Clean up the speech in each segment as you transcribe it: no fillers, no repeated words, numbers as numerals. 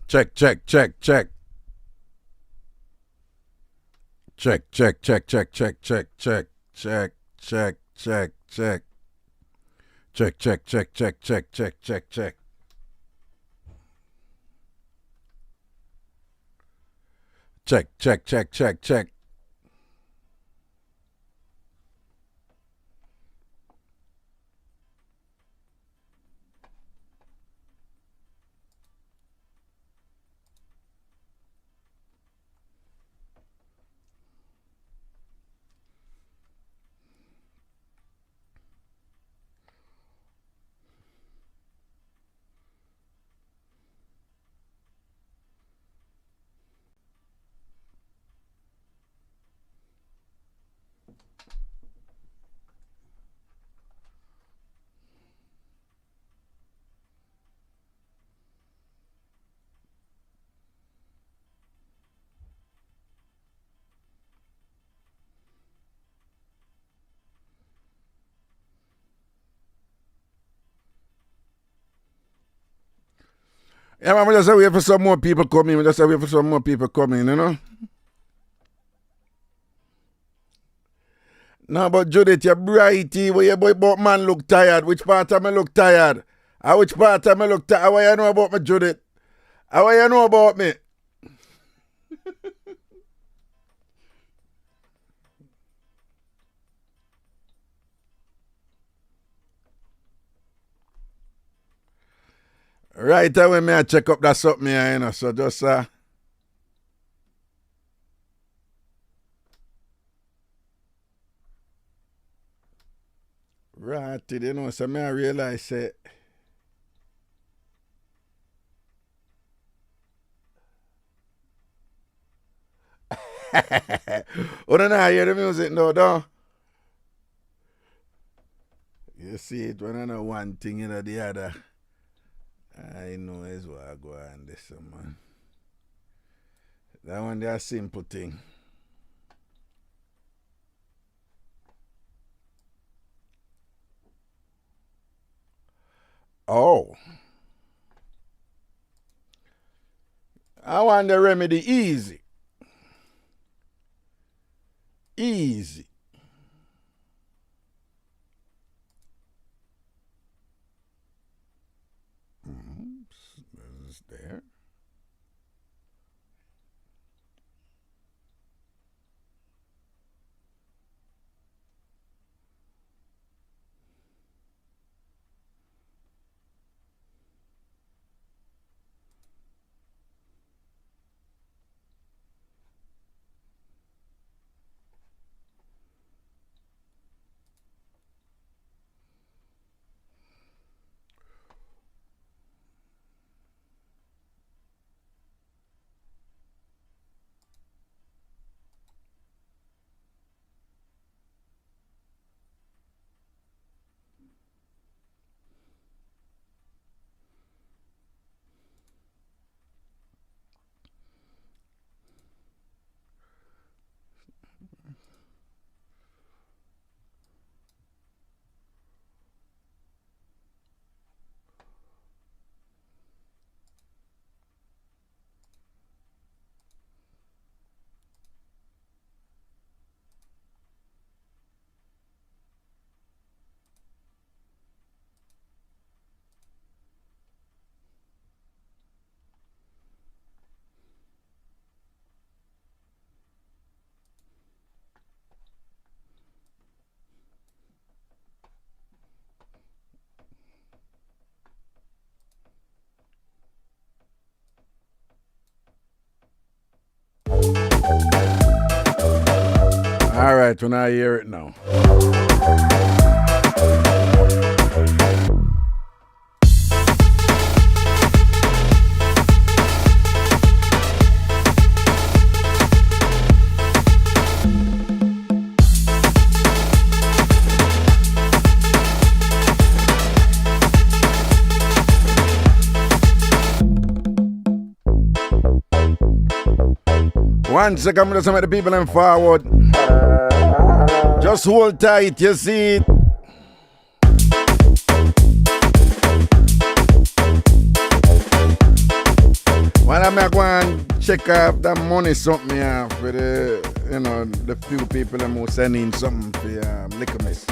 Check, check, check, check. Check, check, check, check, check, check, check, check, check, check, check. Check, check, check, check, check, check, check, check. Check, check, check, check, check. Yeah, man, we just wait for some more people coming. We just wait for some more people coming, you know? No, but Judith, you're brighty. Where your boy about man look tired? Which part of me look tired? Which part of me look tired? How you know about me, Judith? How you know about me? Right away, me I check up that something here, you know. So just right, you know, so me I realize it. Oh, no, no, hear the music no, don't. You see it when I know one thing, you know, the other. I know is what I go on this, man. That one, they're simple thing. Oh. I want the remedy easy. Easy. is there. All right, when I hear it now. One second, I'm going to some of the people in forward. Just hold tight, you see it. While I'm going to check off that money something here for the few people who send in something for liquor miss.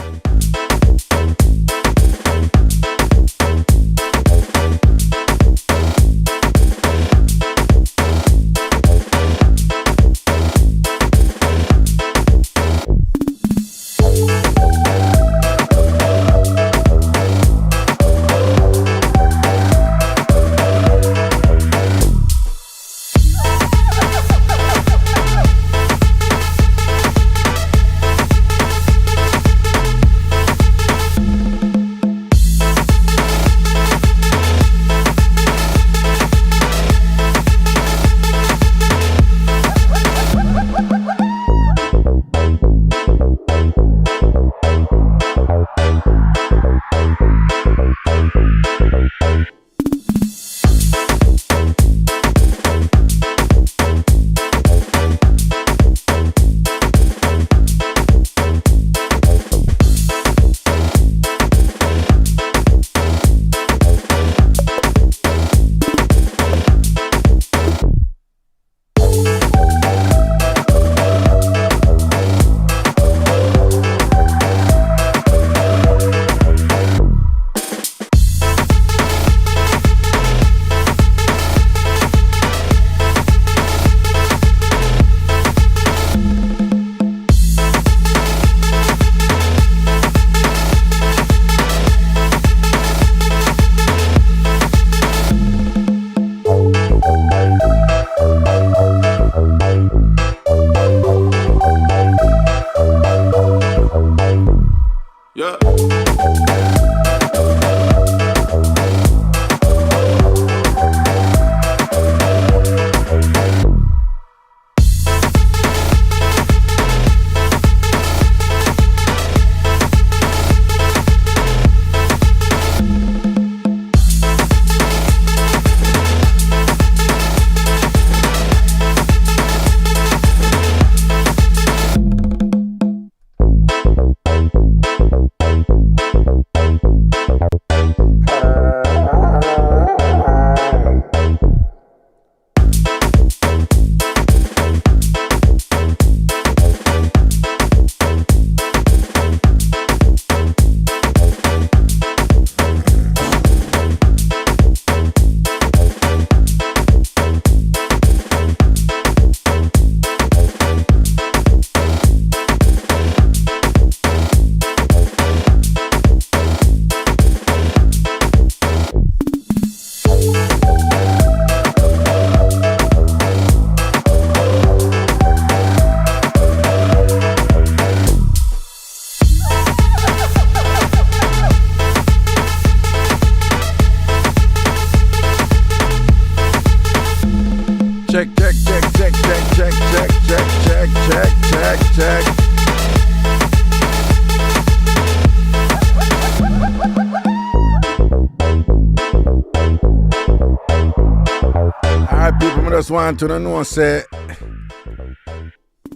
just want to know, say,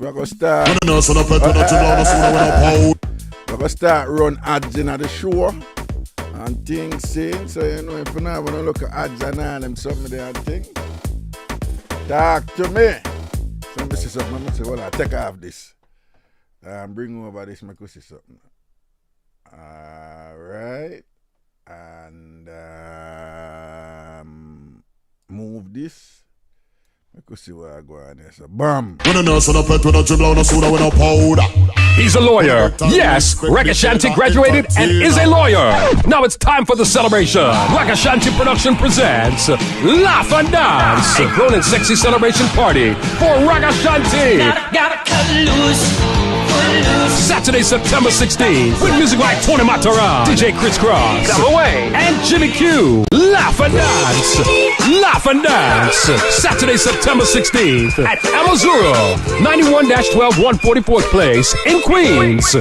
we're going to start. We're going to start run ads in the show and things, see. So, you know, if you now want to look at ads and all them something there, thing, talk to me. So, I say something. I say, well, I'll take off this. Bring over this, I could see something. All right. And move this. I could see where I go on there. So, bam. He's a lawyer. Yes, Ragashanti graduated and is a lawyer. Now it's time for the celebration. Ragashanti Production presents Laugh and Dance, a grown and sexy celebration party for Ragashanti. Gotta cut loose. Saturday, September 16th, with music like Tony Mataran, DJ Chris Cross, Away, and Jimmy Q. Laugh and Dance. Laugh and Dance. Saturday, September 16th at Amazura, 91-12 144th Place in Queens.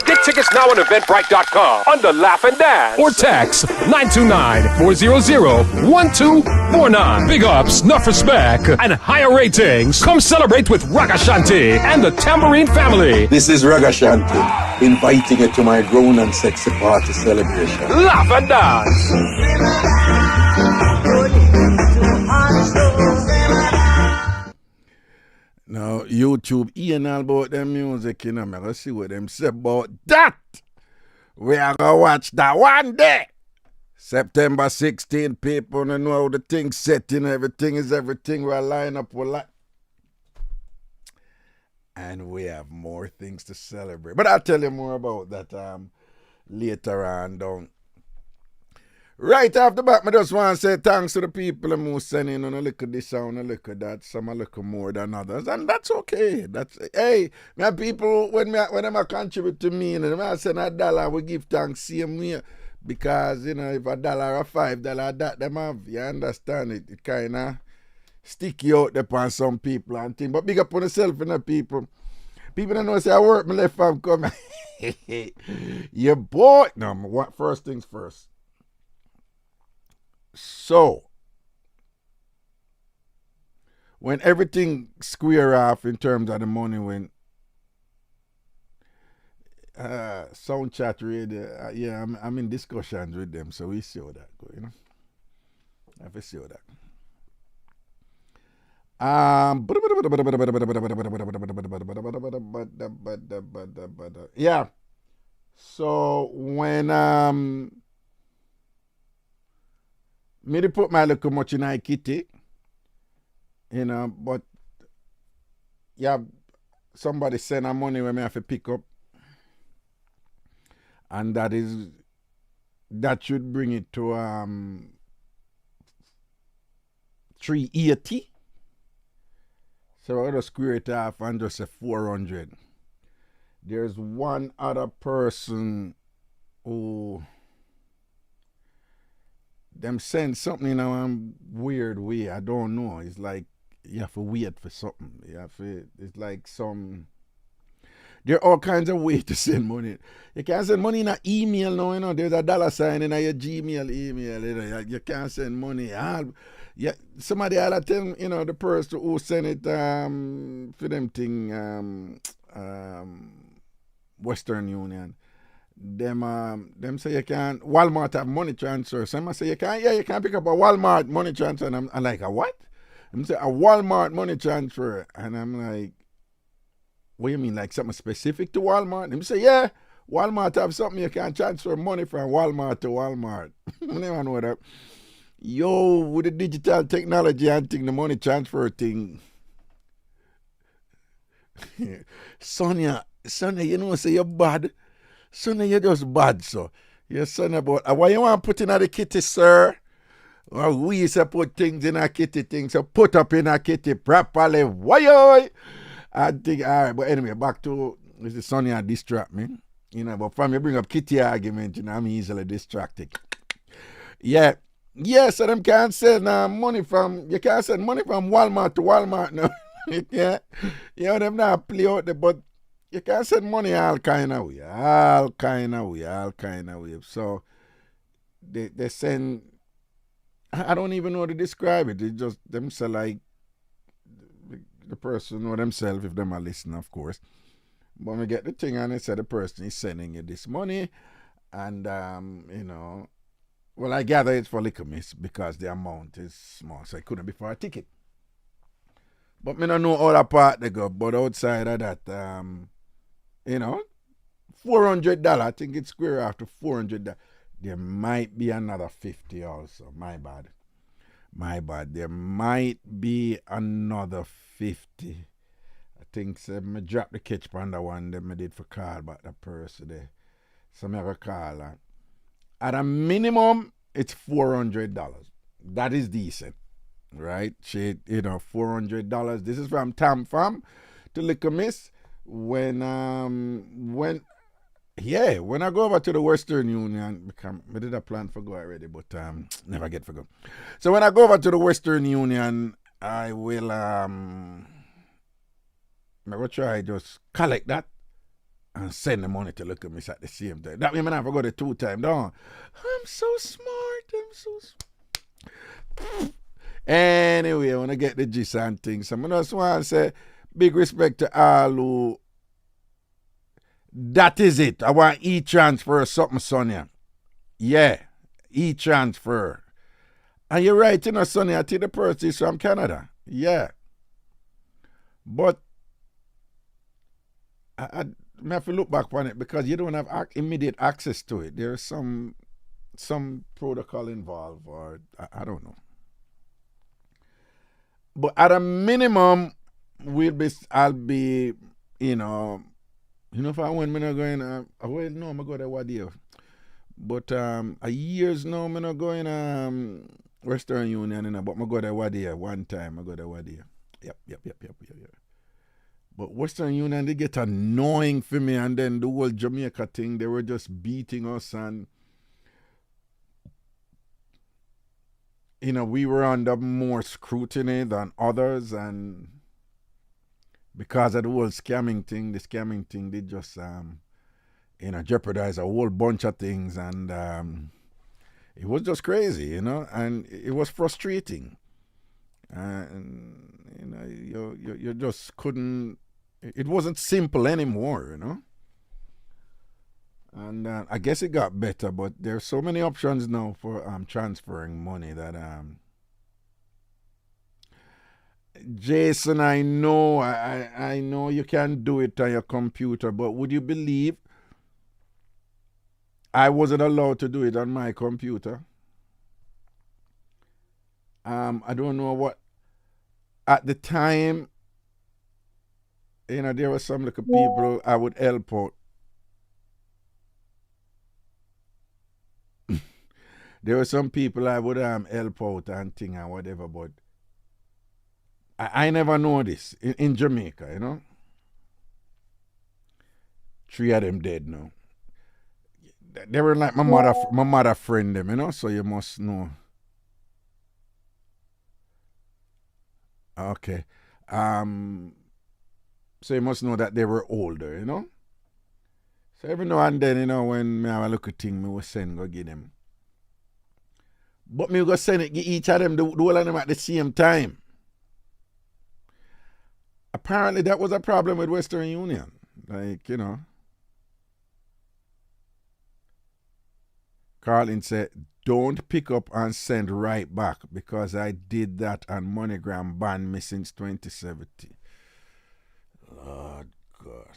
Get tickets now on Eventbrite.com under Laugh and Dance or text 929-400-1249. Big ups, enough respect, and higher ratings. Come celebrate with Ragashanti and the Tambourine family. This is Ragashanti, inviting you to my grown and sexy party celebration. Laugh and Dance. Now, YouTube, Ian all about them music, you know, I'm going to see what them say about that. We are going to watch that one day. September 16th, people don't know how the thing's setting, everything is everything. We'll line up, and we have more things to celebrate. But I'll tell you more about that later on down. Right off the bat, I just want to say thanks to the people who send in on a look at this and a look at that. Some a look more than others, and that's okay. That's hey, my people when they contribute to me, and when I send $1, we give thanks same way because you know if $1 or $5 that them have, you understand it. It kind of stick you out there on some people and things. But big up on yourself and the people. People don't know say I work my left arm come. You boy, no. What first things first. So, when everything square off in terms of the money, when Sound Chat Radio, yeah, I'm in discussions with them, so we see how that go, you know. I have to see how that. Yeah. So when me to put my little much in my kitty, you know, but yeah, somebody send a money when I have to pick up, and that should bring it to 380. So I'll just square it off and just say 400. There's one other person who them send something in a weird way. I don't know. It's like you have to wait for something. It's like there are all kinds of ways to send money. You can't send money in an email now, you know. There's a $sign in your Gmail email, you know. You can't send money. Somebody ought to tell, you know, the person who sent it for them thing, Western Union. Them say you can't. Walmart have money transfer. Some say you can't. Yeah, you can't pick up a Walmart money transfer. And I'm like, a what? Them say a Walmart money transfer, and I'm like, what do you mean, like something specific to Walmart? Them say, yeah, Walmart have something you can transfer money from Walmart to Walmart. I never know that. Yo, with the digital technology and thing, the money transfer thing. Sonia, you know, say you're bad. Son, you're just bad, so. Your son about, what you want to put in the kitty, sir? Well, we used to put things in a kitty thing, so put up in a kitty properly. Why? I think, all right, but anyway, back to, this is Sonia distract me. You know, but from you bring up kitty argument, you know, I'm easily distracted. Yeah. Yeah, so them can't send money from, you can't send money from Walmart to Walmart now. Yeah. You know, them not play out there, but you can send money all kind of way. So they send I don't even know how to describe it. It just them say like the person know themselves if them are listening, of course. But we get the thing and it said the person is sending you this money, and you know, well, I gather it's for liquor miss because the amount is small, so it couldn't be for a ticket. But me don't know all that part they go. But outside of that, you know, $400. I think it's square after $400. There might be another 50 also. My bad. There might be another 50. I think so. Me drop the catch on the one that me did for call back the person there. So me have a call. At a minimum, it's $400. That is decent. Right? She, you know, $400. This is from Tam Fam to Liquor Miss. When I go over to the Western Union, I did a plan for go already, but never get for go. So when I go over to the Western Union, I will I will try just collect that and send the money to Liquor Miss at the same time. That means I never go the 2 times down. I'm so smart. Anyway, I want to get the gist and things. So I just want to say big respect to all who. That is it. I want e-transfer or something, Sonia. Yeah, e-transfer. And you're right, you know, Sonia, I think the person is from Canada. Yeah. But I have to look back on it because you don't have immediate access to it. There's some protocol involved, or I don't know. But at a minimum, I'll be, you know, if I went, I'm not going, well, no, I'm going to go there one day. But a years now, I'm not going Western Union, you know, but I'm going there one time. I go there one day. Yep. But Western Union, they get annoying for me, and then the whole Jamaica thing, they were just beating us, and you know, we were under more scrutiny than others, and because of the whole scamming thing, they just, you know, jeopardize a whole bunch of things, and it was just crazy, you know, and it was frustrating. And, you know, you just couldn't, it wasn't simple anymore, you know. And I guess it got better, but there's so many options now for transferring money that Jason, I know I know you can do it on your computer, but would you believe I wasn't allowed to do it on my computer? I don't know what at the time, you know, there were some little people I would help out. There were some people I would help out and thing and whatever, but I never know this in Jamaica, you know. 3 of them dead now. They were like my mother friend them, you know, so you must know. Okay. So you must know that they were older, you know. So every now and then, you know, when me have a look at thing, me will send go give them. But me go send it, give each of them, the whole of them at the same time. Apparently that was a problem with Western Union. Like, you know. Carlin said, don't pick up and send right back because I did that and MoneyGram banned me since 2017. Lord God.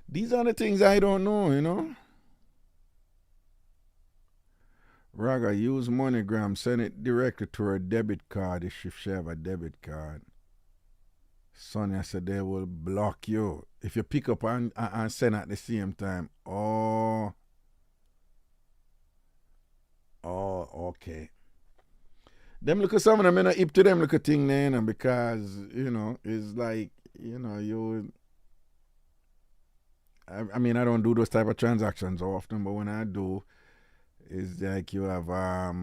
These are the things I don't know, you know. Raga, use MoneyGram, send it directly to her debit card if she have a debit card. Sonia said they will block you if you pick up and send at the same time. Oh, okay. Them look at some of them, you know, hip to them look at thing there, you know, because, you know, it's like, you know, I mean, I don't do those type of transactions often, but when I do, it's like you have, I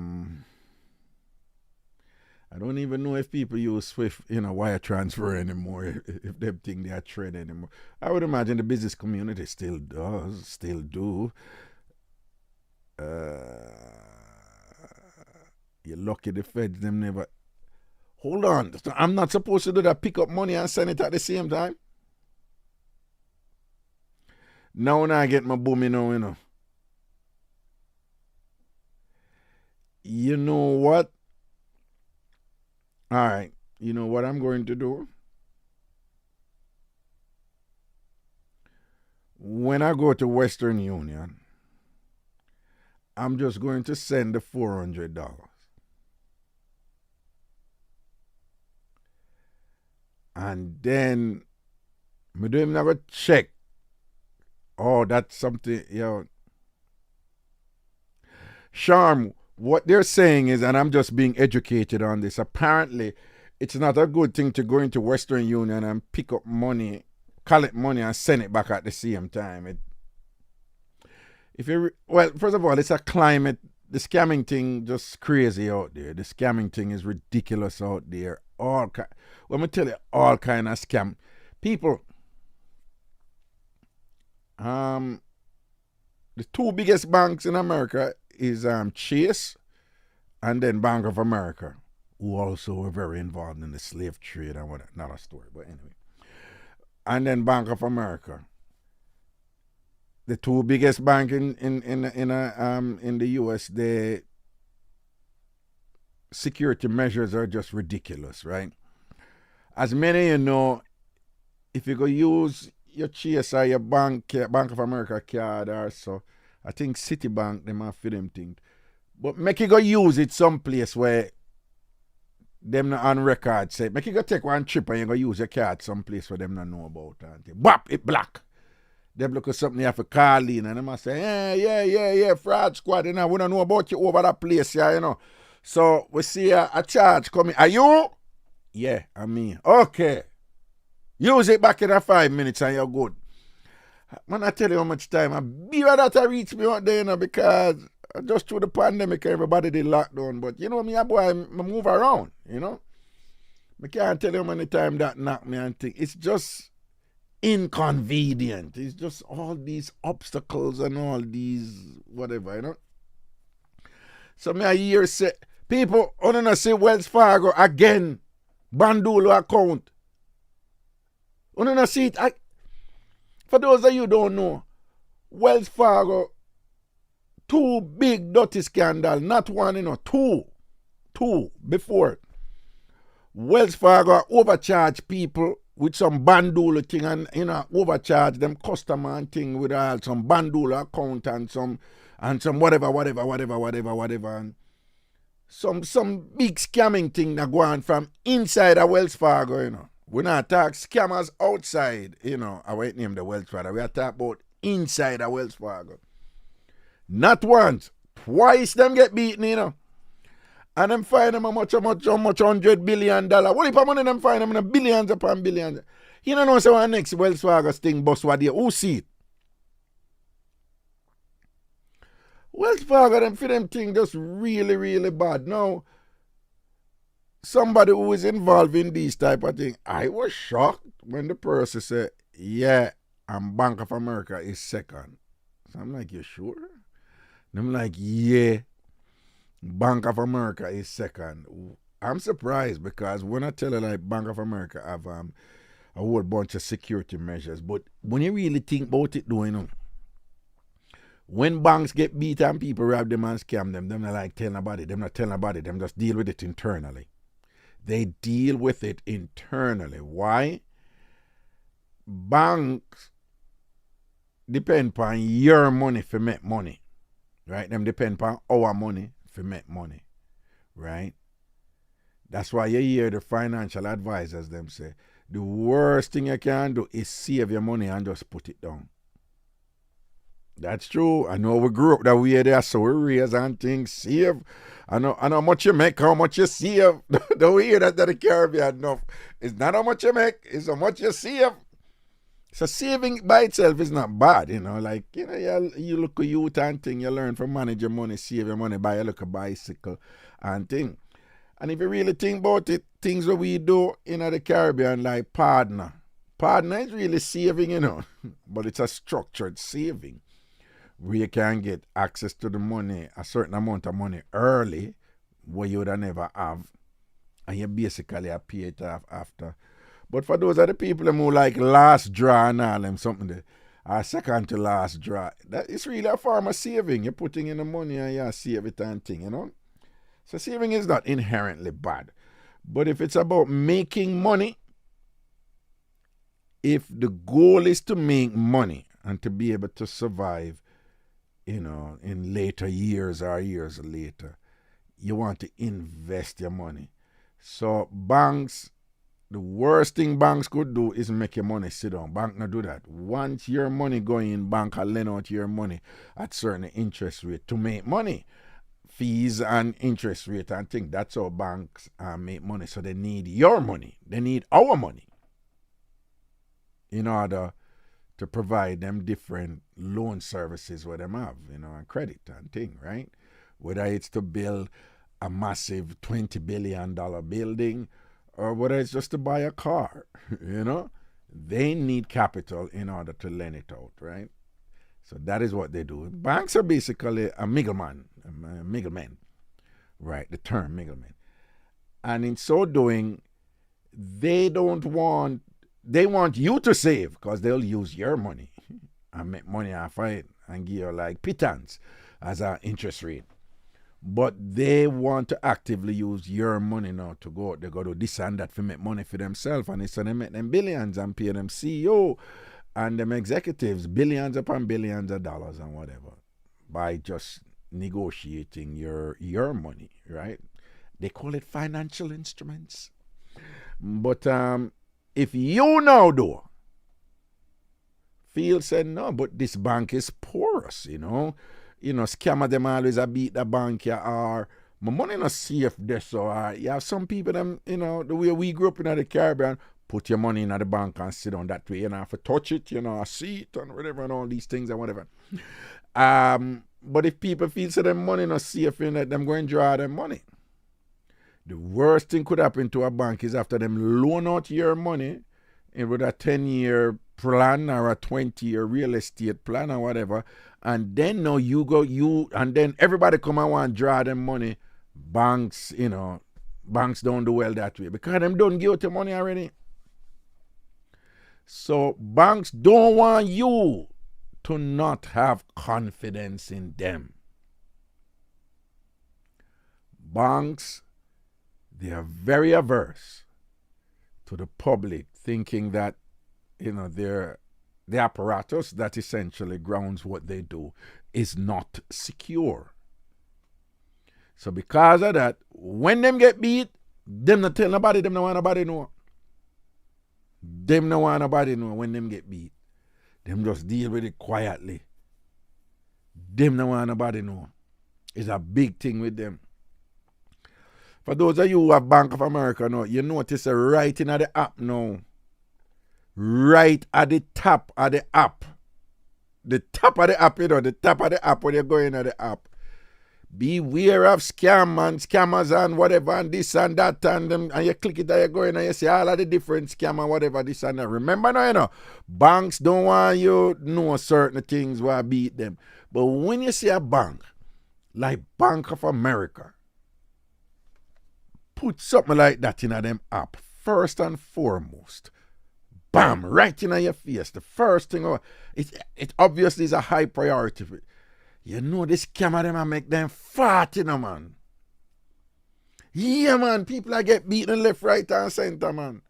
don't even know if people use Swift, you know, wire transfer anymore, if they think they are trade anymore. I would imagine the business community still do. You're lucky the feds them never. Hold on. I'm not supposed to do that. Pick up money and send it at the same time. Now when I get my booming now, you know. You know what? All right. You know what I'm going to do? When I go to Western Union, I'm just going to send the $400. And then me do him never check. Oh, that's something, you know. Charm, what they're saying is, and I'm just being educated on this, apparently it's not a good thing to go into Western Union and pick up money, collect money and send it back at the same time. Well, first of all, it's a climate, the scamming thing just crazy out there. The scamming thing is ridiculous out there. Let me tell you, all kind of scam. People, the two biggest banks in America is Chase and then Bank of America, who also were very involved in the slave trade and whatnot. Not a story, but anyway. And then Bank of America. The two biggest banks in the U.S., the security measures are just ridiculous, right? As many of you know, if you go use your Chase or your Bank of America card or so, I think Citibank, they might fit them things. But make you go use it someplace where them not on record say, make you go take one trip and you go use your card someplace where them not know about it. Bop, it black. Them look at something you have to call in and they must say, yeah, fraud squad, you know, we don't know about you over that place, yeah, you know. So we see a charge coming. Are you? Yeah, I mean, okay. Use it back in 5 minutes and you're good. Man, I tell you how much time. I be that I reach me out there, you know, because just through the pandemic, everybody did lockdown. But you know me, boy, I move around, you know. I can't tell you how many times that knocked me and think. It's just inconvenient. It's just all these obstacles and all these whatever, you know. So me I hear say, people, I don't say Wells Fargo again, Bandulo account. I don't see it. For those of you who don't know, Wells Fargo, two big dirty scandal, not one, you know, two before. Wells Fargo overcharge people with some Bandulo thing and, you know, overcharge them customer and thing with some Bandulo account and some whatever. And some big scamming thing that go on from inside a Wells Fargo, you know. We're not talking scammers outside, you know. I won't name the Wells Fargo. We are talking about inside a Wells Fargo. Not once, twice them get beaten, you know. And them find them how much $100 billion. What if money them find them in billions upon billions? You don't know so our next Wells Fargo thing bust what there. Who see it? Wells Fargo them for them thing just really, really bad. Now, somebody who is involved in these type of thing, I was shocked when the person said, yeah, and Bank of America is second. So I'm like, you sure? And I'm like, yeah, Bank of America is second. I'm surprised because when I tell you like Bank of America have a whole bunch of security measures, but when you really think about it though, you know, when banks get beat and people rob them and scam them, them not like telling about it, them not telling about it, them just deal with it internally. They deal with it internally. Why? Banks depend upon your money for make money. Right? Them depend upon our money for make money. Right? That's why you hear the financial advisors them say, the worst thing you can do is save your money and just put it down. That's true. I know we grew up that way there, so we raise and things, save. I know how much you make, how much you save. Don't hear that the Caribbean enough. It's not how much you make, it's how much you save. So saving by itself is not bad, you know. Like, you know, you look at youth and thing, you learn from manage your money, save your money, buy a little bicycle and thing. And if you really think about it, things that we do in the Caribbean, like partner is really saving, you know. But it's a structured saving. where you can get access to the money, a certain amount of money early, where you would have never have, and you basically have pay it off after. But for those other people who like last draw and all them something, second to last draw, that it's really a form of saving. You're putting in the money and you save it and thing, you know. So saving is not inherently bad. But if it's about making money, if the goal is to make money and to be able to survive, you know, in later years or years later, you want to invest your money. So banks, the worst thing banks could do is make your money sit down. Bank not do that. Once your money go in, bank will lend out your money at certain interest rate to make money. Fees and interest rate and things. That's how banks make money. So they need your money. They need our money in order to provide them different loan services where them have, you know, and credit and thing, right? Whether it's to build a massive $20 billion building or whether it's just to buy a car, you know, they need capital in order to lend it out, right? So that is what they do. Banks are basically a middleman, right? The term middleman. And in so doing, they want you to save because they'll use your money and make money off it and give you like pittance as an interest rate. But they want to actively use your money now to go. They go to this and that to make money for themselves. And so they make them billions and pay them CEO and them executives billions upon billions of dollars and whatever by just negotiating your money, right? They call it financial instruments. But if you now do feel said no, but this bank is porous, you know, scammer them always a beat the bank you are. My money not safe there, so you have some people them, you know, the way we grew up in the Caribbean, put your money in the bank and sit on that way, you know, have to touch it, you know, see it and whatever and all these things and whatever. But if people feel so their money not safe in it, them going to draw their money. The worst thing could happen to a bank is after them loan out your money with a 10-year plan or a 20-year real estate plan or whatever, and then now and then everybody come and want to draw them money. Banks, you know, banks don't do well that way because them don't give out the money already. So banks don't want you to not have confidence in them. Banks, they are very averse to the public thinking that, you know, the apparatus that essentially grounds what they do is not secure. So because of that, when them get beat, them not tell nobody, them no want nobody know. Them no want nobody know when them get beat. Them just deal with it quietly. Them no want nobody know. It's a big thing with them. For those of you who have Bank of America now, you notice a writing at the app now. Right at the top of the app. The top of the app, you know, the top of the app when you're going at the app. Beware of scammers and whatever and this and that and them, and you click it and you go in and you see all of the different scam and whatever this and that. Remember now, you know, banks don't want you to know certain things where beat them. But when you see a bank like Bank of America, put something like that in them app, first and foremost. Bam, right in your face. The first thing, it obviously is a high priority. You know this scammer them and make them fat, you know, man. Yeah, man, people are get beaten left, right, and center, man.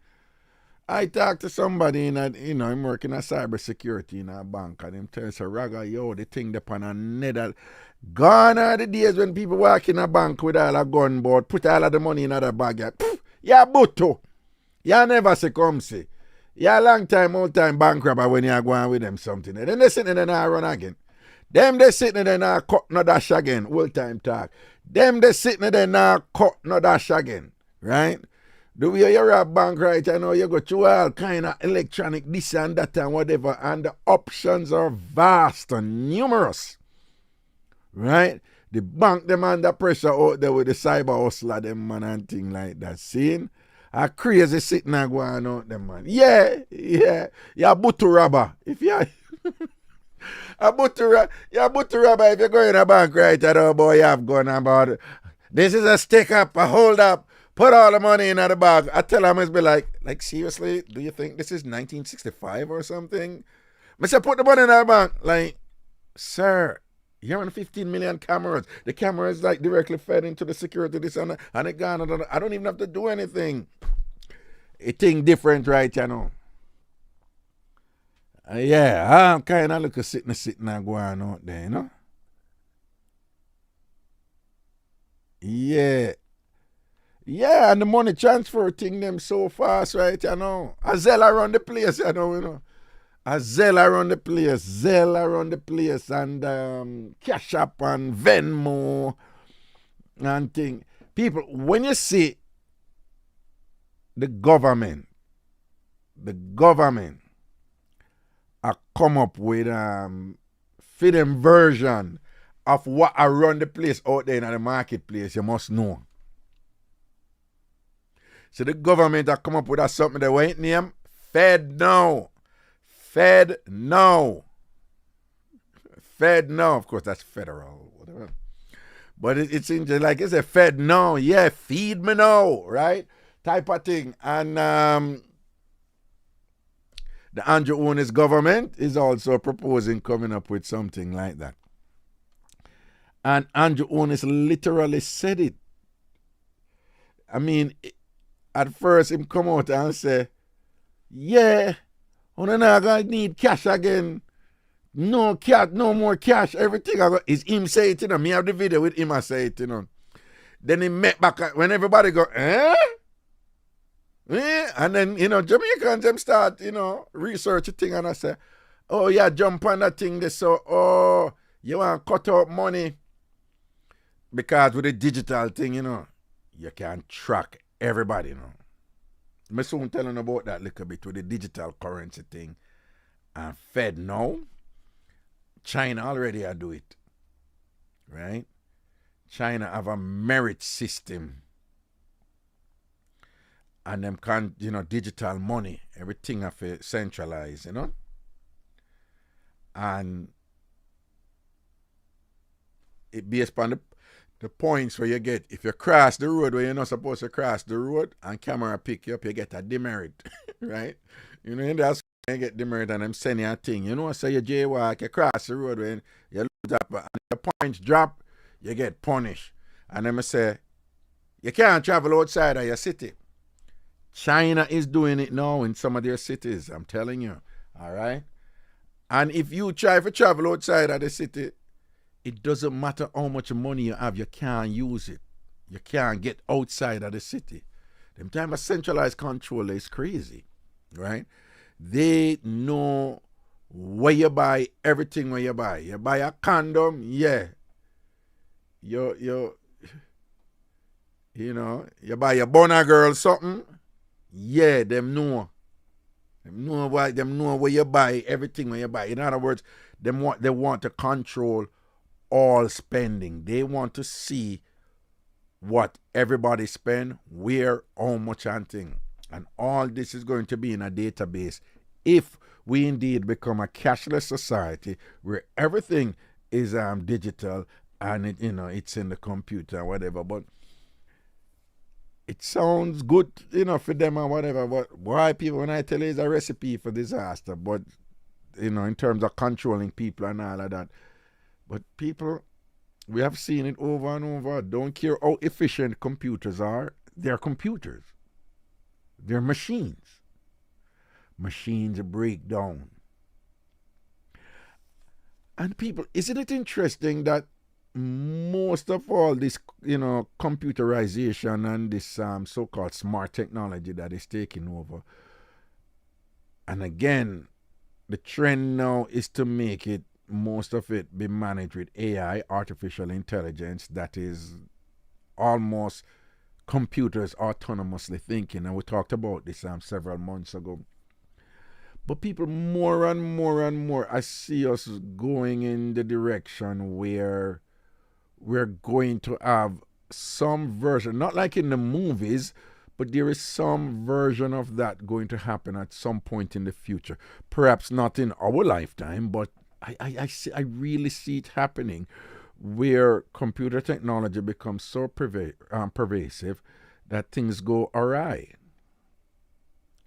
I talked to somebody I'm working at cybersecurity in a bank, and him tells her, Raga, yo, the thing upon another. Gone are the days when people walk in a bank with all a gun board, put all of the money in another bag. Yeah, buto. You never say come see. Yeah, long time, old time bank robber when you are going with them something. And then they sitting there and run again. Them they sitting there and cut no dash again. Old time talk. Them they sitting there and cut no dash again. Right? The way you rob bank right, I know you go through all kind of electronic this and that and whatever. And the options are vast and numerous. Right? The bank them under pressure out there with the cyber hustler them man and thing like that. Seeing? A crazy sitting and going out them man. Yeah. Yeah, butu robber. If you Buturaba, if you go in a bank right now, boy, you have gone about it. This is a stick up, a hold up. Put all the money in the bag. I tell him, it's be like seriously, do you think this is 1965 or something? I say, put the money in the bank. Like, sir, you're on 15 million cameras. The camera is like directly fed into the security, this and that, and it gone. I don't even have to do anything. It thing different, right, you know. Yeah, I'm kind of looking sitting and going out there, you know. Yeah. Yeah, and the money transfer thing them so fast, right, you know. A Zell around the place, you know. A Zell around the place, and Cash App and Venmo and thing. People, when you see the government I come up with fitting version of what I run the place out there in the marketplace, you must know. So the government I come up with something that ain't named Fed now. Of course that's federal, whatever. But it's like it's a Fed now, yeah, feed me now, right? Type of thing. And the Andrew Onis government is also proposing coming up with something like that. And Andrew Onis literally said it. I mean, at first him come out and say, yeah, we're not going to need cash again. No cash, no more cash. Everything is him say it, you know. Me have the video with him, I say it, you know. Then he met back when everybody go, eh? And then, you know, Jamaicans them start, you know, research a thing and I say, oh yeah, jump on that thing this, so, oh, you want to cut out money. Because with the digital thing, you know, you can track everybody, you know. I'm soon telling about that little bit with the digital currency thing. And Fed now, China already do it, right? China have a merit system. And them can, you know, digital money, everything have to centralize, you know. And it based upon the points where you get, if you cross the road where you're not supposed to cross the road and camera pick you up, you get a demerit, right? You know, in that you get demerit and them send you a thing. You know, so you jaywalk, you cross the road when you lose up and the points drop, you get punished. And then I say, you can't travel outside of your city. China is doing it now in some of their cities, I'm telling you. All right? And if you try to travel outside of the city, it doesn't matter how much money you have, you can't use it. You can't get outside of the city. Them time of centralized control is crazy, right? They know where you buy everything where you buy. You buy a condom, yeah. You know, you buy a Bonner girl something, yeah, them know. Them know where you buy everything where you buy. In other words, they want to control all spending. They want to see what everybody spend, where, how much and thing. And all this is going to be in a database if we indeed become a cashless society where everything is digital and it, you know, it's in the computer or whatever. But it sounds good, you know, for them or whatever. But why people, when I tell you it's a recipe for disaster, but you know, in terms of controlling people and all of that. But people, we have seen it over and over. Don't care how efficient computers are. They're computers. They're machines. Machines break down. And people, isn't it interesting that most of all this, you know, computerization and this so-called smart technology that is taking over, and again, the trend now is to make it, most of it be managed with AI, artificial intelligence, that is almost computers autonomously thinking. And we talked about this several months ago. But people, more and more, I see us going in the direction where we're going to have some version, not like in the movies, but there is some version of that going to happen at some point in the future. Perhaps not in our lifetime, but I really see it happening where computer technology becomes so pervasive that things go awry.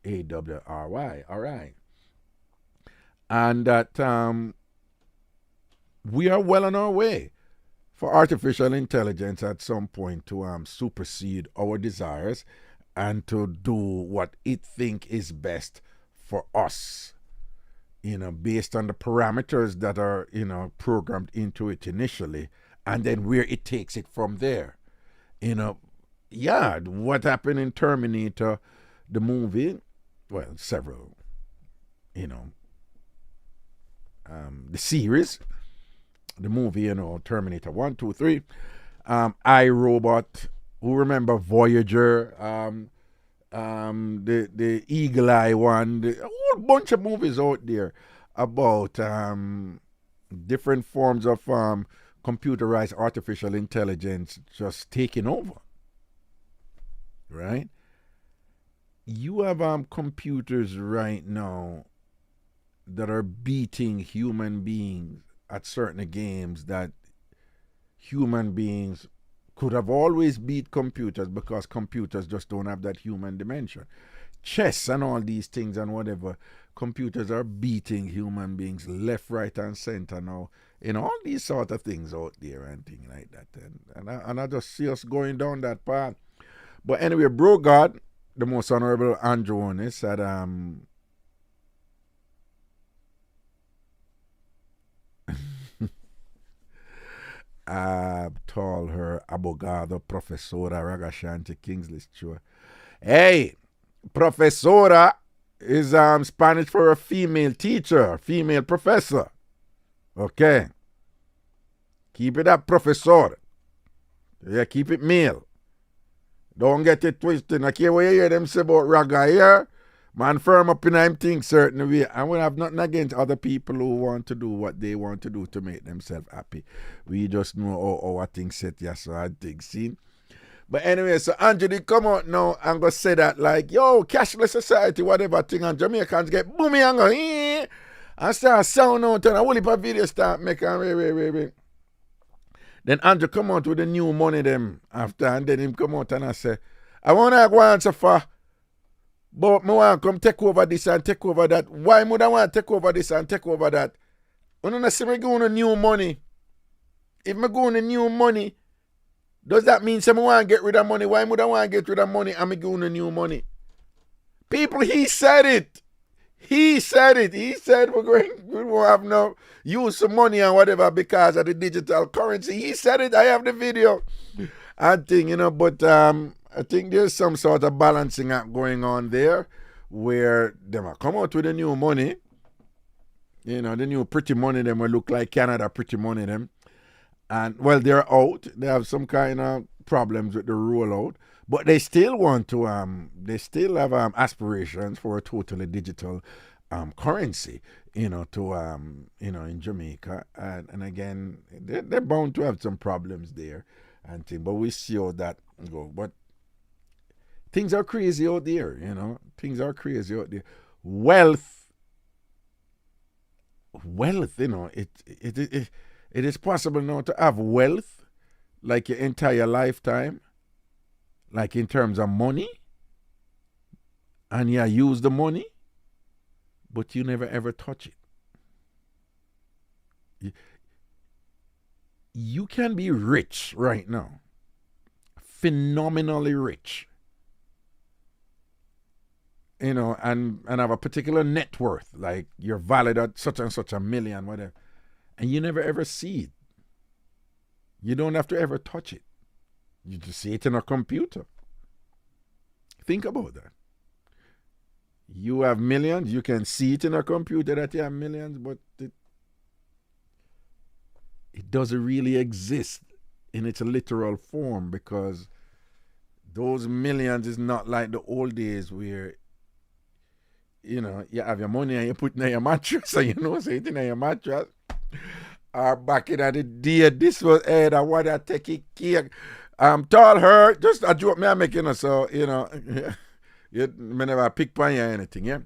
AWRY, awry. And that we are well on our way for artificial intelligence at some point to supersede our desires and to do what it think is best for us, based on the parameters that are, programmed into it initially, and then where it takes it from there. What happened in Terminator, the movie, well, several, the series, the movie, Terminator 1, 2, 3, iRobot, who remember Voyager, the Eagle Eye one, a whole bunch of movies out there about different forms of computerized artificial intelligence just taking over, right? You have computers right now that are beating human beings at certain games that human beings could have always beat computers because computers just don't have that human dimension. Chess and all these things and whatever, computers are beating human beings left, right, and center now. All these sort of things out there and things like that. And I just see us going down that path. But anyway, Bro God, the most honorable Andrew One, said told her abogado profesora Ragashanti Kingsley Stewart. Hey, profesora is Spanish for a female teacher, female professor. Okay. Keep it up, professor. Yeah, keep it male. Don't get it twisted. I care what you hear them say about Raga here. Man firm up in him think certain way. And we have nothing against other people who want to do what they want to do to make themselves happy. We just know how our things set, yes, so I think, see? But anyway, so Andrew did come out now and go say that like, yo, cashless society, whatever thing, and Jamaicans get boomy and go, and start sound out and a whole heap of video start making, wait. Then Andrew come out with the new money them after, and then him come out and I say, I want to go answer for, but I want to come take over this and take over that. Why would I want to take over this and take over that? When I say I go on a new money, if I go on a new money, does that mean someone want to get rid of money? Why would I want to get rid of money and I go on a new money? People, he said it. He said we won't have no use of money and whatever because of the digital currency. He said it. I have the video. I think, but I think there's some sort of balancing act going on there where they might come out with the new money. The new pretty money them will look like Canada pretty money them. And, well, they're out. They have some kind of problems with the rollout. But they still want to, they still have aspirations for a totally digital currency, in Jamaica. And again, they're bound to have some problems there and things. But we see how that go. But things are crazy out there, Things are crazy out there. Wealth, it is possible now to have wealth like your entire lifetime, like in terms of money, and you use the money, but you never ever touch it. You can be rich right now, phenomenally rich, and have a particular net worth, like you're valued at such and such a million, whatever, and you never ever see it. You don't have to ever touch it. You just see it in a computer. Think about that. You have millions, you can see it in a computer that you have millions, but it doesn't really exist in its literal form because those millions is not like the old days where, you have your money and you put it in your mattress, so say it in your mattress. Or back in the day, this was I want to take a cake. Tell her, just a joke me I make, so, you may never pick on you or anything, yeah?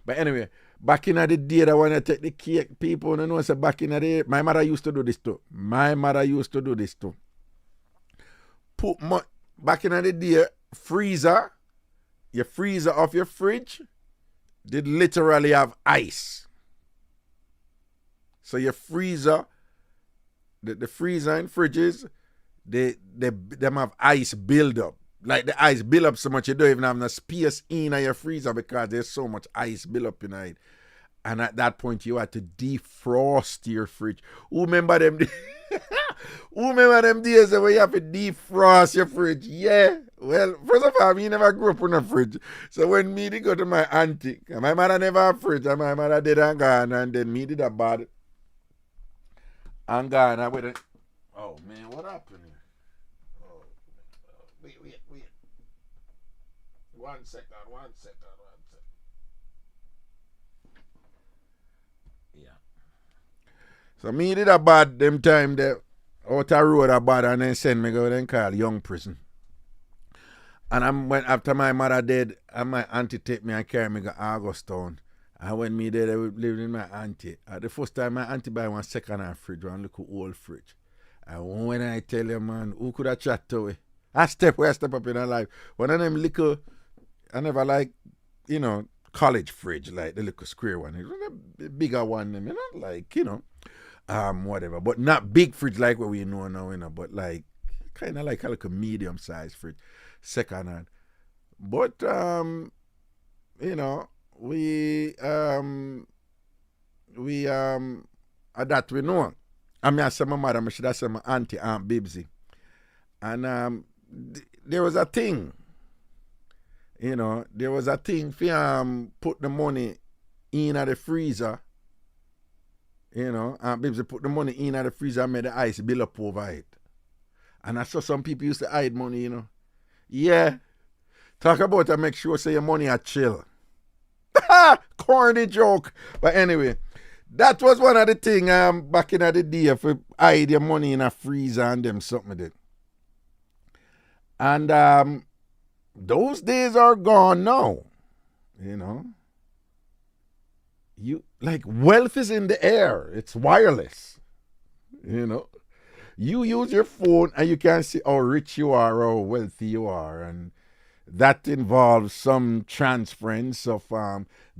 But anyway, back in the day that when I take the cake, people don't know, so back in the day, my mother used to do this too. Back in the day, freezer, your freezer of your fridge did literally have ice. So your freezer, the freezer and fridges, them have ice build up. Like the ice build up so much you don't even have no space in your freezer because there's so much ice build up in it. And at that point you had to defrost your fridge. Who remember them days where you have to defrost your fridge? Yeah. Well, first of all, me never grew up in a fridge. So when me did go to my auntie, my mother never had a fridge, and my mother did and gone, and then me did a bad and gone. I went, oh man, what happened here? Oh, wait. One second. Yeah. So me did a bad them time there out a road a bad and then send me go then call young prison. And I went after my mother dead and my auntie take me and carry me to Augustown. And when me there, I lived in my auntie. The first time my auntie buy one second-hand fridge, one little old fridge. And when I tell you, man, who could I chat to? I step up in her life. One of them little, I never like, college fridge, like the little square one. It was a bigger one, like, whatever. But not big fridge like what we know now, but like, kind of like a little medium-sized fridge, second-hand. But, we that we know. I mean, I said my mother, I should have said my auntie, Aunt Bibsy. And there was a thing, there was a thing for put the money in the freezer. Aunt Bibsy put the money in the freezer and made the ice build up over it. And I saw some people used to hide money, Yeah. Talk about it, make sure say your money are chill. Corny joke. But anyway, that was one of the things back in the day for hide your money in a freezer and them something did. And those days are gone now. You like wealth is in the air. It's wireless. You use your phone and you can see how rich you are, how wealthy you are, and that involves some transference of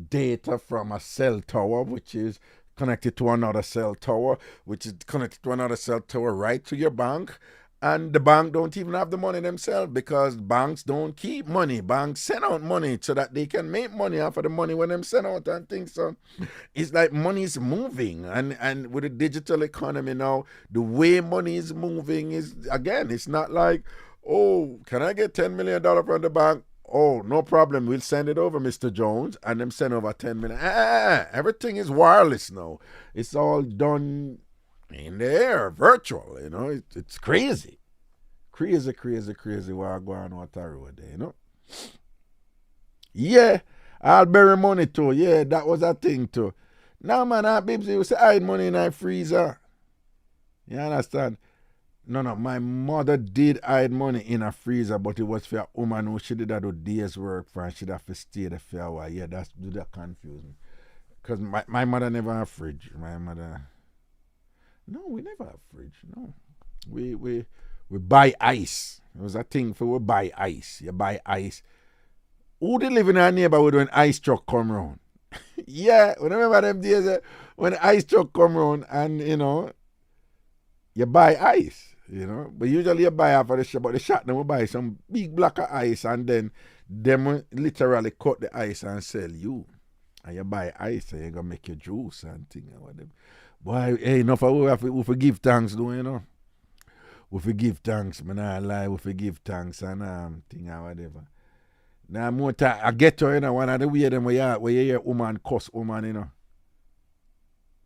data from a cell tower, which is connected to another cell tower, which is connected to another cell tower right to your bank. And the bank don't even have the money themselves because banks don't keep money. Banks send out money so that they can make money off of the money when them send out and things. So it's like money is moving. And with the digital economy now, the way money is moving is, again, it's not like, oh, can I get $10 million from the bank? Oh, no problem. We'll send it over, Mr. Jones. And them send over 10 million. Everything is wireless now. It's all done in the air, virtual, It's crazy. Crazy what I go on what I road there, Yeah, I'll bury money too. Yeah, that was a thing too. Now, man, Bibsy used to hide money in a freezer. You understand? No, my mother did hide money in a freezer, but it was for a woman who she did do days work for and she'd have to stay there for a while. Yeah, that confused me. Because my mother never had a fridge. No, we never have fridge. No. We buy ice. It was a thing for we buy ice. You buy ice. Who did live in our neighborhood when ice truck come around? Yeah, remember them days when the ice truck come around and, you buy ice. But usually you buy off of the shop, but the shop then will buy some big block of ice and then them will literally cut the ice and sell you. And you buy ice and you're going to make your juice and thing and whatever. Boy, hey, enough of we forgive thanks, We forgive thanks, man, I lie, we forgive thanks and thing and whatever. Now more time, I get to, one of the weird them where you hear woman cuss woman,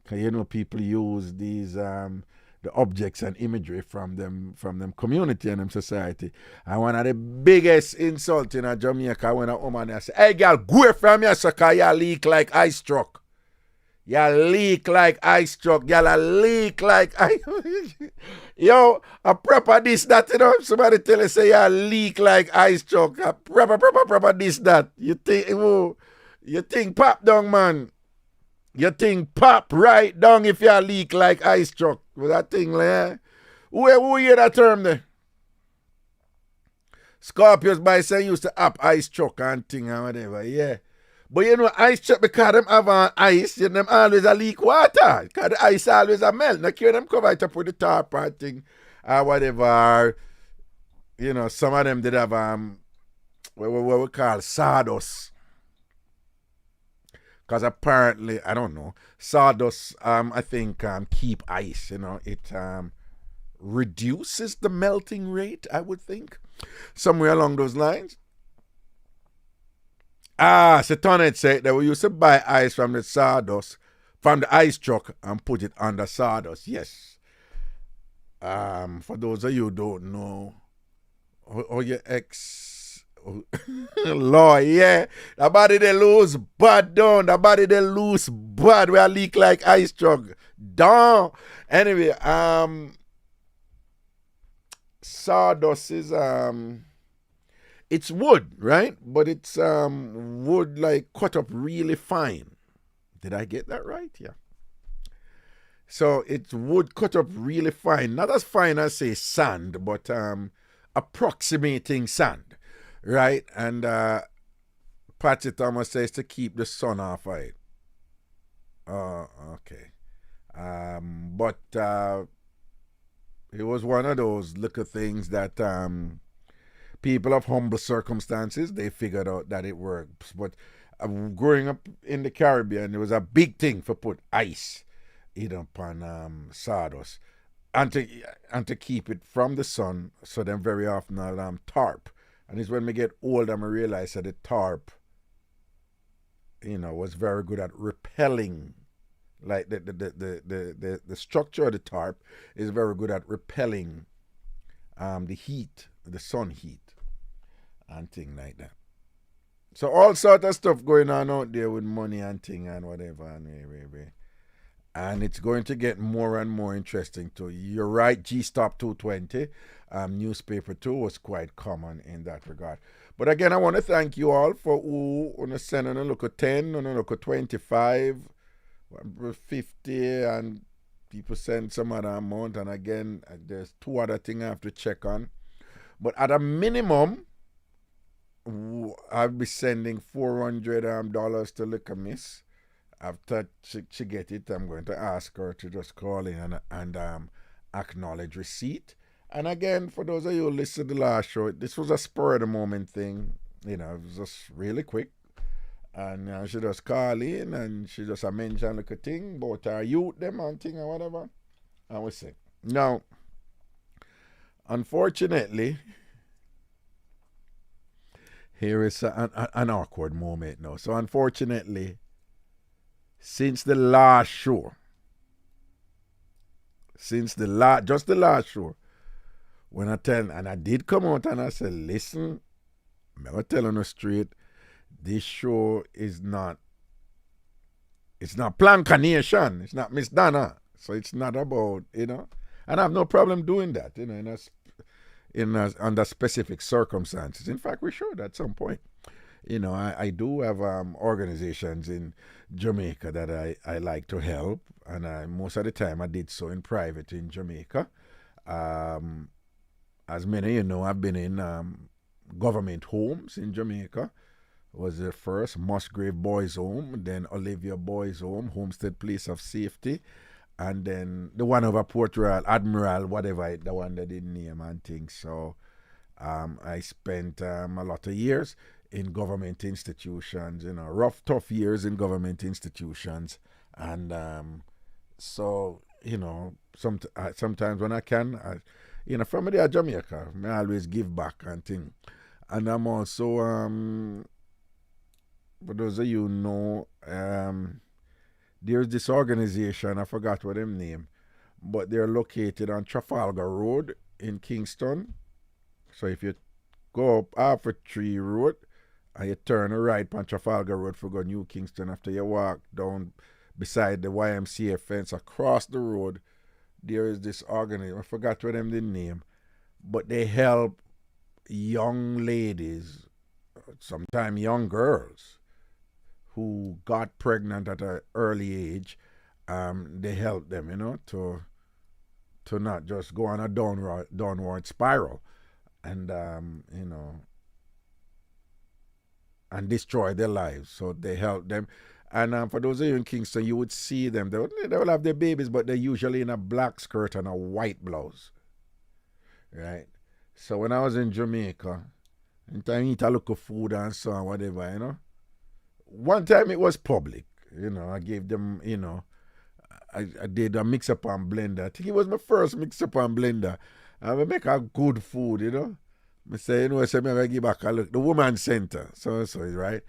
Because, people use these, the objects and imagery from them community and them society. And one of the biggest insults in Jamaica when a woman say, hey girl, go from here, sucker, you leak like ice truck. You leak like ice truck. You leak like ice. Yo, a proper this, that, somebody tell you say you leak like ice truck. A proper this, that. You think pop down, man. Your thing pop right down if you leak like ice truck. With that thing there. Who hear that term there? Scorpios by saying used to up ice truck and thing and whatever, yeah. But you know, ice truck, because them have on ice, you know, them always a leak water. Because the ice always a melt. Now, care them cover it up with the tarp and thing or whatever. You know, some of them did have what we call sawdust. Because apparently, I don't know, sawdust, I think, keep ice, you know, it reduces the melting rate, I would think. Somewhere along those lines. Setonet said that we used to buy ice from the sawdust, from the ice truck, and put it under sawdust. Yes. For those of you who don't know, your ex, Lord, yeah, the body they lose bad down, the body they lose bad, we leak like ice truck. Down. Anyway, sawdust is it's wood, right? But it's wood like cut up really fine. Did I get that right? Yeah. So it's wood cut up really fine. Not as fine as, say, sand, but approximating sand, right? And Patsy Thomas says to keep the sun off of it. Oh, okay. But it was one of those little things that people of humble circumstances, they figured out that it works. But growing up in the Caribbean, it was a big thing for put ice upon sawdust and to keep it from the sun. So then very often I'll tarp. And it's when we get older, I realize that the tarp, was very good at repelling. Like the structure of the tarp is very good at repelling the heat, the sun heat, and things like that. So all sort of stuff going on out there with money and thing and whatever. And it's going to get more and more interesting too. You're right, G-Stop 220, newspaper too, was quite common in that regard. But again, I want to thank you all for who want to send on a look at 10, on a look at 25, 50, and people send some other amount. And again, there's two other things I have to check on. But at a minimum, I'll be sending $400 to Liquor Miss. After she get it, I'm going to ask her to just call in and acknowledge receipt. And again, for those of you who listened to the last show, this was a spur of the moment thing. It was just really quick. And she just call in and she just mention like a thing about her youth, them and thing and whatever. And we say, now, unfortunately, here is an awkward moment now. So unfortunately, since the last show, just the last show, when I did come out and I said, listen, I'm going to tell you straight, this show is not, it's not Planka Nation, it's not Miss Donna, so it's not about, and I have no problem doing that, under specific circumstances. In fact, we should at some point. I do have organizations in Jamaica that I like to help, and most of the time I did so in private in Jamaica. As many of you know, I've been in government homes in Jamaica. Was the first Musgrave Boys Home, then Olivia Boys Home, Homestead Place of Safety, and then the one over Port Royal, Admiral, whatever, the one that didn't name and things. So I spent a lot of years in government institutions, rough, tough years in government institutions. And sometimes when I can, from there, Jamaica, I always give back and thing. And I'm also, for those of you who know, there's this organization, I forgot what them name, but they're located on Trafalgar Road in Kingston. So if you go up Harford Tree Road and you turn right on Trafalgar Road for go New Kingston, after you walk down beside the YMCA fence across the road, there is this organization, I forgot what them the name, but they help young ladies, sometimes young girls, who got pregnant at an early age, they help them, to not just go on a downward spiral and, and destroy their lives. So they help them. And for those of you in Kingston, you would see them. They will have their babies, but they're usually in a black skirt and a white blouse. Right? So when I was in Jamaica, and I eat a look of food and so on, whatever, one time it was public. I gave them, I did a mix-up on blender. I think it was my first mix-up on blender. I would make a good food, I say, I said, I give back a look. The Woman Center, so right?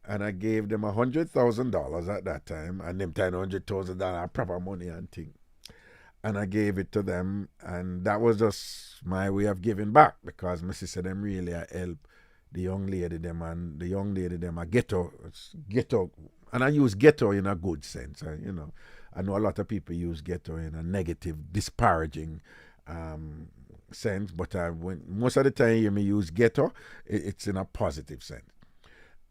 And I gave them $100,000 at that time, and them $100,000 proper money and thing. And I gave it to them, and that was just my way of giving back, because my sister them really help the young lady them, and the young lady them are ghetto, and I use ghetto in a good sense. I know a lot of people use ghetto in a negative, disparaging sense, but when most of the time you hear me use ghetto, it's in a positive sense.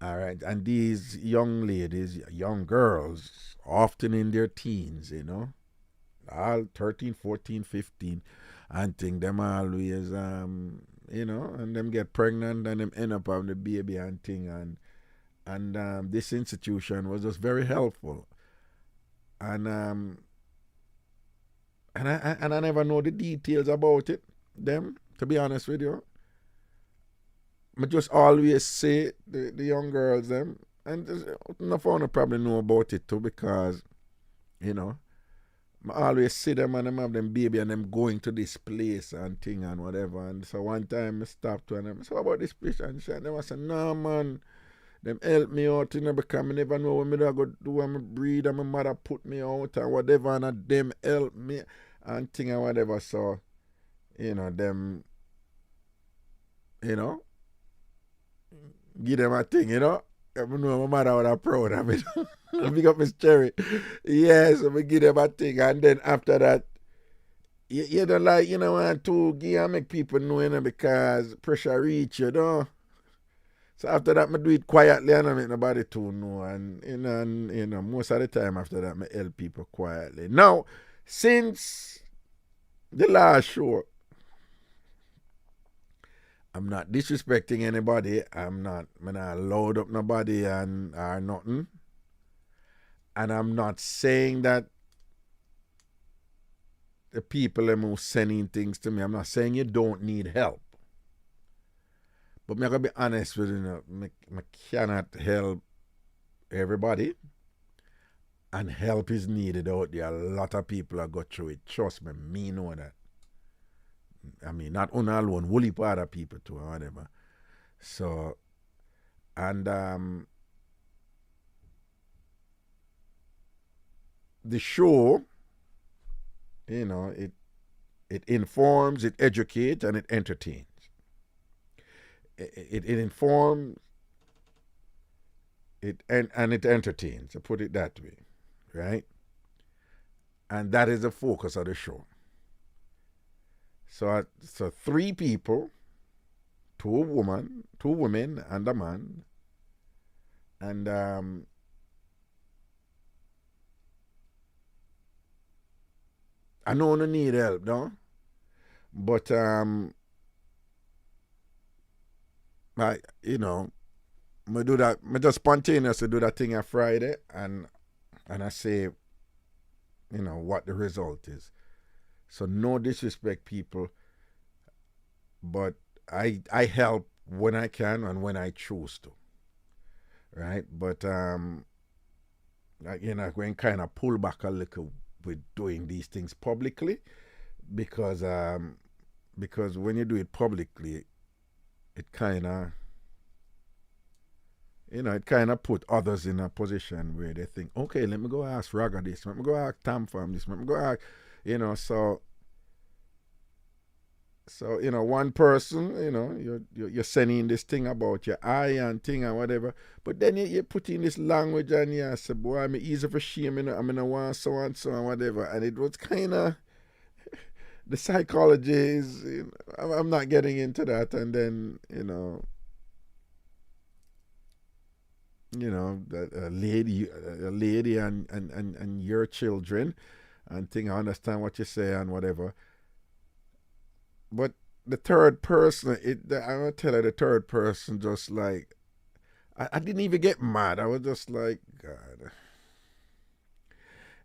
All right, and these young ladies, young girls, often in their teens, all 13, 14, 15, and think them always, and them get pregnant and them end up having the baby and thing, and this institution was just very helpful, and I never know the details about it, them, to be honest with you. I just always say the young girls them, and no phone probably know about it too, because I always see them and them have them baby and them going to this place and thing and whatever. And so one time I stopped to them, so about this place, and them I said, no man, them help me out, because I never know what I go do when I breed, and my mother put me out and whatever, and them help me and thing and whatever. So them, give them a thing, I know my mother would have proud of it. I pick up Miss Cherry. Yes, we give them a thing, and then after that, you don't like, want to give and make people know, because pressure reach, So after that, I do it quietly and I make nobody to know, and most of the time after that, I help people quietly. Now, since the last show, I'm not disrespecting anybody. I'm not load up nobody or nothing. And I'm not saying that the people who sending things to me, I'm not saying you don't need help. But I'm going to be honest with you, I cannot help everybody. And help is needed out there. A lot of people have got through it. Trust me, me know that. I mean, not only alone, whole heap of other people too, or whatever. So, and the show, it informs, it educates, and it entertains. It informs, and it entertains. To put it that way, right? And that is the focus of the show. So 3 people, 2 women, and a man, and I know I need help, no, but I do that. I just spontaneously do that thing on Friday, and I say, what the result is. So no disrespect, people, but I help when I can and when I choose to, right? But I'm going kind of pull back a little with doing these things publicly, because when you do it publicly, it kind of put others in a position where they think, okay, let me go ask Raga this, let me go ask Tam from this, let me go ask. So one person, you're sending this thing about your eye and thing and whatever, but then you put in this language and you say, boy, I'm easy for shame, I'm in a want so and so and whatever, and it was kind of, the psychology is, I'm not getting into that, and then, you know, a lady and your children, and think I understand what you say and whatever. But the third person, I'm gonna tell her the third person just like, I didn't even get mad. I was just like, God,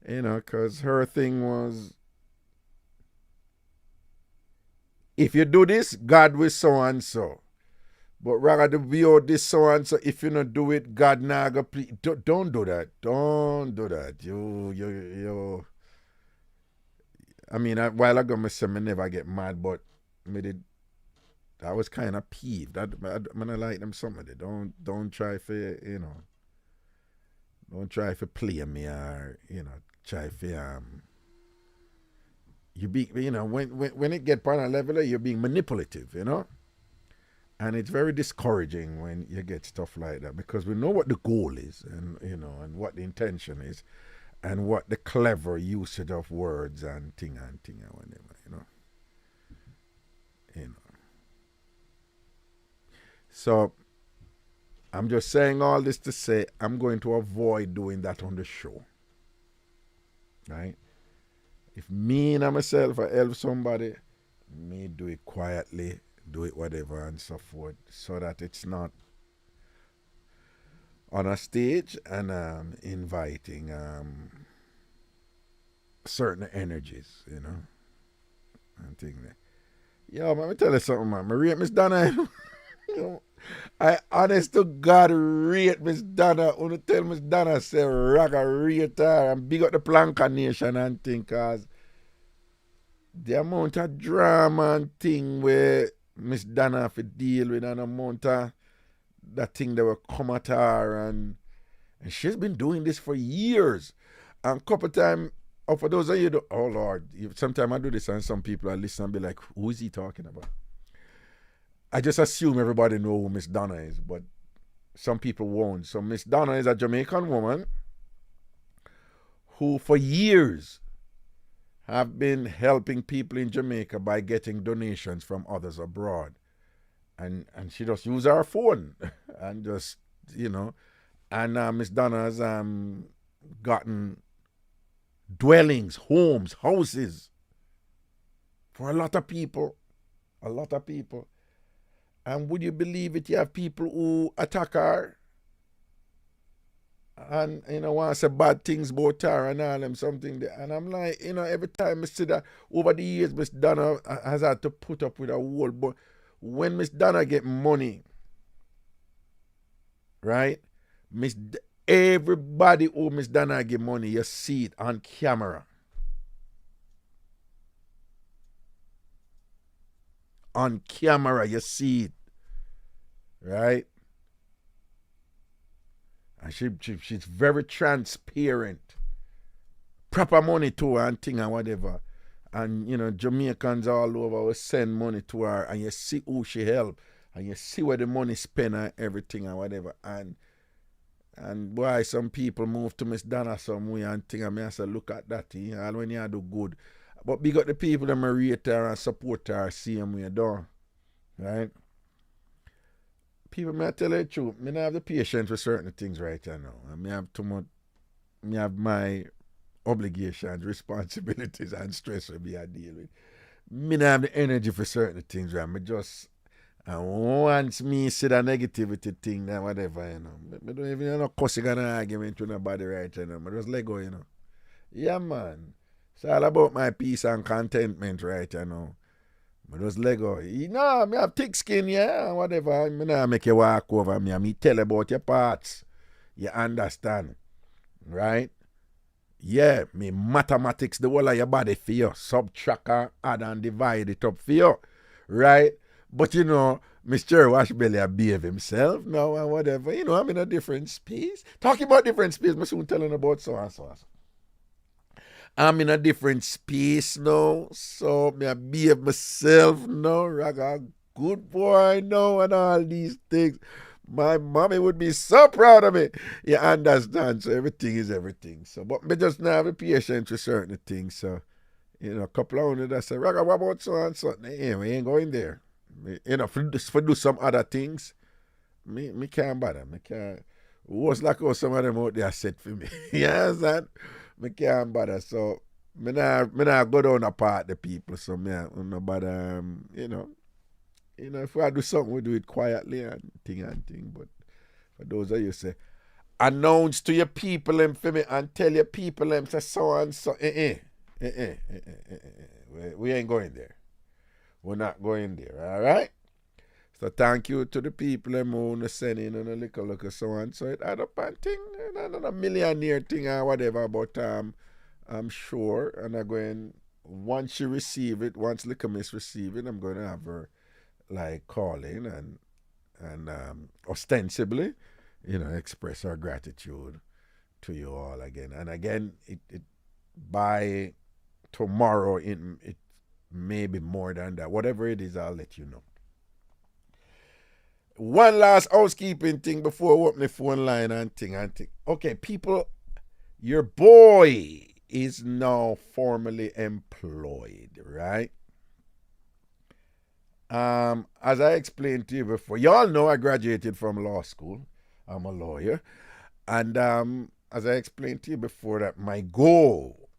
you know, because her thing was, if you do this, God will so and so. But rather be out this so and so. If you not do it, God nah go please. Don't do that. Don't do that. You. I mean, a while ago, I said I never get mad, but I was kind of peeved. I like them somebody. Don't try for, you know. Don't try for play me or, you know, try for you be, you know, when it get on a level, you're being manipulative, you know. And it's very discouraging when you get stuff like that, because we know what the goal is, and you know, and what the intention is, and what the clever usage of words and thing and whatever, you know. So I'm just saying all this to say I'm going to avoid doing that on the show. Right? If me and myself I help somebody, me do it quietly, do it whatever and so forth, so that it's not on a stage and inviting certain energies, you know, and things like. Yo, man, let me tell you something, man. I rate Miss Donna. You know, I honest to God rate Miss Donna. I want to tell Miss Donna, say, Raga, rate her and big up the Planka Nation and thing, because the amount of drama and thing where Miss Donna have to deal with, and amount of that thing that will come at her, and she's been doing this for years. And a couple times, for those of you, oh Lord, sometimes I do this and some people are listening and be like, who is he talking about? I just assume everybody know who Miss Donna is, but some people won't. So Miss Donna is a Jamaican woman who for years have been helping people in Jamaica by getting donations from others abroad. And she just use her phone and just, you know, and Miss Donna has gotten dwellings, homes, houses for a lot of people. And would you believe it, you have people who attack her and, you know, want to say bad things about her and all them something there. And I'm like, you know, every time I see that over the years, Miss Donna has had to put up with a whole, but when Miss Donna get money, right, everybody who Miss Donna get money, you see it on camera. On camera, you see it, right? And she's very transparent. Proper money to her and thing and whatever. And, you know, Jamaicans all over will send money to her, and you see who she help, and you see where the money spent and everything and whatever. And boy, some people move to Miss Donna some way and thing, and I say, look at that, and when you do good. But big up the people that rate her and support her same way, though. Right? People, may I tell you the truth, I don't have the patience for certain things right now. I have too much, I have my obligations, responsibilities, and stress with me I deal with. I don't have the energy for certain things, right? And once me see the negativity thing, that whatever, you know. I don't even know cussing and argument with nobody right now. I just let go, you know. Yeah, man. It's all about my peace and contentment right now. I just let go. You know, I have thick skin, yeah, whatever. I not make you walk over me. I tell about your parts. You understand? Right? Yeah, me mathematics the whole of your body for you. Subtract and add and divide it up for you. Right? But you know, Mr. Washbelly a behave himself now and whatever. You know, I'm in a different space. Talking about different space, I'm soon telling about so and so and so. I'm in a different space now, so me I behave myself now, Raga, good boy now, and all these things. My mommy would be so proud of me. You understand? So everything is everything. So, but me just not have a patience with certain things. So, you know, a couple of hundred I say, Raga, what about so and so? Hey, we ain't going there. You know, for do some other things, me can't bother. Me can't. was like how some of them out there set for me. You understand? Me can't bother. So me not go down apart the people. So me no bother. If we do something, we do it quietly and thing. But for those of you say, announce to your people them for me and tell your people them say so and so. We ain't going there. We're not going there. All right. So thank you to the people them who send in on a little so and so. It add up and thing, not a millionaire thing or whatever. But I'm sure, and I'm going, once she receive it, once Little Miss receive it, I'm going to have her like call in and ostensibly, express our gratitude to you all again. And again, it by tomorrow, it may be more than that. Whatever it is, I'll let you know. One last housekeeping thing before we open the phone line and thing. Okay, people, your boy is now formally employed, right? As I explained to you before, y'all know I graduated from law school. I'm a lawyer. And as I explained to you before, that my goal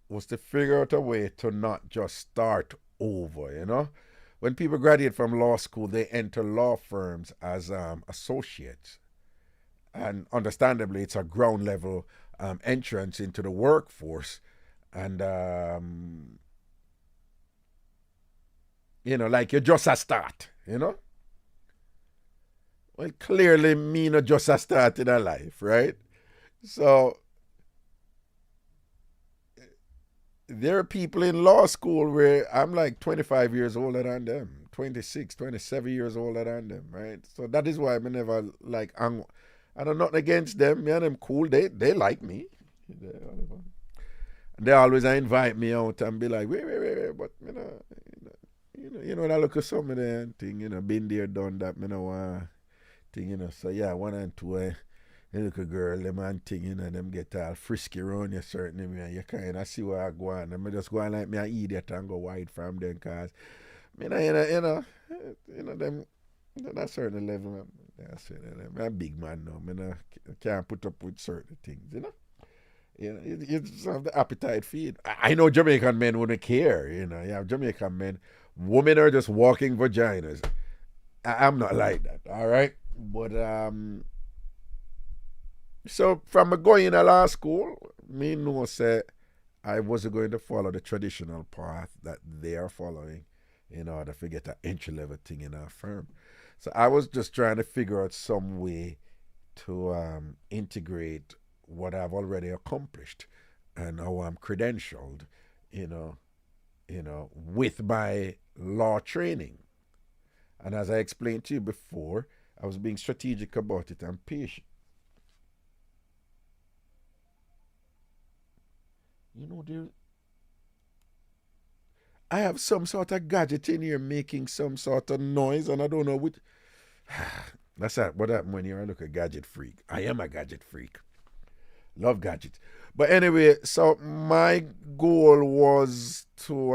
was to figure out a way to not just start over, When people graduate from law school, they enter law firms as associates. And understandably, it's a ground level entrance into the workforce. And, like you just a start, Well, clearly me not just a start in a life, right? So there are people in law school where I'm like 25 years older than them, 26, 27 years older than them, right? So that is why I never like, I don't nothing against them. Me and them cool. They like me. They always invite me out and be like, wait, but when I look at some of them thing, been there, done that, thing, so yeah, 1 and 2, you look a girl, them and thing, them get all frisky around you certain way, you kind of see where I go on. I just go on like me an idiot and go wide from them, cause, them, at a certain level, I'm a big man now, I can't put up with certain things, you just have the appetite feed. I know Jamaican men wouldn't care, you have Jamaican men, women are just walking vaginas. I'm not like that, all right? But, so from going to law school, me know say I wasn't going to follow the traditional path that they are following in order to get an entry-level thing in our firm. So I was just trying to figure out some way to integrate what I've already accomplished and how I'm credentialed, with my law training. And as I explained to you before, I was being strategic about it and patient. I have some sort of gadget in here making some sort of noise, and I don't know which. That's what happens when you're a gadget freak. I am a gadget freak. Love gadgets. But anyway, so my goal was to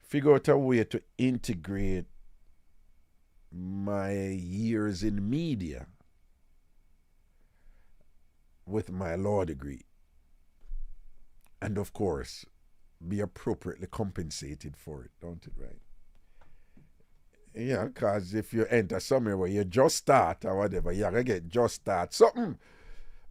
figure out a way to integrate my years in media with my law degree. And of course, be appropriately compensated for it, don't it, right? Yeah, because if you enter somewhere where you just start or whatever, you're going to get just start something.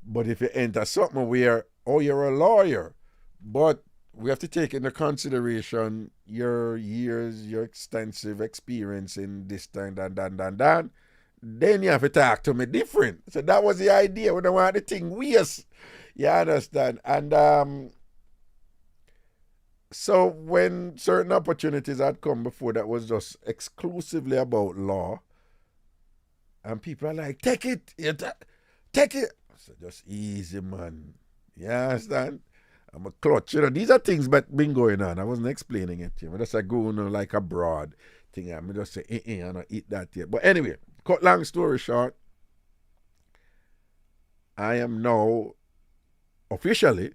But if you enter something where, you're a lawyer, but we have to take into consideration your years, your extensive experience in this thing, then you have to talk to me different. So that was the idea. We don't want the thing weird. You understand? And so when certain opportunities had come before that was just exclusively about law, and people are like, take it. Take it. I said, just easy, man. You understand? I'm a clutch. These are things that been going on. I wasn't explaining it to you. That's a going like abroad thing. I'm just say, I don't eat that yet. But anyway, cut long story short, I am now officially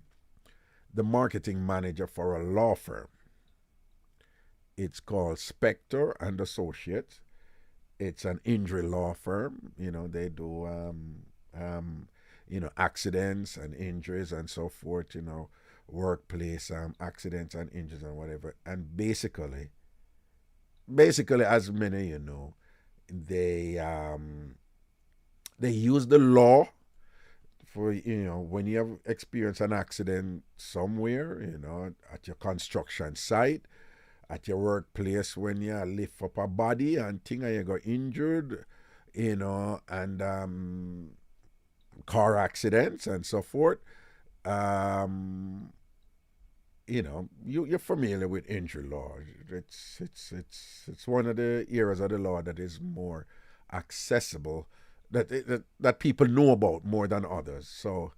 the marketing manager for a law firm. It's called Spector and Associates. It's an injury law firm. They do accidents and injuries and so forth. Workplace accidents and injuries and whatever. And basically, as many they use the law for when you have experienced an accident somewhere, at your construction site, at your workplace, when you lift up a body and thing and you got injured, and car accidents and so forth. You're familiar with injury law. It's one of the areas of the law that is more accessible, that people know about more than others. So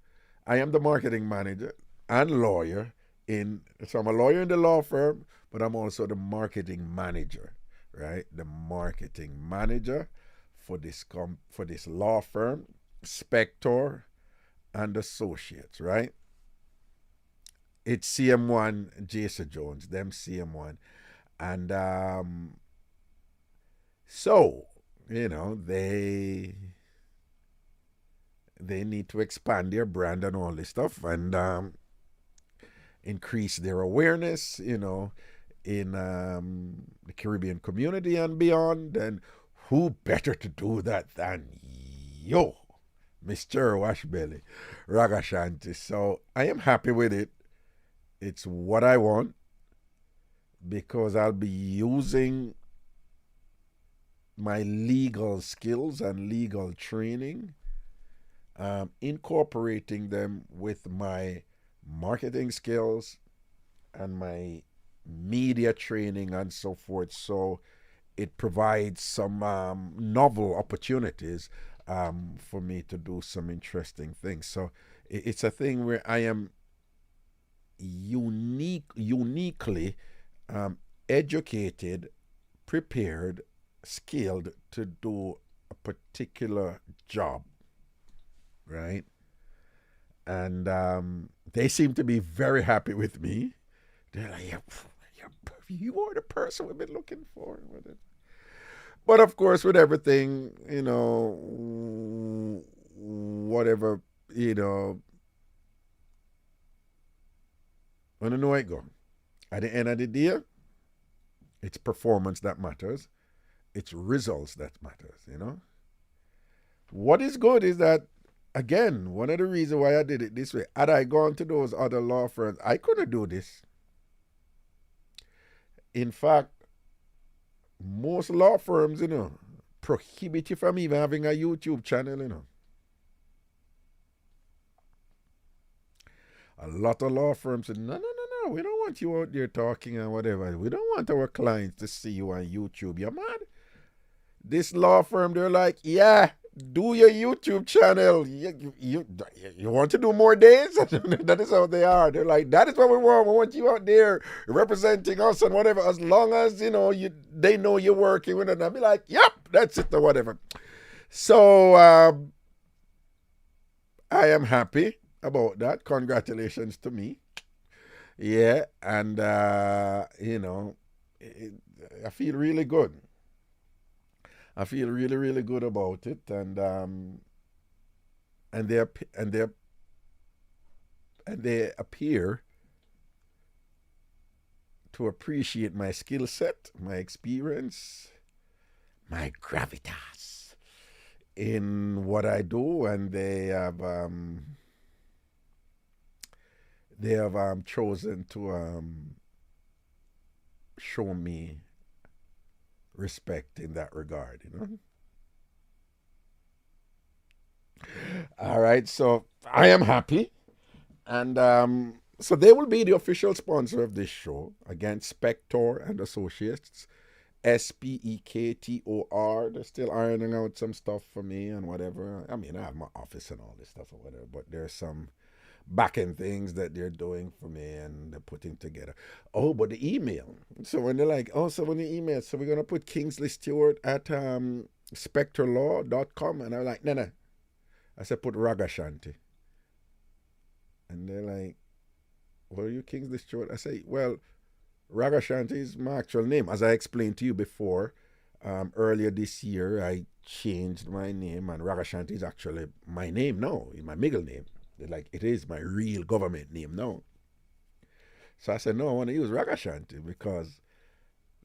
I am the marketing manager and lawyer so I'm a lawyer in the law firm, but I'm also the marketing manager, right? The marketing manager for this law firm, Spector and Associates, right? It's CM1 Jason Jones, them CM1. And so, they need to expand their brand and all this stuff and increase their awareness, in the Caribbean community and beyond. And who better to do that than yo, Mr. Washbelly, Ragashanti. So I am happy with it. It's what I want, because I'll be using my legal skills and legal training, incorporating them with my marketing skills and my media training and so forth. So it provides some novel opportunities for me to do some interesting things. So it's a thing where I am uniquely educated, prepared, skilled to do a particular job, right? And they seem to be very happy with me. They're like, you are the person we've been looking for. But of course, with everything, whatever, I don't know how it go. At the end of the day, it's performance that matters. It's results that matters, What is good is that, again, one of the reasons why I did it this way, had I gone to those other law firms, I couldn't do this. In fact, most law firms, prohibit you from even having a YouTube channel, A lot of law firms say, no, we don't want you out there talking and whatever. We don't want our clients to see you on YouTube. You're mad? This law firm, they're like, yeah, do your YouTube channel. You want to do more days? That is how they are. They're like, that is what we want. We want you out there representing us and whatever, as long as, they know you're working with it. And I'll be like, yep, that's it or whatever. So I am happy about that. Congratulations to me. Yeah, and I feel really good. I feel really, really good about it, and they appear to appreciate my skill set, my experience, my gravitas in what I do, and they have chosen to show me respect in that regard, All right, so I am happy, and so they will be the official sponsor of this show. Again, Spector and Associates, Spektor. They're still ironing out some stuff for me and whatever. I mean, I have my office and all this stuff or whatever, but there's some back-end things that they're doing for me and they're putting together. Oh, but the email. So when they're like, so when you email, so we're going to put Kingsley Stewart at spectorlaw.com. And I'm like, no. I said, put Ragashanti. And they're like, what are you, Kingsley Stewart? I say, well, Ragashanti is my actual name. As I explained to you before, Earlier this year, I changed my name, and Ragashanti is actually my name now, my middle name. Like, it is my real government name now. So I said, no, I want to use Ragashanti because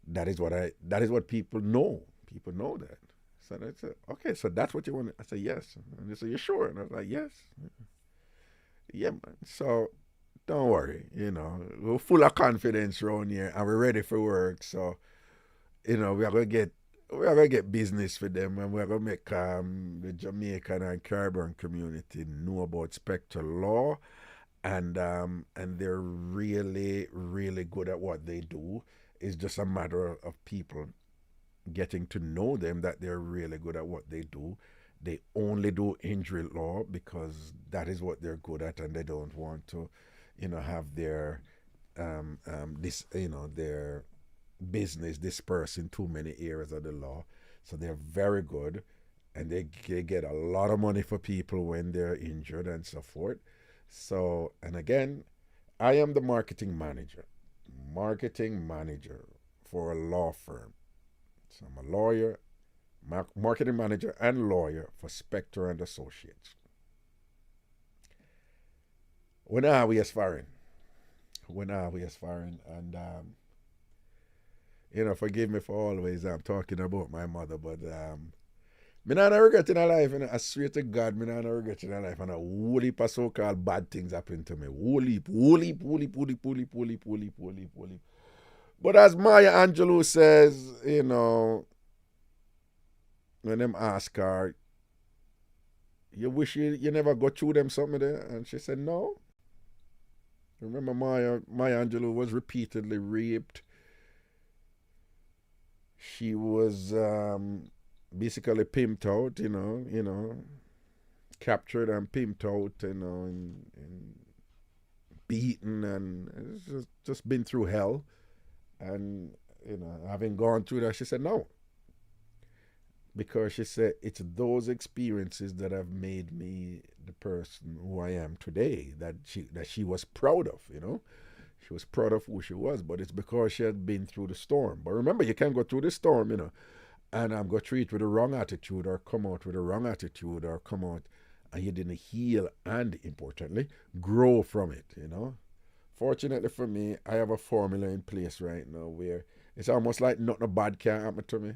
that is what people know. People know that. So I said, okay, so that's what you want. I said, yes. And they said, you sure? And I was like, yes. Yeah, man. So don't worry, we're full of confidence around here and we're ready for work. So, we're gonna get business for them, and we're gonna make the Jamaican and Caribbean community know about spectral law, and they're really, really good at what they do. It's just a matter of people getting to know them, that they're really good at what they do. They only do injury law because that is what they're good at, and they don't want to, have their their business dispersed in too many areas of the law. So they're very good, and they get a lot of money for people when they're injured and so forth. So, and again, I am the marketing manager for a law firm. So I'm a lawyer, marketing manager and lawyer for Spector and Associates. When are we aspiring? And forgive me for always talking about my mother, but me not regret in her life, I swear to God, me not regret in her life, and a whole heap of so-called bad things happen to me. Whole heap. But as Maya Angelou says, when them ask her, you wish you never go through them something there? And she said, no. Remember, Maya Angelou was repeatedly raped. She was basically pimped out, captured and pimped out, and beaten, and it's just been through hell. And, having gone through that, she said no. Because she said it's those experiences that have made me the person who I am today, that she was proud of, She was proud of who she was, but it's because she had been through the storm. But remember, you can't go through the storm, and go through it with the wrong attitude, or come out with the wrong attitude, or come out and you didn't heal and, importantly, grow from it, Fortunately for me, I have a formula in place right now where it's almost like nothing bad can happen to me.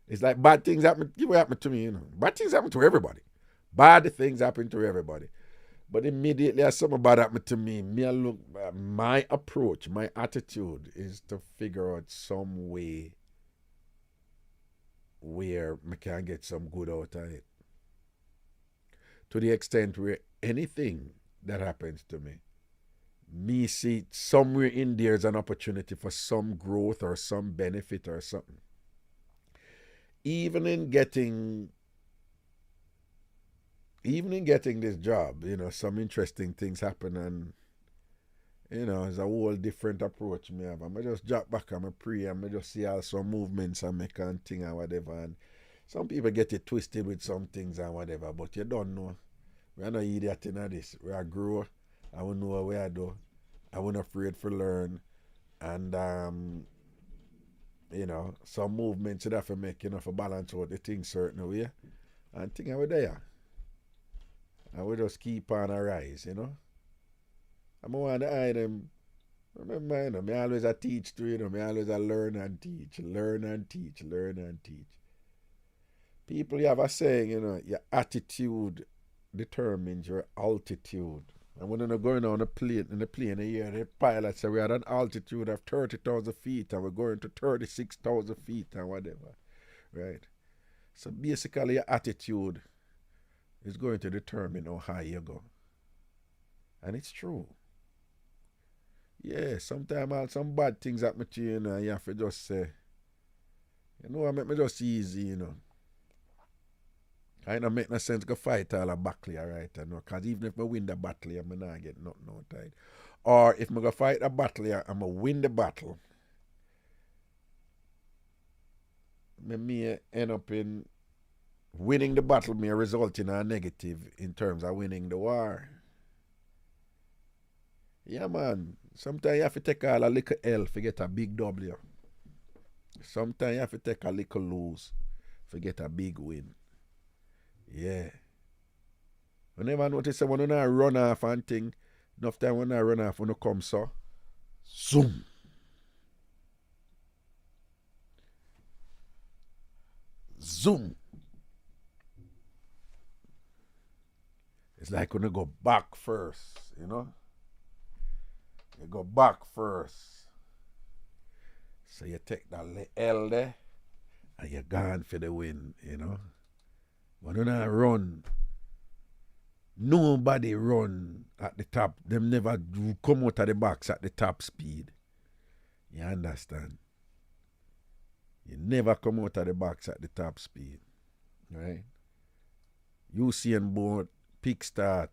It's like bad things happen to me, Bad things happen to everybody. Bad things happen to everybody. But immediately as something bad happened to me, my approach, my attitude is to figure out some way where I can get some good out of it. To the extent where anything that happens to me see somewhere in there is an opportunity for some growth or some benefit or something. Even in getting this job, some interesting things happen, and it's a whole different approach me have. I just drop back and I pray, and I just see all some movements and make and thing and whatever. And some people get it twisted with some things and whatever, but you don't know. We're not idiot in this. We are grow. I will know what I do. I wasn't afraid to learn. And some movements should have to make, for balance out the thing certain way. And thing I was there. And we just keep on a rise, I'm one to eye them. Remember, me always a teach too, me always a learn and teach. People, you have a saying, your attitude determines your altitude. And when you're going on in the plane here, the pilot said we had an altitude of 30,000 feet and we're going to 36,000 feet and whatever, right? So basically your attitude is going to determine how high you go. And it's true. Yeah, sometimes some bad things happen to you, you have to just say, I make me just easy, I don't make no sense to fight all a battle, right? Because even if I win the battle, I'm not get nothing out of it. Or if I go fight a battle, I'm going to win the battle. I may end up in winning the battle may result in a negative in terms of winning the war. Yeah, man. Sometimes you have to take all a little L to get a big W. Sometimes you have to take a little lose to get a big win. Yeah. You never notice that when you not run off and thing, enough time when I run off, when you come so, zoom. Zoom. It's like when you go back first, you know? You go back first. So you take that L there and you're gone for the win, you know? When you not run, nobody run at the top. Them never come out of the box at the top speed. You understand? You never come out of the box at the top speed. Right? Usain Bolt pick start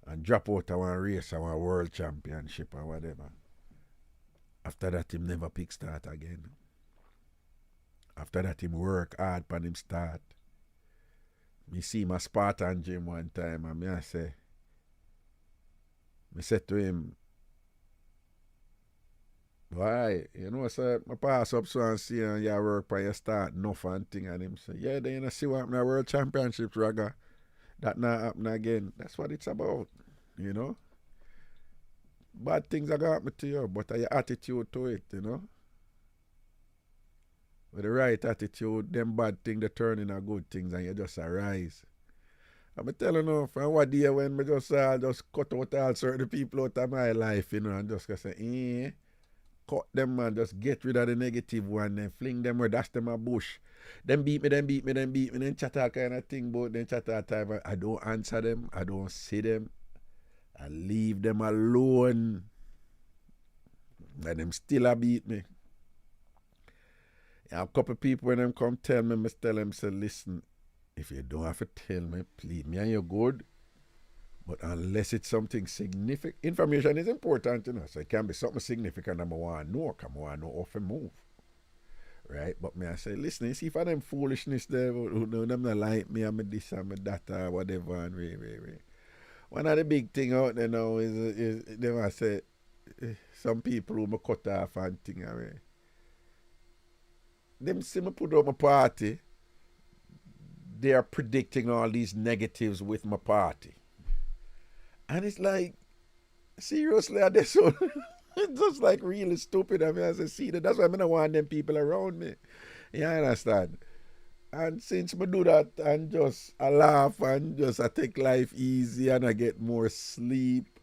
and drop out of one race or one world championship or whatever. After that, him never pick start again. After that, him work hard for him start. Me see my Spartan gym one time and I said to him, why? You know, so I pass up so and see and you work for your start enough and thing, and him say, yeah, then you see what happened at World Championships, Raga. That not happen again. That's what it's about, you know? Bad things are going to happen to you, but your attitude to it, you know? With the right attitude, them bad things, they turn into good things and you just arise. I'm telling you, from what day when I just cut out all certain people out of my life, you know, and just say, cut them, man, just get rid of the negative one, then fling them or dash them a bush. Then beat me, then chat all kind of thing, but then chat all time. I don't answer them, I don't see them, I leave them alone. And them still a beat me. A couple people when them come tell me, I tell them, say, listen, if you don't have to tell me, please, me and you good. But unless it's something significant, information is important, you know. So it can be something significant that I want to know, because I want to know how to move. Right? But me I say, listen, you see for them foolishness there, who know them not like me, I'm this, I'm that, or whatever, and one of the big thing out there now is them I say, some people who me cut off and thing away. Them see me put up my party, they are predicting all these negatives with my party. And it's like, seriously, it's just like really stupid. I mean, as I see that, that's why I don't want them people around me. You understand? And since I do that and just I laugh and just I take life easy and I get more sleep,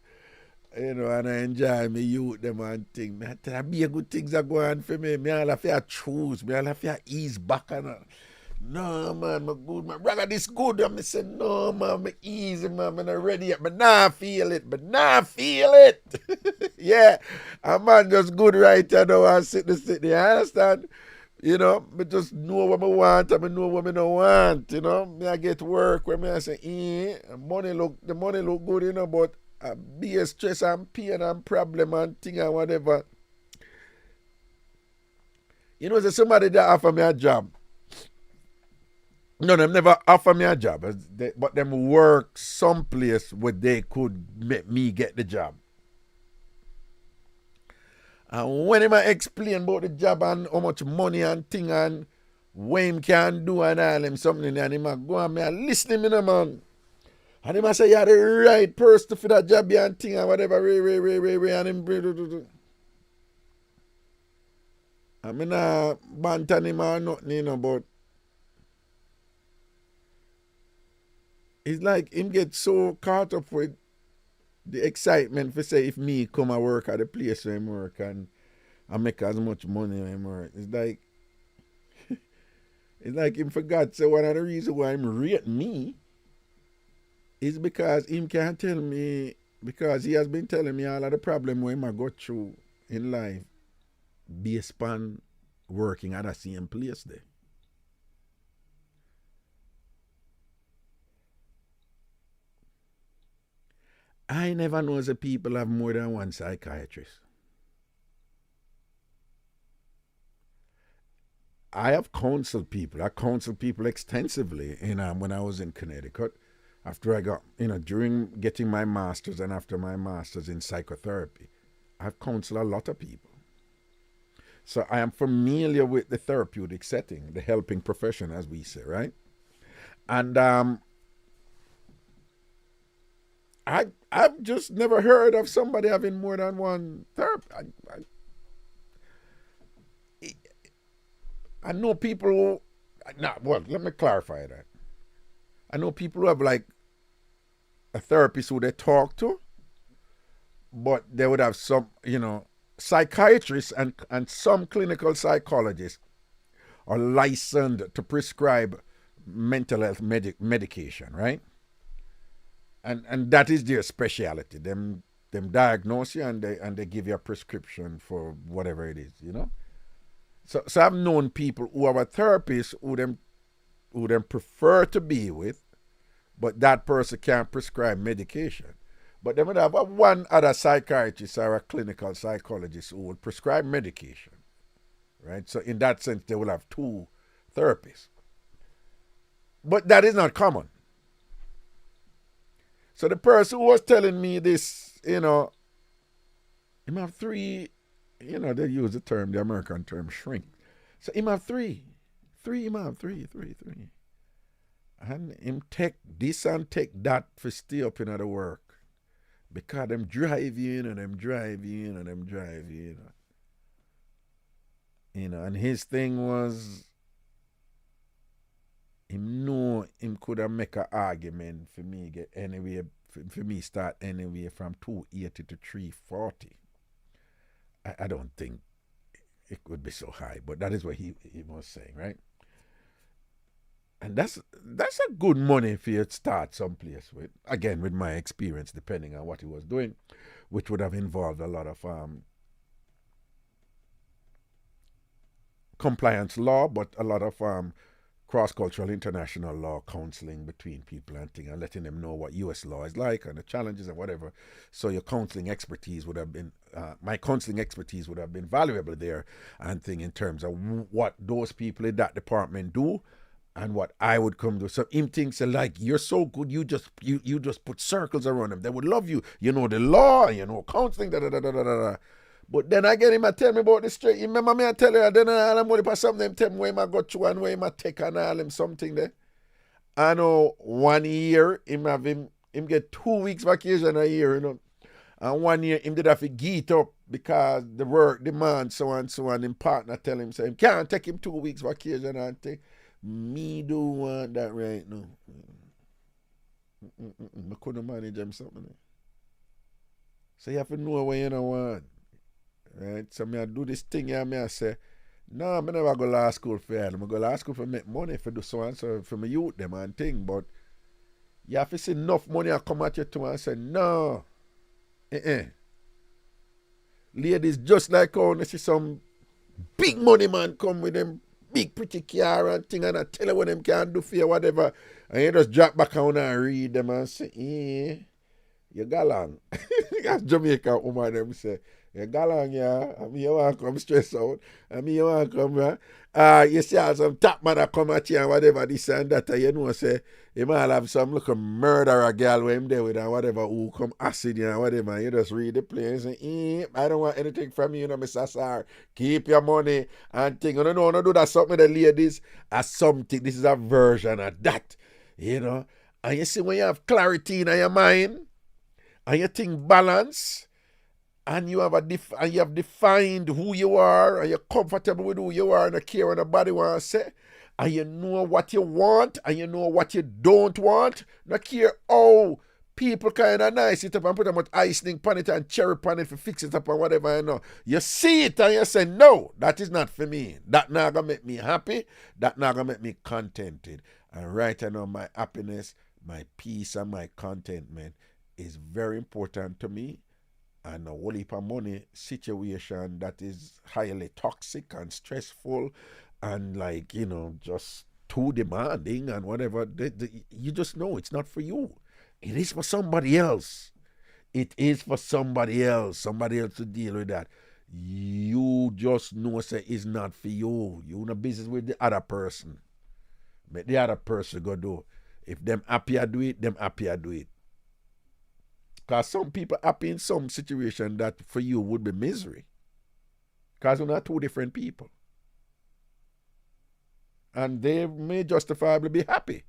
you know, and I enjoy my youth, them and thing. Me I tell you, be a good things are going for me. Me all have to choose. Me all have to ease back and no, man, my good, man. Brother, this good. I say, no, man, I'm easy, man. I'm not ready yet. But now I feel it. Yeah. A man just good right here now and sit. You understand? You know, I just know what I want and I know what I don't want. You know, me I get work where me I say, the money look good, you know, but be a stress and pain and problem and thing and whatever. You know, there's somebody that offer me a job. No, them never offer me a job, but them work someplace where they could make me get the job. And when him explain about the job and how much money and thing and what him can do and all him something, and him go and me and listen to me, man. And him say, you're the right person for that job and thing and whatever, and him. I mean, banter him or nothing, you know, but it's like him get so caught up with the excitement for say if me come and work at the place where him work and I make as much money when him work. It's like it's like him forgot. So one of the reasons why him rate me is because him can't tell me, because he has been telling me all of the problem where him I go through in life based upon working at the same place there. I never know that people have more than one psychiatrist. I have counseled people. I counseled people extensively when I was in Connecticut. After I got, during getting my master's and after my master's in psychotherapy, I've counseled a lot of people. So I am familiar with the therapeutic setting, the helping profession, as we say, right? And I've just never heard of somebody having more than one therapist. I know people who, well, let me clarify that. I know people who have like a therapist who they talk to, but they would have some, psychiatrists and some clinical psychologists are licensed to prescribe mental health medication, right? And that is their specialty. Them diagnose you and they give you a prescription for whatever it is, So I've known people who have a therapist who them prefer to be with, but that person can't prescribe medication. But they would have one other psychiatrist or a clinical psychologist who would prescribe medication, right? So in that sense, they will have two therapists. But that is not common. So the person who was telling me this, him have three, they use the American term shrink. So him have three. Him have three. And him take this and take that for stay up in the work. Because them drive you in and them drive you in and them drive you in. And his thing was, him know him could have make an argument for me get anywhere, for me start anywhere from 280 to 340. I don't think it could be so high, but that is what he was saying, right? And that's a good money for you to start someplace with. Again, with my experience, depending on what he was doing, which would have involved a lot of compliance law, but a lot of cross-cultural international law counseling between people and things, and letting them know what U.S. law is like and the challenges and whatever. So your counseling expertise would have been, my counseling expertise would have been valuable there, and thing in terms of what those people in that department do and what I would come to. So him thinks like, you're so good, you just put circles around them. They would love you. You know the law, counseling, da. But then again, him tell me about the straight. You remember me I tell you, then I'm going to something, them tell me where I go through and where I take and all them something there. I know 1 year, him get 2 weeks vacation a year, And 1 year, him did have to get up because the work demands so and so, and him partner tell him, say, him can't take him 2 weeks vacation and take. Me do want that right now. I couldn't manage him something. So you have to know what you don't want. Right? So I do this thing here, I say, no, I never go to law school for that. I go to law school for make money for do so and so for my youth them and thing. But you have to see enough money I come at you to and say, no. Ladies just like how you see some big money man come with them big pretty car and thing, and I tell you what them can do for you, whatever. And you just drop back on and read them and say, you galang. As Jamaica woman them say, you galang, yeah. I mean, you want to come stress out. I mean, you want to come, you see how some top man come at you and whatever, this and that, and you know, say, you might have some little murderer girl with him there with and whatever, who come acid you and whatever, and you just read the play and say, I don't want anything from you, Mr. Sar. Keep your money and thing. No, do that something with the ladies as something. This is a version of that, And you see, when you have clarity in your mind, and you think balance, and you have and you have defined who you are, and you're comfortable with who you are, and you care what nobody wants to say, and you know what you want, and you know what you don't want, not care how people kind of nice it up and put them with icing on it and cherry on it for fix it up and whatever, You see it and you say, no, that is not for me. That not going to make me happy. That not going to make me contented. And right now, my happiness, my peace, and my contentment is very important to me. And a whole heap of money situation that is highly toxic and stressful and just too demanding and whatever, you just know it's not for you. It is for somebody else. It is for somebody else to deal with that. You just know say it's not for you. You in a business with the other person. But the other person go do. If them happy I do it, them happy I do it. Because some people happy in some situation that for you would be misery. Because we're not two different people. And they may justifiably be happy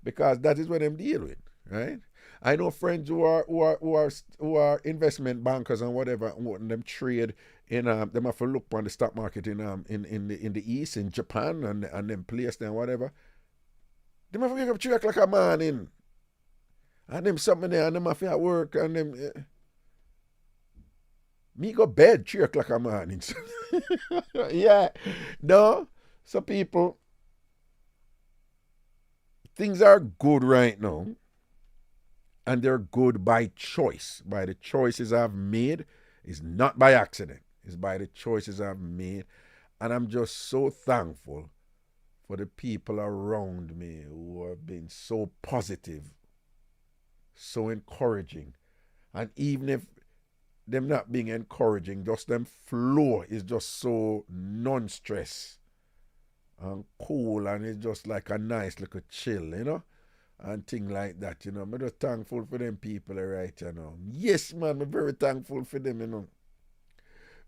because that is what them deal with, right? I know friends who are investment bankers and whatever, and them trade in them have to look on the stock market in the East, in Japan and them place there and whatever. Them have to wake up 3 o'clock a morning. And them something there and them have to at work and them me go bed 3 o'clock a morning. Yeah. No. So people, things are good right now. And they're good by choice. By the choices I've made. It's not by accident. It's by the choices I've made. And I'm just so thankful for the people around me who have been so positive, so encouraging. And even if them not being encouraging, just them flow is just so non-stress and cool, and it's just like a nice little chill, you know? And things like that, you know. I'm just thankful for them people, right, you know. Yes, man, I'm very thankful for them, you know.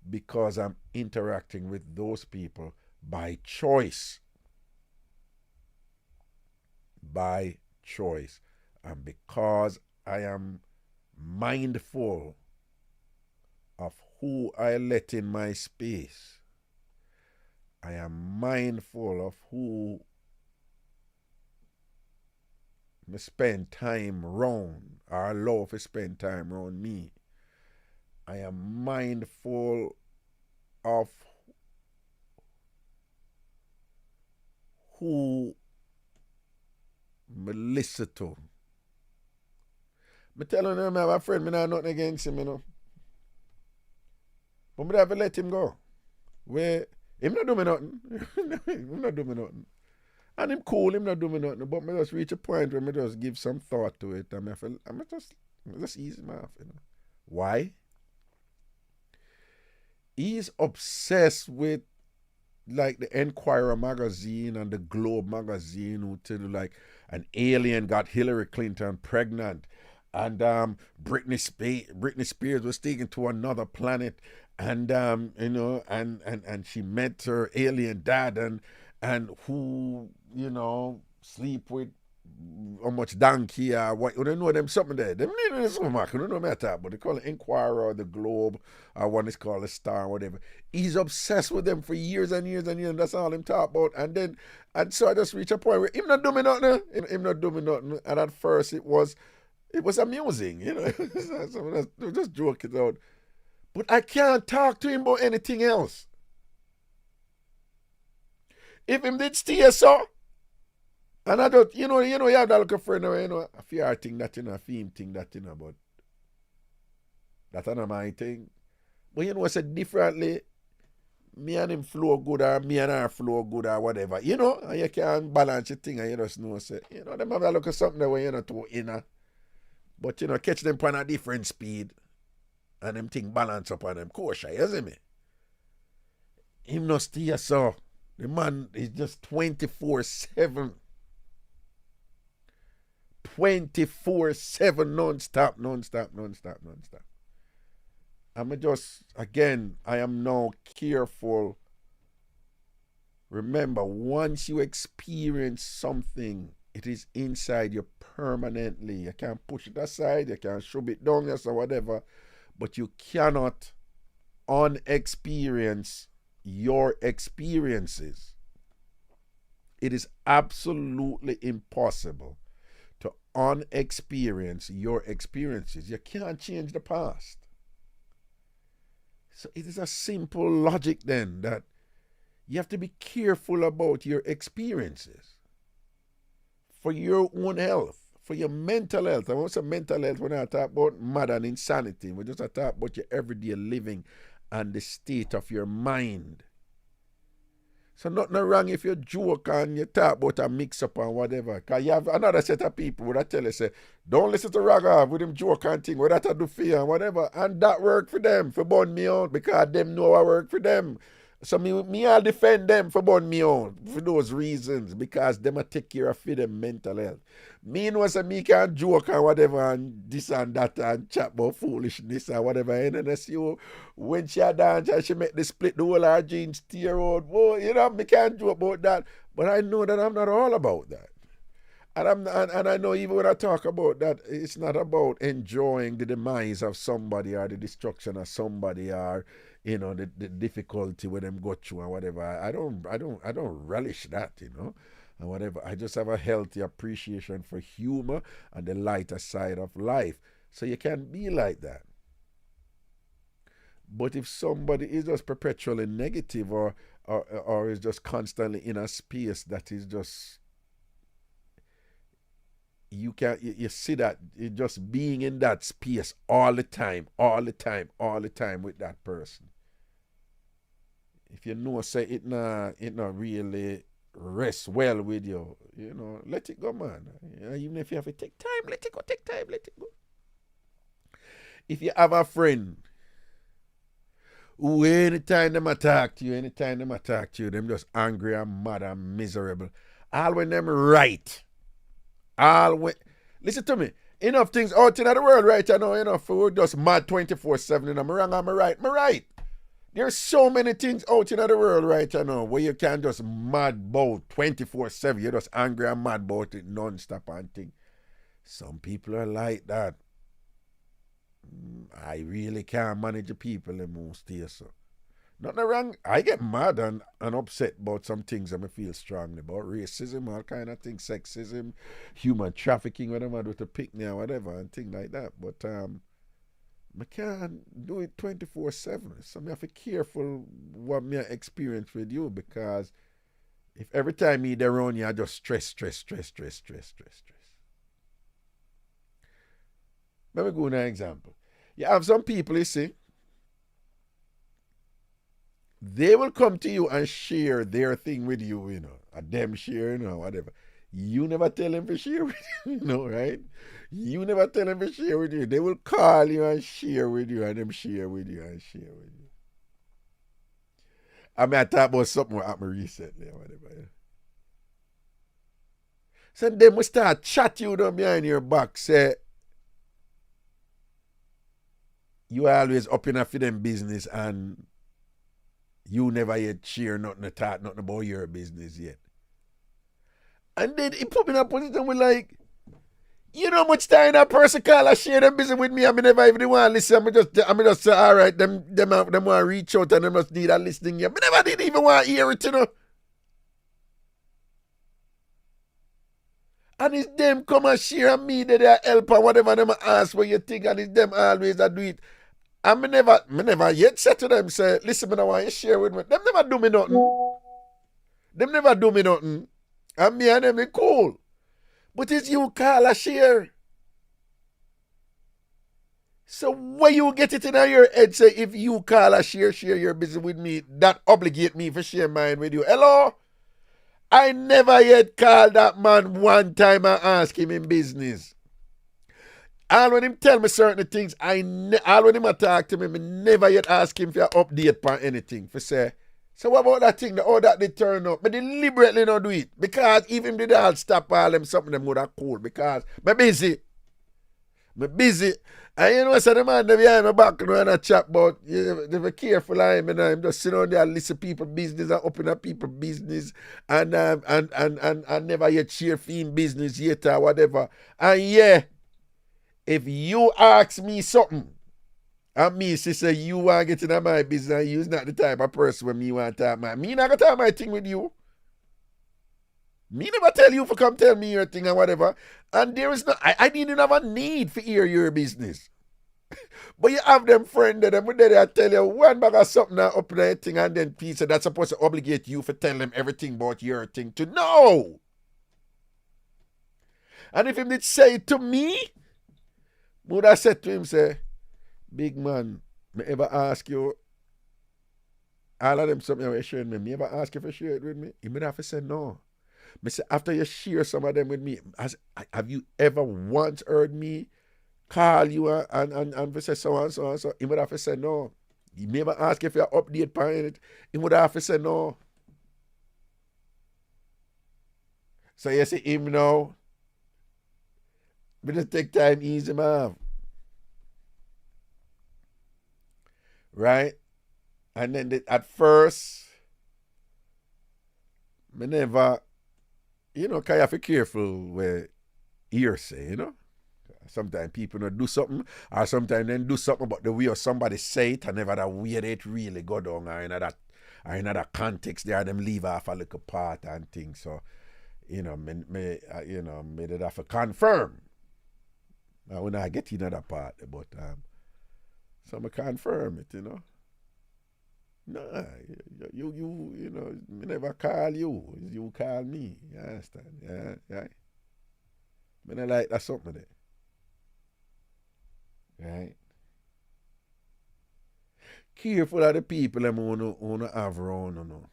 Because I'm interacting with those people by choice. By choice. And because I am mindful of who I let in my space. I am mindful of who I spend time round or allow to spend time around me. I am mindful of who I listen to. I tell him I have a friend, I have nothing against him, you know. But I have to let him go. Where him not do me nothing. Him not do me nothing. And him cool, him not do me nothing. But I just reach a point where I just give some thought to it. And I just ease him off, you know. Why? He's obsessed with like the Enquirer magazine and the Globe magazine who tell you like an alien got Hillary Clinton pregnant. And Britney Spears was taken to another planet, and you know, and she met her alien dad, and who, you know, sleep with how much donkey or what, you don't know them something there. Them need this one, Mark. You don't know me at that, but they call it Enquirer or the Globe, or one is called the Star, or whatever. He's obsessed with them for years and years and years, and that's all him talk about. And so I just reach a point where him not doing nothing, him not doing nothing. And at first it was amusing, you know. So just joke it out. But I can't talk to him about anything else. If him did stay so, and I don't, you know, you have that little friend, you know, a fear thing that, you know, a theme thing that, you know, but that's not my thing. But you know, I said differently, me and him flow good, or me and her flow good, or whatever, you know, and you can balance your thing, and you just know, say, you know, them have a look at something that way, you know, to inner. But, you know, catch them on a different speed and them thing balance up on them kosher, you see me? Him no stay so. The man is just 24/7. 24/7 non-stop. I'm just, again, I am now careful. Remember, once you experience something, it is inside you permanently. You can't push it aside, you can't shove it down, or whatever, but you cannot unexperience your experiences. It is absolutely impossible to unexperience your experiences. You can't change the past. So it is a simple logic then that you have to be careful about your experiences. For your own health, for your mental health. I want to say mental health when I talk about modern insanity. We just talk about your everyday living and the state of your mind. So nothing wrong if you joke and you talk about a mix-up and whatever. Because you have another set of people who tell you, say, don't listen to Raga with him joke and thing, what that do for you and whatever. And that work for them, for burn me out, because them know I work for them. So me I'll defend them for burn me own for those reasons because them a take care of them mental health. Me know say me can joke and whatever and this and that and chat about foolishness and whatever. And then I see when she a dance and she make the split the whole her jeans tear out. Boy, you know, me can't joke about that. But I know that I'm not all about that. And I know even when I talk about that, it's not about enjoying the demise of somebody or the destruction of somebody or the difficulty with them go through and whatever. I don't relish that, and whatever. I just have a healthy appreciation for humor and the lighter side of life. So you can be like that. But if somebody is just perpetually negative or is just constantly in a space that is just you see that it just being in that space all the time with that person. If you know say it not really rest well with you, let it go, man. Even if you have to take time, let it go. If you have a friend who anytime them attack you, them just angry and mad and miserable. All when them right. Listen to me. Enough things out in the world right now, enough for just mad 24/7 and I'm wrong, I'm right. There's so many things out in the world right now where you can just mad about 24/7. You're just angry and mad about it non-stop and thing. Some people are like that. I really can't manage the people in most days, so. Nothing wrong. I get mad and upset about some things I feel strongly about. Racism, all kind of things, sexism, human trafficking, whatever I do to pick me or whatever, and things like that. But I can't do it 24/7. So I have to be careful what I experience with you because if every time you're around you, I just stress. Let me go with an example. You have some people, you see, they will come to you and share their thing with you, a them share, whatever. You never tell them to share with you, right? You never tell them to share with you. They will call you and share with you and them share with you and share with you. I talk about something that happened recently or whatever. So then we start chat you down behind your back, say, you always up in a for them business and you never yet share nothing or talk nothing about your business yet. And then he put me in a position where like, you know how much time that person call and share them business with me and I never even want to listen. I'm just say, all right, them want to reach out and them just need a listening ear. I never did even want to hear it, And it's them come and share and me that they help and whatever them ask what you think and it's them always that do it. And I never yet said to them, say, listen, I want you to share with me. Them never do me nothing. And me and them, they cool. But it's you call a share. So when you get it in your head, say, if you call a share your business with me, that obligate me for share mine with you. Hello? I never yet called that man one time and ask him in business. All when him tell me certain things, all when him talk to me, I never yet ask him for an update on anything. For say, so what about that thing, how that they turn up? But deliberately not do it. Because even if they all stop all them, something them would have cool. Because I'm busy. And you know, so the man behind my back and I chat about, they be careful of him and I'm just sitting on there and listen to people business and open up people business and never yet share for business yet or whatever. And yeah, if you ask me something, and me say you want to get into my business, you's not the type of person when me want to talk my. Me not going to talk my thing with you. Me never tell you for come tell me your thing and whatever. And there is no, I didn't have a need for hear your business. But you have them friends that they tell you one bag of something up there thing and then pizza that's supposed to obligate you for telling them everything about your thing to know. And if him did say it to me, would I said to him, say, big man, me ever ask you, all of them something you sharing with me, ever ask you to share it with me? You might have to say no. Me say, after you share some of them with me, have you ever once heard me call you and say so and so and so? You might have to say no. You never ask if you update on it. He would have to say no. So you see him now. But just take time, easy, man. Right? And then at first, me never, because you have to be careful with hearsay, Sometimes people don't do something, or sometimes they do something, but the way somebody say it, and never that way it really go down, or in that context there, them leave off a little part and things. So, me did have to confirm. I will not get in that part, but so I confirm it, No, you me never call you. You call me. You understand? Yeah. Me not like that something there. Right? Careful of the people them who have around,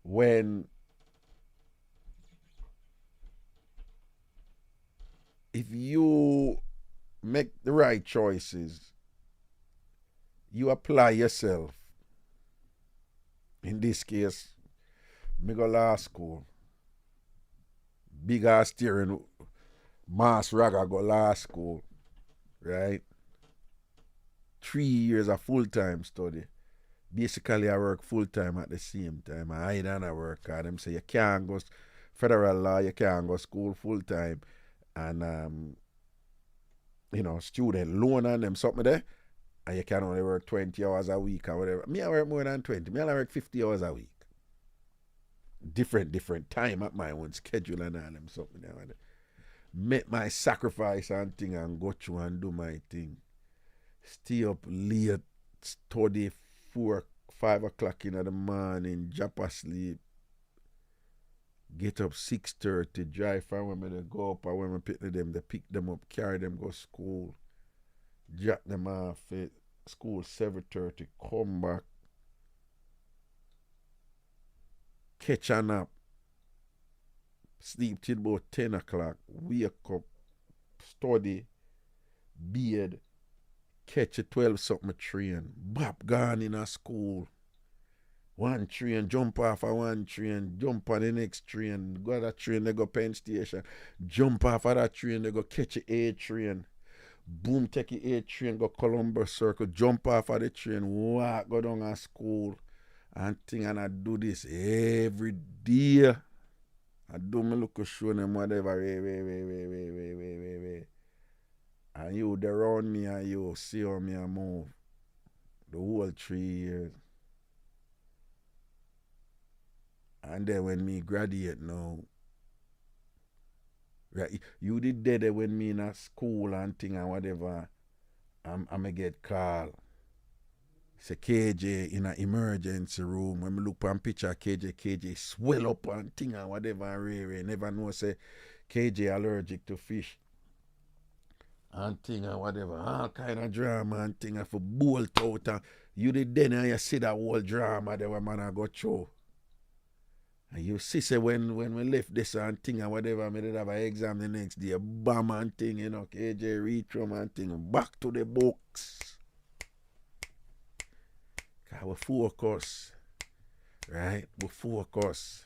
When if you make the right choices, you apply yourself. In this case, me go law school. Big ass steering, Mass Raga go law school. Right? 3 years of full-time study. Basically, I work full-time at the same time. I don't work. Them say you can't go federal law, you can't go school full-time. And, student loan and them something there. And you can only work 20 hours a week or whatever. Me, I work more than 20. Me, I work 50 hours a week. Different time at my own schedule and all them something there. Make my sacrifice and thing and go through and do my thing. Stay up late, study 5 o'clock in the morning, drop asleep. Get up 6:30, drive from when they go up or when we pick them, they pick them up, carry them, go school. Drop them off at school 7:30, come back, catch a nap, sleep till about 10 o'clock, wake up, study, bed, catch a 12-something train, bop gone in a school. One train, jump off of one train, jump on the next train, go to that train, they go Penn Station, jump off of that train, they go catch a A train. Boom, take the A train, go Columbus Circle, jump off of the train, walk, go down to school, and thing, and I do this every day. I do my look show them whatever, way. And you they around me and you see how me I move. The whole 3 years. And then when me graduate now, right, you did there when me in a school and thing and whatever, I'm get call. Say KJ in an emergency room. When me look on picture KJ swell up and thing and whatever and never know say KJ allergic to fish. And thing and whatever. All kind of drama and thing and for bolt out and you did then and you see that whole drama there when man I go through. And you see, say, when we left this and thing and whatever, I did have an exam the next day, bam and thing, KJ read from and thing, back to the books. Because we focus, right? We focus.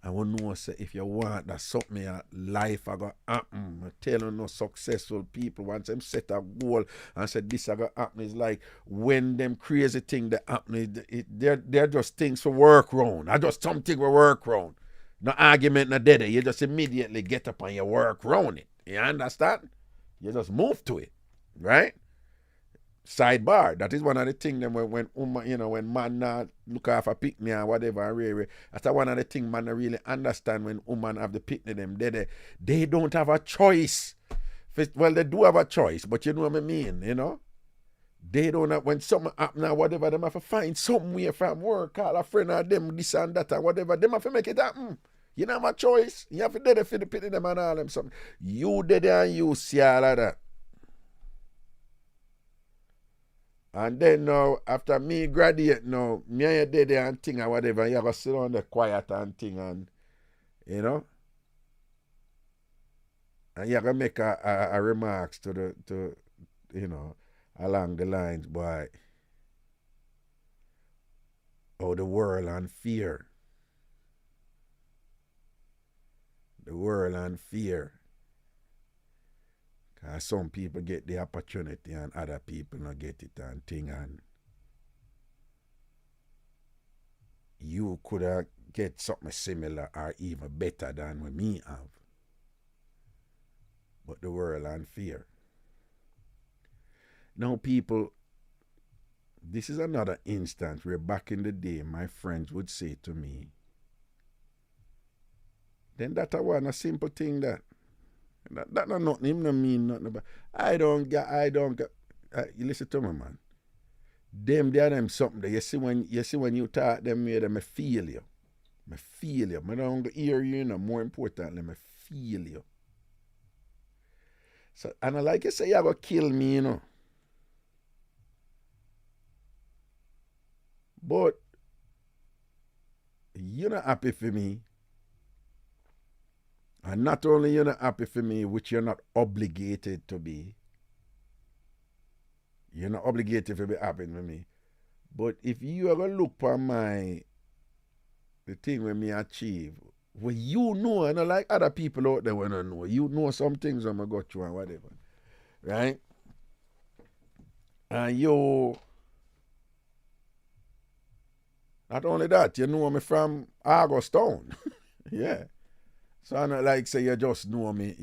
And we know, say, if you want that something in life I got happen. I tell you, no successful people, once them set a goal and say this I got happen, is like when them crazy thing that happen, they're just things for work round. I just something for work round. No argument, no dead. You just immediately get up and you work round it. You understand? You just move to it, right? Sidebar, that is one of the things when man not look after picnic or whatever, that's one of the things man really understand when woman have the picnic them. They don't have a choice. Well, they do have a choice, but you know what I mean, They don't have, when something happen or whatever, them have to find some way from work, call a friend of them, this and that or whatever, them have to make it happen. You don't have a choice. You have to do it for the picnic them and all them something. You did it and you see all of that. And then now, after me graduate now, me and you did there and thing or whatever, you go sit on the quiet and thing and, and you go make a remarks to along the lines, boy, oh, the world and fear. The world and fear. Because some people get the opportunity and other people not get it and thing, and you could have get something similar or even better than what me have. But the world and fear. Now, people, this is another instance where back in the day, my friends would say to me, then that I want a simple thing that not nothing, him no mean nothing about. I don't get, you listen to me, man. Them something that you see when you talk them way, them I feel you. I feel you. I don't hear you, more importantly, I feel you. So, and I like you say, you're going to kill me, But you're not happy for me. And not only you're not happy for me, which you're not obligated to be. You're not obligated to be happy for me. But if you are going to look for the thing when me achieve, well, you know, and like other people out there when I know, you know some things I'm going to go through and whatever. Right? And you, not only that, you know me from August Town. Yeah. So I not like say you just know me.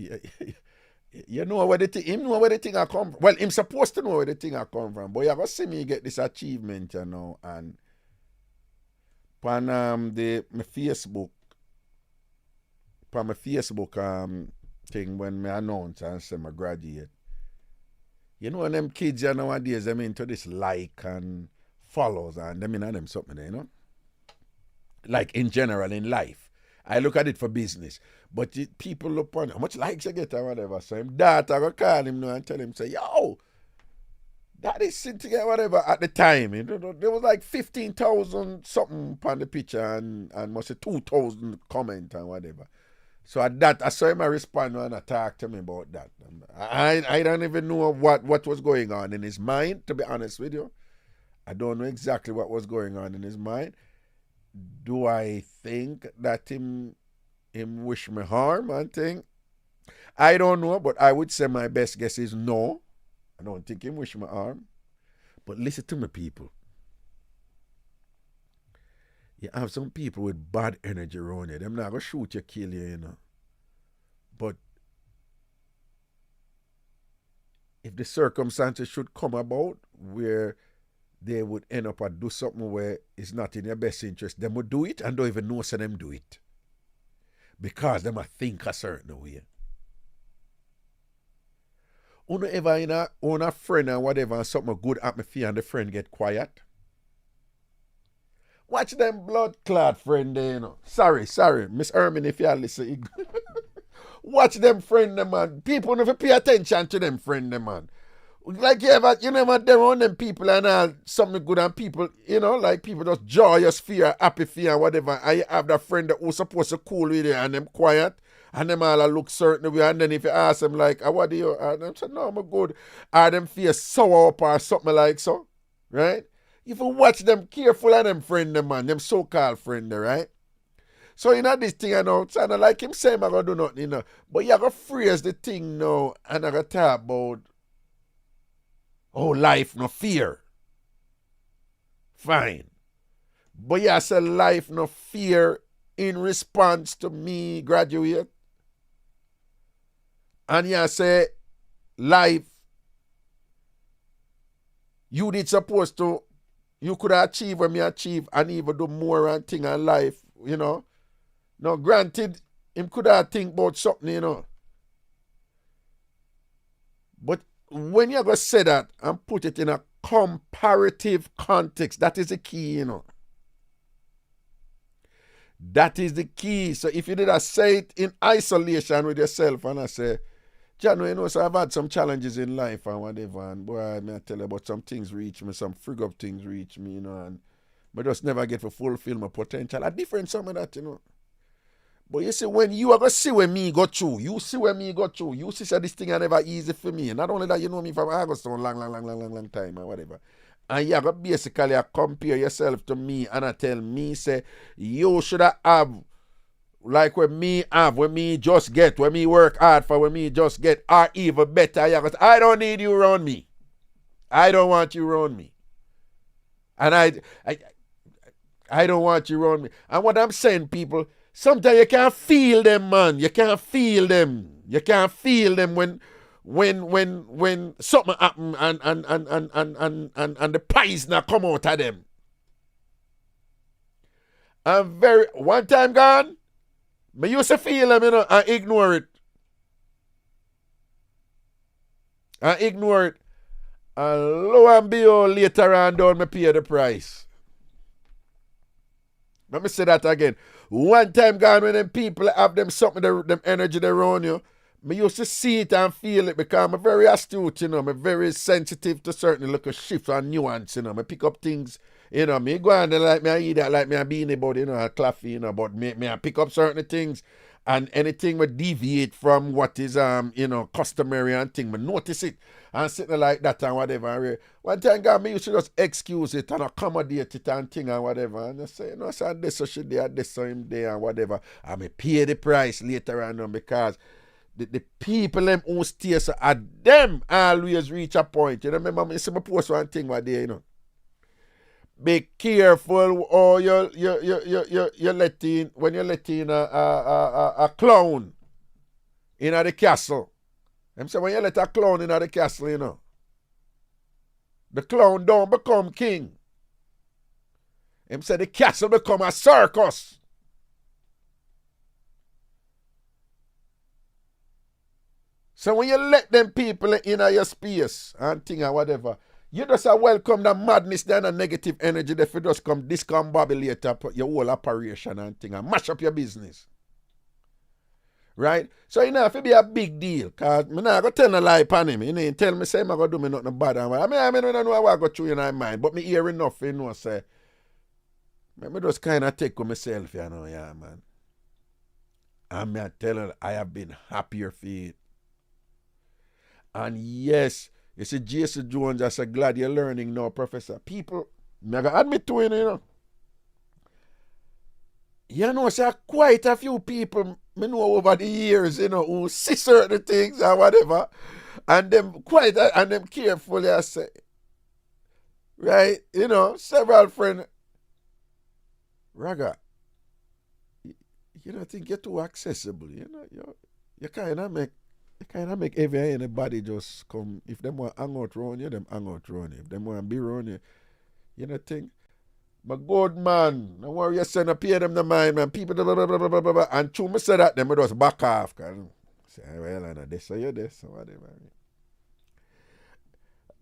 You know where the thing, him know where the thing I come from. Well, him supposed to know where the thing I come from. But you go see me get this achievement, you know, and on my Facebook thing when me announce and say I graduate. You know, them kids nowadays, them into this like and follows and them in them something, you know? Like in general in life. I look at it for business. But people look on how much likes you get or whatever. So him daughter go call him now and tell him, say, yo, that is sitting together, whatever, at the time. You know, there was like 15,000 something on the picture and must say 2,000 comment and whatever. So at that, I saw him respond and I talk to me about that. I don't even know what was going on in his mind, to be honest with you. I don't know exactly what was going on in his mind. Do I think that him wish me harm and thing? I don't know, but I would say my best guess is no. I don't think him wish me harm. But listen to me, people. You have some people with bad energy around you. Them not going to shoot you, kill you, you know. But if the circumstances should come about where they would end up and do something where it's not in their best interest, them would do it and don't even know so them do it. Because them might think a certain way. Uno ever own a friend and whatever and something good happen for you and the friend get quiet? Watch them blood clot friend there, you know. Sorry, Miss Herman, if you're listening. Watch them friend them, man. People never pay attention to them friend them, man. Like you never there on them people and something good and people, you know, like people just joyous fear, happy fear and whatever. And you have that friend that was supposed to cool with you and them quiet and them all look certain way. And then if you ask them like, what do you, and them say, no, I'm good. Or them feel sour up or something like so, right? If you watch them careful of them friend them, man, them so-called friend, right? So you know this thing I know, it's not like him saying I'm going to do nothing, you know. But you got to phrase the thing now and I got to talk about life no fear. Fine. But you say life no fear in response to me graduate. And you say life you did supposed to, you could achieve when me achieve and even do more and thing in life, you know. Now granted, him could have think about something, you know. But when you're going to say that and put it in a comparative context, that is the key, you know. That is the key. So if you did say it in isolation with yourself and I say, John, you know, so I've had some challenges in life and whatever, and boy, I tell you about some things reach me, some frig up things reach me, you know, and but just never get to fulfill my potential. A different some of that, you know. But you see, when you are going to see when me go through, you see when me go through, you see this thing are never easy for me. Not only that, you know me from August, long time or whatever. And you got basically compare yourself to me and I tell me, say, you should have, like when me have, when me just get, when me work hard for, when me just get, or even better. I don't need you around me. I don't want you around me. And I don't want you around me. And what I'm saying, people, sometimes you can't feel them, man. You can't feel them. You can't feel them when something happen and the poison come out of them. And one time gone, I used to feel them, and ignore it. And lo and behold, later on down, I pay the price. Let me say that again. One time gone when them people have them something, them energy around you, I used to see it and feel it because I'm very astute, I'm very sensitive to certain little shifts and nuance, I pick up things, me go on like me I eat that like me a beanie bud, a claffy, but me I pick up certain things and anything would deviate from what is customary and thing, but notice it and sitting like that and whatever. One time God, me used to just excuse it and accommodate it and thing and whatever. And I say, so this so she did, this so him there and whatever. And me pay the price later on because the people them who stay so at them always reach a point. You know, remember me see me post one thing one day, Be careful or you're letting when you're letting a clown in the castle. I'm saying when you let a clown in the castle, the clown don't become king. I'm saying the castle become a circus. So when you let them people in your space and thing and whatever, you just welcome the madness and the negative energy that if you just come discombobulate your whole operation and thing and mash up your business. Right? So if it be a big deal, because I'm not going to tell no lie upon him. You tell me, say I'm going to do me nothing bad. I don't know what I go through in my mind, but me hear enough, say, me just kind of take with myself, man. And I tell her, I have been happier for it. And yes, you see, Jason Jones, I said, glad you're learning now, Professor. People, I'm going to admit to it, say quite a few people me know over the years, who see certain things or whatever, and them carefully, I say, right? Several friends, Raga, you don't think you're too accessible, you kind of make anybody just come. If them want hang out around you, them hang out around you. If them want to be around you, you know think. But good man, don't worry, you send a pay them the mind, man. People blah, blah, blah, blah, blah, blah. And true me say that, them just back off. Cause say, well, and this or you this or whatever.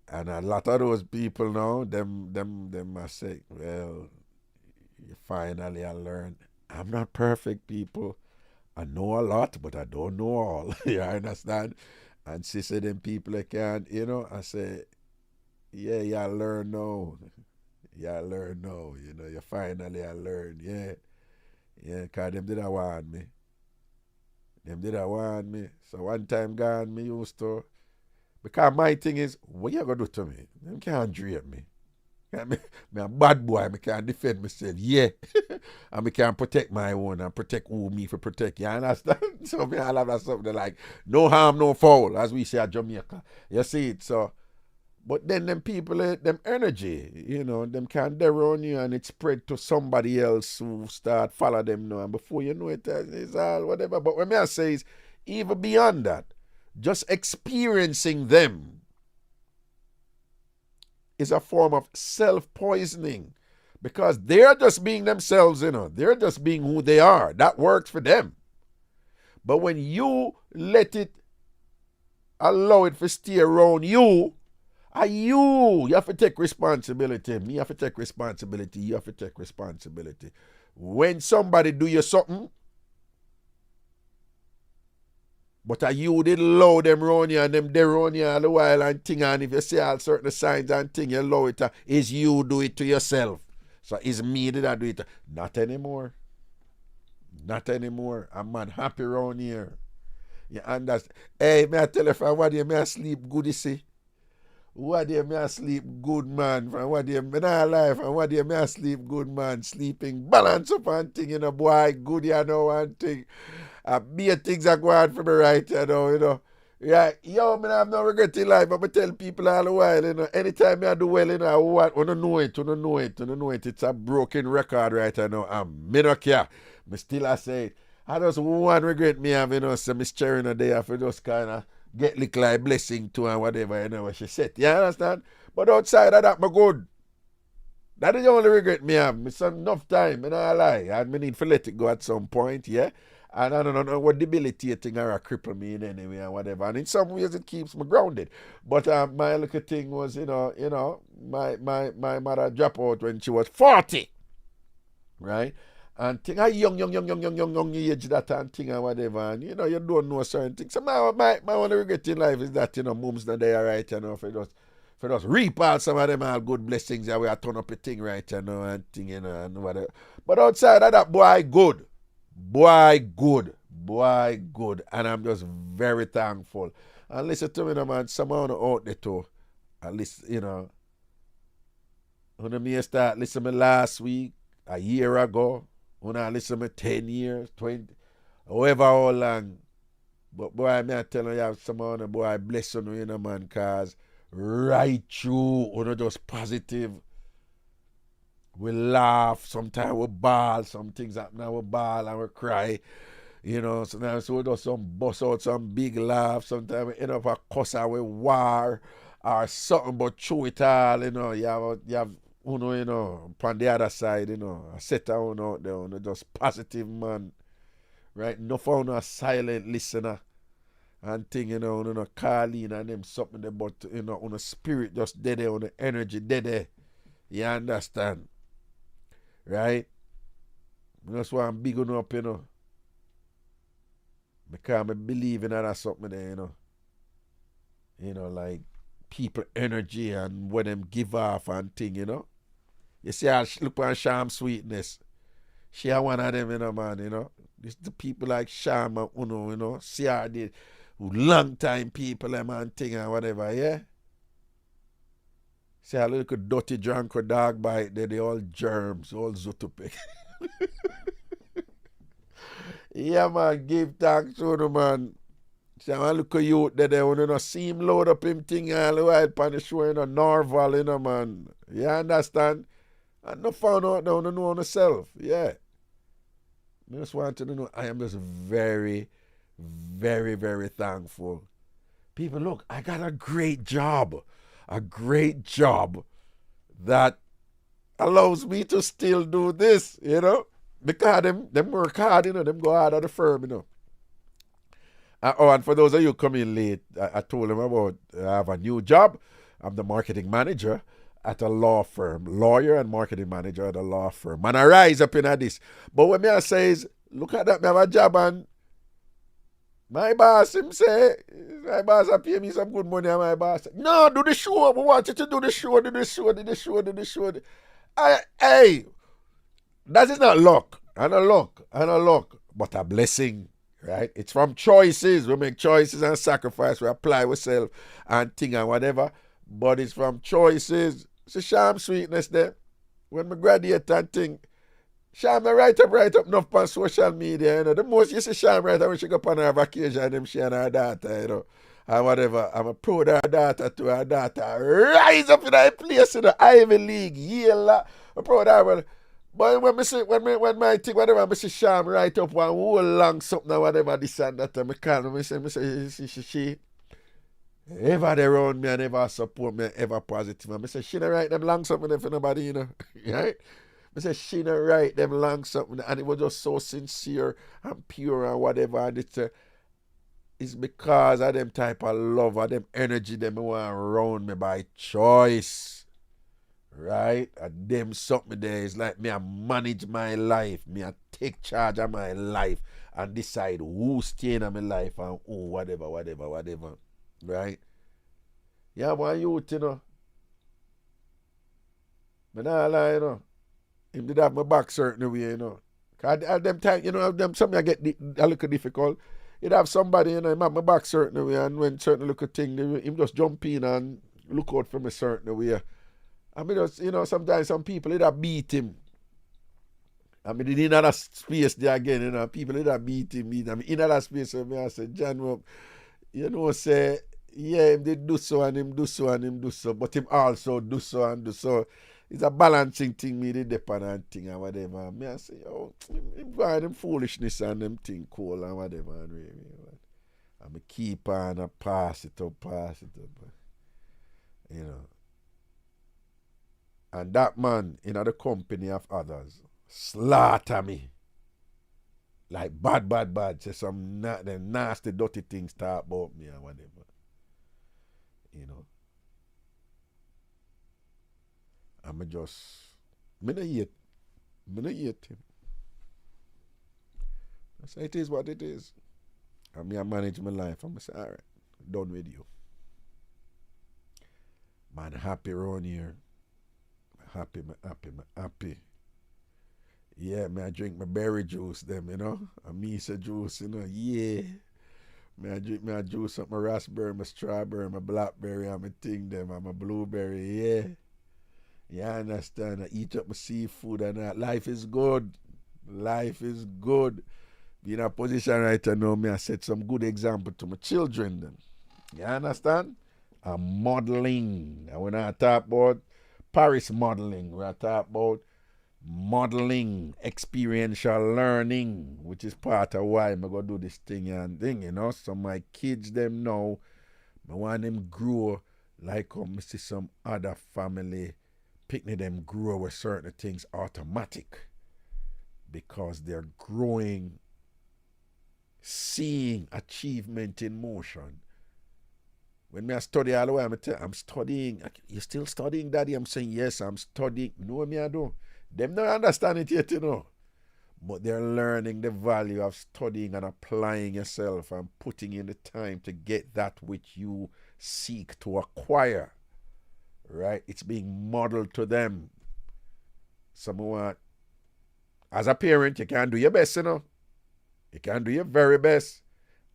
And a lot of those people now, them must say, well, you finally I learned. I'm not perfect, people. I know a lot, but I don't know all. You understand? And she said, them people I can't, I say, yeah, I learn now. Yeah, I learn now. You finally I learned. Yeah, because them didn't want me. So one time gone, me used to, because my thing is, what you going to do to me? Them can't drape me. Me a bad boy, I can't defend myself, yeah. And I can protect my own and protect who me for protect, you understand? So me all have something like, no harm, no foul, as we say at Jamaica. You see it, so. But then them people, them energy, them can dare on you and it spread to somebody else who start follow them now. And before you know it, it's all whatever. But what I say is, even beyond that, just experiencing them is a form of self-poisoning because they're just being themselves, They're just being who they are. That works for them. But when you allow it to stay around you have to take responsibility. Me have to take responsibility. You have to take responsibility. When somebody do you something, but you did allow them around you and them there around you all the while and thing, and if you see all certain signs and thing, you allow it, is you do it to yourself. So is me did I do it? Not anymore. Not anymore. I'm man happy around here. You understand? Hey, may I tell you from what day may I sleep good, you see? What day may I sleep good, man? From what day may I life and what day may I sleep good, man? Sleeping balance up and thing, you know, boy, good, you know, one thing. Be things are going for me right, you know. Yeah, yo, I have no regret in life, but I tell people all the while, you know, anytime I do well, you know, I want to know it. It's a broken record right now. Me no care. Me still I say it. I just one regret me have, you know, so Miss Cherry in a day for just kind of get little like blessing to and whatever, you know, what she said. You understand? But outside of that, me good. That is the only regret me have. Me some enough time, and I lie. And me need to let it go at some point, yeah? And I don't know what debilitating or cripple me in any way and whatever. And in some ways it keeps me grounded. But my little thing was, my mother dropped out when she was 40. Right? And thing a young age that and thing and whatever. And you don't know certain things. So my only regret in life is that, mom's not there right, for just reap out some of them all good blessings that we are turn up a thing right, and thing, and whatever. But outside of that, boy good. Boy good. And I'm just very thankful. And listen to me, man, someone out there too. At least, when I start listen to me last week, a year ago, when I listen to me 10 years, 20, however how long. But boy, I tell you, have someone, boy, bless you, man, cause right through, just positive. We laugh, sometimes we bawl, some things happen and we bawl and we cry. Sometimes we just bust out some big laugh, sometimes we end up a cuss and we war or something, but through it all, you have upon the other side, a set of out there, just positive man. Right? No found a silent listener and thing, call in and them something there, but on the spirit just dead there, on the energy dead there. You understand? Right? That's why I'm big on up, because I believe in that something there, like people energy and what them give off and thing, You see, I look on Sham Sweetness. She are one of them, man, This the people like Sham and Uno, CRD, long time people, them and thing and whatever, yeah? See a little dirty drunk or dog bite, they all germs, all zootopik. Yeah, man, give thanks to the man. See a little youth they want to see him load up him thing all the while upon the show, Norval, man. You understand? And no found out, they want to know on themselves, yeah. I just want to know, I am just very, very, very thankful. People, look, I got a great job that allows me to still do this, because them work hard, them go hard at the firm, and for those of you coming late, I told them about I have a new job. I'm the marketing manager at a law firm, lawyer and marketing manager at a law firm. And I rise up in this. But what me I say is, look at that, me have a job and my boss, him say, my boss pay me some good money and my boss say, no, do the show. We want you to do the show. Hey, that is not luck. And a luck, but a blessing, right? It's from choices. We make choices and sacrifice. We apply ourselves and thing and whatever. But it's from choices. It's a Sham Sweetness there. When we graduate and thing, Sham write up enough on social media, The most you see Sham write up when she go on her vacation, them she and her daughter, and whatever. I'm a proud of her daughter to her daughter. Rise up in that place in the Ivy League, Yale. I'm proud of her. But when I see, when my thing, whatever, I see Sham write up one whole long something or whatever, this and that, I call me, I say, she ever they around me and ever support me, ever positive. And I say, she don't write them long something for nobody, right? I say, she don't write them long something, and it was just so sincere and pure and whatever. And it's because of them type of love, of them energy, them want around me by choice, right? And them something there is like me, I manage my life, me, I take charge of my life and decide who stay in my life and who whatever, right? Yeah, one youth, But nah lie, him did have my back certain way, At them time, them something I get a little difficult. You'd have somebody, my back certain way, and when certain little thing, him just jump in and look out for me certain way. I mean, just, sometimes some people, they'd have beat him. I mean, in another space there again, people they'd have beat him. I mean, in another space, I said, John, say, yeah, him did do so and him do so and him do so, but him also do so and do so. It's a balancing thing, me, the dependent thing and whatever. Me, I say, him going them foolishness and them thing cool and whatever. And really, I keep on and pass it up. And that man, in the company of others, slaughter me. Like bad. Say some them nasty, dirty things talk about me and whatever. I'm just, me not hate him. I say it is what it is. I manage my life. I'm say, all right, done with you. Man, happy around here. Happy. Yeah, I drink my berry juice, them, a Misa juice, yeah. I drink my juice up my raspberry, my strawberry, my blackberry, and my thing, them, and my blueberry, yeah. You understand? I eat up my seafood and that. Life is good. Be in a position right now, I set some good example to my children, then. You understand? I'm modeling. And when I talk about Paris modeling, when I talk about modeling, experiential learning, which is part of why I'm going to do this thing and thing, So my kids, them know, I want them grow like I see some other family picnic them grow with certain things automatic because they're growing, seeing achievement in motion. When I study all the way, I'm studying. You still studying, Daddy? I'm saying, yes, I'm studying. No, I don't. Them don't understand it yet, But they're learning the value of studying and applying yourself and putting in the time to get that which you seek to acquire. Right? It's being modeled to them. Someone, as a parent, you can do your best, You can do your very best.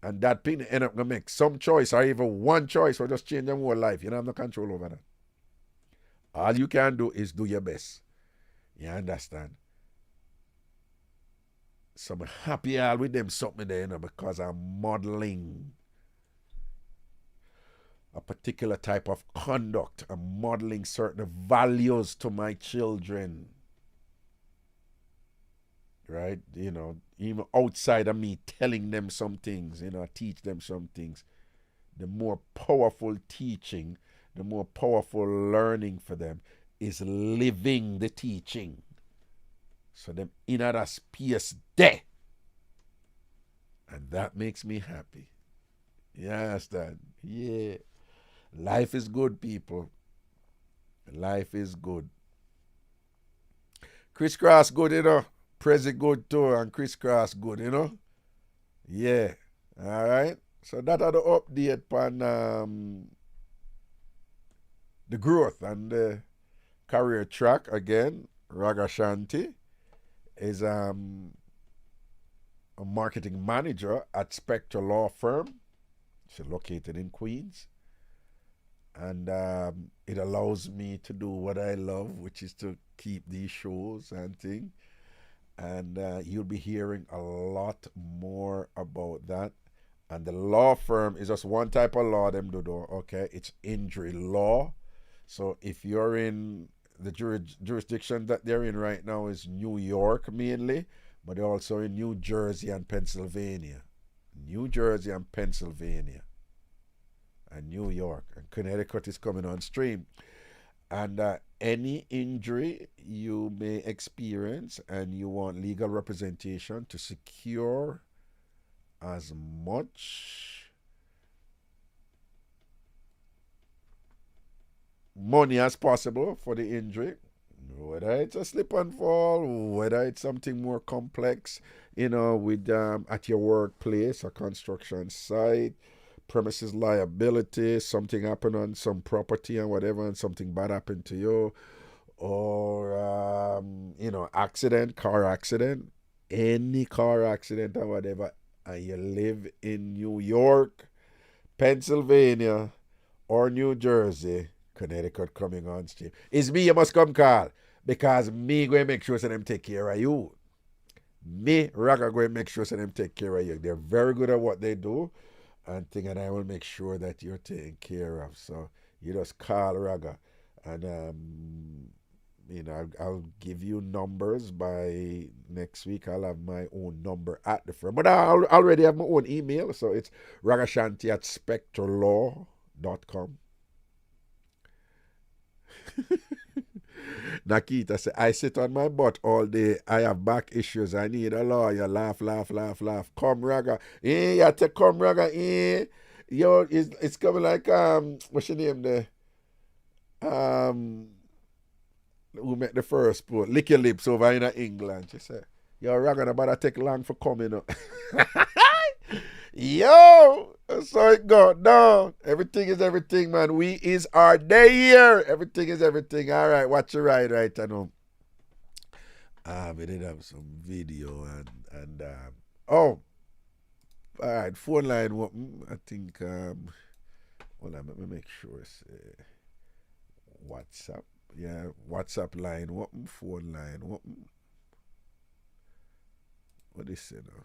And that thing end up going to make some choice or even one choice or just change their whole life. You don't have no control over that. All you can do is do your best. You understand? So I'm happy all with them something there, because I'm modeling a particular type of conduct. I'm modeling certain values to my children. Right? Even outside of me telling them some things, teach them some things. The more powerful teaching, the more powerful learning for them is living the teaching. So them in that space there. And that makes me happy. You understand? Yeah. Life is good, people. Life is good. Crisscross good, Prezi good too, and crisscross good, Yeah. All right. So that are the update on the growth and the career track. Again, Ragashanti is a marketing manager at Spectre Law Firm. She's located in Queens. And it allows me to do what I love, which is to keep these shows and things. And you'll be hearing a lot more about that. And the law firm is just one type of law them do, okay? It's injury law. So if you're in the jurisdiction that they're in right now is New York mainly, but they're also in New Jersey and Pennsylvania. New Jersey and Pennsylvania. And New York. And Connecticut is coming on stream. And any injury you may experience and you want legal representation to secure as much money as possible for the injury, whether it's a slip and fall, whether it's something more complex, with at your workplace, a construction site, premises liability, something happened on some property and whatever, and something bad happened to you, or accident, car accident, any car accident or whatever, and you live in New York, Pennsylvania, or New Jersey, Connecticut coming on stream, it's me you must come call. Because me going to make sure so them take care of you. Me, Raga, going to make sure so them take care of you. They're very good at what they do. And I will make sure that you're taken care of. So you just call Raga. And, I'll give you numbers by next week. I'll have my own number at the front. But I already have my own email. So it's ragashanti@spectrelaw.com. Nakita said, I sit on my butt all day. I have back issues. I need a lawyer. Laugh, laugh, laugh, laugh. Come, Raga. You have to come, Raga. Yo, it's coming like, what's your name there? Who met the first sport? Lick your lips over in England. She said, yo, Raga, about to take long for coming up. Yo, so it got down. Everything is everything, man. We is our day here. Everything is everything. All right, watch your ride right now. We did have some video and all right, phone line open. I think hold on, let me make sure it's WhatsApp. Yeah, WhatsApp line open, phone line open. What is it now?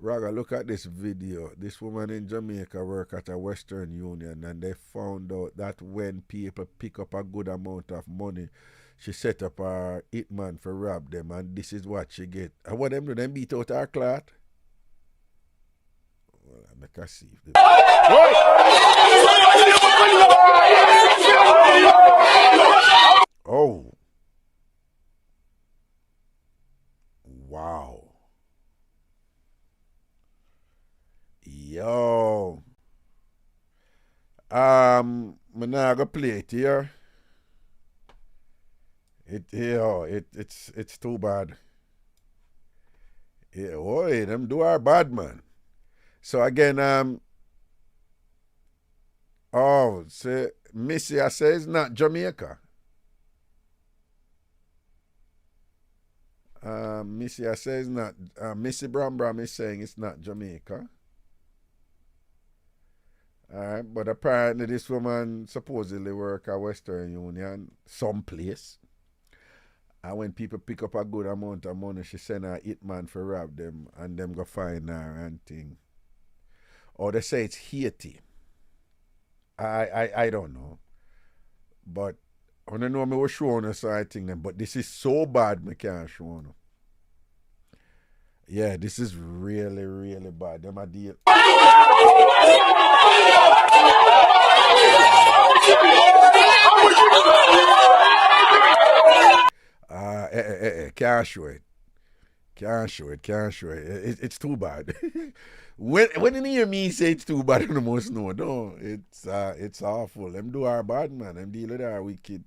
Raga, look at this video. This woman in Jamaica work at a Western Union, and they found out that when people pick up a good amount of money, she set up a hitman for rob them, and this is what she get. And what them do? Them beat out her clot? Well, I make her see. If they... Oh. Wow. Yo. I'm not gonna play it here. It's too bad. Yeah, boy, them do our bad, man. So again, say Missy, I say it's not Jamaica. Missy, I say it's not. Missy Bram is saying it's not Jamaica. All right, but apparently this woman supposedly work at Western Union someplace. And when people pick up a good amount of money, she send a hitman for rob them, and them go find her and thing. Or they say it's Haiti. I don't know. But I don't know me was showing us I think them, but this is so bad me can't show you. Yeah, this is really, really bad. Them a deal. Can't show it. Can't show it. It's too bad. when you hear me say it's too bad, you must know. No, it's awful. Them do our bad, man. Them deal with our wicked.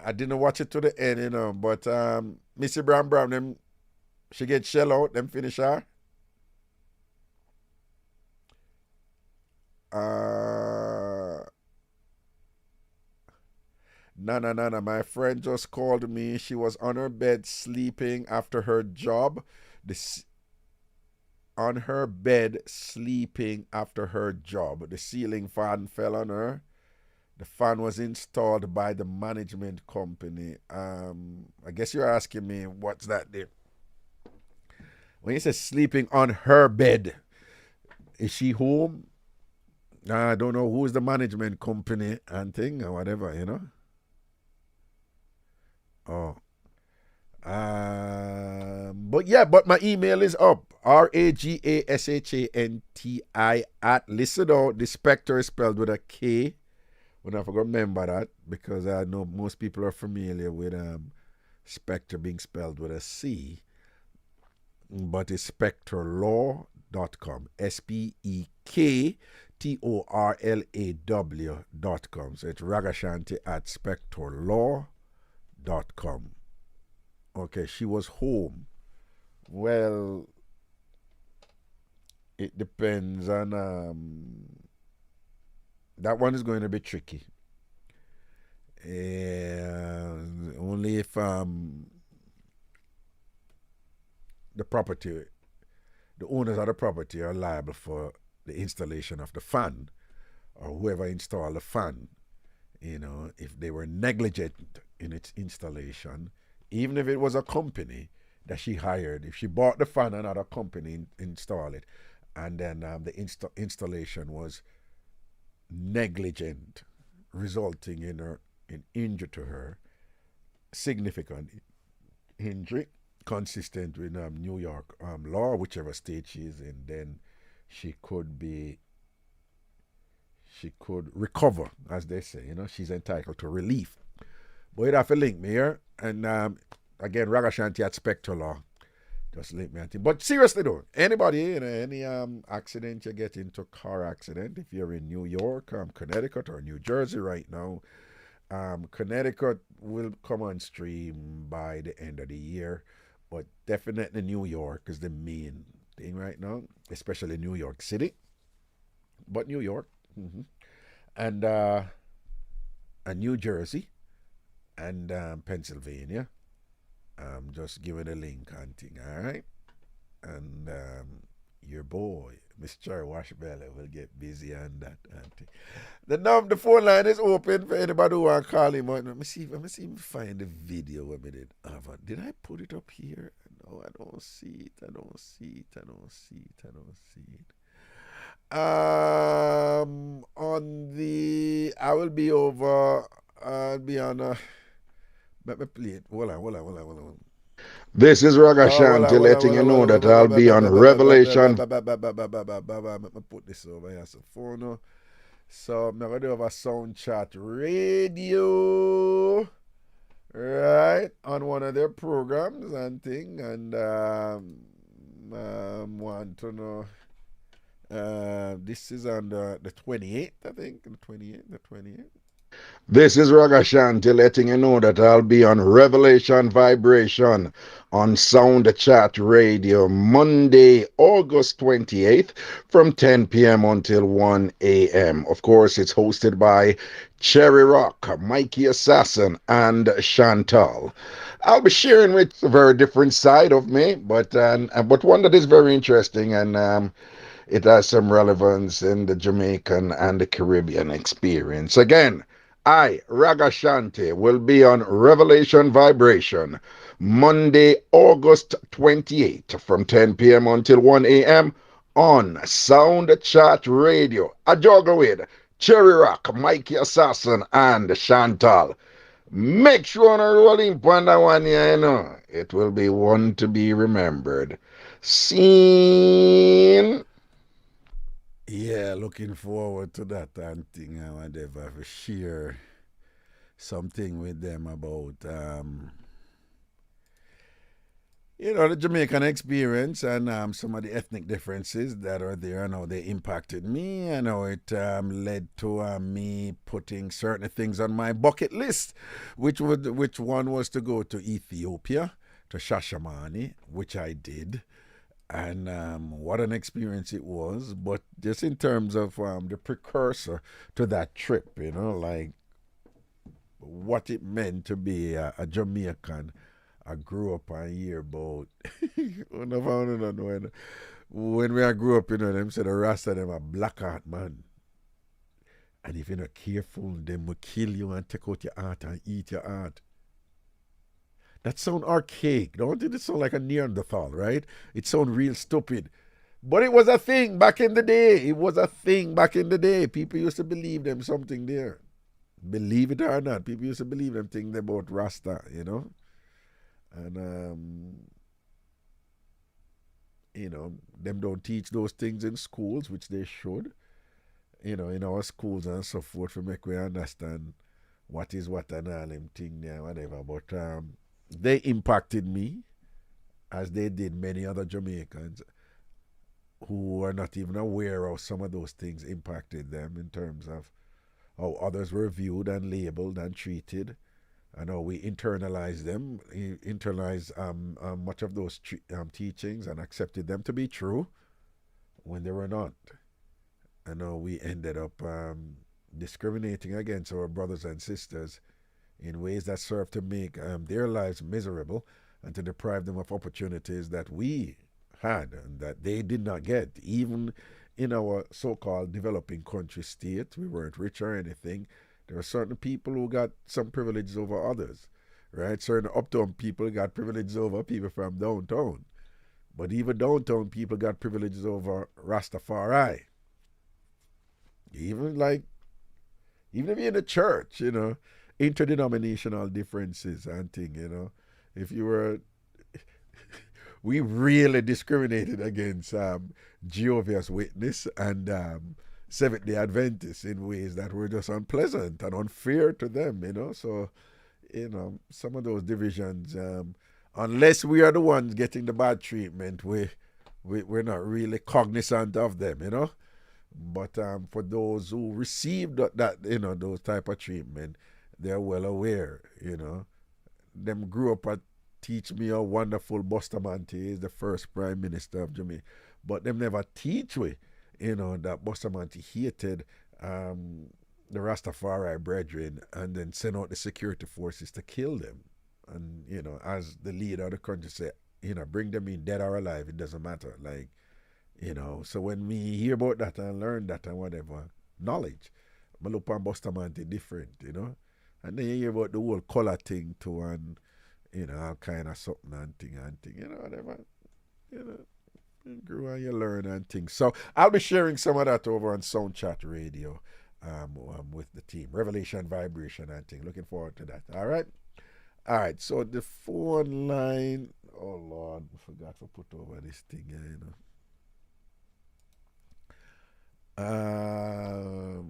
I didn't watch it to the end, but Missy Brown, them she get shell out, them finish her. No. My friend just called me. She was on her bed sleeping after her job. On her bed sleeping after her job. The ceiling fan fell on her. The fan was installed by the management company. I guess you're asking me what's that there. When you say sleeping on her bed, is she home? I don't know who's the management company and thing or whatever, But my email is up. RAGASHANTI @ the Spectre is spelled with a K. We're not going to remember that because I know most people are familiar with Spectre being spelled with a C. But it's spectrelaw.com. SPEKTORLAW.com. So it's Ragashanti @ spectrelaw.com. Okay, she was home. Well, it depends on that one is going to be tricky. only if the property, the owners of the property are liable for the installation of the fan, or whoever installed the fan, if they were negligent in its installation, even if it was a company that she hired, if she bought the fan, another company installed it, and then the installation was negligent, resulting in injury to her, significant injury, consistent with New York law, whichever state she is in, then she could recover, as they say. She's entitled to relief. But you'd have to link me here, and again, Ragashanti at Spectre Law. Just link me. But seriously though, anybody, any accident you get into, car accident, if you're in New York, Connecticut, or New Jersey right now, Connecticut will come on stream by the end of the year, but definitely New York is the main thing right now, especially New York City. But New York, and New Jersey, and Pennsylvania. Just give it a link and thing, all right? And your boy, Mr. Washbelly, will get busy on that and thing. The phone line is open for anybody who want to call him. Let me see if I find the video what I did. Did I put it up here? No, I don't see it. I don't see it. I'll be on let me play it. Hold on. This is Ragashanti letting you know that I'll be on Revelation. Let me put this over here. So I'm going to have a sound chat radio, right, on one of their programs and thing, and want to know. This is on the 28th, I think. The 28th. This is Ragashanti letting you know that I'll be on Revelation Vibration on Sound Chat Radio Monday, August 28th from 10 p.m. until 1 a.m. Of course, it's hosted by Cherry Rock, Mikey Assassin, and Chantal. I'll be sharing with a very different side of me, but one that is very interesting, and it has some relevance in the Jamaican and the Caribbean experience. Again, I, Ragashanti, will be on Revelation Vibration Monday, August 28th from 10 p.m. until 1 a.m. on Sound Chat Radio. I juggle with Cherry Rock, Mikey Assassin, and Chantal. Make sure to roll in on that one, It will be one to be remembered. Scene. Yeah, looking forward to that and thing. I want to share something with them about, the Jamaican experience and some of the ethnic differences that are there and how they impacted me and how it led to me putting certain things on my bucket list, which one was to go to Ethiopia, to Shashamane, which I did. And what an experience it was. But just in terms of the precursor to that trip, like what it meant to be a Jamaican. I grew up and hear about when we grew up, them said the Rasta them a black heart man. And if you're not careful, them will kill you and take out your heart and eat your heart. That sound archaic. Don't it sound like a Neanderthal, right? It sound real stupid. But it was a thing back in the day. People used to believe them something there. Believe it or not, people used to believe them things about Rasta, And, them don't teach those things in schools, which they should. In our schools and so forth, to make we understand what is what and all them thing there, whatever. But they impacted me, as they did many other Jamaicans who are not even aware of some of those things impacted them in terms of how others were viewed and labeled and treated, and how we internalized them, much of those teachings and accepted them to be true when they were not. And how we ended up discriminating against our brothers and sisters in ways that serve to make their lives miserable and to deprive them of opportunities that we had and that they did not get. Even in our so-called developing country state, we weren't rich or anything. There are certain people who got some privileges over others, right? Certain uptown people got privileges over people from downtown. But even downtown people got privileges over Rastafari. Even if you're in the church, interdenominational differences and thing, If you were, we really discriminated against Jehovah's Witness and Seventh-day Adventists in ways that were just unpleasant and unfair to them, So, some of those divisions, unless we are the ones getting the bad treatment, we're not really cognizant of them, But for those who received that those type of treatment, they're well aware, Them grew up and teach me how wonderful Bustamante is, the first Prime Minister of Jamaica. But them never teach me, that Bustamante hated the Rastafari brethren and then sent out the security forces to kill them. And, as the leader of the country said, bring them in dead or alive, it doesn't matter. So when we hear about that and learn that and whatever, knowledge, I look on Bustamante different, And then you hear about the whole color thing too and, all kind of something and thing, whatever. You grew and you learn and things. So I'll be sharing some of that over on Sound Chat Radio with the team. Revelation, Vibration and thing. Looking forward to that. All right. So the phone line, oh Lord, I forgot to put over this thing here,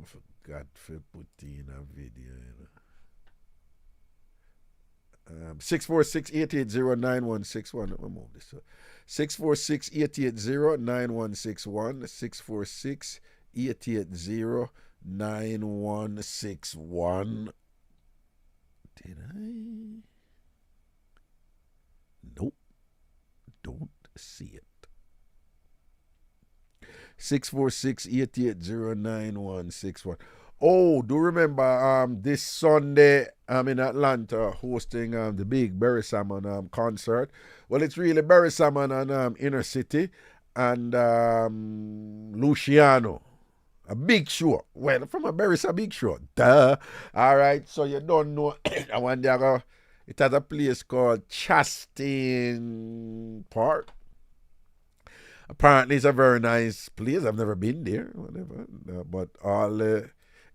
forgot to put in a video, 646-880-9161. Let me move this up. 646-880-9161. 646-880-9161. Did I? Nope. Don't see it. 646-880-9161. Oh, do remember this Sunday I'm in Atlanta hosting the big Barry Salmon concert. Well, it's really Barry Salmon and Inner City and Luciano. A big show. Well, from a Barry a big show. Duh. All right, so you don't know. I want to go. It has a place called Chastain Park. Apparently, it's a very nice place. I've never been there, whatever. But all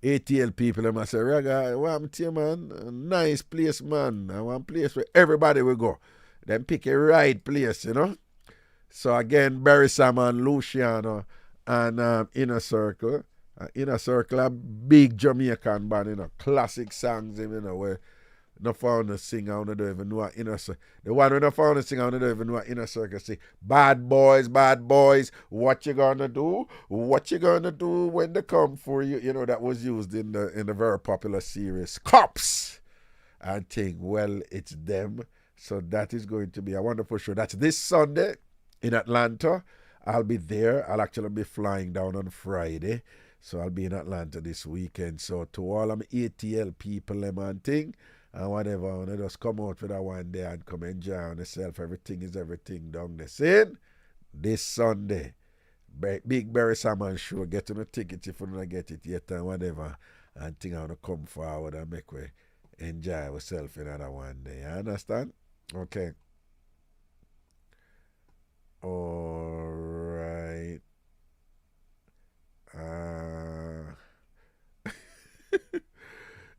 ATL people, I must say, Raga, what you, man? A nice place, man. I want a place where everybody will go. Then pick a right place, So again, Barry Salmon, Luciano, and Inner Circle. Inner Circle, a big Jamaican band, classic songs, where no found a singer, I don't even know what Inner Circle. The one when I found a singer, I don't even know what Inner Circle say. Bad boys, what you gonna do? What you gonna do when they come for you? That was used in the very popular series Cops. I think, well, it's them. So that is going to be a wonderful show. That's this Sunday in Atlanta. I'll be there. I'll actually be flying down on Friday. So I'll be in Atlanta this weekend. So to all them ATL people, them and thing, and whatever, when they just come out for that one day and come enjoy on yourself. Everything is everything down there. See? This Sunday, Big Barry Salmon show. Get on the ticket if you don't get it yet and whatever. And think I want to come forward and make we enjoy ourselves in that one day. You understand? Okay. All right.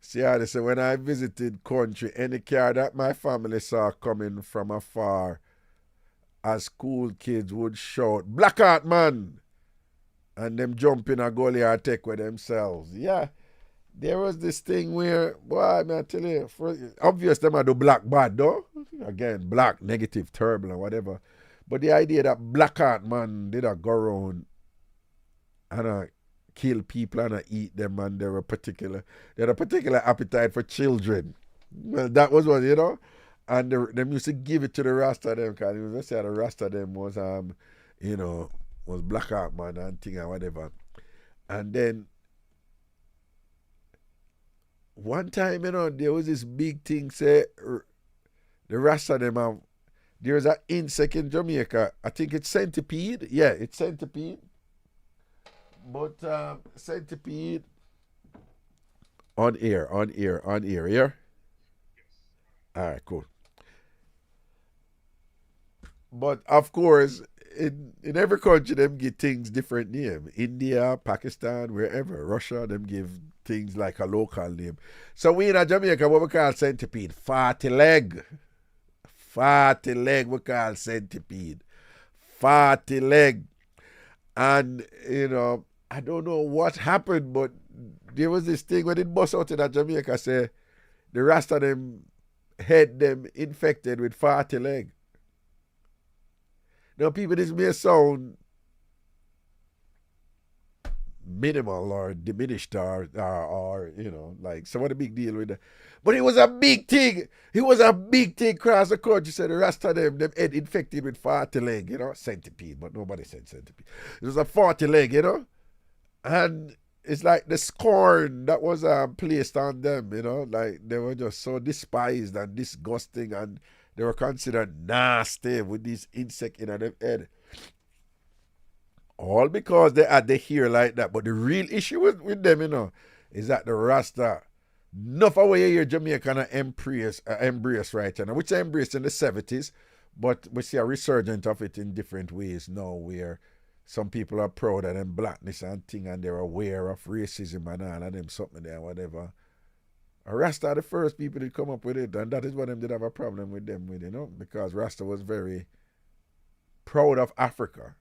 See how they say, when I visited country, any car that my family saw coming from afar, as school kids would shout, "Blackheart man!" And them jump in a gully or take with themselves. Yeah, there was this thing where, boy, I tell you, obvious them are do black bad, though. Again, black, negative, terrible, and whatever. But the idea that Blackheart man did a go around and kill people and eat them, and they had a particular appetite for children. Well, that was what, and them used to give it to the Rasta them, because it was just say the Rasta them was was Blackheart man and thing and whatever. And then one time, there was this big thing, say, the rest of them have, there's an insect in Jamaica. I think it's centipede. Yeah, it's centipede. But centipede on air, yeah? All right, cool. But of course, in every country, them give things different name. India, Pakistan, wherever. Russia, them give things like a local name. So we in Jamaica, what we call centipede? Fatty leg. Fatty leg, we call centipede. Fatty leg. And, I don't know what happened, but there was this thing when it bust out in Jamaica, say, the rest of them head them infected with fatty leg. Now, people, this may sound minimal or diminished or like some of the big deal with that. But it was a big thing. It was a big thing across the country. So the rest of them head infected with fatty leg, centipede, but nobody said centipede. It was a fatty leg, and it's like the scorn that was placed on them, like they were just so despised and disgusting, and they were considered nasty with these insects in their head. All because they had the hair like that. But the real issue with them, is that the Rasta, enough of what you hear Jamaican embrace right now, which they embraced in the 70s, but we see a resurgence of it in different ways now, where some people are proud of them blackness and thing, and they're aware of racism and all of them something there, whatever. Rasta are the first people to come up with it, and that is what them did have a problem with them with, because Rasta was very proud of Africa.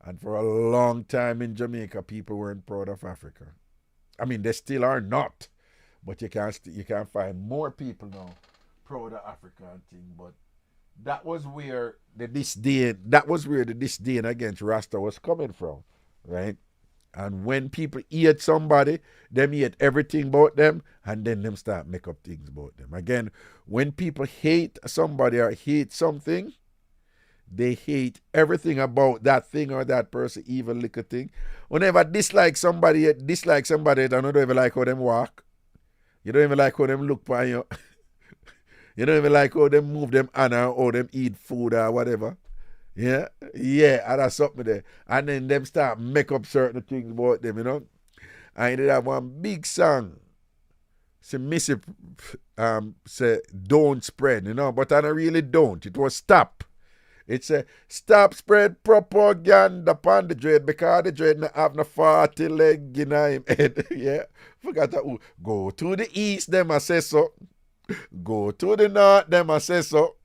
And for a long time in Jamaica, people weren't proud of Africa. I mean, they still are not, but you can find more people now proud of Africa and thing. But that was where the disdain against Rasta was coming from, right? And when people hate somebody, them hate everything about them, and then them start make up things about them. Again, when people hate somebody or hate something, they hate everything about that thing or that person, even little thing. Whenever dislike somebody, they don't even like how them walk. You don't even like how them look for you. You don't even like how them move them honor or them eat food or whatever. Yeah, and that's something there. And then them start make up certain things about them, And they have one big song. Say Missy say don't spread, but I don't really don't. It was stop. It say stop spread propaganda upon the dread, because the dread not have no 40 leg in him head. Yeah. Forgot that. Go to the east, them I say so. Go to the north, them I say so.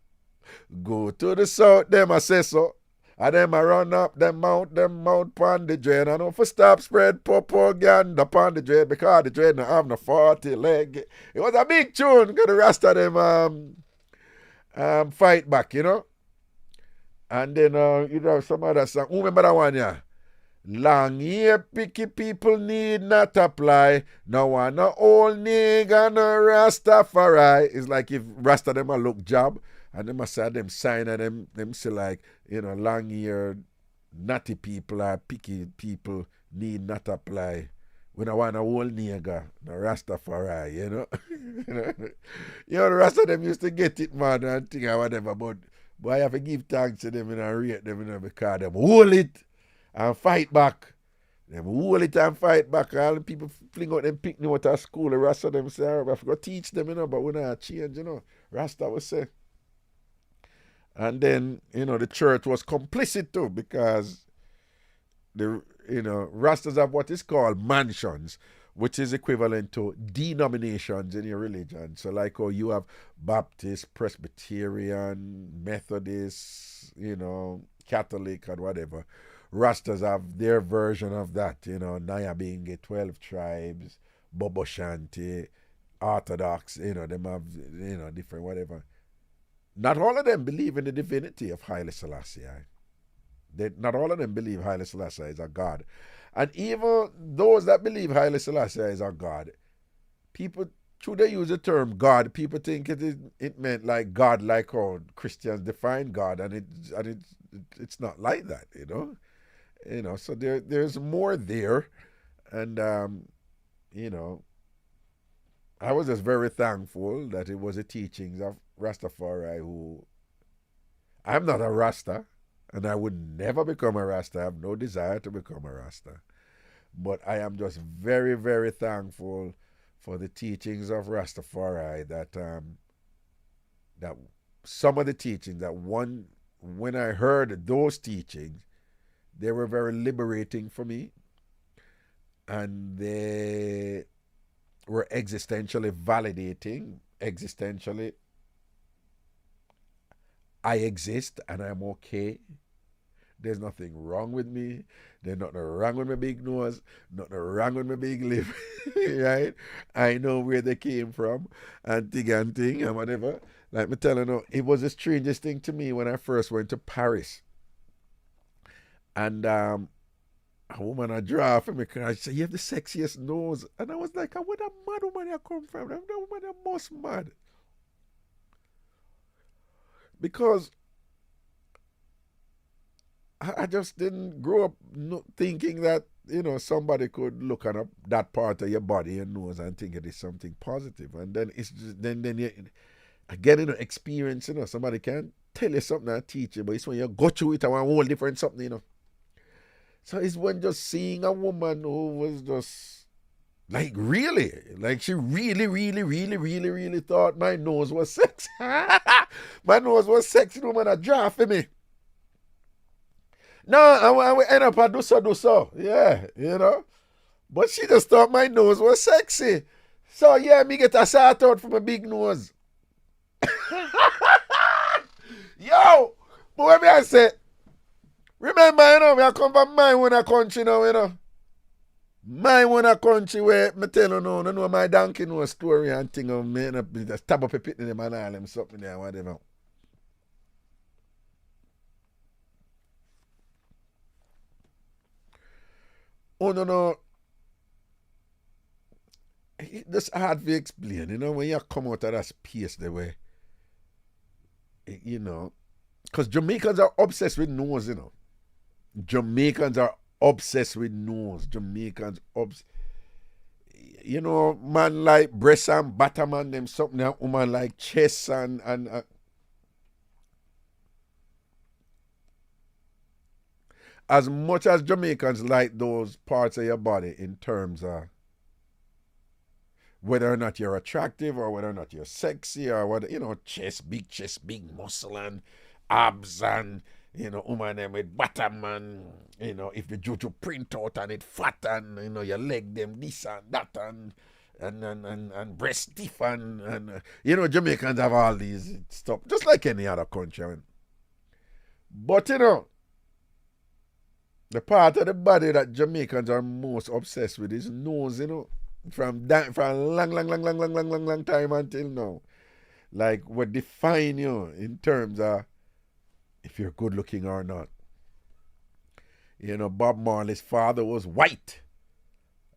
Go to the south, them I say so. And them I run up them mount pon the dread. I know for stop spread propaganda upon the dread, because the dread not have no 40 leg. It was a big tune, because the rest of them fight back, And then some other song. Who remember that one, yeah? Long ear picky people need not apply. No one no old nigga no Rastafari. It's like if Rasta them a look job, and them a say them sign and them say like, long ear natty people or picky people need not apply. We don't want a old nigga, no Rastafari, the rest of them used to get it, man, and think or whatever, but I have to give thanks to them and rate them, because them hold it and fight back. Them hold it and fight back. All the people fling out them picnic out of school, the rest of them say, I have to teach them, but we not change, Rasta was say. And then, the church was complicit too, because the Rastas have what is called mansions, which is equivalent to denominations in your religion. So like how you have Baptist, Presbyterian, Methodist, Catholic and whatever. Rastas have their version of that, Nyabingi, 12 tribes, Bobo Shanti, Orthodox, them have, different whatever. Not all of them believe in the divinity of Haile Selassie. Not all of them believe Haile Selassie is a god. And even those that believe Haile Selassie is a god, people, through they use the term God, people think it meant like God, like how Christians define God, and it's not like that, So there's more there, and I was just very thankful that it was the teachings of Rastafari who. I'm not a Rasta, and I would never become a Rasta. I have no desire to become a Rasta. But I am just very, very thankful for the teachings of Rastafari that some of the teachings when I heard those teachings, they were very liberating for me, and they were existentially validating. Existentially, I exist and I'm okay. There's nothing wrong with me. There's nothing wrong with my big nose, nothing wrong with my big lip, right? I know where they came from and thing and whatever. Like me telling you, it was the strangest thing to me when I first went to Paris. And a woman a draw for me because she said, you have the sexiest nose. And I was like, where that mad woman you come from? That woman you most mad. Because I just didn't grow up thinking that, somebody could look at that part of your body, your nose, and think it is something positive. And then it's just, then you again, experience, somebody can tell you something and teach you, but it's when you go through it and a whole different something, So it's when just seeing a woman who was just like she really, really, really, really, really thought my nose was sexy. My nose was sexy, the woman a draw for me. No, I will end up a do so. Yeah, But she just thought my nose was sexy. So yeah, me get a sort out from a big nose. Yo, but what me I say, remember, we come from my own country now, My own country where me tell you now, know my donkey know a story and thing of me, just stab up a pit in them and all them something there, whatever. Oh, no. It's hard to explain, when you come out of that space the way, because Jamaicans are obsessed with nose, Jamaicans are obsessed with nose. Jamaicans man like breast and bottom and them something, and woman like chest and as much as Jamaicans like those parts of your body in terms of whether or not you're attractive or whether or not you're sexy or what, chest, big muscle and abs and, woman them with bottom and, if the juju print out and it fat and, your leg them this and that and breast stiff and Jamaicans have all these stuff, just like any other country. But, the part of the body that Jamaicans are most obsessed with is nose, from long time until now. Like what define you in terms of if you're good looking or not. Bob Marley's father was white.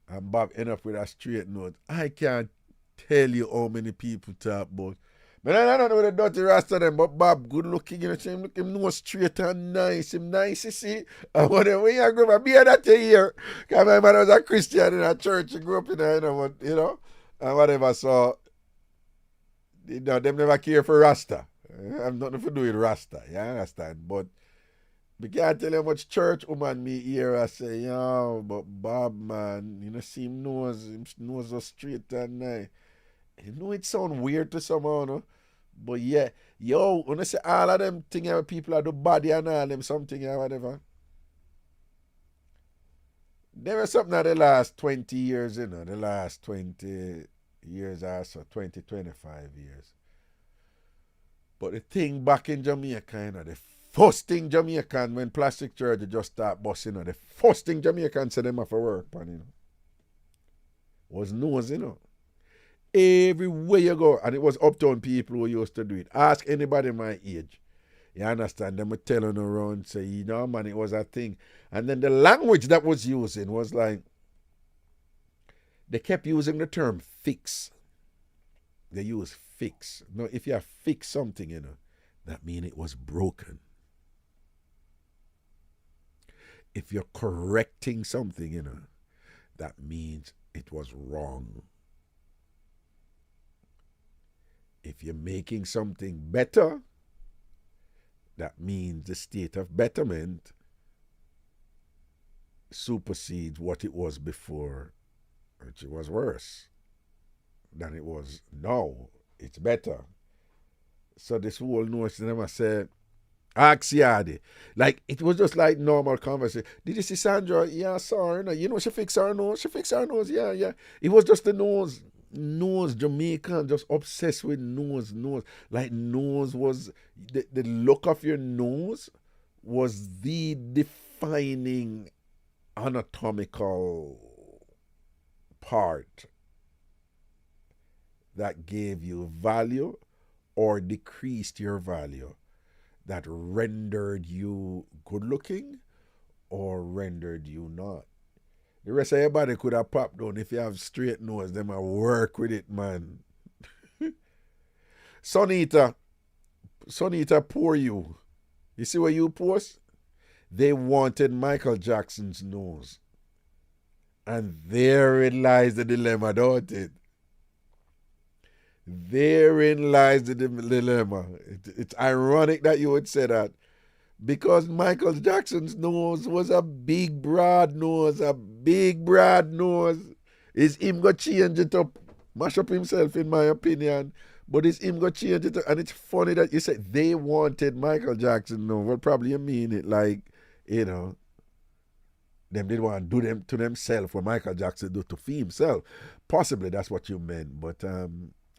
And Bob ended up with a straight nose. I can't tell you how many people talk about. But I don't know what the dirty rasta them, but Bob good looking, him nose straight and nice. Him nice, you see. And when you grew up, I beard that year. Because my mother was a Christian in a church. She grew up in and whatever. So, them never care for rasta. I have nothing to do with rasta, you understand? But we can't tell you how much church woman me hear I say, but Bob, man, see him nose so straight and nice. It sound weird to someone, no? But yeah, when I say all of them things people are do body and all them something or whatever. There was something in the last 20 years, the last 20 years or so, 25 years. But the thing back in Jamaica, the first thing Jamaican, when plastic surgery just start busting, the first thing Jamaican said them have to work on, was nose, Everywhere you go, and it was uptown people who used to do it. Ask anybody my age. You understand? Them were telling around, say, man, it was a thing. And then the language that was using was like, they kept using the term fix. They use fix. No, if you fix something, that means it was broken. If you're correcting something, that means it was wrong. If you're making something better, that means the state of betterment supersedes what it was before, which was worse than it was now. It's better. So this whole notion, I said, ask Yadi. Like, it was just like normal conversation. Did you see Sandra? Yeah, I saw her. You know, she fixed her nose. She fixed her nose. Yeah, yeah. It was just the nose. Nose, Jamaican, just obsessed with nose. Like, nose was, the look of your nose was the defining anatomical part that gave you value or decreased your value, that rendered you good looking or rendered you not. The rest of your body could have popped down. If you have straight nose, them a work with it, man. Sonita, poor you. You see what you post? They wanted Michael Jackson's nose. And therein lies the dilemma, don't it? Therein lies the dilemma. It's ironic that you would say that, because Michael Jackson's nose was a big, broad nose. Is him go change it up, mash up himself, in my opinion. But it's him go change it up. And it's funny that you said they wanted Michael Jackson nose. Well, probably you mean it like, you know, them did want to do them to themselves what Michael Jackson do to himself. Possibly that's what you meant. But I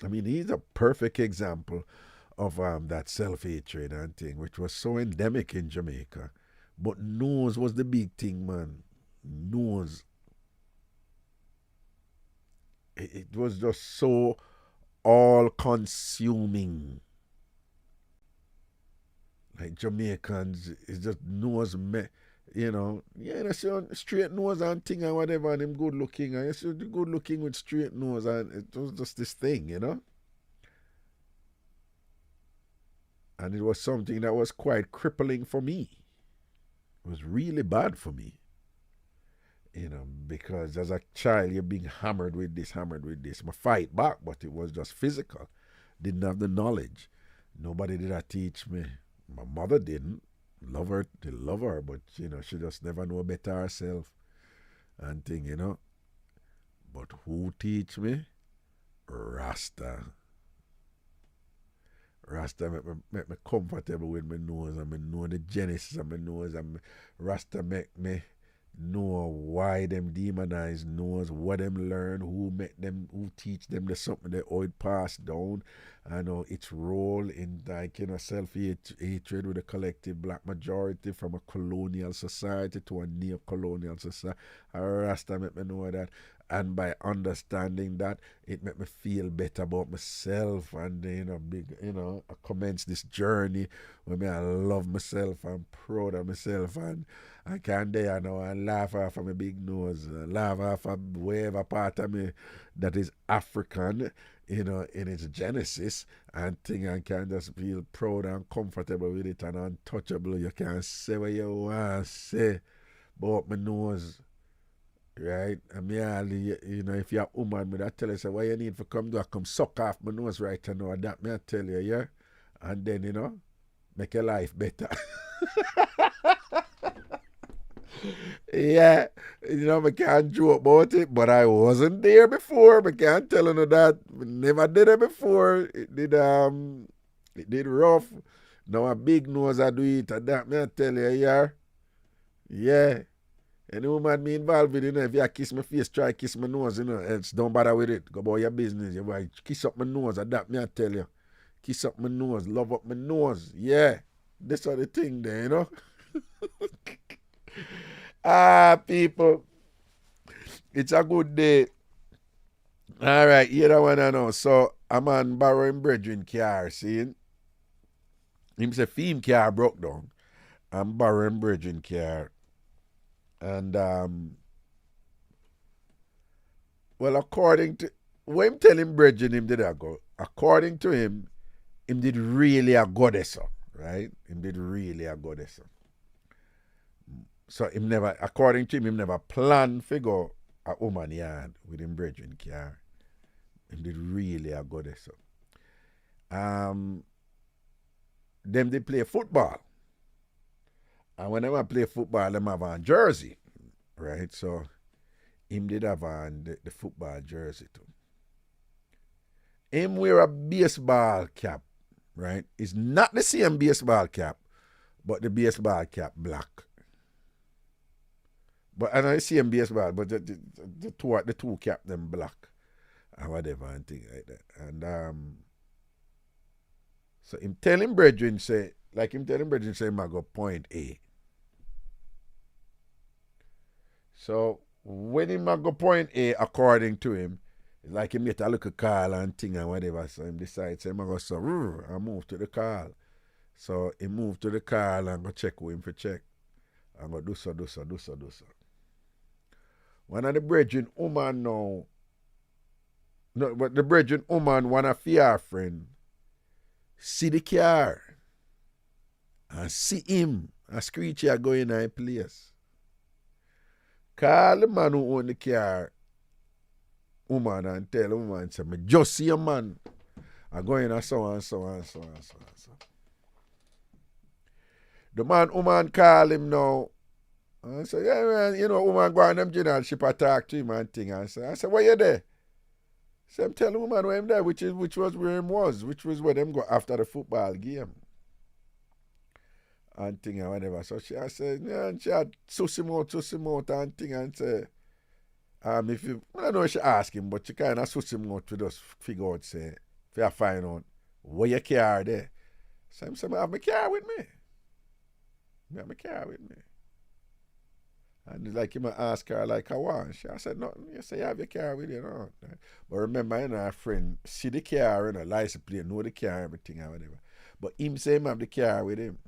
mean, he's a perfect example of that self-hatred and thing, which was so endemic in Jamaica. But nose was the big thing, man. Nose. It was just so all-consuming. Like Jamaicans, it's just nose, you know. Yeah, that's your straight nose and thing and whatever, and him good looking. And it's good looking with straight nose, and it was just this thing, you know. And it was something that was quite crippling for me. It was really bad for me. You know, because as a child, you're being hammered with this. I fight back, but it was just physical. Didn't have the knowledge. Nobody did that teach me. My mother didn't. Love her, but, you know, she just never know better herself and thing, you know. But who teach me? Rasta. Rasta make me comfortable with my nose, and I know the genesis of my nose, and Rasta make me know why them demonize nose, what them learn, who teach them the something they old passed down, I know its role in, like, you know, self-hatred with the collective black majority from a colonial society to a neo-colonial society. Rasta make me know that. And by understanding that, it made me feel better about myself. And, you know, I commenced this journey where I love myself. I'm proud of myself. And I can't dare, you know, and laugh off of my big nose, laugh off of whatever part of me that is African, you know, in its genesis. And thing, I can just feel proud and comfortable with it and untouchable. You can say what you want to say about my nose. Right? And me, you know, if you're a woman, me that tell you, say, what you need for come do, I come suck off my nose right now. That me I tell you, yeah? And then, you know, make your life better. Yeah, you know, I can't joke about it, but I wasn't there before. I can't tell you that. Never did it before. It did rough. Now a big nose I do it, and that me I tell you, yeah? Yeah. Any woman me involved with, you know, if you kiss my face, try kiss my nose, you know, else don't bother with it. Go about your business. You boy, kiss up my nose, adapt me, I tell you. Kiss up my nose, love up my nose. Yeah. That's all the thing there, you know. People. It's a good day. All right, you know what I know. So, I'm on borrowing brethren car, see? Him say, theme car broke down. I'm borrowing brethren car. And, well, according to, when him telling Bridget him did I go, according to him did really a goddess, right? Him did really a goddess. So him never, according to him never planned to go a woman yard with him Bridget car. Him did really a goddess. them they play football. And when them play football, them have on jersey, right? So him did have on the football jersey too. Him wear a baseball cap, right? It's not the same baseball cap, but the baseball cap black. But I know the same baseball, but the two cap them black and whatever and things like that. And so him telling brethren say, I go point A. So when him go point A, according to him, like him get a little call and thing and whatever, so him decides him go so I move to the call. So he moved to the call and go check with him for check. And go do so. One of the brethren woman now, no, but the brethren woman, one of your friend, see the car and see him, a screecher going in a place. Call the man who own the car, woman, and tell the woman, say, me just see a man. I go in and so on. The woman call him now. I say, yeah, man, you know, woman go on them general ship I talk to him and thing. I say, where you there? So I'm telling the woman where him there, which was where him was, which was where them go after the football game. And thing and whatever. So I said, yeah, and she had suss him out and thing and say, if you, I don't know if she ask him, but she kind of suss him out to just figure out, say, if you find out where your car there. So I'm saying, I have my car with me. I have my car with me. And like him ask her like how on. I said, no, you say you have your car with you, no. But remember, you know, our friend see the car, you know, license plate, know the car, everything or whatever. But him say him have the car with him.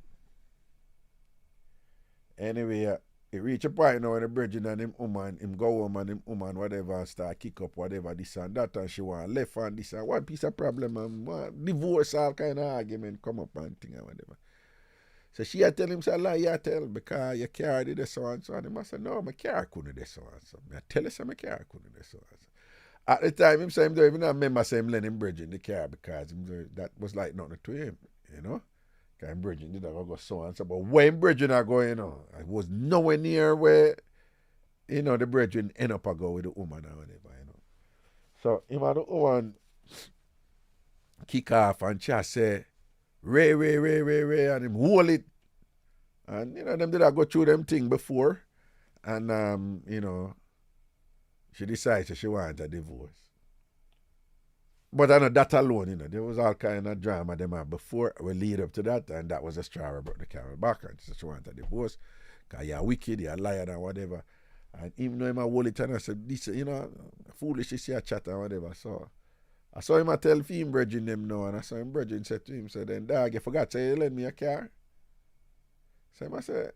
Anyway, it reach a point now when the bridging and him woman, him go home and him woman, whatever, and start kick up, whatever, this and that, and she want left and this and one piece of problem and one divorce, all kind of argument come up and thing or whatever. So she had tell him, say, lie, you tell, because your car did this so and so. And him said, no, my car couldn't do so and so. I tell you, say, my car couldn't do so and so. At the time, him say, him don't even remember saying letting him bridge in the car because that was like nothing to him, you know. Because him bridging did go so and so. But when bridging are going on, I was nowhere near where, you know, the bridging end up a go with the woman or whatever, you know. So him and the woman kick off and she say, Ray, and him hold it. And, you know, them did I go through them thing before. And, you know, she decided she wanted a divorce. But I know that alone, you know, there was all kind of drama them had before we lead up to that. And that was a straw about the camel back. And she wanted a divorce. Because you're wicked, you're a liar and whatever. And even though him a hold it and I said, this, you know, foolish to see a chat and whatever. So I saw him tell him bridging them now, and I saw him bridging said to him, said, then dog, you forgot to say you lend me a car? So I said,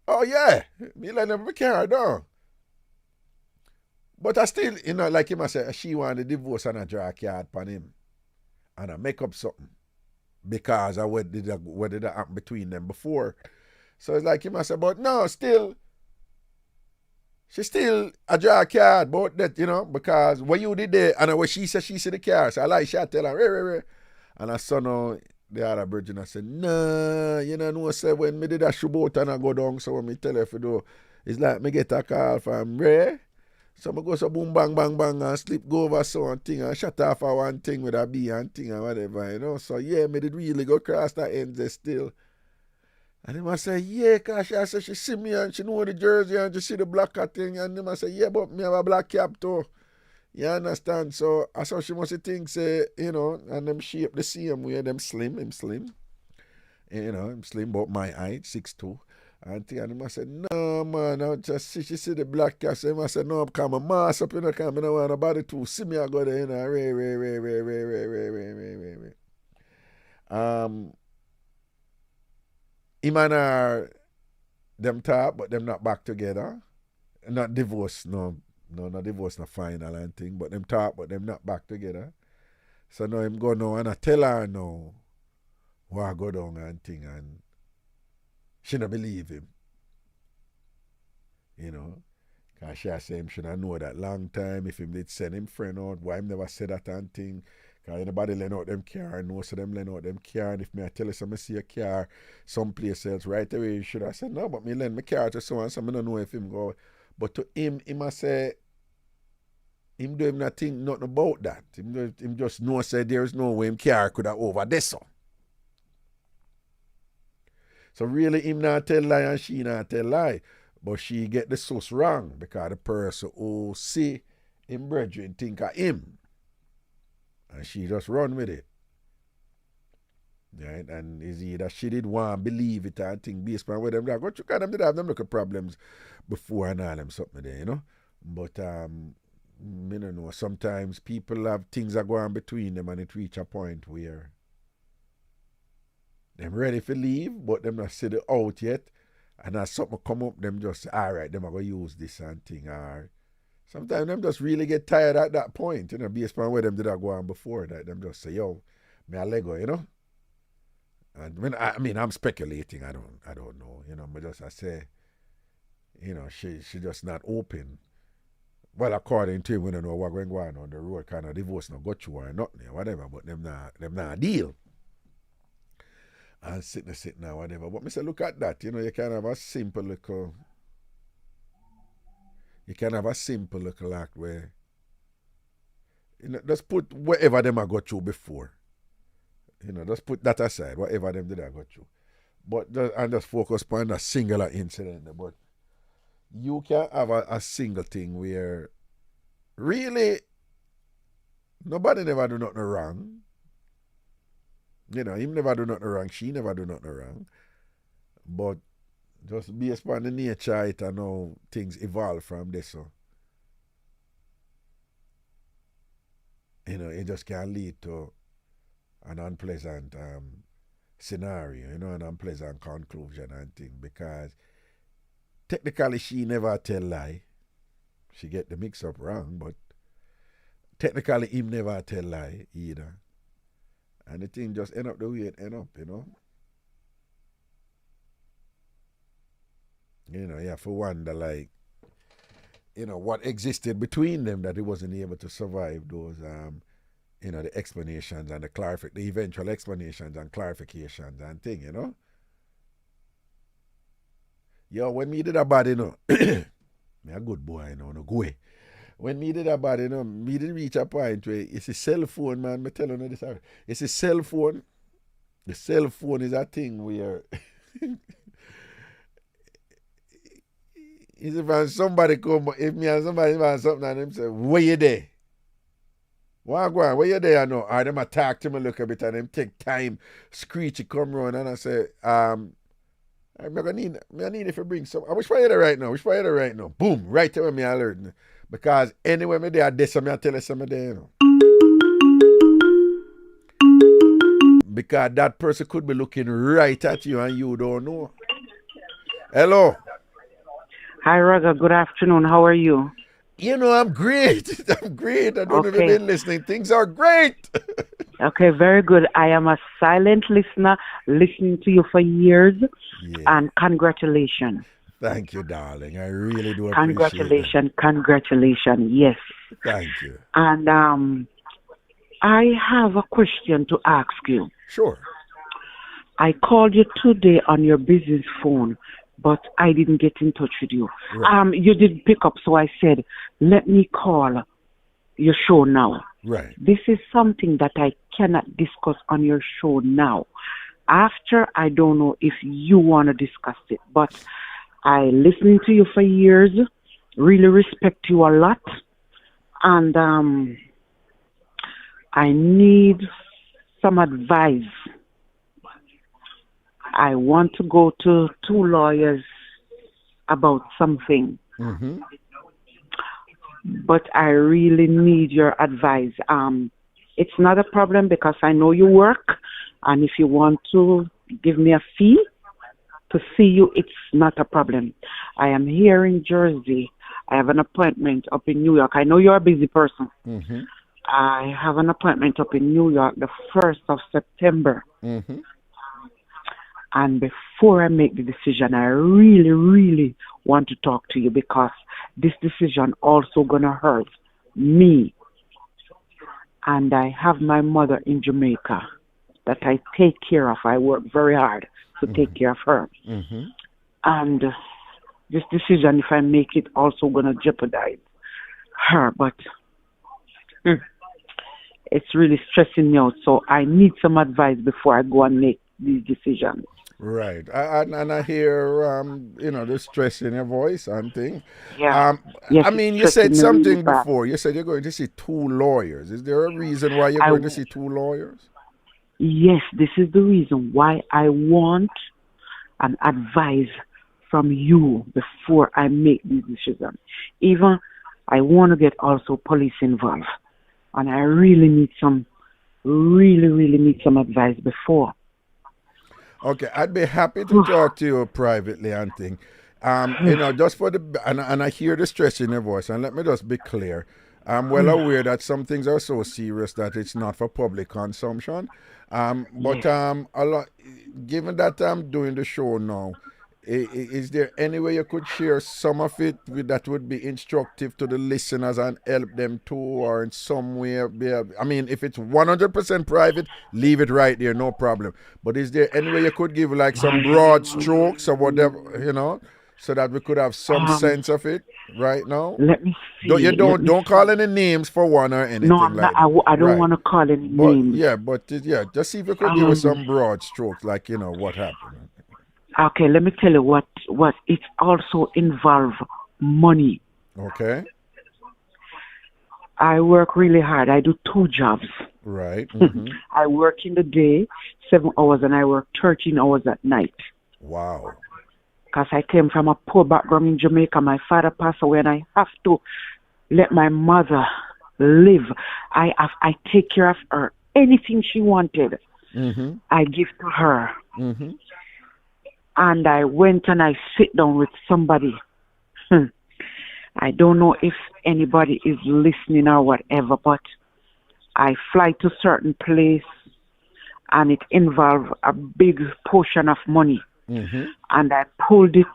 oh yeah, me lend him a car, no. But I still, you know, like him I said, she wanted a divorce and I draw a card upon him. And I make up something. Because of what did happen between them before. So it's like him I said, but no, still, she still a draw a card about that, you know, because what you did there, and what she said, she see the car. So I like, she tell her, Ray. And I saw now the other virgin, I said, nah, you know, say when me did that shoot out and I go down, so when me tell her if you do, it's like me get a call from Ray. So I go so boom, bang, and sleep go over so and thing, and shut off for one thing with a B and thing and whatever, you know. So yeah, me did really go across that end there still. And him I say, yeah, because she said she see me and she know the jersey and she see the black thing. And him I say, yeah, but me have a black cap too. You understand? So I saw she must think, say, you know, and them shape the same way, them slim, him slim. You know, him slim, but my height, 6'2". And him I said, no, man, I just see, she see the black cap. So him I said, no, come a mass up, you know, come, I don't want nobody to see me, I go there, you know, Ray. Him and her, them talk, but them not back together. Not divorced, no divorce, no final and thing. But them talk, but them not back together. So now him go now and I tell her now what I go down and thing, and she not believe him. You know, because she say him should have know that long time if him did send him friend out, why him never said that and thing. Because anybody lend out them car, and most of them lend out them car. And if me I tell you something, see a car someplace else right away, you should have said, no, but me lend my car to someone, so I don't know if him go. But to him must say, him do him not think nothing about that. Him just know say there is no way him car could have over this. So really him not tell lie and she not tell lie. But she get the source wrong because the person who see him brethren think of him. And she just run with it. Right? And it's either she did want to believe it and think based on where them that go through, because them did have them look at problems before and all them something there, you know. But me don't know, sometimes people have things that go on between them and it reach a point where them ready to leave, but them not see the out yet. And as something come up, them just say, all right, them are going to use this and thing. Or sometimes them just really get tired at that point, you know, based on where them did go on before that. Them just say, yo, me a Lego, you know. And when I mean, I'm speculating. I don't know, you know. But just I say, you know, she just not open. Well, according to him, we don't know what going on the road. Kind of divorce not got you or nothing or whatever. But them not deal. And sitting or whatever. But me say, look at that. You know, you can have a simple little act where, you know, just put whatever them I got you before. You know, just put that aside, whatever them did I got you. But just focus on a singular incident. But you can have a single thing where really nobody never do nothing wrong. You know, him never do nothing wrong, she never do nothing wrong. But just based upon the nature it and how things evolve from this. So, you know, it just can lead to an unpleasant scenario, you know, an unpleasant conclusion and thing. Because technically she never tell lie. She get the mix up wrong, but technically him never tell lie either. And the thing just end up the way it end up, you know. You know, you have to wonder, like, you know, what existed between them that he wasn't able to survive those, you know, the explanations and the eventual explanations and clarifications and thing, you know. Yo, when me did a bad, you know, me a good boy, you know, no go away. When me did a bad, you know, me did reach a point where it's a cell phone, man. Me tell you this. It's a cell phone. The cell phone is a thing where if somebody come, if me and somebody want something and them say, where you there? Where go on? Where you there? I know. Or them attack to me look a bit and them take time, screechy come round and I say, I need if you bring some. I wish for you there right now. Boom, right away me alert. Because anyway me there, this me I tell you something there, you know. Because that person could be looking right at you and you don't know. Hello. Hi, Raga. Good afternoon. How are you? You know, I'm great. I don't know if you've been listening. Things are great. Okay, very good. I am a silent listener, listening to you for years. Yeah. And congratulations. Thank you, darling. I really do appreciate it. Congratulations. Yes. Thank you. And I have a question to ask you. Sure. I called you today on your business phone, but I didn't get in touch with you. Right. You didn't pick up, so I said, let me call your show now. Right. This is something that I cannot discuss on your show now. After, I don't know if you want to discuss it, but I listened to you for years, really respect you a lot, and I need some advice. I want to go to 2 lawyers about something. Mm-hmm. But I really need your advice. It's not a problem because I know you work, and if you want to give me a fee to see you, it's not a problem. I am here in Jersey. I have an appointment up in New York. I know you're a busy person. Mm-hmm. I have an appointment up in New York the 1st of September. Mm-hmm. And before I make the decision, I really, really want to talk to you because this decision also going to hurt me. and I have my mother in Jamaica that I take care of. I work very hard to take care of her. Mm-hmm. And this decision, if I make it, also going to jeopardize her. But it's really stressing me out. So I need some advice before I go and make these decisions. Right. And I hear, the stress in your voice and things. Yeah. Yes, I mean, you it's said stressing me really something bad. before. You said you're going to see 2 lawyers. Is there a reason why you're going to see 2 lawyers? Yes, this is the reason why I want an advice from you before I make these decisions. Even I want to get also police involved. And I really need some advice before. Okay, I'd be happy to talk to you privately and things. Just for and I hear the stress in your voice, and let me just be clear. I'm well aware that some things are so serious that it's not for public consumption. But a lot, given that I'm doing the show now, is there any way you could share some of it that would be instructive to the listeners and help them too, or in some way I mean, if it's 100% private, leave it right there, no problem. But is there any way you could give like some broad strokes or whatever, so that we could have some sense of it right now? Let me see. Don't call any names for one or anything. No, I don't want to call any names. Just see if you could give us some broad strokes, like what happened. Okay, let me tell you what it also involves money. Okay. I work really hard. I do 2 jobs. Right. Mm-hmm. I work in the day, 7 hours, and I work 13 hours at night. Wow. Because I came from a poor background in Jamaica. My father passed away, and I have to let my mother live. I take care of her. Anything she wanted, I give to her. Mm-hmm. And I went and I sit down with somebody. I don't know if anybody is listening or whatever, but I fly to certain place and it involves a big portion of money. Mm-hmm. And I pulled it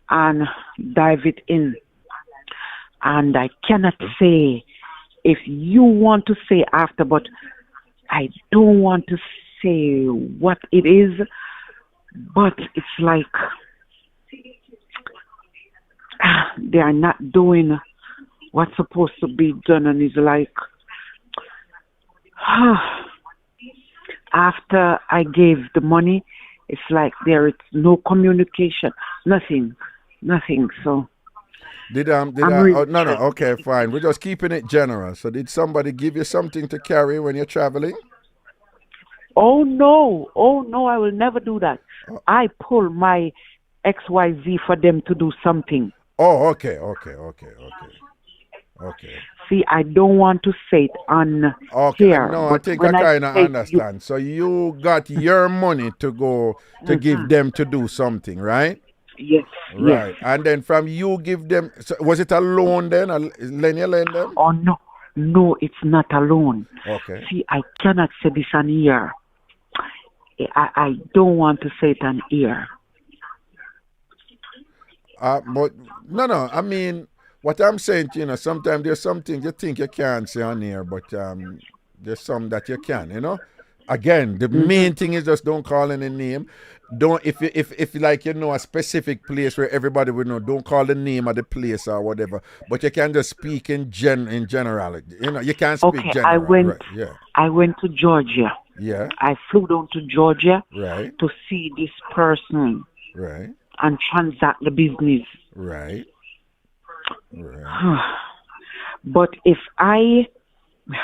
and dive it in. And I cannot say if you want to say after, but I don't want to say what it is. But it's like they are not doing what's supposed to be done, and it's like after I gave the money, it's like there is no communication, nothing. So okay, fine. We're just keeping it general. So did somebody give you something to carry when you're traveling? Oh no, I will never do that. I pull my XYZ for them to do something. Oh, okay. See, I don't want to say it on here. No, I think I kind of understand. So you got your money to go to give them to do something, right? Yes. Right. Yes. And then from you give them, so was it a loan then? You lend them? Oh, no, it's not a loan. Okay. See, I cannot say this on here. I don't want to say it on here. But no. I mean, what I'm saying, sometimes there's some things you think you can't say on here, but there's some that you can, Again, the main thing is just don't call any name. Don't if like a specific place where everybody would know. Don't call the name of the place or whatever. But you can just speak in generality. You can't speak general. I went to Georgia. Yeah. I flew down to Georgia. Right. To see this person. Right. And transact the business. Right. But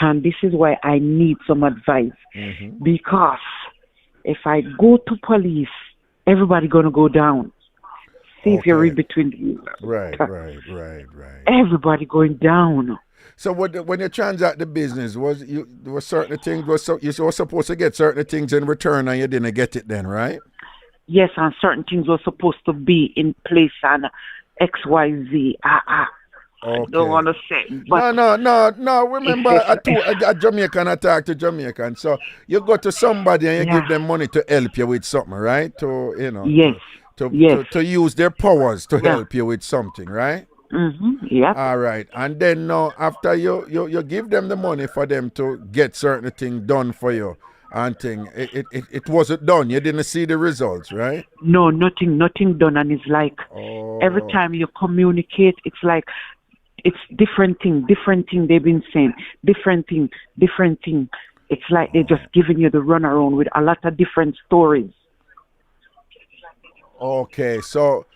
and this is why I need some advice, because if I go to police, everybody gonna go down. See if you read between the right. Everybody going down. So when you transact the business, there were certain things you were supposed to get certain things in return, and you didn't get it then, right? Yes, and certain things were supposed to be in place and XYZ. Okay. I don't want to say. But no. Remember, a Jamaican attack to Jamaican. So you go to somebody and you give them money to help you with something, right? To yes. To use their powers to help you with something, right? Yep. All right. And then now, after you give them the money for them to get certain things done for you and thing, it wasn't done. You didn't see the results, right? No, nothing done. And it's like every Oh. time you communicate, it's like it's different thing they've been saying. Different thing. It's like they're just giving you the runaround with a lot of different stories. Okay. So,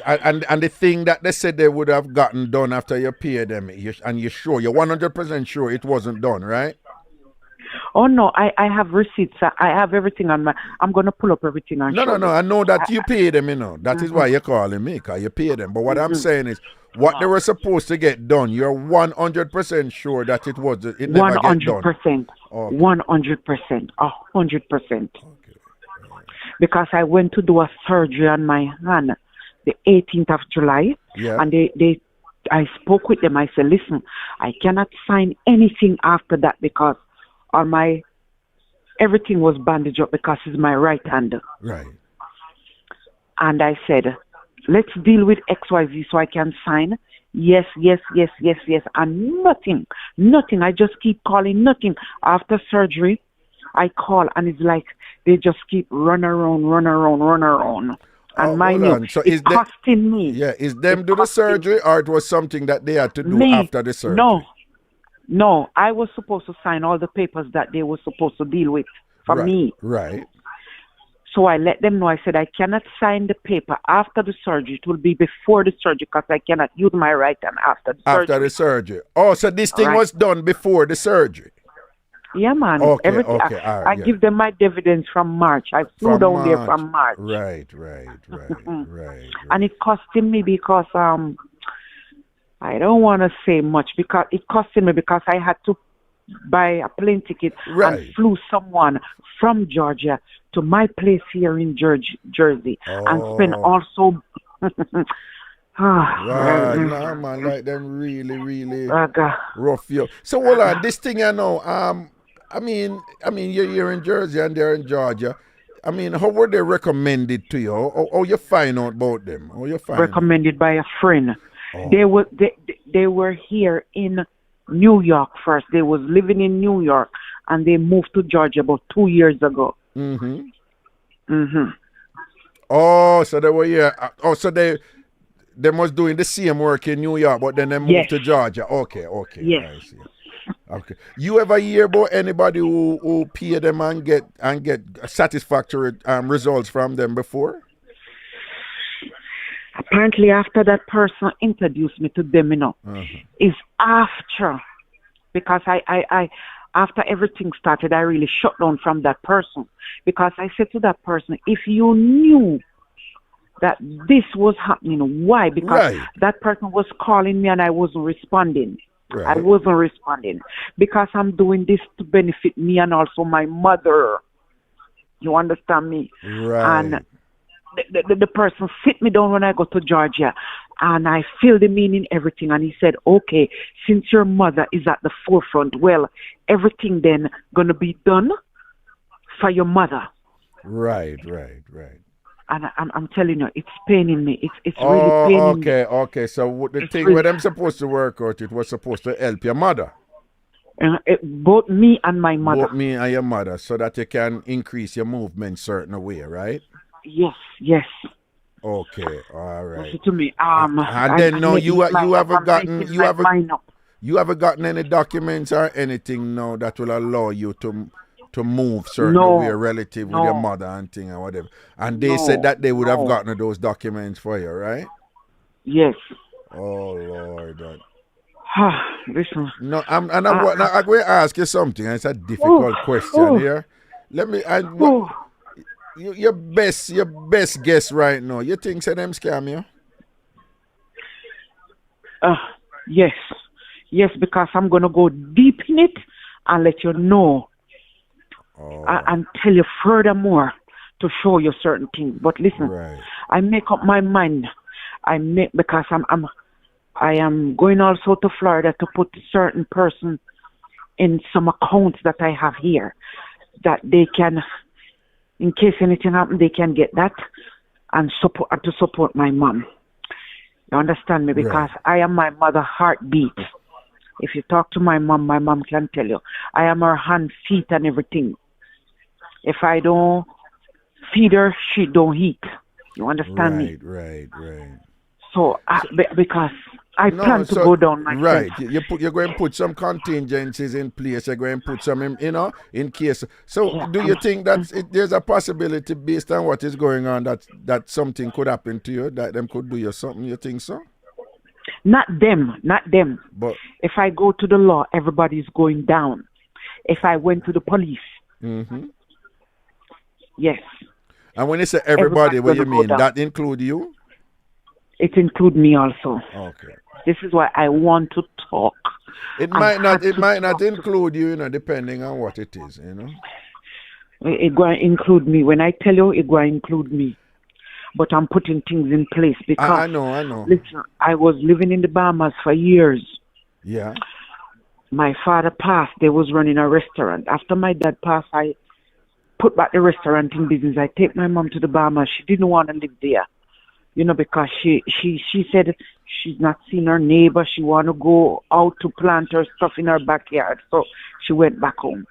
and the thing that they said they would have gotten done after you pay them, and you're sure, you're 100% sure it wasn't done, right? Oh no, I have receipts. I have everything on my. I'm gonna pull up everything and No, show no. you. I know that you pay them, you know. That is why you're calling me, because you pay them. But what I'm saying is, what they were supposed to get done, you're 100% sure that it was. It never get done. 100%. Okay. 100%. 100%. Because I went to do a surgery on my hand the 18th of July, Yeah. and I spoke with them. I said, listen, I cannot sign anything after that because everything was bandaged up because it's my right hand. Right. And I said, let's deal with XYZ so I can sign. Yes. And nothing. I just keep calling, nothing. After surgery, I call and it's like they just keep run around. And mind you, So it's costing me. Yeah, is them do the surgery or it was something that they had to do Me, after the surgery? No, I was supposed to sign all the papers that they were supposed to deal with for me. Right. So I let them know. I said, I cannot sign the paper after the surgery. It will be before the surgery because I cannot use my right hand after the surgery. After the surgery. Oh, so this thing was done before the surgery. Yeah, man. Okay, Everything. okay, all right, I yeah. give them my dividends from March. I flew down there from March. Right. And it costing me because I don't want to say much because it costing me because I had to buy a plane ticket and flew someone from Georgia to my place here in Jersey and spend also. Right, no man, like them really rough you. So hold on, this thing you know, I mean you're here in Jersey and they're in Georgia. I mean, how were they recommended to you? How you find out about them? How you find recommended by a friend. They were here in New York first. They was living in New York and they moved to Georgia about 2 years ago. Oh, so they were here. Oh, so they must doing the same work in New York, but then they moved to Georgia. Okay. Yes. I see. Okay. You ever hear about anybody who pay them and get satisfactory results from them before? Apparently, after that person introduced me to them, is after, because I after everything started, I really shut down from that person because I said to that person, if you knew that this was happening, why? Because that person was calling me and I wasn't responding. I wasn't responding because I'm doing this to benefit me and also my mother. You understand me? Right. And the person sit me down when I go to Georgia and I feel the meaning everything. And he said, okay, since your mother is at the forefront, well, everything then going to be done for your mother. Right. And I'm telling you, it's paining me. It's really paining me. Okay. So the thing where them supposed to work out, it was supposed to help your mother. Both me and my mother. Both me and your mother, so that you can increase your movement certain way, right? Yes. Okay, all right. Listen to me. And then no, you haven't gotten any documents or anything now that will allow you to move certain way relative with your mother and thing or whatever. And they said that they would have gotten those documents for you, right? Yes. Oh Lord. Listen. No, I'm going to ask you something. It's a difficult question here. Let me. Your best guess right now. You think say them scam you? Yes, because I'm gonna go deep in it and let you know, and tell you furthermore to show you certain things. But listen, I make up my mind. Because I am going also to Florida to put certain person in some accounts that I have here that they can, in case anything happens, they can get that and support my mom. You understand me? Because I am my mother's heartbeat. If you talk to my mom can tell you. I am her hand, feet, and everything. If I don't feed her, she don't eat. You understand me? Right. So, because I plan to go down myself. Right. You're going to put some contingencies in place. You're going to put some, in case. So, do you think that there's a possibility based on what is going on that something could happen to you, that them could do you something? You think so? Not them. But if I go to the law, everybody's going down. If I went to the police, yes. And when you say everybody, what do you mean? That include you? It include me also. Okay. This is why I want to talk. It might not include you, depending on what it is, It going to include me. When I tell you, it going to include me. But I'm putting things in place because I know. Listen, I was living in the Bahamas for years. Yeah. My father passed. They was running a restaurant. After my dad passed, I put back the restaurant in business. I take my mom to the Bahamas. She didn't want to live there. Because she said she's not seen her neighbor. She want to go out to plant her stuff in her backyard. So she went back home.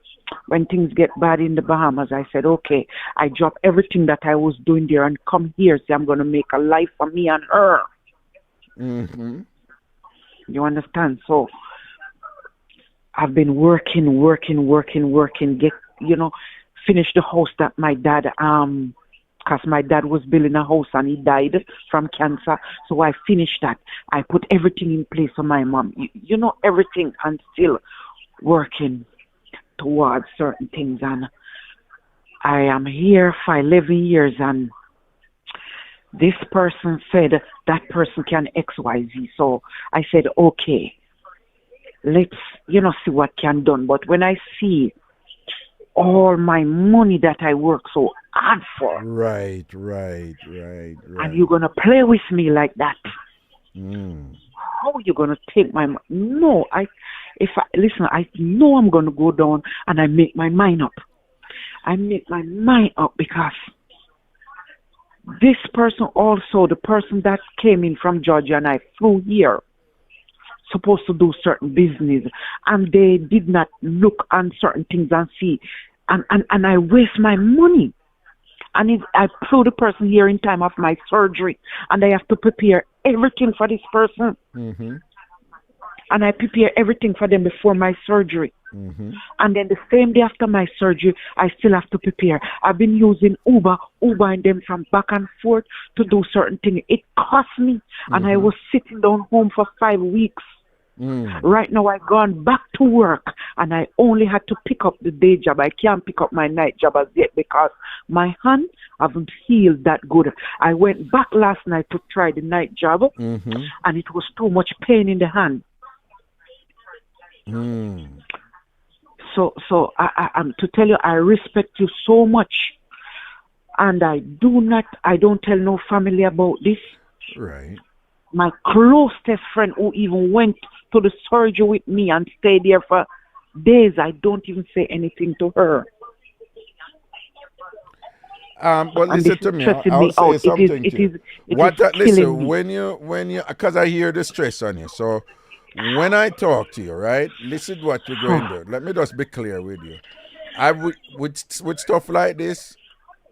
When things get bad in the Bahamas, I said, okay, I drop everything that I was doing there and come here. Say, I'm going to make a life for me and her. Mm-hmm. You understand? So I've been working, finish the house that my dad, because my dad was building a house and he died from cancer. So I finished that. I put everything in place for my mom. Everything, and still working towards certain things. And I am here for 11 years, and this person said that person can XYZ. So I said, okay, let's, see what can done. But when I see all my money that I work so hard for. Right. And you're going to play with me like that. How are you going to take my money? No, I know I'm going to go down, and I make my mind up. Because this person also, the person that came in from Georgia and I flew here, supposed to do certain business, and they did not look on certain things and see, and I waste my money. And I flew the person here in time of my surgery, and I have to prepare everything for this person. Mm-hmm. And I prepare everything for them before my surgery. Mm-hmm. And then the same day after my surgery, I still have to prepare. I've been using Uber and them from back and forth to do certain things. It cost me, and I was sitting down home for 5 weeks. Right now, I've gone back to work, and I only had to pick up the day job. I can't pick up my night job as yet because my hand haven't healed that good. I went back last night to try the night job, and it was too much pain in the hand. So I'm to tell you, I respect you so much, and I don't tell no family about this. Right. My closest friend who even went to the surgery with me and stayed there for days, I don't even say anything to her. But listen to me. I'll say something to you. Listen, when you, because I hear the stress on you. So when I talk to you, right, listen what you're going to do. Let me just be clear with you. With stuff like this,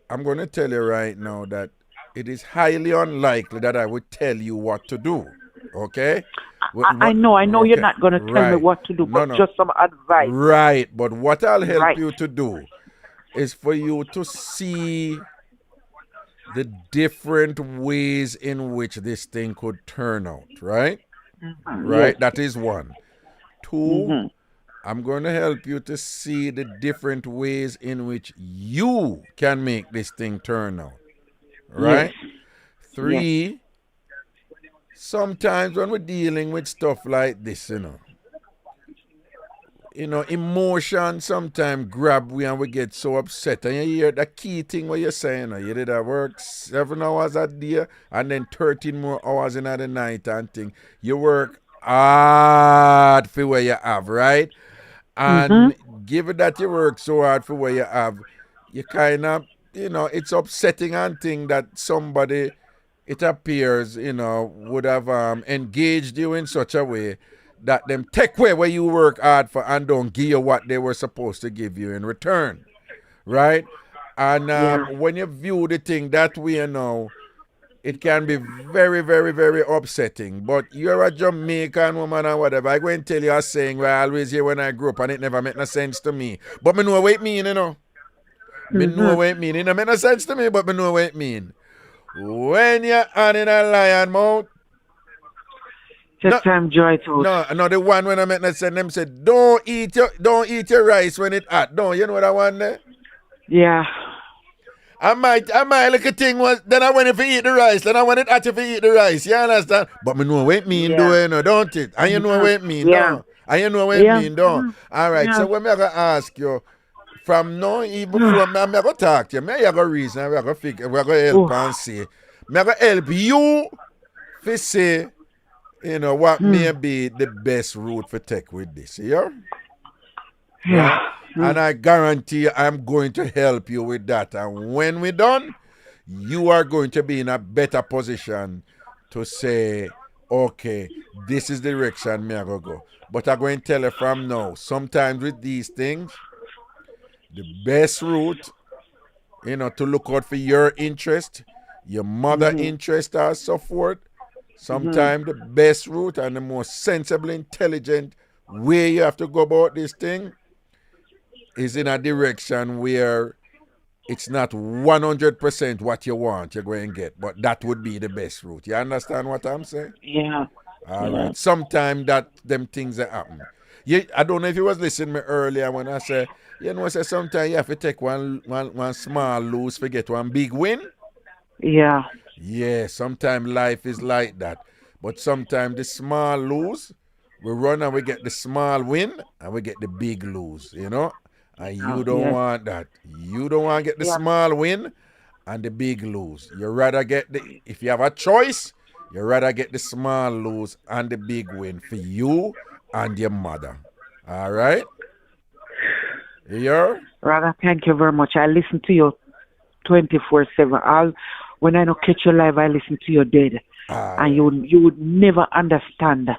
I'm going to tell you right now that it is highly unlikely that I would tell you what to do. Okay? I know okay. You're not going to tell me what to do, but just some advice. Right, but what I'll help you to do is for you to see the different ways in which this thing could turn out, right? Right, yes. That is one. Two, I'm going to help you to see the different ways in which you can make this thing turn out, right? Yes. Three, sometimes when we're dealing with stuff like this, emotion sometimes grab we and we get so upset. And you hear the key thing what you're saying, you did work 7 hours a day and then 13 more hours in the night and thing. You work hard for what you have, right? And given that you work so hard for what you have, you kind of, it's upsetting and thing that somebody it appears, would have engaged you in such a way that them take away where you work hard for and don't give you what they were supposed to give you in return, right? And when you view the thing that way now, it can be very, very, very upsetting. But you're a Jamaican woman or whatever. I go and tell you a saying where I always hear when I grew up and it never made no sense to me. But me know what it mean, Me know what it mean. It don't make no sense to me, but me know what it mean. When you're on in a lion mouth, just time dry it out. No, the one when I met them said, don't eat your rice when it hot. Don't you know that one there? Yeah. And my little thing was, then I went if you eat the rice, then I went it hot if you eat the rice. You understand? But me know what it mean, don't it? And you know what it mean, don't? And you know what it mean, don't? All right, so when I'm going to ask you, from now, even before I'm going to talk to you, I'm going to reason, I'm going to figure, we're going to help and say, I'm going to help you to say, what may be the best route for take with this, yeah? Yeah. And I guarantee you I'm going to help you with that. And when we're done, you are going to be in a better position to say, okay, this is the direction me I go go. But I'm going to tell you from now, sometimes with these things, the best route, to look out for your interest, your mother interest or so forth, sometimes the best route and the most sensible, intelligent way you have to go about this thing is in a direction where it's not 100% what you want you're going to get, but that would be the best route. You understand what I'm saying? Yeah. All right. Sometimes that them things that happen. I don't know if you was listening to me earlier when I say, sometimes you have to take one small lose to get one big win. Yeah. Yeah, sometimes life is like that. But sometimes the small lose, we run and we get the small win and we get the big lose, And you don't want that. You don't want to get the small win and the big lose. You rather get if you have a choice, you rather get the small lose and the big win for you and your mother. All right? Yeah? Raga, thank you very much. I listen to you 24/7. When I don't catch you live, I listen to you dead. And you would never understand.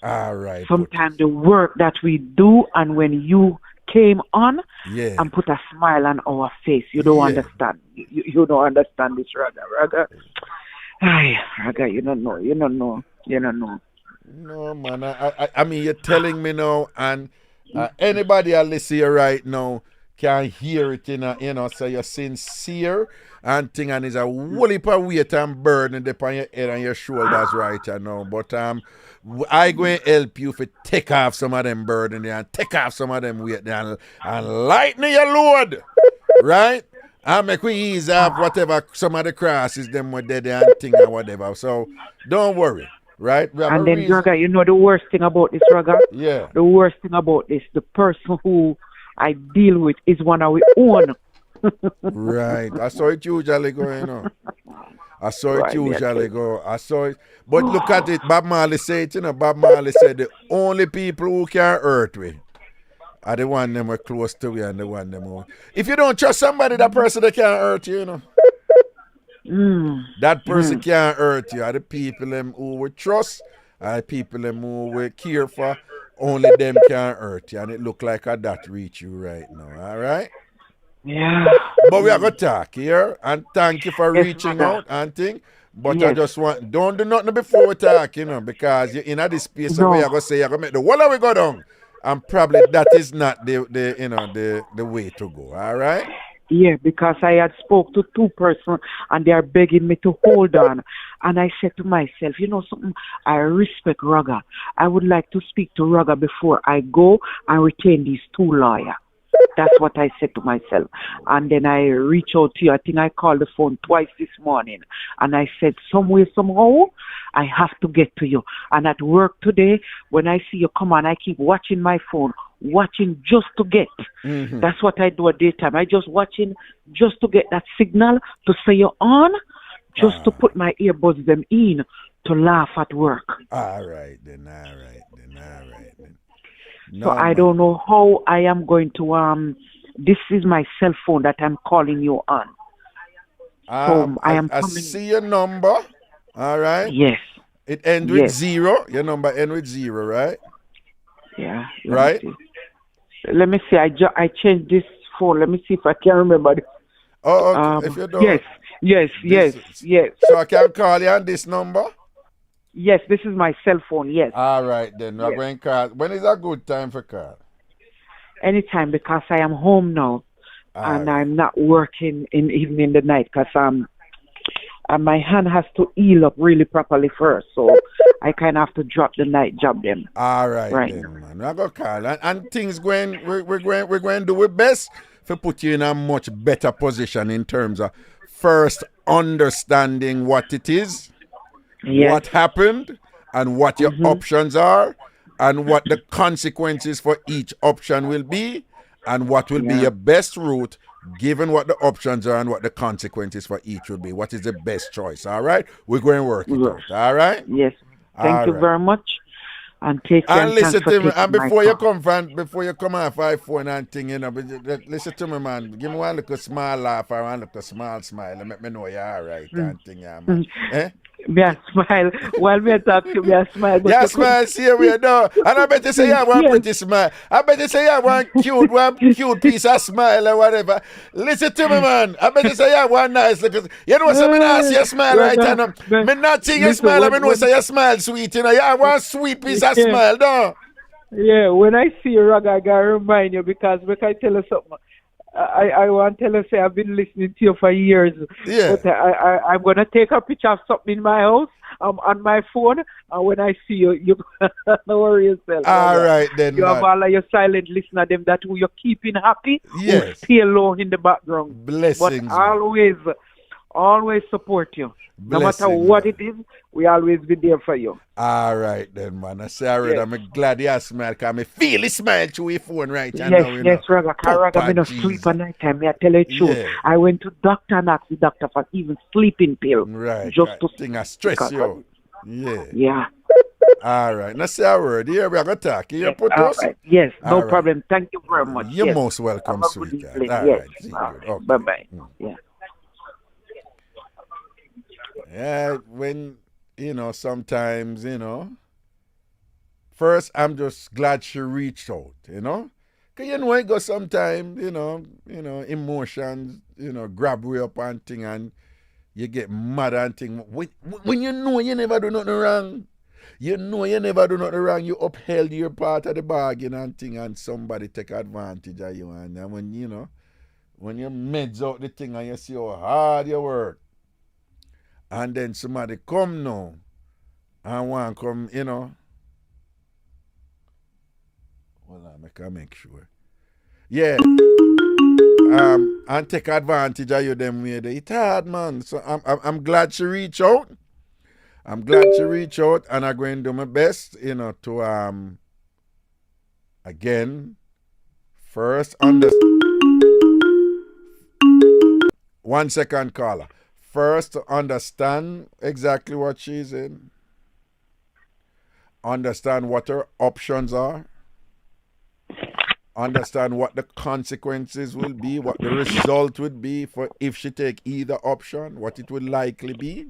All right. Sometimes the work that we do, and when you came on and put a smile on our face, you don't understand. You don't understand this, Raga. Ay, Raga, you don't know. No, man. I mean, you're telling me now, and anybody I listen here right now can hear it, so you're sincere and thing, and it's a whole heap of weight and burden upon your head and your shoulders right now. But I going to help you to take off some of them burden there and take off some of them weight there and lighten your load, right? And make we ease off whatever some of the crosses them were dead and thing or whatever. So don't worry, right? And then, Raga, the worst thing about this, Raga? Yeah. The worst thing about this, the person who I deal with is one of our own. Right. I saw it usually go, I saw it usually go. I saw it. But look at it. Bob Marley said, Bob Marley said the only people who can hurt we are the one them were close to we and the one them who. If you don't trust somebody, that person that can't hurt you, That person can't hurt you. Are the people them who we trust, are the people them who we care for. Only them can hurt you, and it look like that reach you right now. All right? Yeah. But we are going to talk here, and thank you for reaching out and thing. But I just want, don't do nothing before we talk, because you're in this space where you're going to say, you're going to make the wall we go down. And probably that is not the way to go. All right? Yeah, because I had spoke to two persons and they are begging me to hold on. And I said to myself, something, I respect Raga. I would like to speak to Raga before I go and retain these two lawyers. That's what I said to myself. And then I reached out to you. I think I called the phone twice this morning. And I said, some way, somehow, I have to get to you. And at work today, when I see you come on, I keep watching my phone, watching just to get. That's what I do at daytime. I just watching just to get that signal to say you're on, just to put my earbuds them in to laugh at work. All right then. No, so I don't know how I am going to this is my cell phone that I'm calling you on. So I am I coming. see your number. All right. Yes. It ends with Yes. 0. Your number ends with 0, right? Yeah. Right? Let me see. I changed this phone. Let me see if I can remember. Oh, okay. If you don't. Yes. So I can call you on this number? Yes, this is my cell phone. Yes. All right, then. We're going to call. When is a good time for call? Anytime, because I am home now. And I'm not working even in the night because and my hand has to heal up really properly first. So I kind of have to drop the night job then. All right then, man. I go call. And things we're going to do our best to put you in a much better position in terms of first understanding what it is, what happened, and what your options are, and what the consequences for each option will be, and what will be your best route given what the options are and what the consequences for each will be. What is the best choice? All right? We're going to work it out. All right? Yes. Thank you very much. And take care. And listen to me. And before you come off iPhone and thing, you know, listen to me, man. Give me one little small laugh or one little small smile and make me know you're all right and thing, yeah, man. Me a smile. While me talk to me a smile. Yeah, smile, see we know. And I bet you say you have one pretty smile. I bet you say you have one cute piece of smile or whatever. Listen to me, man. I bet you say you have one nice because you know something I see your smile right now. Me not see your smile, I know say your smile sweet, you know. You have one sweet piece of smile, no? Yeah, when I see you, Raga, I gotta remind you because I tell you something. I want to tell you, say I've been listening to you for years. Yeah. But I'm going to take a picture of something in my house on my phone. And when I see you don't worry yourself. All right, then, you have all of your silent listener, them that who you're keeping happy, who stay low in the background. Blessings. But always support you. Blessings, no matter what it is, we always be there for you. All right, then, man. I say, I'm glad you smile because I feel the smile through your phone right now. Yes, Raga. I don't sleep at night time. I tell you the truth. Yeah. I went to doctor and asked the doctor for even sleeping pill. Right. Just to think I stress you out. Yeah. Yeah. All right. Now say a word. Here we are going to talk. You put us? Right. Yes, no problem. Thank you very much. You're most welcome, sweetheart. All right. Okay. Bye-bye. Yeah. Yeah, when, sometimes, first, I'm just glad she reached out, Because it goes sometimes, emotions, grab you up and thing and you get mad and thing. When you know you never do nothing wrong, you upheld your part of the bargain and thing and somebody take advantage of you. And then when you meds out the thing and you see how hard you work, and then somebody come now and want come, Hold on, I can make sure. Yeah. And take advantage of you them way. It's hard, man. So I'm glad she reached out. And I'm going to do my best, to again, first understand. 1 second, caller. First, to understand exactly what she's in. Understand what her options are. Understand what the consequences will be, what the result would be for if she take either option, what it would likely be.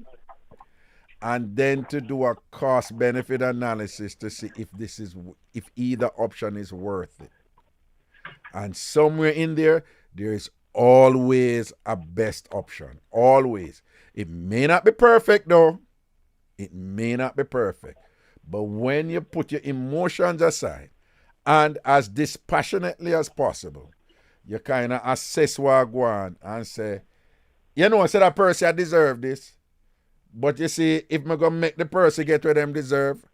And then to do a cost-benefit analysis to see if either option is worth it. And somewhere in there is always a best option. Always. It may not be perfect, though. It may not be perfect. But when you put your emotions aside and as dispassionately as possible, you kind of assess what go on and say, say that person deserve this. But you see, if I'm going to make the person get what them deserve,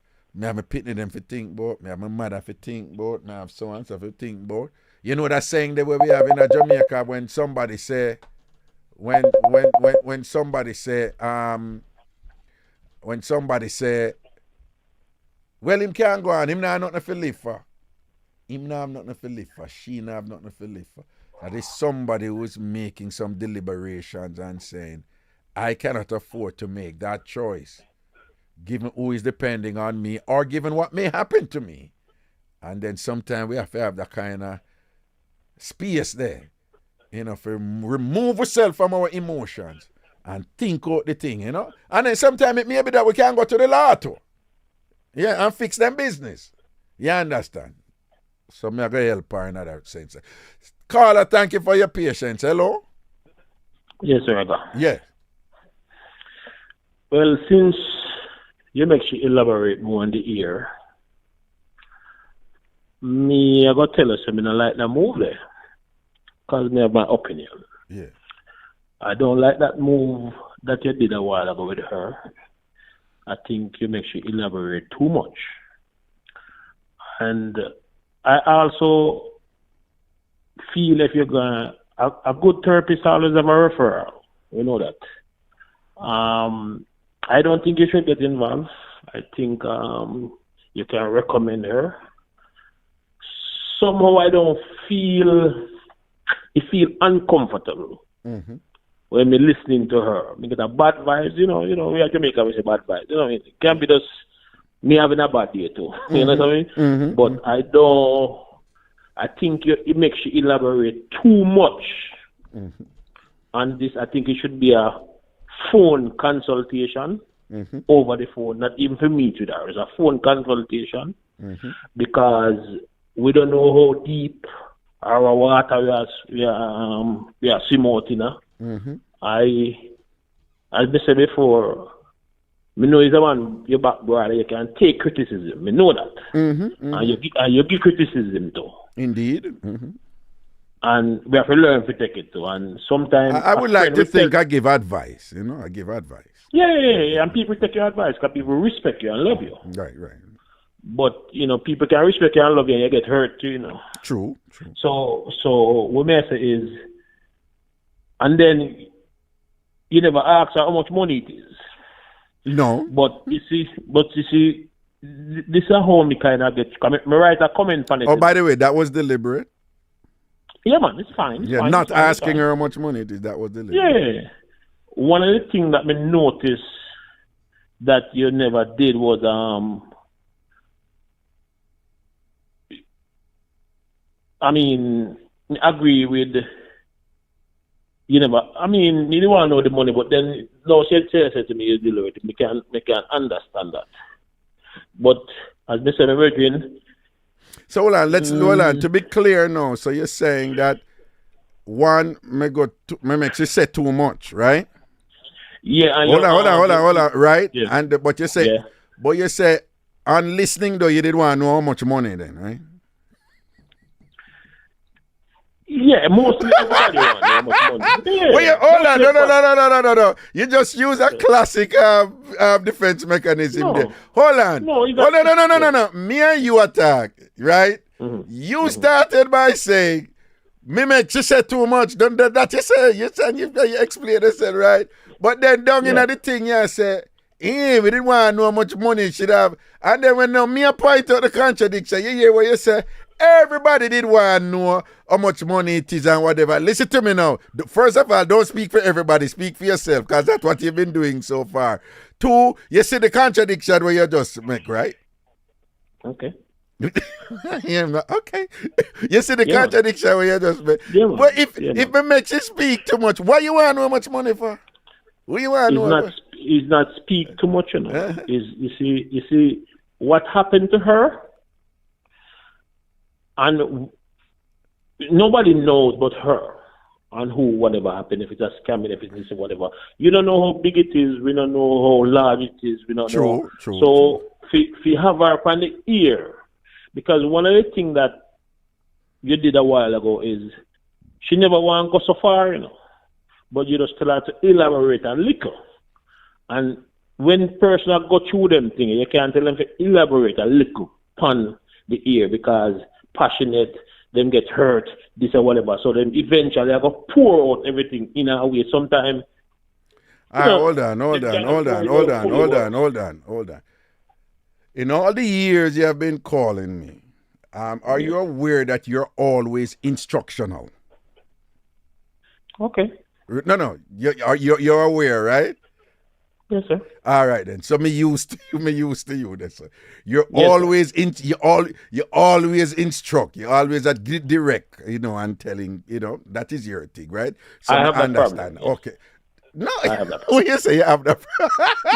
I have a pitney them for think about, I have my mother for think about, I have so and so for think about. You know that saying that we have in Jamaica when somebody say, when somebody say, well, him can't go on, him not have nothing to live for. Him not have nothing to live for, she not have nothing to live for. That is somebody who's making some deliberations and saying, I cannot afford to make that choice, given who is depending on me or given what may happen to me. And then sometimes we have to have that kind of space there, for remove ourselves from our emotions and think out the thing, you know. And then sometimes it may be that we can go to the law too. Yeah, and fix them business. You understand? So I'm going to help her in that sense. Carla, thank you for your patience. Hello? Yes, sir, I got. Yeah. Well, since you make she elaborate more on the ear, I got to tell us I don't like that move there. Because I have my opinion. Yeah. I don't like that move that you did a while ago with her. I think you make she elaborate too much. And I also feel if you're going to, a good therapist always have a referral. You know that. I don't think you should get involved. I think you can recommend her. Somehow I don't feel, I feel uncomfortable when me listening to her. Me get a bad vibes, you know, we are Jamaica, we say bad vibes. You know, it can't be just me having a bad day too. You know what I mean? But I think it makes you elaborate too much. And this, I think it should be a phone consultation over the phone, not even for me to that. It's a phone consultation because we don't know how deep our water we are swim out in. As I said before, me know is a man your back brother, you can take criticism. Me know that. And you give criticism too. Indeed. And we have to learn to take it too. And sometimes I would like to think I give advice, you know, I give advice. Yeah. And people take your advice because people respect you and love you. Right. But, you know, people can respect you and love you and you get hurt too, you know. True. So what I say is, and then you never ask her how much money it is. No. But you see, this is how me kind of get, me write a comment on it. Oh, by the way, that was deliberate. Yeah, man, it's fine. It's fine, not asking her how much money it is, that was deliberate. Yeah. One of the things that me noticed that you never did was, I agree with, you didn't want to know the money, but then, no, she said to me, you deal with it. We can understand that. But, as Mr. Virgin. So, hold on, to be clear now, so you're saying that one makes you say too much, right? Yeah. Hold on, right? Yeah. But you say, on listening though, you didn't want to know how much money then, right? Yeah, mostly everybody wants how much money. Yeah. Wait, hold on, no. You just use a classic defense mechanism there. Hold on. No. Me and you attack, right? You started by saying, me make you say too much. Don't that you say? You explain yourself, right? But then down in the thing, you say, we didn't want to know how much money it should have. And then when me point out the contradiction, you hear what you say. Everybody did want to know how much money it is and whatever. Listen to me now. First of all, don't speak for everybody. Speak for yourself because that's what you've been doing so far. Two, you see the contradiction where you just make, right? Okay. Okay. You see the contradiction where you just make. But if it makes you speak too much, why you want to know how much money for? What you want to know? It's not speak too much, you know. You see what happened to her? And nobody knows but her and who, whatever happened, if it's a scam, if it's this or whatever. You don't know how big it is. We don't know how large it is. We don't know. True. So, if you have her upon the ear, because one of the things that you did a while ago is she never want to go so far, you know. But you just tell her to elaborate a little. And when person go through them things, you can't tell them to elaborate a little upon the ear because passionate, them get hurt, this or whatever. So then eventually I go pour out everything in a way. Sometimes. Hold on. In all the years you have been calling me, are you aware that you're always instructional? Okay. No. You're aware, right? Yes, sir. All right then. So me used to you. That's you're always you always instruct. You always direct, you know, and telling, you know, that is your thing, right? So I have that understand. problem. Okay. No, I have that problem. what you say you have that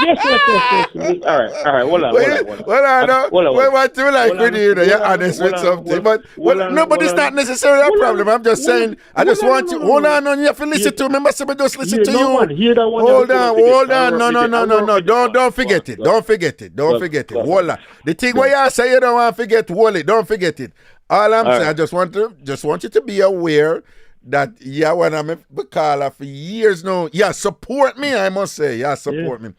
Yes. All right. Hold on. What do you like Hold with on, you? You're hold on, honest hold with on, something. hold But on, no, but hold it's on. not necessarily a Hold on, problem. I'm just hold on, saying, I just hold want you, on, hold on, you have to listen Here- to me. Must just listen Here, to no you. man, hear that one. Hold on. No. Go Don't forget it. Don't forget it. Go Hold on. The thing Go. where you say you don't want to forget, hold it. Don't forget it. All I'm All saying, I right. just want you to be aware that when I'm a caller for years now, support me, I must say. Support me.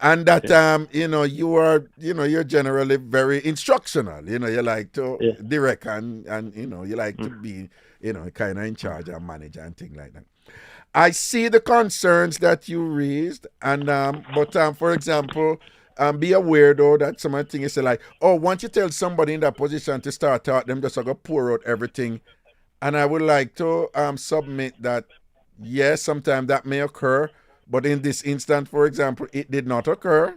And that you're generally very instructional. You like to direct and you like to be, kind of in charge and manage and things like that. I see the concerns that you raised, and but for example, be aware though that some of the things you say like, oh, once you tell somebody in that position to start out, them just go pour out everything. And I would like to submit that, yes, sometimes that may occur, but in this instance, for example, it did not occur.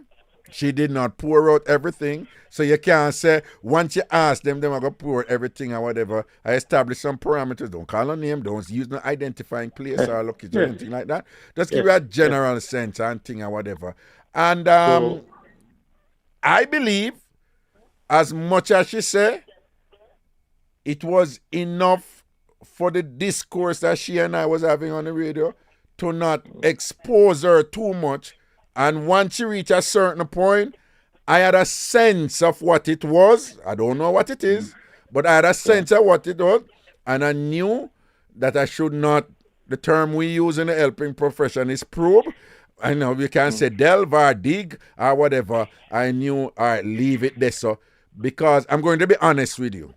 She did not pour out everything. So you can't say, once you ask them are going to pour out everything or whatever. I established some parameters. Don't call a name. Don't use no identifying place or location or anything like that. Just give you a general sense and thing or whatever. And I believe, as much as she said, it was enough for the discourse that she and I was having on the radio to not expose her too much. And once she reached a certain point, I had a sense of what it was. I don't know what it is, but I had a sense of what it was. And I knew that I should not, the term we use in the helping profession is probe. I know we can say delve or dig or whatever. I knew, all right, leave it there. So, because I'm going to be honest with you.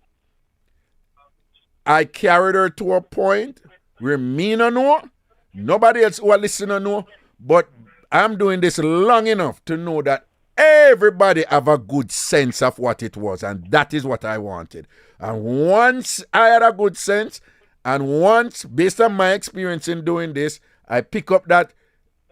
I carried her to a point where me no know, nobody else who are listening know, but I'm doing this long enough to know that everybody have a good sense of what it was, and that is what I wanted. And once I had a good sense, and once, based on my experience in doing this, I pick up that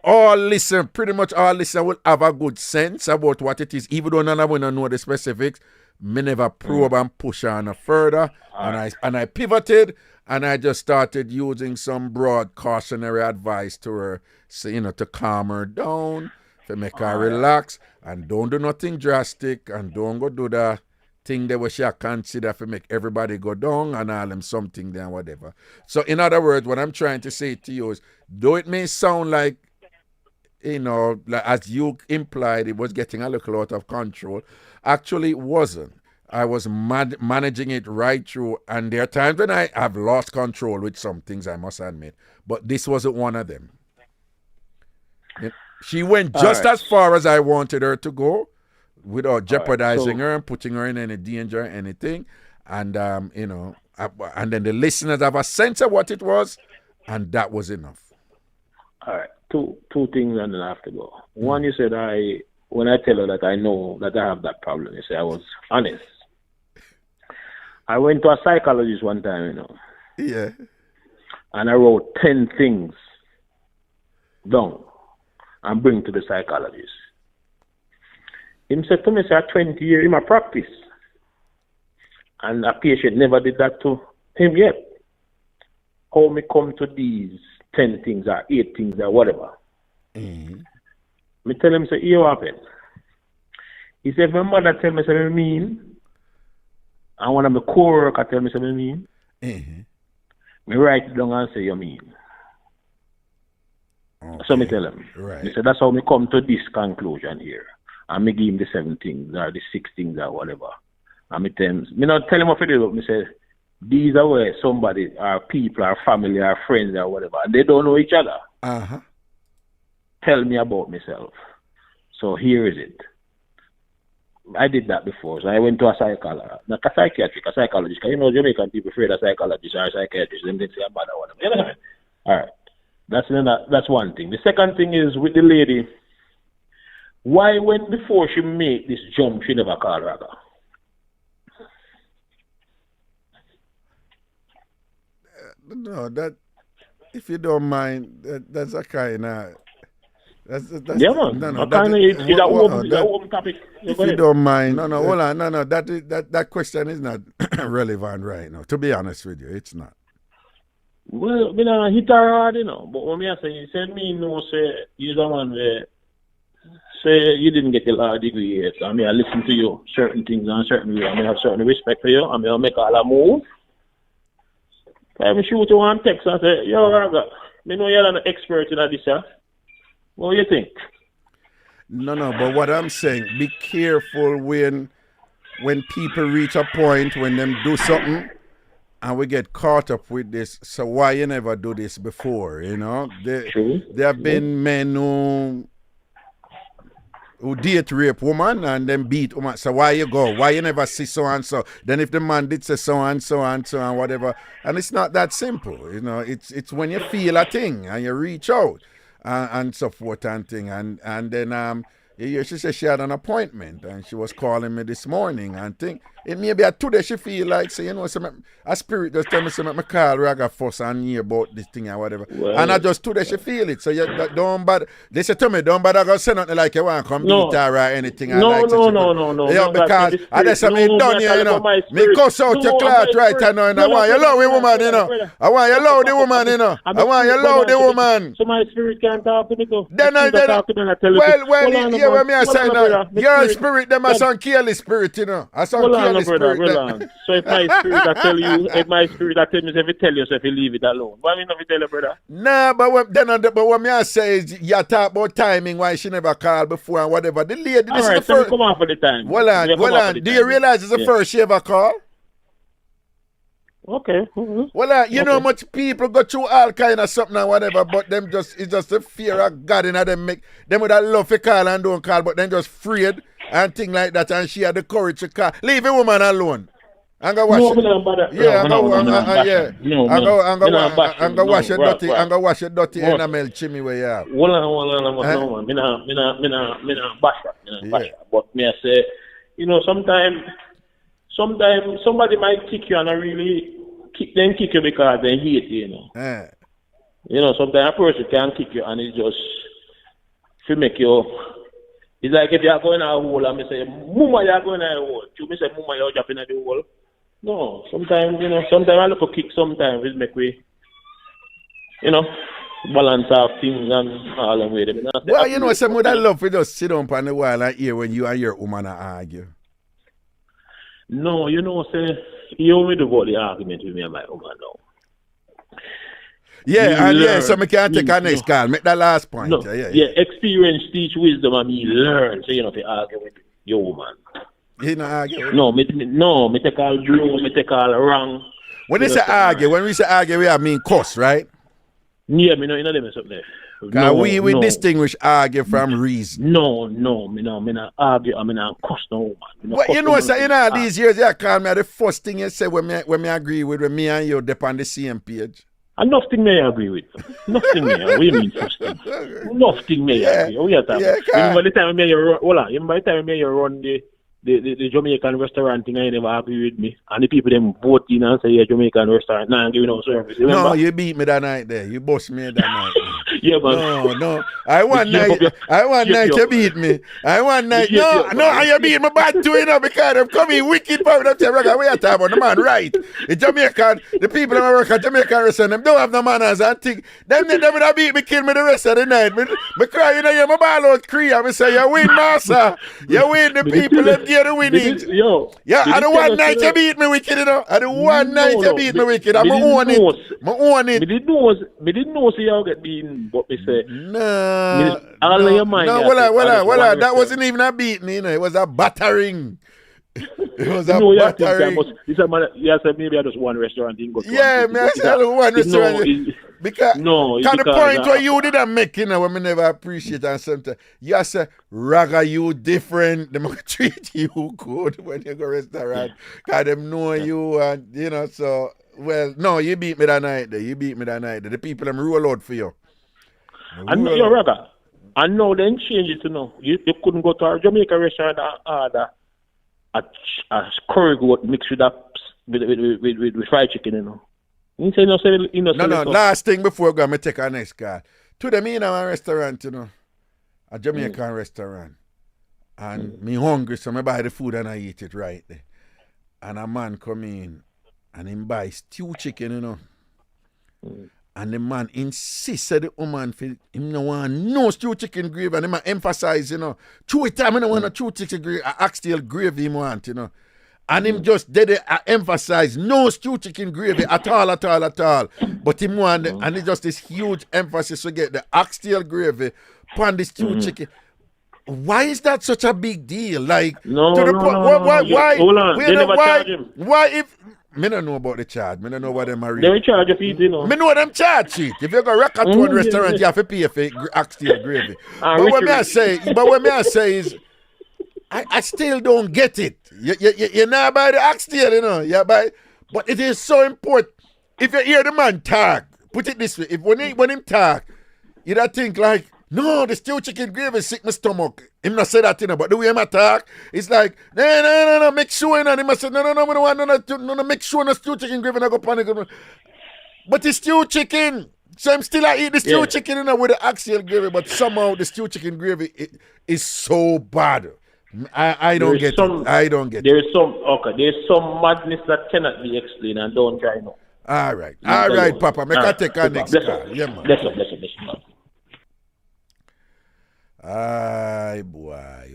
pretty much all listeners will have a good sense about what it is, even though none of them know the specifics. Me never probe and push on further. And I pivoted and I just started using some broad cautionary advice to her, so, to calm her down, to make her relax, and don't do nothing drastic, and don't go do the thing that we shall consider to make everybody go down and all them something there, whatever. So in other words, what I'm trying to say to you is, though it may sound like, like as you implied, it was getting a little out of control. Actually, it wasn't. I was managing it right through, and there are times when I have lost control with some things, I must admit. But this wasn't one of them. She went just as far as I wanted her to go, without jeopardizing her and putting her in any danger or anything. And, and then the listeners have a sense of what it was, and that was enough. All right. Two things, and then I have to go. One, you said when I tell her that I know that I have that problem, you say I was honest. I went to a psychologist one time, Yeah. And I wrote 10 things down and bring to the psychologist. He said to me, say, 20 years in my practice. And a patient never did that to him yet. How me come to these 10 things or 8 things or whatever. Mm-hmm. Me tell him, say, here what happened. He said, my mother tell me, say, I mean. And one of my co-workers tell me, say, I mean. Mm-hmm. Me write it down and say, you mean. Okay. So me tell him. Right. Me say, that's how me come to this conclusion here. And me give him the 7 things or the 6 things or whatever. And me tell him, me not tell him what to do, but me say, these are where somebody, or people, or family, or friends, or whatever, and they don't know each other. Uh-huh. Tell me about myself. So here is it. I did that before. So I went to a psychologist, not a psychologist. Because Jamaican people afraid of psychologists or psychiatrists. Them they say I'm bad or whatever. You know? All right. That's one thing. The second thing is with the lady. Why when before she made this jump, she never called Raga? No, that, if you don't mind, that's a kind of... That's, yeah, man. No, it's a home topic. If you don't mind, hold on, that question is not relevant right now. To be honest with you, it's not. Well, me not hit her hard, you know. But when me I say, you said me no say you're the one where say you didn't get the law degree yet. I mean, I listen to you certain things and certain way. I mean, I have certain respect for you. I mean, I make all a move. I mean, shoot you one text and say, yo, Raga, me know you're an expert in this, huh? What do you think? No, but what I'm saying, be careful when people reach a point when them do something and we get caught up with this. So why you never do this before, you know? There have been men who date rape woman and then beat woman. So why you go? Why you never see so and so? Then if the man did say so and so and so and whatever, and it's not that simple, you know. It's when you feel a thing and you reach out and so forth and thing and then she said she had an appointment and she was calling me this morning and think it may be a today she feel like say, you know, so a spirit just tell me say me call Raga fuss and hear about this thing or whatever. Well, and I just today she feel it. So you don't bother. They say to me, don't bother go say nothing like you want to come beat her or anything. No. Yeah, because I just say me done here, you know. Me cuss out your cloth right now, and I want you love the woman, you know. I want you love the woman, you know. I want you love the woman. So my spirit can't talk to me though. Then when me I say now, your spirit them are some careless spirit, you know. I some careless spirit. So if my spirit I tell you, if me if you tell yourself you leave it alone. Why me not tell you, brother? Nah, but what me I say is you talk about timing why she never called before and whatever. The lady, this is the first. Come on for the time. Well on. Do you realize it's the first she ever called? Okay. Well, you know much people go through all kind of something and whatever, but them it's just the fear of God in them make them would have love to call and don't call, but then just afraid and things like that, and she had the courage to call. Leave a woman alone. I'm gonna wash it. Yeah, I'm gonna wash it dirty. I'm gonna wash it dirty enamel chimney where you have. Hold on. Me not bash that. But me I say, you know, sometimes somebody might kick you and I really kick you because they hate you, you know. You know, sometimes a person can kick you and it just to make you. It's like if you're going out a hole and me say, Mama, you're going out a hole. You me say, Mama, you're jumping at the hole. No, sometimes I look for kick sometimes it make we, you know, balance out things and all the way. Well, you know, some would I love to just sit down on the wall and hear when you and your woman argue. No, you know, say you only do about the argument with me and my woman now. Yeah, so I can't take a next call. Make that last point. No, experience teach wisdom and me learn. So you know to argue with your woman. You not argue? No, me take all blue, me take all wrong. When we say argue, we mean cuss, right? Yeah, me know them something there. We distinguish argue from reason. No, me not argue. I mean, I cuss no woman. Well, you know, these years you call me the first thing you say when me agree with when me and you dep on the same page. And nothing may I agree with. Nothing may. What do you mean first thing? Nothing may I agree. What are you talking about? By the time you run the Jamaican restaurant thing, I never agree with me. And the people them vote in and say, yeah, Jamaican restaurant, nah, I'm giving no service. Remember? No, you beat me that night there. You bossed me that night. Yeah, man. No. I want night you beat me. I want night. No, you beat me bad too, you know, because I'm coming wicked power of Jamaica. We are talking about the man, right? The Jamaican, the people in America, Jamaican restaurant, them don't have no manners and think. Them would have beat me, kill me the rest of the night. Me cry, you know, you're my ball out Cree. I say, you win, master. You win the people that get the winning. I don't want night you beat me wicked, you know. I don't want night you beat me wicked. I'm own it. Me didn't know see how get beaten. But me say, all of your mind. Well, that wasn't even a beating, you know. It was a battering. It was a battering. You said maybe I just one restaurant didn't go to. Yeah, man, I said one restaurant. Because the point where you didn't make, you know, when me never appreciate and sometimes you say, Raga, you different. They might treat you good when you go restaurant. Because them know you and, you know, so, well, no, you beat me that night there. The people them roll out for you. And you're Raga. And now then change it to know. You couldn't go to a Jamaica restaurant and order a curry goat mixed with fried chicken, you know. No, last thing before I take our next card. To them in a restaurant, you know. A Jamaican restaurant. And me hungry, so I buy the food and I eat it right there. And a man come in and him buy stew chicken, you know. And the man insists that the woman him no want no stew chicken gravy, and him emphasize, you know, chew it time, I don't want no stew chicken gravy, oxtail gravy him want, you know. And him just did it emphasize no stew chicken gravy at all. But him want and it's just this huge emphasis to get the oxtail gravy upon the stew chicken. Why is that such a big deal? Like why? Hold on. They never charge him. Why if me don't know about the charge. Me don't know what them are. They will charge you for it, you know. Me know them charge it. If you go record to one restaurant, you have to pay for oxtail gravy. But what me I say is, I still don't get it. You not buy the oxtail, you know. You buy, but it is so important. If you hear the man talk, put it this way: if when him talk, you don't think like, no, the stew chicken gravy sick my stomach. Him not say that, you know, but the way him attack, it's like, no, make sure, and he must say, no, we don't want no, make sure no stew chicken gravy, not go panic. But the stew chicken, so I'm still eat the stew chicken, you know, with the axial gravy, but somehow the stew chicken gravy is so bad. I don't get it. I don't get it. There is some madness that cannot be explained, and don't try no. All right, Papa, make I take our next call. Yeah, man. Bless up. Ay, boy.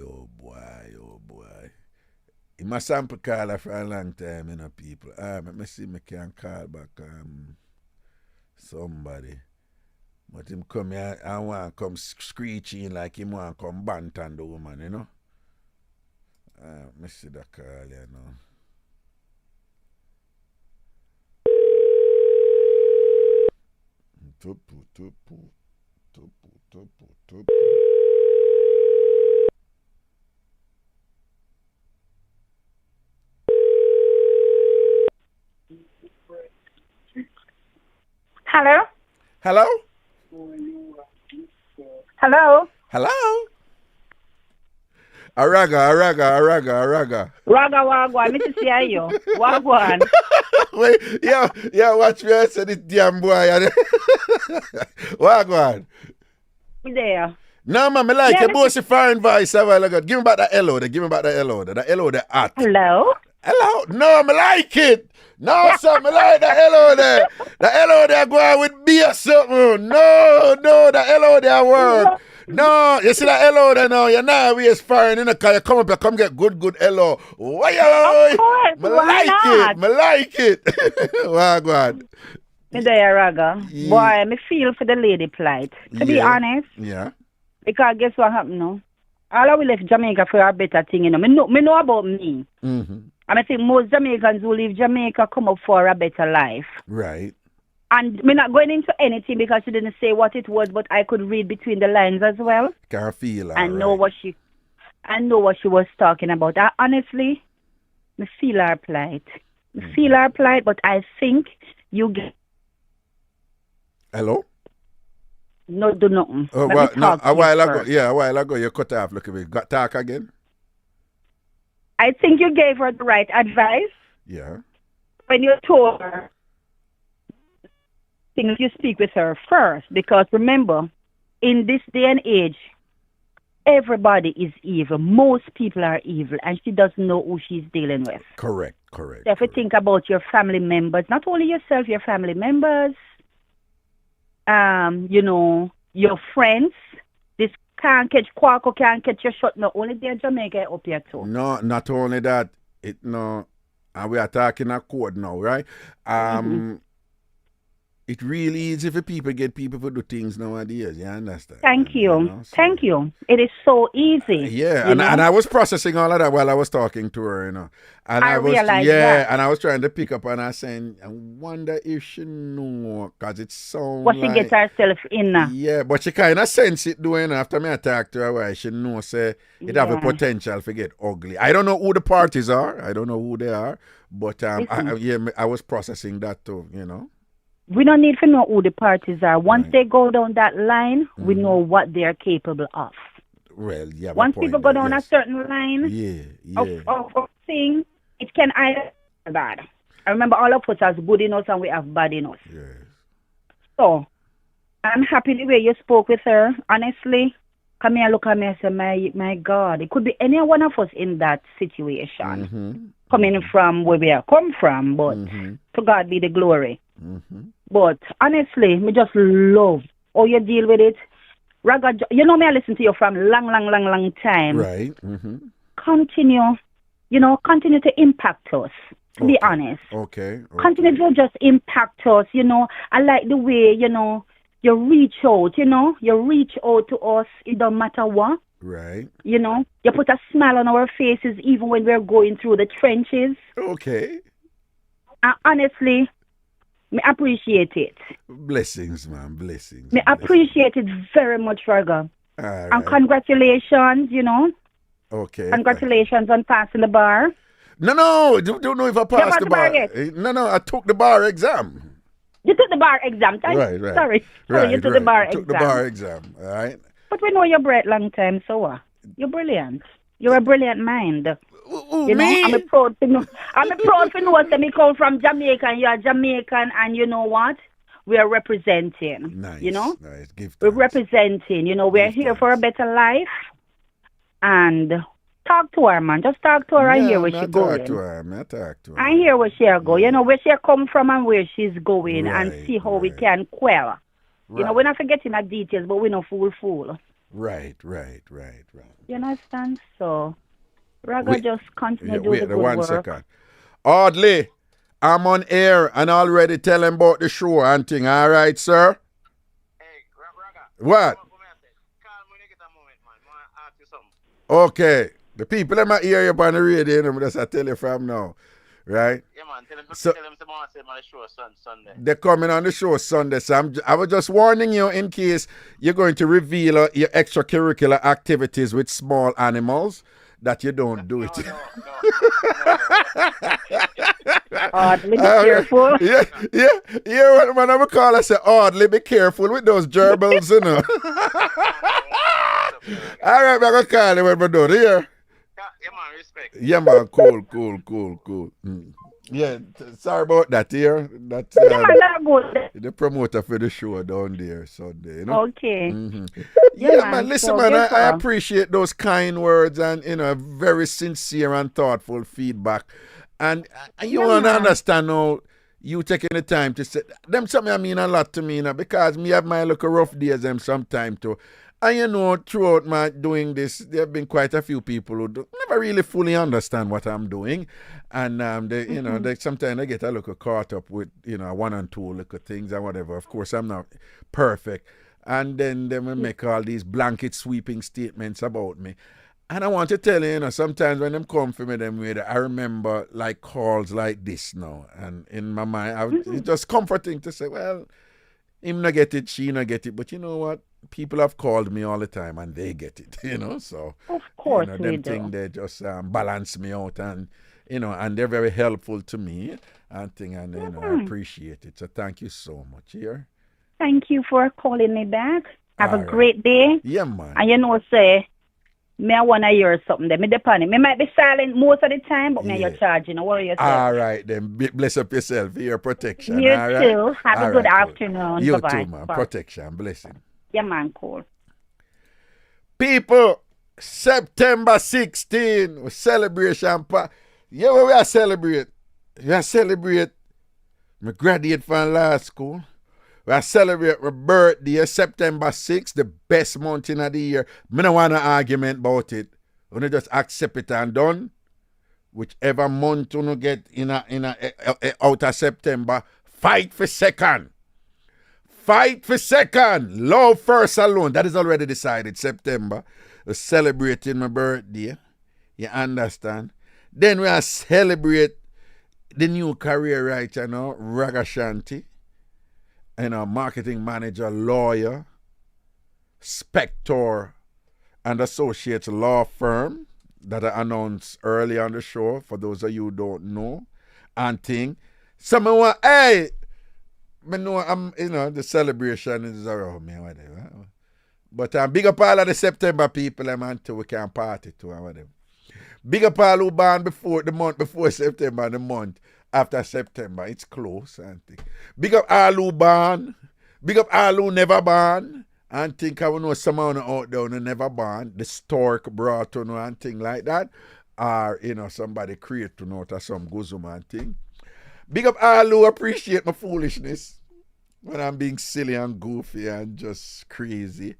He must sample call for a long time, you know, people. Let me see if I can call back somebody. But him come here, I want to come screeching like him want to come bant on the woman, you know. Let me see the call here now. Tupu. Hello? Araga. Raga, wagwan. Me to see you. Wagwan. Wait, yeah, watch me. I said this damn boy. Wagwan. There. No, man, I like your bossy foreign voice a while ago. Give me back the hello. Give me back the hello. The hello, the at. Hello? No, I like it. No, sir, I like the hello there. The hello there go on with me or something. No, the hello there work. No, you see the hello there now. You're not always foreign in the car. You come up, you come get good hello. Why? Of course, why not? I like it. Wagwan. Me there, Raga. Yeah. Boy, me feel for the lady plight. To be honest. Yeah. Because guess what happened now? All of we left Jamaica for a better thing, you know. Me know about me. Mm-hmm. And I think most Jamaicans who leave Jamaica come up for a better life. Right. And me not going into anything because she didn't say what it was, but I could read between the lines as well. Can feel I know what she was talking about. I honestly, me feel her plight. Feel her plight, but I think you get. Hello? No, do nothing. A while ago, you cut off. Look at me. Got talk again? I think you gave her the right advice. Yeah. When you told her things, you speak with her first. Because remember, in this day and age, everybody is evil. Most people are evil, and she doesn't know who she's dealing with. Correct. So if you think about your family members, not only yourself, your family members, your friends, this can't catch Quaco, can't catch your shot. Not only there Jamaica up here too. No, not only that. And we are talking a code now, right? It really is if people get people to do things nowadays. You understand? Thank you. Thank you. It is so easy. Yeah, and I was processing all of that while I was talking to her, you know. And I realized that. And I was trying to pick up and I was saying, I wonder if she know, because it sounds what she gets herself in. Yeah, but she kind of sense it doing after me I talk to her, why she know say it have a potential to get ugly. I don't know who the parties are. I don't know who they are. But I was processing that too, you know. We don't need to know who the parties are. Once they go down that line, we know what they are capable of. Well, yeah. Once people go down a certain line of things, it can either be bad. I remember all of us has good in us and we have bad in us. Yes. So, I'm happy the way you spoke with her. Honestly, come here, look at me and say, my God, it could be any one of us in that situation. Coming from where we are come from, but to God be the glory. But honestly, me just love how you deal with it. You know me, I listen to you from long time. Right. Continue to impact us, to be honest. Okay. Continue to just impact us, I like the way, you reach out, you reach out to us, it don't matter what. Right. You put a smile on our faces even when we're going through the trenches. Okay. And honestly, me appreciate it. Blessings, man. Blessings. Me appreciate it very much, Raga. Right. And congratulations, Okay. Congratulations on passing the bar. No. Don't know if I passed the bar. Yet? No. I took the bar exam. You took the bar exam. Right. Sorry, you took the bar exam. Took the bar exam. All right. But we know you're bright long time, so what? You're brilliant. You're a brilliant mind. Me? I'm proud to know that me come from Jamaica and you're Jamaican, and you know what? We are representing. Nice. Nice. We're representing. We're here for a better life. And talk to her, man. Just talk to her and hear where she's going. Talk to her. I hear where she's going. Where she come from and where she's going, and see how we can quell. We're not forgetting the details, but we're not fool. Right. You understand? So, Raga, just continue to do the good one work. second. Audley, I'm on air and already telling about the show and thing. All right, sir? Hey, Raga. What? Call me when you get a moment, man. I want to ask you something. Okay. The people that might hear you on the radio, that's I tell you from now. Right? Yeah, man. Tell them tomorrow, say my show Sunday. They're coming on the show Sunday. So I was just warning you in case you're going to reveal your extracurricular activities with small animals that you don't do it. Oddly, be careful. Yeah. When I call, I say, oddly, be careful with those gerbils, All right, I'm going to call you when we're done here. Yeah, man, respect. Yeah, man, cool. Yeah, sorry about that here. That's the promoter for the show down there Sunday, Okay. Yeah, man, listen, man, I appreciate those kind words and, very sincere and thoughtful feedback. And you want to understand how you taking the time to say, them something I mean a lot to me, because me have my little rough days them sometime too. And throughout my doing this, there have been quite a few people who never really fully understand what I'm doing. And they sometimes they get a little caught up with, one and two little things and whatever. Of course, I'm not perfect. And then they will make all these blanket sweeping statements about me. And I want to tell you, sometimes when them come for me, I remember like calls like this now. And in my mind, it's just comforting to say, well, him not get it, she not get it. But you know what? People have called me all the time and they get it, So, of course, them things, they just balance me out and, and they're very helpful to me and I appreciate it. So thank you so much here. Thank you for calling me back. Have a great day. Yeah, man. And say, me I want to hear something there. Me depend it. Me might be silent most of the time, but me you're charging. What are you saying? All right, then. Bless up yourself. Your protection. You all too. Right? Have a good afternoon. You Bye-bye. too, man. Protection. Blessing. Yeah, man. Cool. People, September 16, we celebration. Yeah, we are celebrate. We are celebrate my graduate from law school. We are celebrate my birthday, September 6th, the best month in the year. I don't want an argument about it. We just accept it and done. Whichever month you get out of September, fight for second. Fight for second. Love first alone. That is already decided. September. We're celebrating my birthday. You understand? Then we are celebrate the new career writer now, Ragashanti. Marketing manager, lawyer, Spector and Associates law firm that I announced earlier on the show, for those of you who don't know. And thing. Someone, hey, I know I'm, the celebration is around me, whatever. But big up all of the September people, man, too, we can party too, and whatever. Big up all who born before the month before September and the month after September. It's close, and think. Big up all who born. Big up all who never born. And think I will know someone out there who never born. The stork brought to know and thing like that. Or, somebody create to know to some guzuma and thing. Big up all who appreciate my foolishness. when I'm being silly and goofy and just crazy.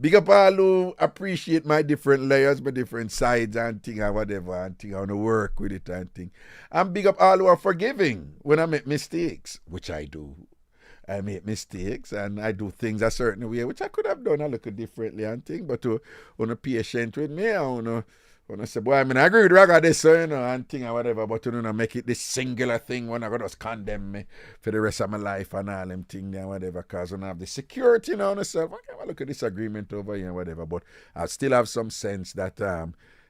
Big up all who appreciate my different layers, my different sides and thing and whatever and thing. I want to work with it and thing. And big up all who are forgiving when I make mistakes, which I do. I make mistakes and I do things a certain way, which I could have done a little differently and thing. But to patient with me, I want to say, boy, I mean, I agree with Raga this, and thing or whatever, but you know, make it this singular thing when I go just condemn me for the rest of my life and all them things and whatever, because when I have the security now on myself, I can't look at this agreement over here and whatever, but I still have some sense that,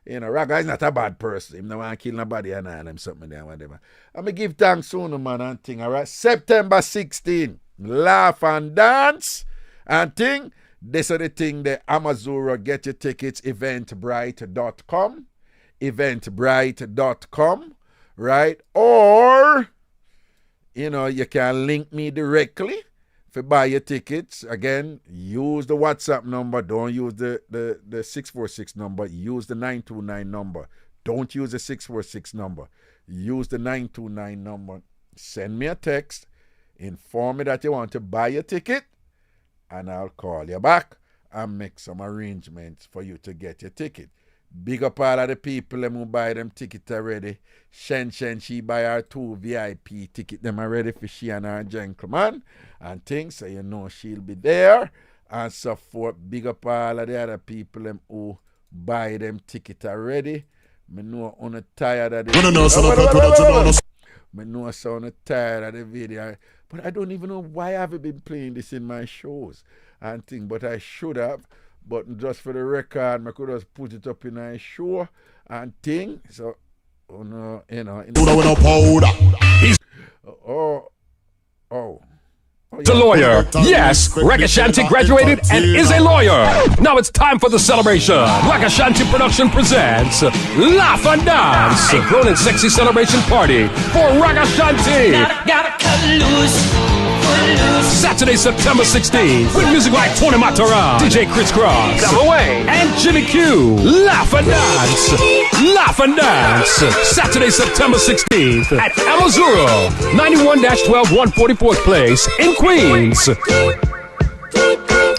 you know, Raga is not a bad person. He don't want to kill nobody and all them something there and whatever. I'm going to give thanks soon, man, and thing, all right? September 16, laugh and dance and thing. This is the thing, the Amazura, get your tickets, eventbrite.com, eventbrite.com, right? Or, you know, you can link me directly for buy your tickets. Again, use the WhatsApp number. Don't use the 646 number. Use the 929 number. Don't use the 646 number. Use the 929 number. Send me a text. Inform me that you want to buy your ticket. And I'll call you back and make some arrangements for you to get your ticket. Big up all of the people who buy them ticket already. Shen, she buy her 2 VIP ticket. Them already for she and her gentleman and things. So you know she'll be there and so forth. Big up all of the other people who buy them ticket already. I know I'm tired of the I know I sound tired of the video, but I don't even know why I haven't been playing this in my shows and thing, but I should have. But just for the record, I could just put it up in a show and thing. So, you know. He's a lawyer. Yes, Ragashanti graduated and is a lawyer. Now it's time for the celebration. Ragashanti Production presents Laugh and Dance, a grown and sexy celebration party for Ragashanti. Gotta cut loose. Saturday, September 16th, with music like Tony Mataran, DJ Crisscross, Come Away, and Jimmy Q. Laugh and Dance. Laugh and Dance. Saturday, September 16th at Amazura, 91-12 144th Place in Queens.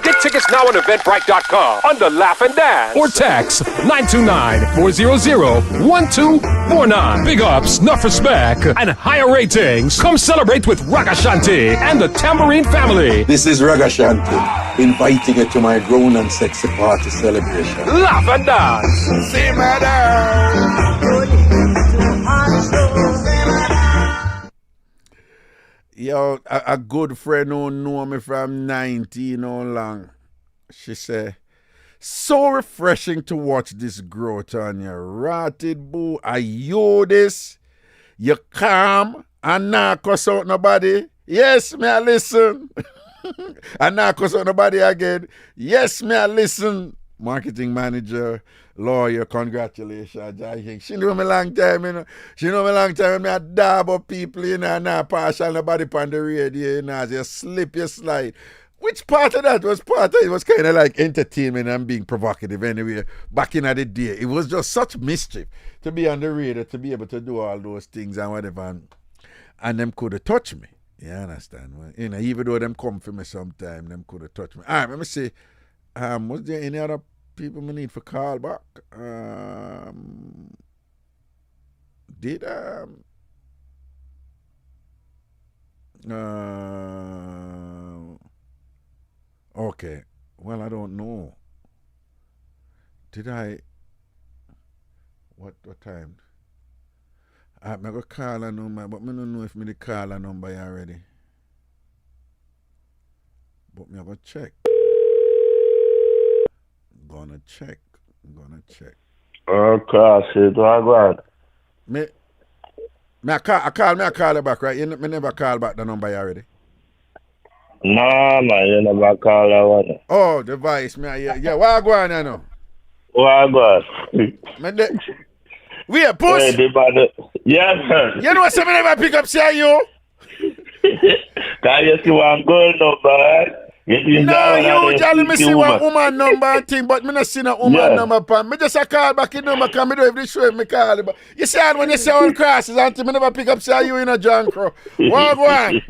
Get tickets now on Eventbrite.com under Laugh and Dance or text 929-400-1249. Big ups, enough respect, and higher ratings. Come celebrate with Ragashanti and the Tambourine family. This is Ragashanti, inviting you to my grown and sexy party celebration. Laugh and Dance. See madam. Yo, a good friend who know me from 19 how long. She said, so refreshing to watch this growth on you. Rotted boo. Are you this? You calm and not cuss out nobody? Yes, me I listen. And not cuss out nobody again? Yes, me I listen. Marketing manager, lawyer, congratulations. I think she know me long time, you know. She know me long time. Me a dab up people, you know, and not partial nobody on the radio, you know, as you slip, you slide. Which part of that was part of it? Was kind of like entertainment and being provocative anyway. Back in the day, it was just such mischief to be on the radio, to be able to do all those things and whatever. And them could have touched me. You understand? You know, even though them come for me sometime, them could have touched me. All right, let me see. Was there any other people we need for call back? Okay. Well, I don't know. Did I? What time? I'm going to call a number, but I don't know if I call a number already. But I'm going to check. Gonna check. Okay, do I go on? I call you back, right? You never call back the number already. No, man, you never call that one. Oh, the voice, man. Yeah, what I go on, you know? What I go on? We are push. Yes, sir. You know something never pick up, say you? Can you see what I'm going on, man? No, usually me see one woman number and thing, but me not see no woman number pan. Me just a call back in number because me do every show me call it. But you see when you say all crosses and me never pick up say you in a John Crow. What go on?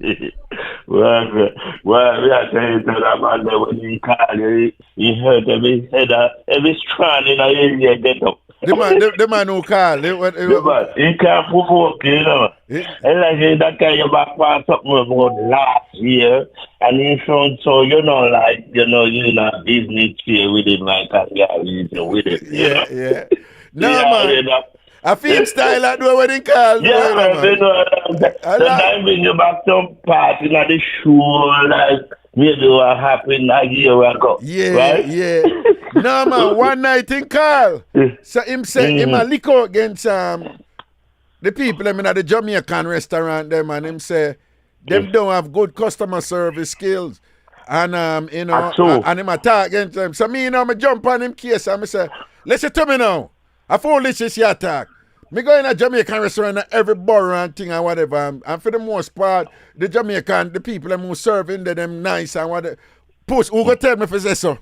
Well, we are saying to that man that when he called you, he hurt every strand in the area get up. The man who called. He can't provoke, you know. And like that guy you back for something about last year, and he found so, you know, business here with him, like that guy with him. Yeah. No, man. I feel style like the way they call. I bring you back some party at the show, like maybe what happened a year ago. Yeah. No, man, one night in Carl. So him said him a lick out against the people them in the Jamaican restaurant them, and him say them don't have good customer service skills. And and him attack against them. So me, I jump on him case and I say, listen to me now. I found this is your attack. Me go in a Jamaican restaurant at every borough and thing and whatever. And for the most part, the people them who serve in there, them nice and whatever. Push, who go tell me if say so?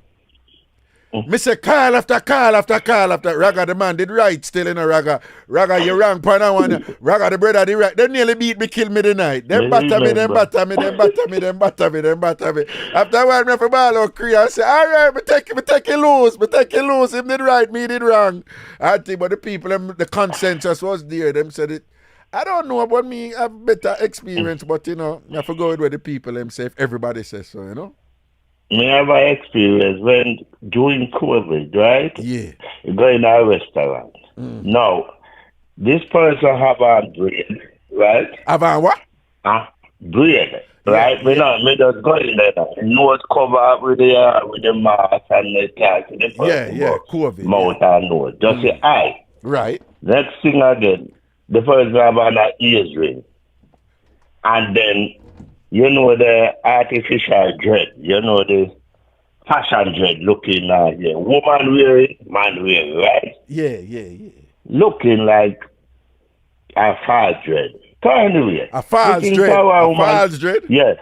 Me say call after call after call after. Raga the man did right still in a Raga. Raga you wrong pan and one. Raga the brother did right. They nearly beat me, kill me tonight. Them batter me. After a while me for ball out Korea, I say, alright, me take it loose. Him did right, me did wrong. I think but the people, the consensus was there. Them said it. I don't know about me have better experience, but you know, I have to go with what the people them say if everybody says so, you know. Me have an experience when during COVID, right? Yeah. You go in a restaurant. Now, this person have a bread, right? Have a what? Bread, right? Me just go in there. Nose cover with the mask and the cat. Yeah, COVID. Mouth and nose. Just your eye. Right. Next thing again, the person have an ears ring. And then you know the artificial dread, you know the fashion dread looking here. Woman wearing, man wearing, right? Yeah. Looking like a false dread. So anyway. A false dread? Yes.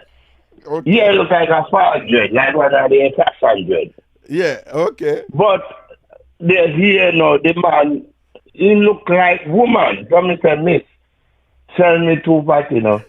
Okay. Yeah, look like a false dread, like one of the fashion dread. Yeah, okay. But they're here now, the man, he look like woman. So me say, miss, sell me 2 parts, you know.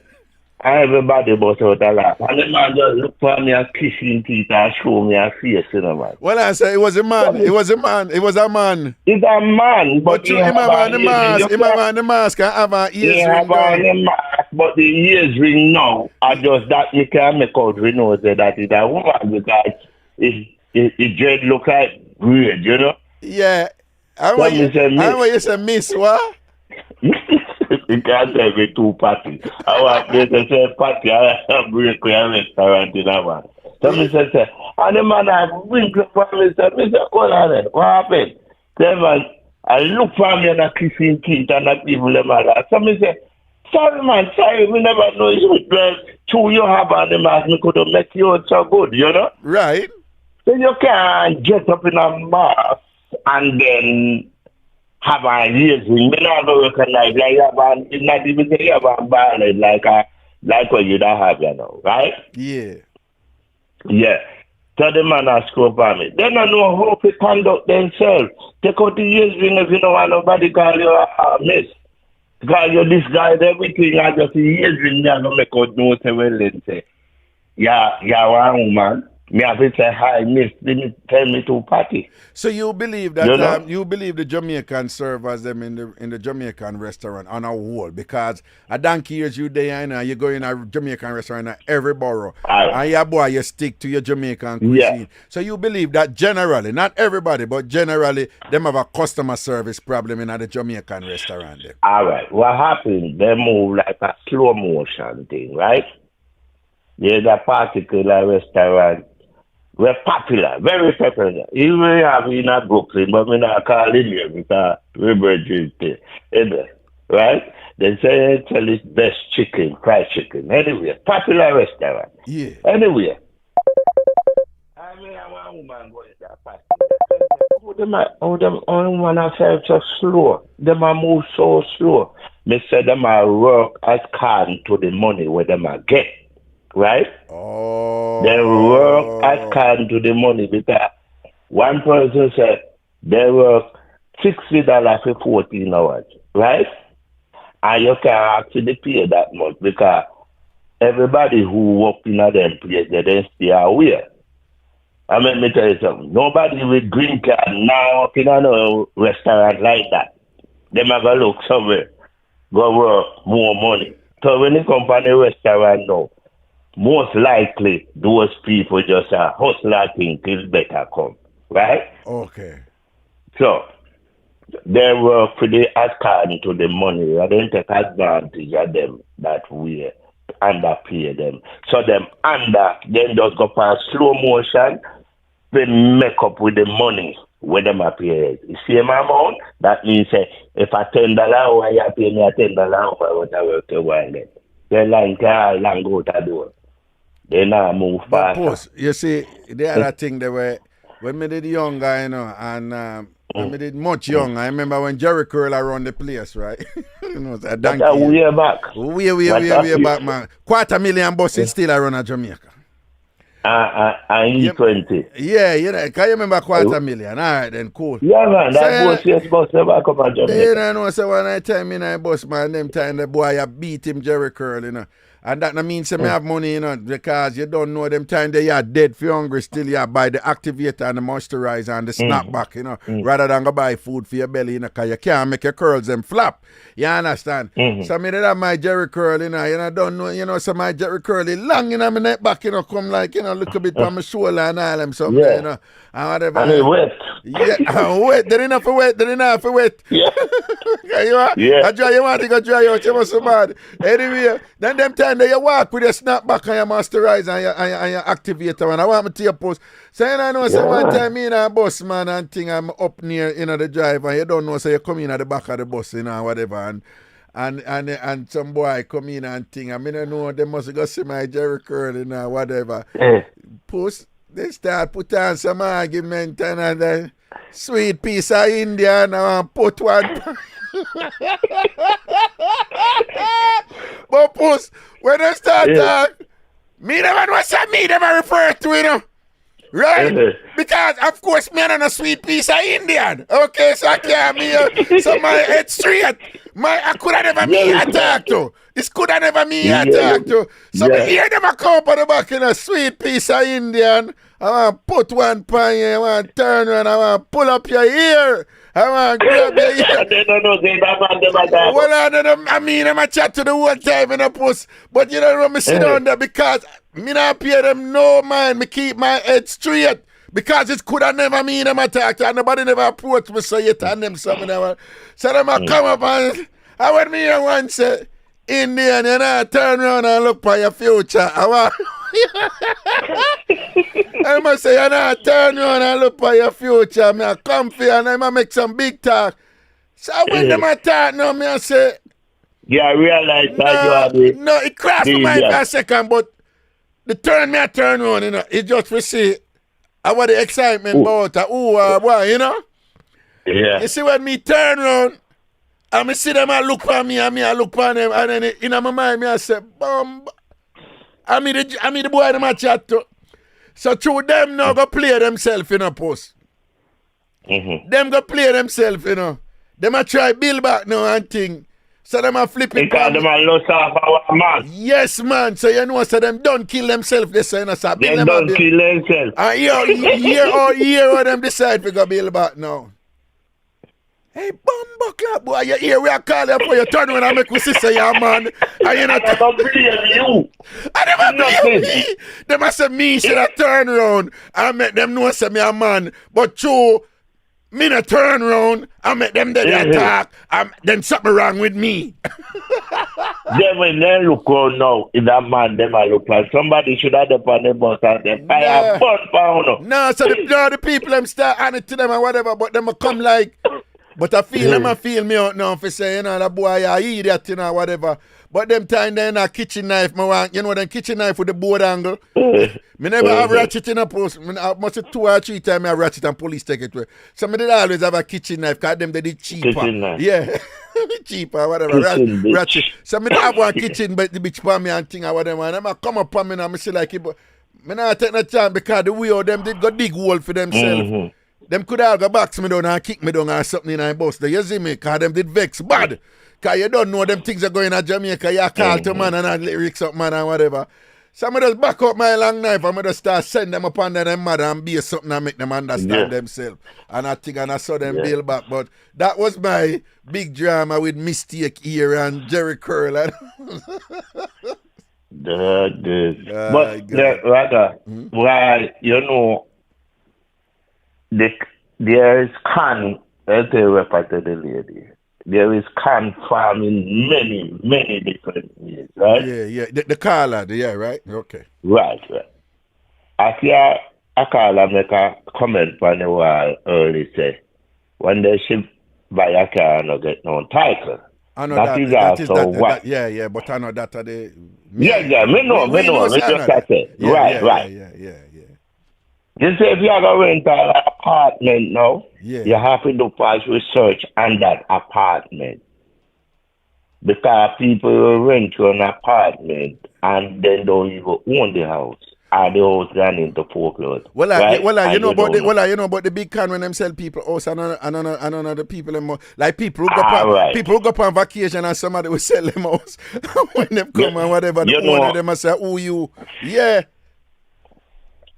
And everybody bust out a laugh. And the man just look for me and kiss him teeth and show me a face, you know, man. Well, I say it was a man. It's a man. It's a man. But you him have on the mask. Him have on the mask and have an ears ring. He have on the mask, but the ears ring now. I just that you can make out we know that it's a woman because it dread look like weird, you know? Yeah. I want you say miss what? You can't tell me 2 parties. I want to say party. I have break with a restaurant in a man. So me say, and the man I wink for me, say, hold on then. What happened? The man, I look for me and I kiss him teeth and I people them all that. So me say, sorry man, we never know you. Two you have on the mask, me could have make you out so good, you know? Right. So you can't get up in a mask and then have an ears ring. Me not go recognize like you have an, not even say you have a band like what you don't have, you know, right? Yeah. Yeah. So the man asked for me. They don't know how to conduct themselves. Take out the ears ring if you don't want nobody call you a miss. Call you this guy, everything, I just the ears ring, I don't make out no say, yeah, one woman. Me have to say hi, miss. Didn't tell me to party. So you believe that you believe the Jamaican servers them in the Jamaican restaurant on a whole because a donkey years you there and you go in a Jamaican restaurant in every borough and your boy you stick to your Jamaican cuisine. Yeah. So you believe that generally, not everybody, but generally them have a customer service problem in the Jamaican restaurant there. All right. What happened? They move like a slow motion thing, right? There's a particular restaurant. We're popular, very popular. Even we have in Brooklyn, but we not call it here because we're bridges there. Right? They say it's best chicken, fried chicken. Anyway, popular restaurant. Yeah. Anyway. I mean, I want a woman going to that party. Them women are so slow. Them are move so slow. Me say them are work as can to the money where them are get. Right? Oh. They work as can to the money because one person said they work $60 for 14 hours, right? And you can actually pay that much because everybody who work in a them place, they don't stay aware. I mean, me tell you something. Nobody with green card now up in a no restaurant like that. They might go look somewhere, go work more money. So when you come from the restaurant now, most likely those people just are hustler think till better come. Right? Okay. So they work for the according to the money. They don't take advantage of them that way. Underpay them. So them then just go for slow motion, then make up with the money when them appear. The same amount, that means if a $10 hour, you pay me a $10 hour what I work a while then. They long go to do. They now move fast. Post, you see, the other thing they were when me did younger, you know, and when me did much younger, I remember when Jerry Curl around the place, right? You know, it's a donkey. Way back. Way back, man. $250,000 buses still around at Jamaica. E20. Yeah, you know, can you remember $250,000? All right, then, cool. Yeah, man, that bus never come at Jamaica. You know, so when I tell me I bus, man, them time the boy I beat him, Jerry Curl, you know. And that no means me have money, you know, because you don't know them time they are dead for hungry still you buy the activator and the moisturizer and the snapback, you know, rather than go buy food for your belly, you know, because you can't make your curls them flap. You understand? So me did have my Jerry Curl, you know, don't know, you know, so my Jerry Curl is long, you know, my neck back, you know, come like, you know, look a bit on my shoulder and all them something, you know. And whatever. And it's wet. Yeah, wet. They enough for wet. Yeah. I dry you want to go dry out. You must be bad. Anyway, then them time that you walk with your snapback and your moisturizer and your activator. And I want me to your post. So you know, so one time me and a bus man and thing I'm up near, you know, the drive and you don't know, so you come in at the back of the bus, you know, whatever. And some boy come in and thing. I mean, I know they must go see my Jerry Curl, you know, whatever. Post. They start put on some argument and then sweet piece of India and I put one. But post, when they start talk, me never know what me never refer to, you know. Right? Because, of course, me and a sweet piece of Indian. Okay, so I can't be so my head straight. I could have never me attack to. This could have never me attack to. So me hear them a come up on the back in a sweet piece of Indian. I want to put one pan here, I want to turn around, I want to pull up your ear. I want to grab your ear. They don't know, they don't well, I mean, I'm a chat to the whole time in a post. But you know, when me sit down there because me not pay them no mind. Me keep my head straight. Because it could have never me them attack. And nobody never approach me, so you turn them something. So them a come up and I want me here once say, Indian, you know, turn around and look for your future. I want I must say, you know, turn around and look for your future. I come for you and I make some big talk. So when them attack now, I say, yeah, I realize that you are the... No, it crossed my mind for a second, but the turn around, you know, it just for see what the excitement about boy, you know? Yeah. You see when me turn around, and me see them and look for me, and me I look for them, and then in my mind, me I say, bomb. I mean the boy them a chat to. So through them now go play themselves, you know, post. Them go play themselves, you know. Them a try build back now and thing. So them a flip it. Because them a lost off our man. Yes, man. So you know, so them don't kill themselves. They say, you know, so they don't kill themselves. Year or them decide to go build back now. Hey, bumbuckler, boy, you hear we are calling for you turn when I make we say, yeah, man. And you know, I never believe you. I never believe me. They must say me should have turn around and make them know say me a man. But true, me not turn around and make them dead attack and then something wrong with me. Then when they look around now, in that man, them a look like somebody should have done on the bus and they fire bun pound. No, so the people them start on it to them or whatever, but them come like. But I feel them feel me out now for say, you know, that boy a idiot, you know, whatever. But them time they in a kitchen knife, me want, you know, them kitchen knife with the board angle. Me never have ratchet in a post. I must have 2 or 3 times I have ratchet and police take it away. So me did always have a kitchen knife because them they did cheaper. Yeah. Cheaper, whatever. Ratchet. So me have one kitchen but the bitch for me and thing or whatever. And I come up on me and I say like it, but me not take no chance because the way of them did got dig hole for themselves. Them could have go box me down and kick me down or something in a bus. You see me? Because them did vex bad. Because you don't know them things are going on Jamaica. You call to man and add lyrics up, man, and whatever. So I just back up my long knife and I just start send them up under them mother and be something and make them understand themselves. And I think and I saw them build back. But that was my big drama with Mistake here and Jerry Curl. And but rather, well, you know, there is let's say refer to the lady. There is can farm in many different ways, right? Yeah. The caller, right? Okay. Right. I hear a caller make a comment on a while early say, when they ship buy a car and not get no title. I know that is also what. Yeah, but I know that are the. Yeah, me know. We just say. Right. Yeah. You say if you are going to rent an apartment now, you have to do past research on that apartment. Because people will rent you an apartment and then don't even own the house. And the house run into foreclosure. You know about the big can when them sell people house and the people them like people who go up on vacation and somebody will sell them house when them come and whatever the owner of them will say, who you? Yeah.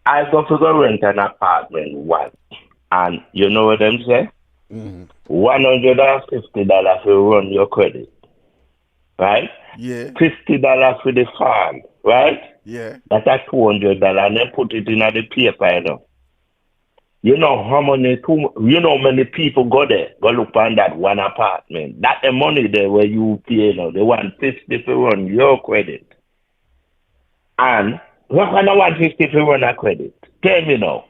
I go to go rent an apartment once, and you know what them say? $150 to run your credit, right? Yeah. $50 for the farm, right? Yeah. That's $200, and then put it in the paper, you know. You know how many people go there, go look on that one apartment. That's the money there where you pay, you know. They want $50 to run your credit, and what kind of $150 to run a credit? Tell me now.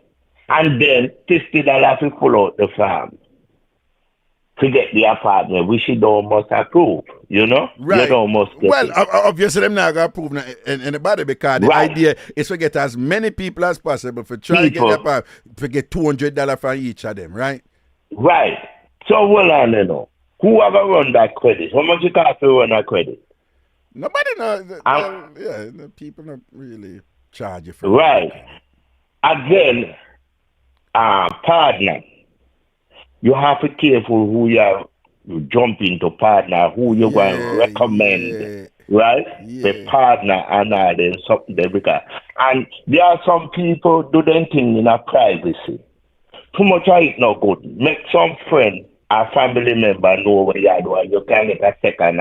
And then $50 to pull out the farm to get the apartment, which you don't must approve, you know? Right. You don't must get it. Obviously, them not going to approve anybody because the idea is to get as many people as possible for try to get the apartment, to get $200 from each of them, right? Right. So, well, I know. Who ever run that credit? How much it cost to run that credit? Nobody knows. The people don't really charge you for it. Right. Again, partner. You have to be careful who you jump into partner, who you're going to recommend. Right? Yeah. The partner and all them something there because. And there are some people do them thing in a privacy. Too much of it not good. Make some friend a family member know what you are doing. You can get a second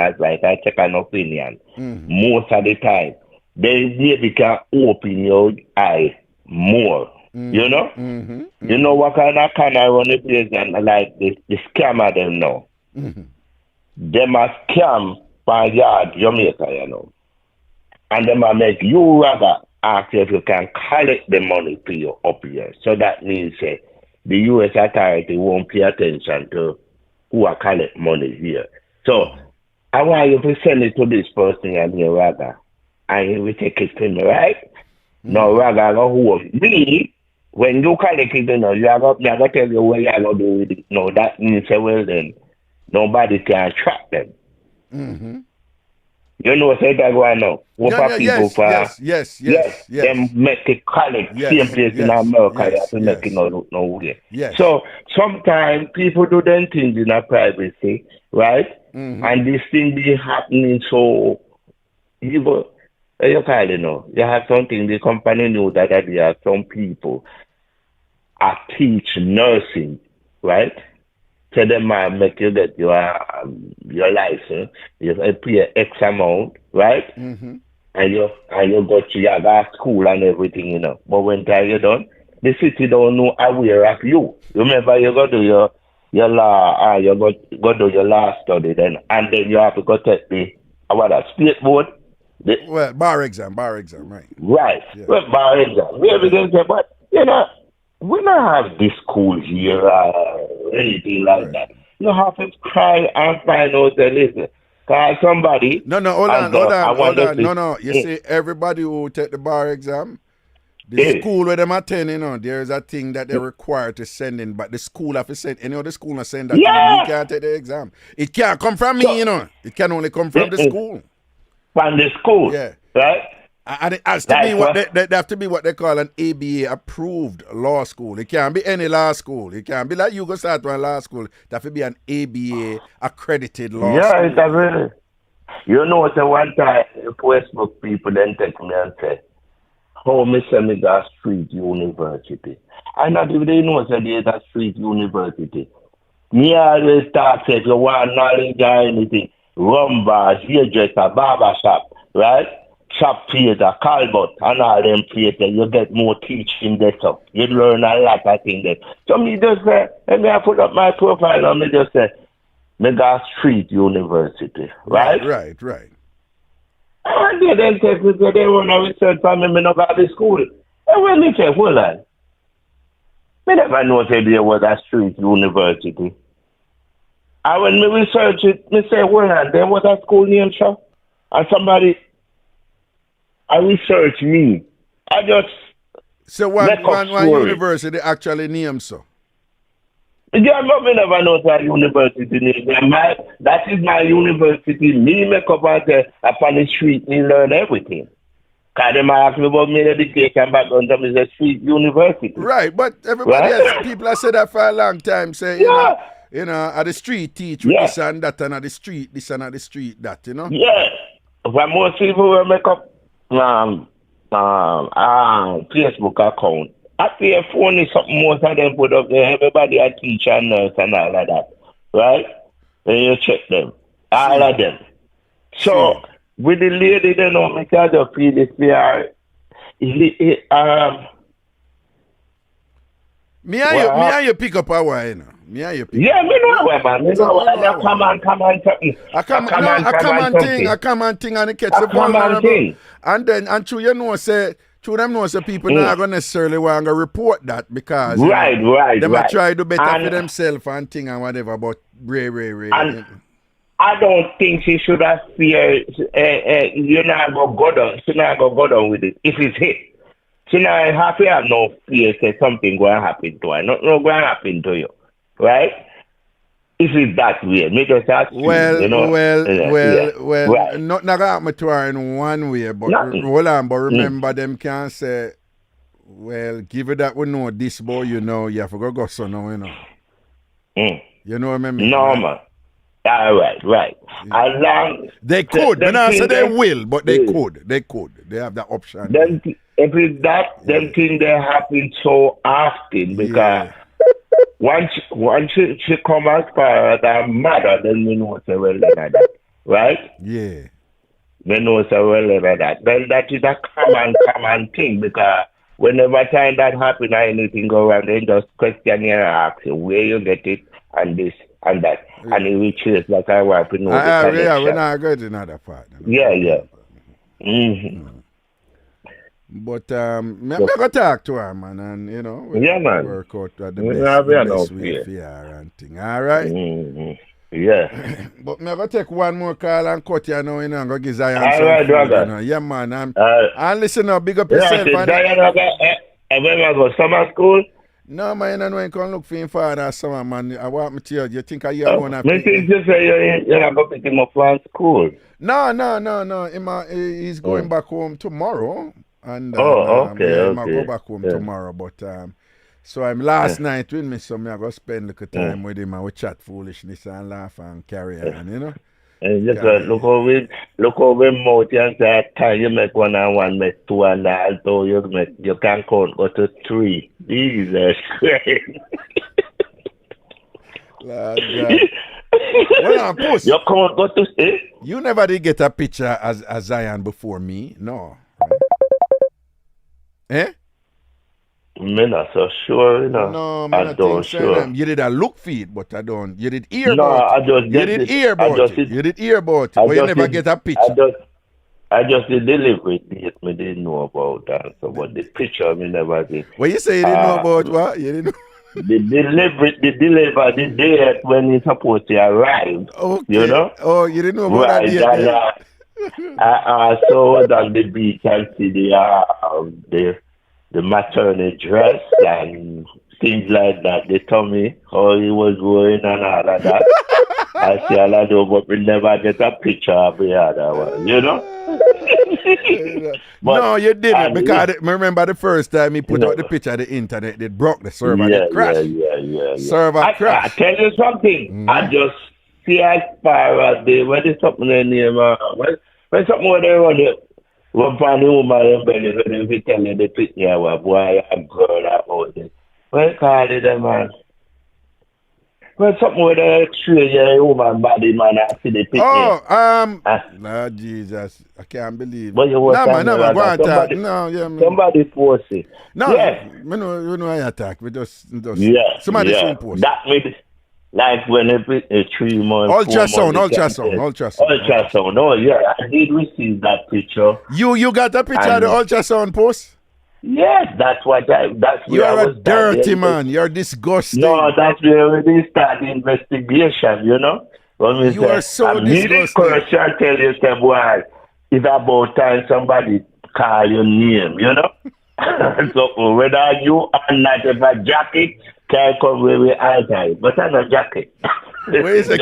opinion. Most of the time. They maybe can open your eye more. You know? You know what kind of run the place and like the scammer them now. They must scam by yard Jamaica, you know. And they must make you rather ask if you can collect the money to you up here. So that means the U.S. authority won't pay attention to who are collect money here. So I want you to send it to this person and you rather. And he will take it to me, right? No, rather who me, when you collect it, you know, you are going to tell you what you are going to do with it. No, that means, well, then, nobody can track them. You know what I go now? Yes. Them make it collect, same place in America, you have to make it no way. So, sometimes people do them things in a privacy, right? And this thing be happening so evil. You know, you have something, the company knew that there are some people are teach nursing, right? Tell them make you get your license, you pay X amount, right? And you go to your school and everything, you know. But when you're done, the city don't know aware of you. Remember, you go to your law, you go do your law study then, and then you have to go take the state board. Bar exam, right? Right. Yeah. Well, bar exam. We say, but you know, we don't have this school here or anything like that. You have to try and find out the listen. Cause somebody. No, hold on. No. You see, everybody who take the bar exam, the school where them attend, you know, there is a thing that they're required to send in, but the school have to send. Any other school not send that. You can't take the exam. It can't come from me, you know. It can only come from the school. From the school, right? And it has to be what they have to be what they call an ABA approved law school. It can't be any law school. It can't be like you go start one law school. It have to be an ABA accredited law school. Yeah, it's a really. You know, so one time Facebook people then text me and say, "How me say me got street university?" I not even they know say there's a street university. Me always start say if you want knowledge or anything, rum bars, hairdresser, barber shop, right? Shop theater, Calbot, and all them theater, you get more teaching there, so you learn a lot of things there. So me just say, let me put up my profile and me just say, Mega Street University, right? Right. And they then take me, they want to research for me not go to school. And when me say, hold on, me never know say there was a Street University. And when me research it, me say, hold on, there was a school name, sir? And somebody, I research me. I just so one university actually named so. Yeah, but me never know that university name. That is my university. Me make up upon the street, me learn everything. Because they might ask me about me education background, that is a street university. Right, but everybody else, people have said that for a long time, say, you know, at the street teach with this and that, and at the street, this and at the street, that, you know? Yeah. But most people will make up Facebook account. I see a phone is something most of them put up there. Everybody a teacher and nurse and all of that. Right? And you check them. All of them. So with the lady, they know me kind of feel this fear. Me and you pick up a while, you know. Me and you pick yeah, me know where, man. Me know where. Come on, something. A common thing and it gets a vulnerable. And then, and true, you know, say, true, them know, say people not going to necessarily want to report that because they might try to do better for themselves and thing and whatever, but Ray. I don't think she should have feared, you're not going to go down. She's not going to go down with it. If it's hit, she not happy have no fear that something going to happen to her. Not going to happen to you. Right? If it's that way, me just ask you, you know? Right. Not going to happen to her in one way, but hold on, but remember them can say, well, give it that we know this boy, you know, you have to go so now, you know. You know what I mean? No, man. All right. As long they could. When I say they will, but they could. They could. They have that option. If it's that, them things they happen so often because once she come as far as her mother, then we know so well like that. Right? Yeah. We know so well like that. Then that is a common thing because whenever time that happens or anything go around, they just question you and ask you where you get it and this and that. And it will chase like I want to know the connection. Yeah, we're not going to another part. Yeah. But I'm going to talk to her, man, and, you know, man. Work out the best way for her and thing, all right? Yeah. But I'm going to take one more call and cut you now, you know, and go give Zion some food, Draga. you know. Yeah, man. And listen up, big up yourself. Zion, when I go summer school? No, man, I know you can look for him father or summer, man. I want me to tell you, you think you're going to pick him? You say you're going to pick him up from school? No. He's going back home tomorrow. And okay. I go back home tomorrow. But so I'm last night with me, so I'm going to spend a little time with him and we chat foolishness and laugh and carry on, you know? And just look over him mouth and say, time you make 1 and 1, make 2 and although you can count go to 3. Jesus Christ. Lord God. Well, I'm post. You can't go to 6? You never did get a picture as Zion before me, no. Eh? I'm not so sure, you know. No, man, I don't sure. You did a look feed, but I don't. You did hear about it. You did hear about it, but you never get a picture. I just did delivery date. Me didn't know about that. So, but the picture, me never did. Well, you say you didn't know about what? You didn't know? The delivery date when it's supposed to arrive. Okay. You know? Oh, you didn't know about that date? I saw on the beach and see the maternity dress and things like that. They told me how he was going and all of that. I say, I do, but we never get a picture of the other one, you know? No, you didn't, because remember the first time he put out the picture of the internet, it broke the server, it crashed. Yeah. Server crashed. I tell you something, I just see as far as when there's something in there, when something where they run it, one funny woman in Belly, when they tell you the picture, boy, I'm girl about it. Well, call it, man. Well, something with a strange woman body, man, I see the picture. No, Jesus, I can't believe it. But you no, man, go on talk. No, yeah, man. Somebody post it. No, yeah. We know I attack. We just yeah. Somebody soon post. That made like when a 3 months. Ultrasound. Oh, yeah, I did receive that picture. You got the picture of the ultrasound post? Yes, that's where you're a dirty man. You're disgusting. No, that's where we start the investigation, you know? When you are so disgusting. I tell you, say, boy, it's about time somebody call your name, you know? So whether you are not have a jacket, can come with all time, but I'm a jacket. Where is the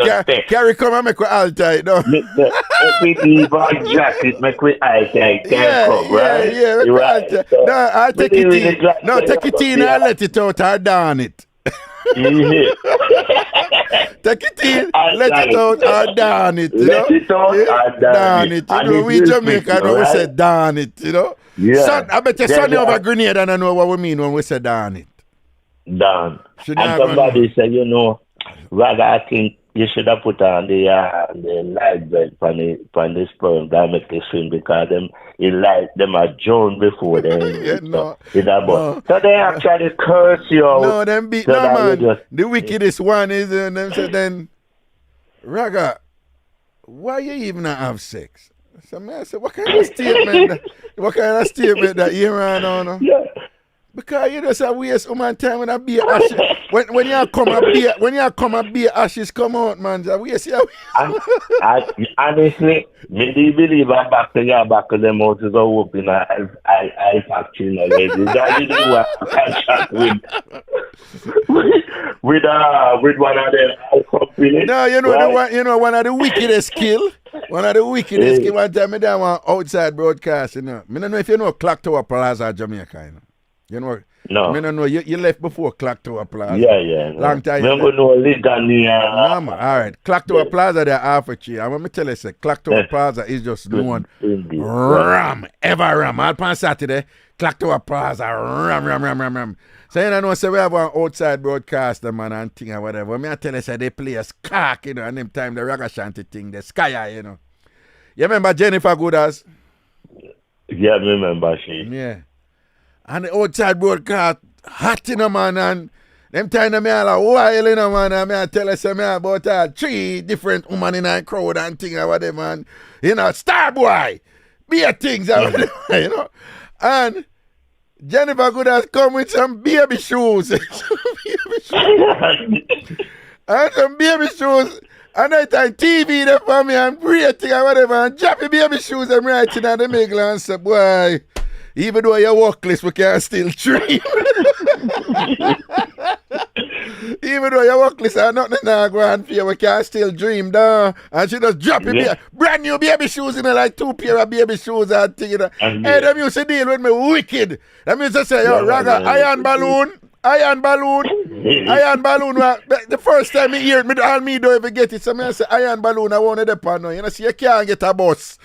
carry come and make with all tight, no? If we leave our jacket, make with all tight, come, right? Yeah, right. No, I'll take it in. No, take it in and let it out or down it. Take it in, let it out or down it, you know? Let it out or down it. You know, we Jamaica know we say down it, you know? Yeah. I bet you Sonny over Grenada and I know what we mean when we say down it. Down. And somebody say, you know, rather I think you should have put on the light belt on the sperm that make the swim because them are Joan before they no. So they actually curse you out. No, them beat so no man. The wickedest one is them say then Raga, why you even not have sex? So man, I said, what kind of statement that you ran on? Yeah. Because you just a waste woman time when I be ashes. when you come and be ashes come out, man. I waste you. Honestly, me do believe I'm back to your back of them houses are open. I factory already. That is what I chat with one of them company. No, you know right? One of the wickedest skill. One of the wickedest skill. One time I done one outside broadcast. You know, I don't know if you know Clock Tower Plaza, Jamaica. You know. You know, no. I don't know. You left before Clock Tower Plaza. Yeah. Long time. No, man. All right. Clock Tower Plaza, they're half a cheer. And let me tell you, Clock Tower Plaza is just known ram. All on Saturday, Clock Tower Plaza, ram. So you know, so we have one outside broadcaster, man, and thing or whatever. I tell you, say they play a skak, you know, and them time the Ragashanti thing, the sky, you know. You remember Jennifer Goodas? Yeah, I remember she. Yeah. And the outside broadcast hot, you know, man, and them time me all a while, you know, man, and I tell us about 3 different women in a crowd and thing or whatever, man. You know, star boy, be a things or whatever, you know. And Jennifer could have come with some baby shoes. And some baby shoes. And I time TV there for me and breathing or whatever, and drop the baby shoes and writing on the middle and say, boy, even though you're workless, we can still dream. Even though you're workless and nothing now going for you, we can still dream, though. And she just drop it, brand new baby shoes, you know, like 2 pair of baby shoes and thing, you know. Hey, them used to deal with me wicked. Them used to say, yo, Raga, iron balloon. The first time me hear it, all me don't even get it. So I say, iron balloon, I want it upon now. You know, see, you can't get a bus.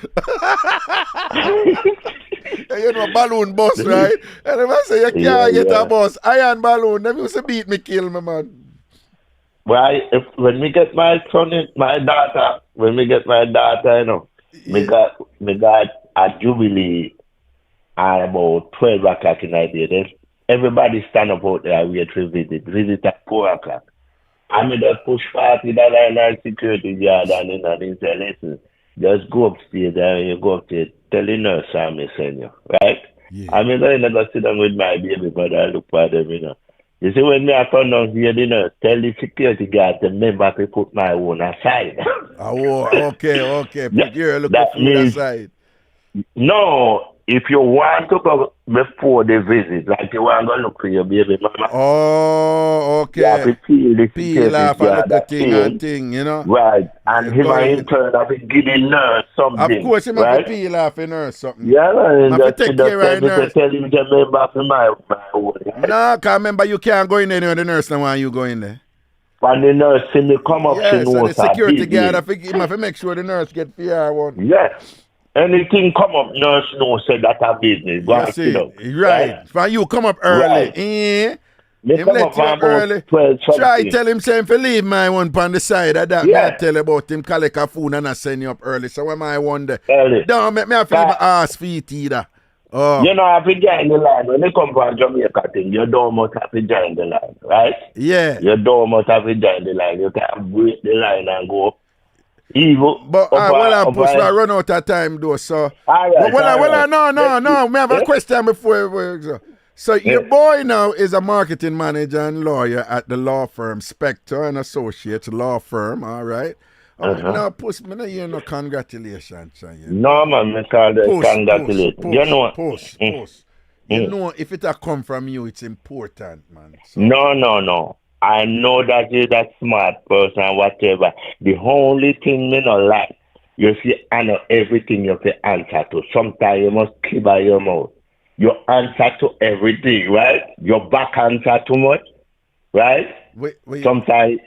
You know, balloon bus, right? And if I say you can't get a bus, iron balloon, them used to beat me, kill me, man. Well, when we get my daughter, you know, me got a jubilee at about 12 o'clock in the day. Everybody stand up out there, wait to visit at 4 o'clock. I mean, just push $40 in our security yard and say, listen, just go upstairs there and you go upstairs. Tell the nurse I'm send you, right? Yeah. I mean, I never sit down with my baby, but I look for them, you know. You see, when I come down here, the nurse, tell the security guard to remember to put my own aside. Oh, okay. Put your look aside. No, if you want to go before the visit, like you want to go look for your baby mama. Oh, okay. You have to peel the Peel off a little thing and thing, you know. Right. And him in turn have to give the nurse something. Of course, him right? have to peel off a nurse something. Yeah, man. Have to take care of the nurse. Tell him to remember for my own. No, because remember, you can't go in there when the nurse don't want you go in there. And the nurse see me come up, yeah, she so knows the security guard have to make sure the nurse get PR one. Yes. Anything come up, nurse knows say that a business. Go you see, right. For you come up early. Right. Him come let up you up early. 12, try tell him say to leave my one on the side of that. I tell about him collect a food and I send you up early. So when I wonder, don't make me have to leave ass feet either. Oh. You know, have to join the line. When you come from Jamaica thing, you don't must have to join the line, right? Yeah. You don't must have to join the line. You can't break the line and go evil. But I run out of time though, so no. We have a question before. So your boy now is a marketing manager and lawyer at the law firm Spector and Associates law firm, all right? Now, push me, no congratulations. No, man, I call it congratulations. Push. You know, if it come from you, it's important, man. So. No. I know that you're that smart person, whatever. The only thing me not like, you see, I know everything you have to answer to. Sometimes you must keep by your mouth. You answer to everything, right? Your back answer too much, right? Sometimes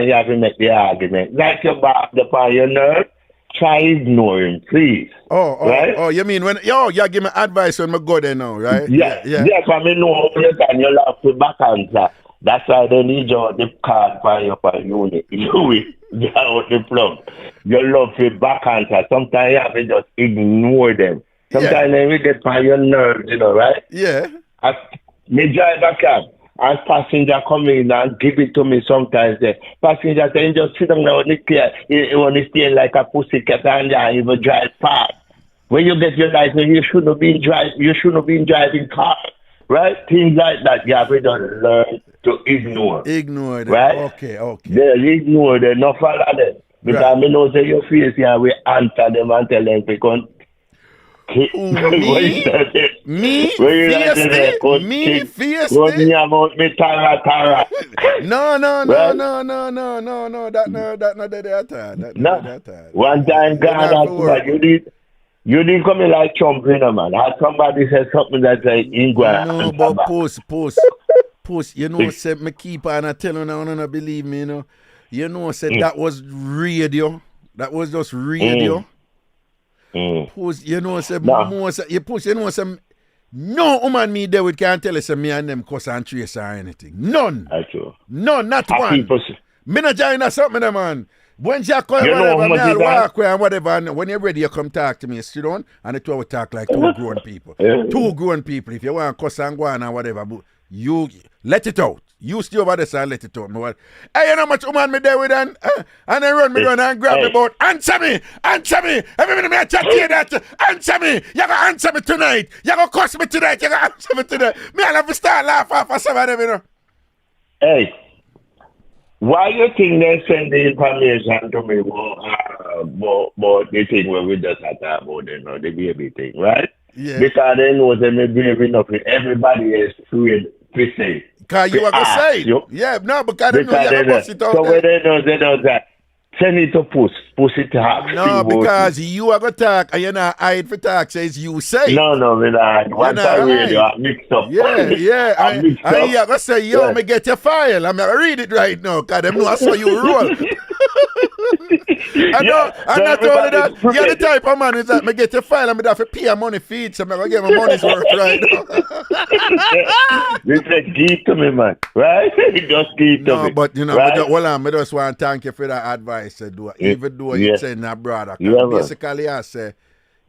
you have to make the argument. Like your back upon your nerve, try ignoring, please. Right? Oh, you mean when you give me advice when I go there now, right? Yeah. For me know all the time you have to back answer. That's why they need you the card for your unit. You will out the plug. You love to back answer. Sometimes you have to just ignore them. Sometimes they will get by your nerves, you know, right? Yeah. As me drive a cab, as passenger come in and give it to me sometimes. The passenger say, just sit down now on the chair. You want to stay like a pussycat and you will drive fast. When you get your license, you shouldn't be driving car. Right? Things like that, you have to learn to ignore. Ignore them. Right? Okay. They ignore them, not follow them. Because I know say your face here, we answer them and tell them to come. Me? Fiesta? About me tara. No. That One time, God, you didn't come in like Trump, you know, man. Had somebody said something that's like England. No, but post. You know, said me keep on and tell you now, don't believe me, you know. You know, said that was radio. That was just radio. Post, you know, say you push, you know, say no woman me there with can't tell us me and them cuss and trace or anything. None. None, not one. Me not join something, man. When you call whatever, me I'll walk away and whatever, and when you're ready, you come talk to me, sit down, and the two will talk like two grown people. Two grown people. If you want to cuss and go on or whatever, but you let it out. You stay over there and let it out. Hey, you know how much woman me there with and then run me down and grab me about, answer me. Every minute me I chat to you that, answer me. You going to answer me tonight. You going to cuss me tonight. You going to answer me tonight. Me I'll have to start laughing for some of them, you know. Hey. Why you think they send the information to me about the thing where we just talk about, you know, the baby thing, right? Yeah. Because they know that me brave enough. Everybody is free to say. Because you are going to say it. Yeah, no, because they know you're going to sit out so when they know that, send it to push it to her. No, because you are going to talk and you're not hide for talk, says you say. No, we're not. Once I read it, I mixed up. Yeah. I you're going to say, yo, me get your file. I'm going to read it right now, because them know I saw you roll. And not only that, you're the type of man is that me get your file and me have to pay a money feed, so I'm going to get my money's worth right now. You said give to me, man. Right? Just give to me. No, but you know, right? I just want to thank you for that advice. Even though you say not brother. Basically, I say,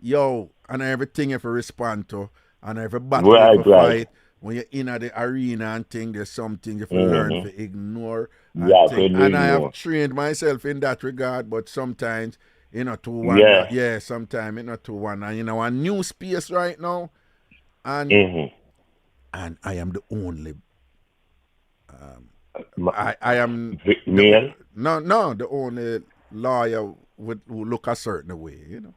yo, and everything if you respond to, and every battle if you fight, when you're in the arena and thing, there's something you have to learn to ignore. And I have trained myself in that regard, but sometimes, you know, sometimes it's not 2-1. And, you know, a new space right now, and I am the only, I am, male? No, the only lawyer who look a certain way, you know.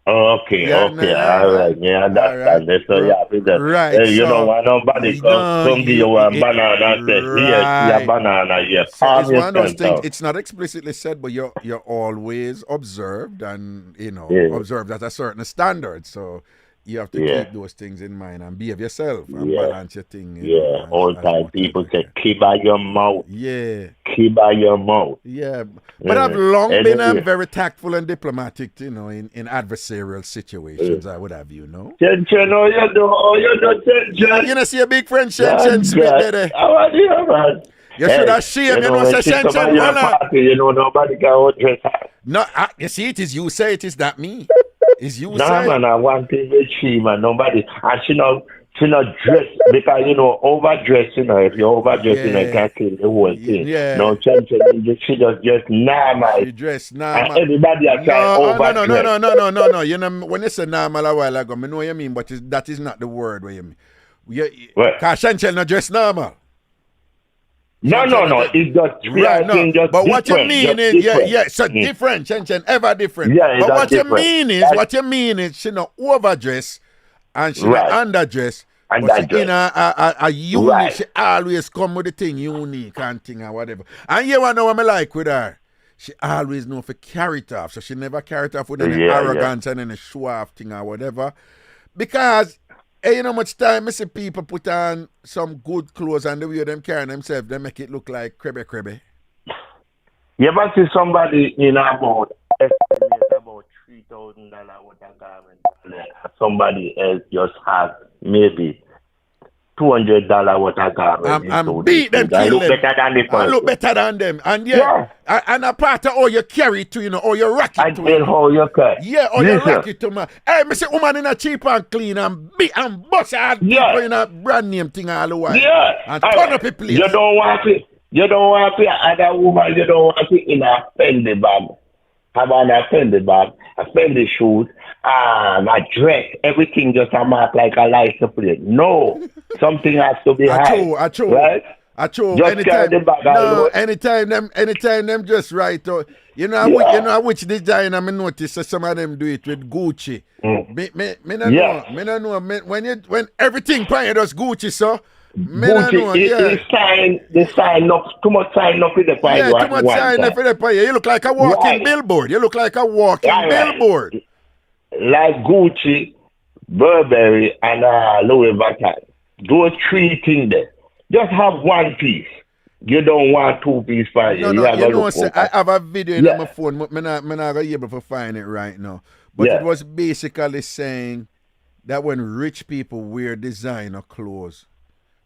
Okay, Yeah, okay, nah, all right, yeah, all right. understand. That's so yeah, because Right, you so don't want nobody no, come give you a banana and say, here, see a right. banana, yeah, So calm it's one of those yourself things. down. It's not explicitly said, but you're always observed and Yeah. observed at a certain standard. So you have to Yeah. keep those things in mind and behave yourself and Yeah. balance your thing. Yeah, all as time much people as you say, can. keep by your mouth, Yeah. keep by your mouth. Yeah, but I've long And been yeah. very tactful and diplomatic, in adversarial situations. I would have, Chen, oh, you do, Chen. You know, see a big friend, Shen God, Smith, God. there. How are you, man? You should have shame, when say she Shen come at your hold on. party, nobody can dress her. No, you see, it is you say it is not me. It's you Nah, say. man, I want to with she, man. Nobody. And she not dress because, overdress, if you overdress, you can't kill the whole thing. Yeah. No, Chen, she just normal. She dress And normal. everybody are trying overdress. No. You know, when you say normal a while ago, I know what you mean, but that is not the word what you mean. Because Shanchel not dress normal. No. It's just right. No. just but what you different, mean is, so different, Shanchel, ever different. Yeah, but what different. you mean is, she not overdress and she not underdress. But she in a unique, right. She always come with the thing unique and thing or whatever. And you want to know what I like with her? She always know for carry it off. So she never carry it off with any arrogance and any show off thing or whatever. Because you know much time I see people put on some good clothes and the way them carry themselves, they make it look like crabby. You ever see somebody in about $3,000 worth of garment? Somebody else just has maybe $200 worth of garment. I'm beat them, kill them. I look better than them. And and a part of how you carry it to, or you rock it to. And how you carry. Yeah, or you rock it to, man. Hey, me say woman in a cheap and clean and beat and bust out people in a brand name thing all the while. Yeah. And turn up a place. You don't want other woman, you don't want it in a Fendi bag. Have an Fendi bag, a Fendi shoes, a dress, everything just a mark like a license plate. No, something has to be high. I true. Right? Just carry the bag. Anytime them just right. You know which design I notice some of them do it with Gucci. Me not know. When everything playing does Gucci, so. Gucci, the sign up, too much sign up in the pie. Yeah, too much sign up in the pie. You look like a walking billboard. Billboard. Like Gucci, Burberry, and Louis Vuitton. Those three things there. Just have one piece. You don't want two pieces for you. I have a video in my phone, but I'm not going to be able to find it right now. But it was basically saying that when rich people wear designer clothes,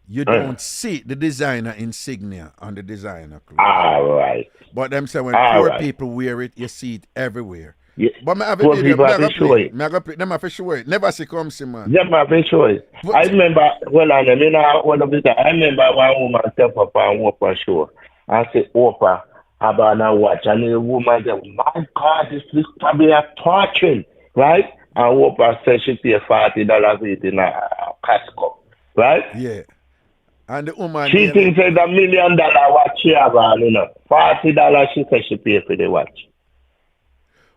you don't see the designer insignia on the designer clothes. All right. But them say when poor people wear it, you see it everywhere. Yeah. But I have a video. Them have to show it. Never see come see, man. Them have to show it. I remember, I remember one woman step up and Oprah show. I said, Oprah, about a watch. And the woman said, my God, this probably a torture, right? And Oprah said she paid $40 in a Costco, right? Yeah. And the woman, she thinks it's $1 million watch she have on, $40 she said she paid for the watch.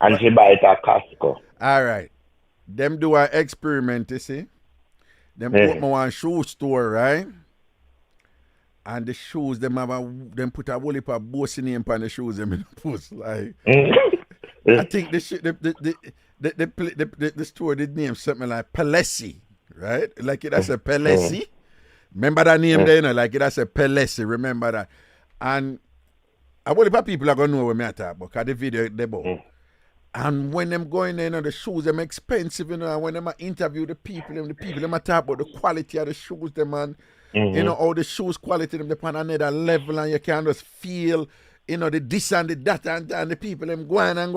And she buy it at Costco. All right. Them do an experiment, you see. Them open one shoe store, right? And the shoes, them put a whole heap of bossy name on the shoes them in the post. Like I think the store did name something like Pelesi, right? Like it has a Pelesi. Remember that name there, like it has a Pelesi, remember that. And a whole heap of people are gonna know what me talk about, because the video they bought. And when them going in, the shoes, them expensive, and when them interview the people them talk about the quality of the shoes, them, and all the shoes quality, them on another level, and you can just feel, the this and the that, and the people, them go on. And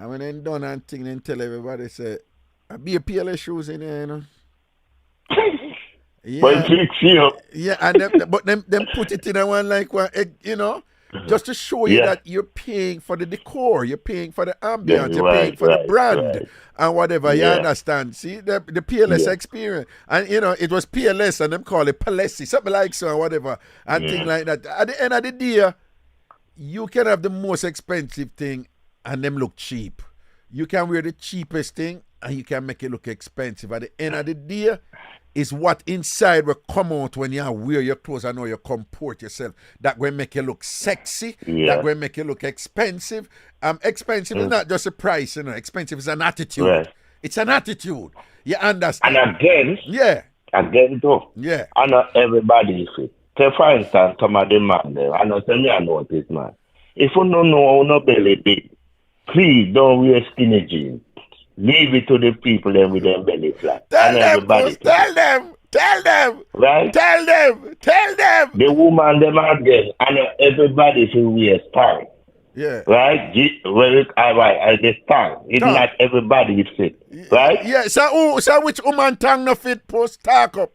when they done and thing, then tell everybody, say, I be a PLS shoes in there, Yeah, and but them put it in a one like one, just to show you that you're paying for the decor, you're paying for the ambience, you're paying for the brand and whatever. You understand? See the PLS experience, and it was PLS, and them call it Palesi, something like so, or whatever, and thing like that. At the end of the day, you can have the most expensive thing and them look cheap. You can wear the cheapest thing and you can make it look expensive. At the end of the day, is what inside will come out when you wear your clothes and how you comport yourself. That will make you look sexy. Yeah. That will make you look expensive. Expensive is not just a price, Expensive is an attitude. Right. It's an attitude. You understand? And again too. Yeah. I know everybody is it. Say for instance, some of the man there, I know I know this man. If you don't know how no belly big, please don't wear skinny jeans. Leave it to the people then with their belly flat. Tell and them, everybody. tell them. Right? Tell them. The woman them again, and everybody should wear style. Yeah. Right? I the style. It's not everybody is fit. Right? Yeah. So which woman tongue no fit post talk up?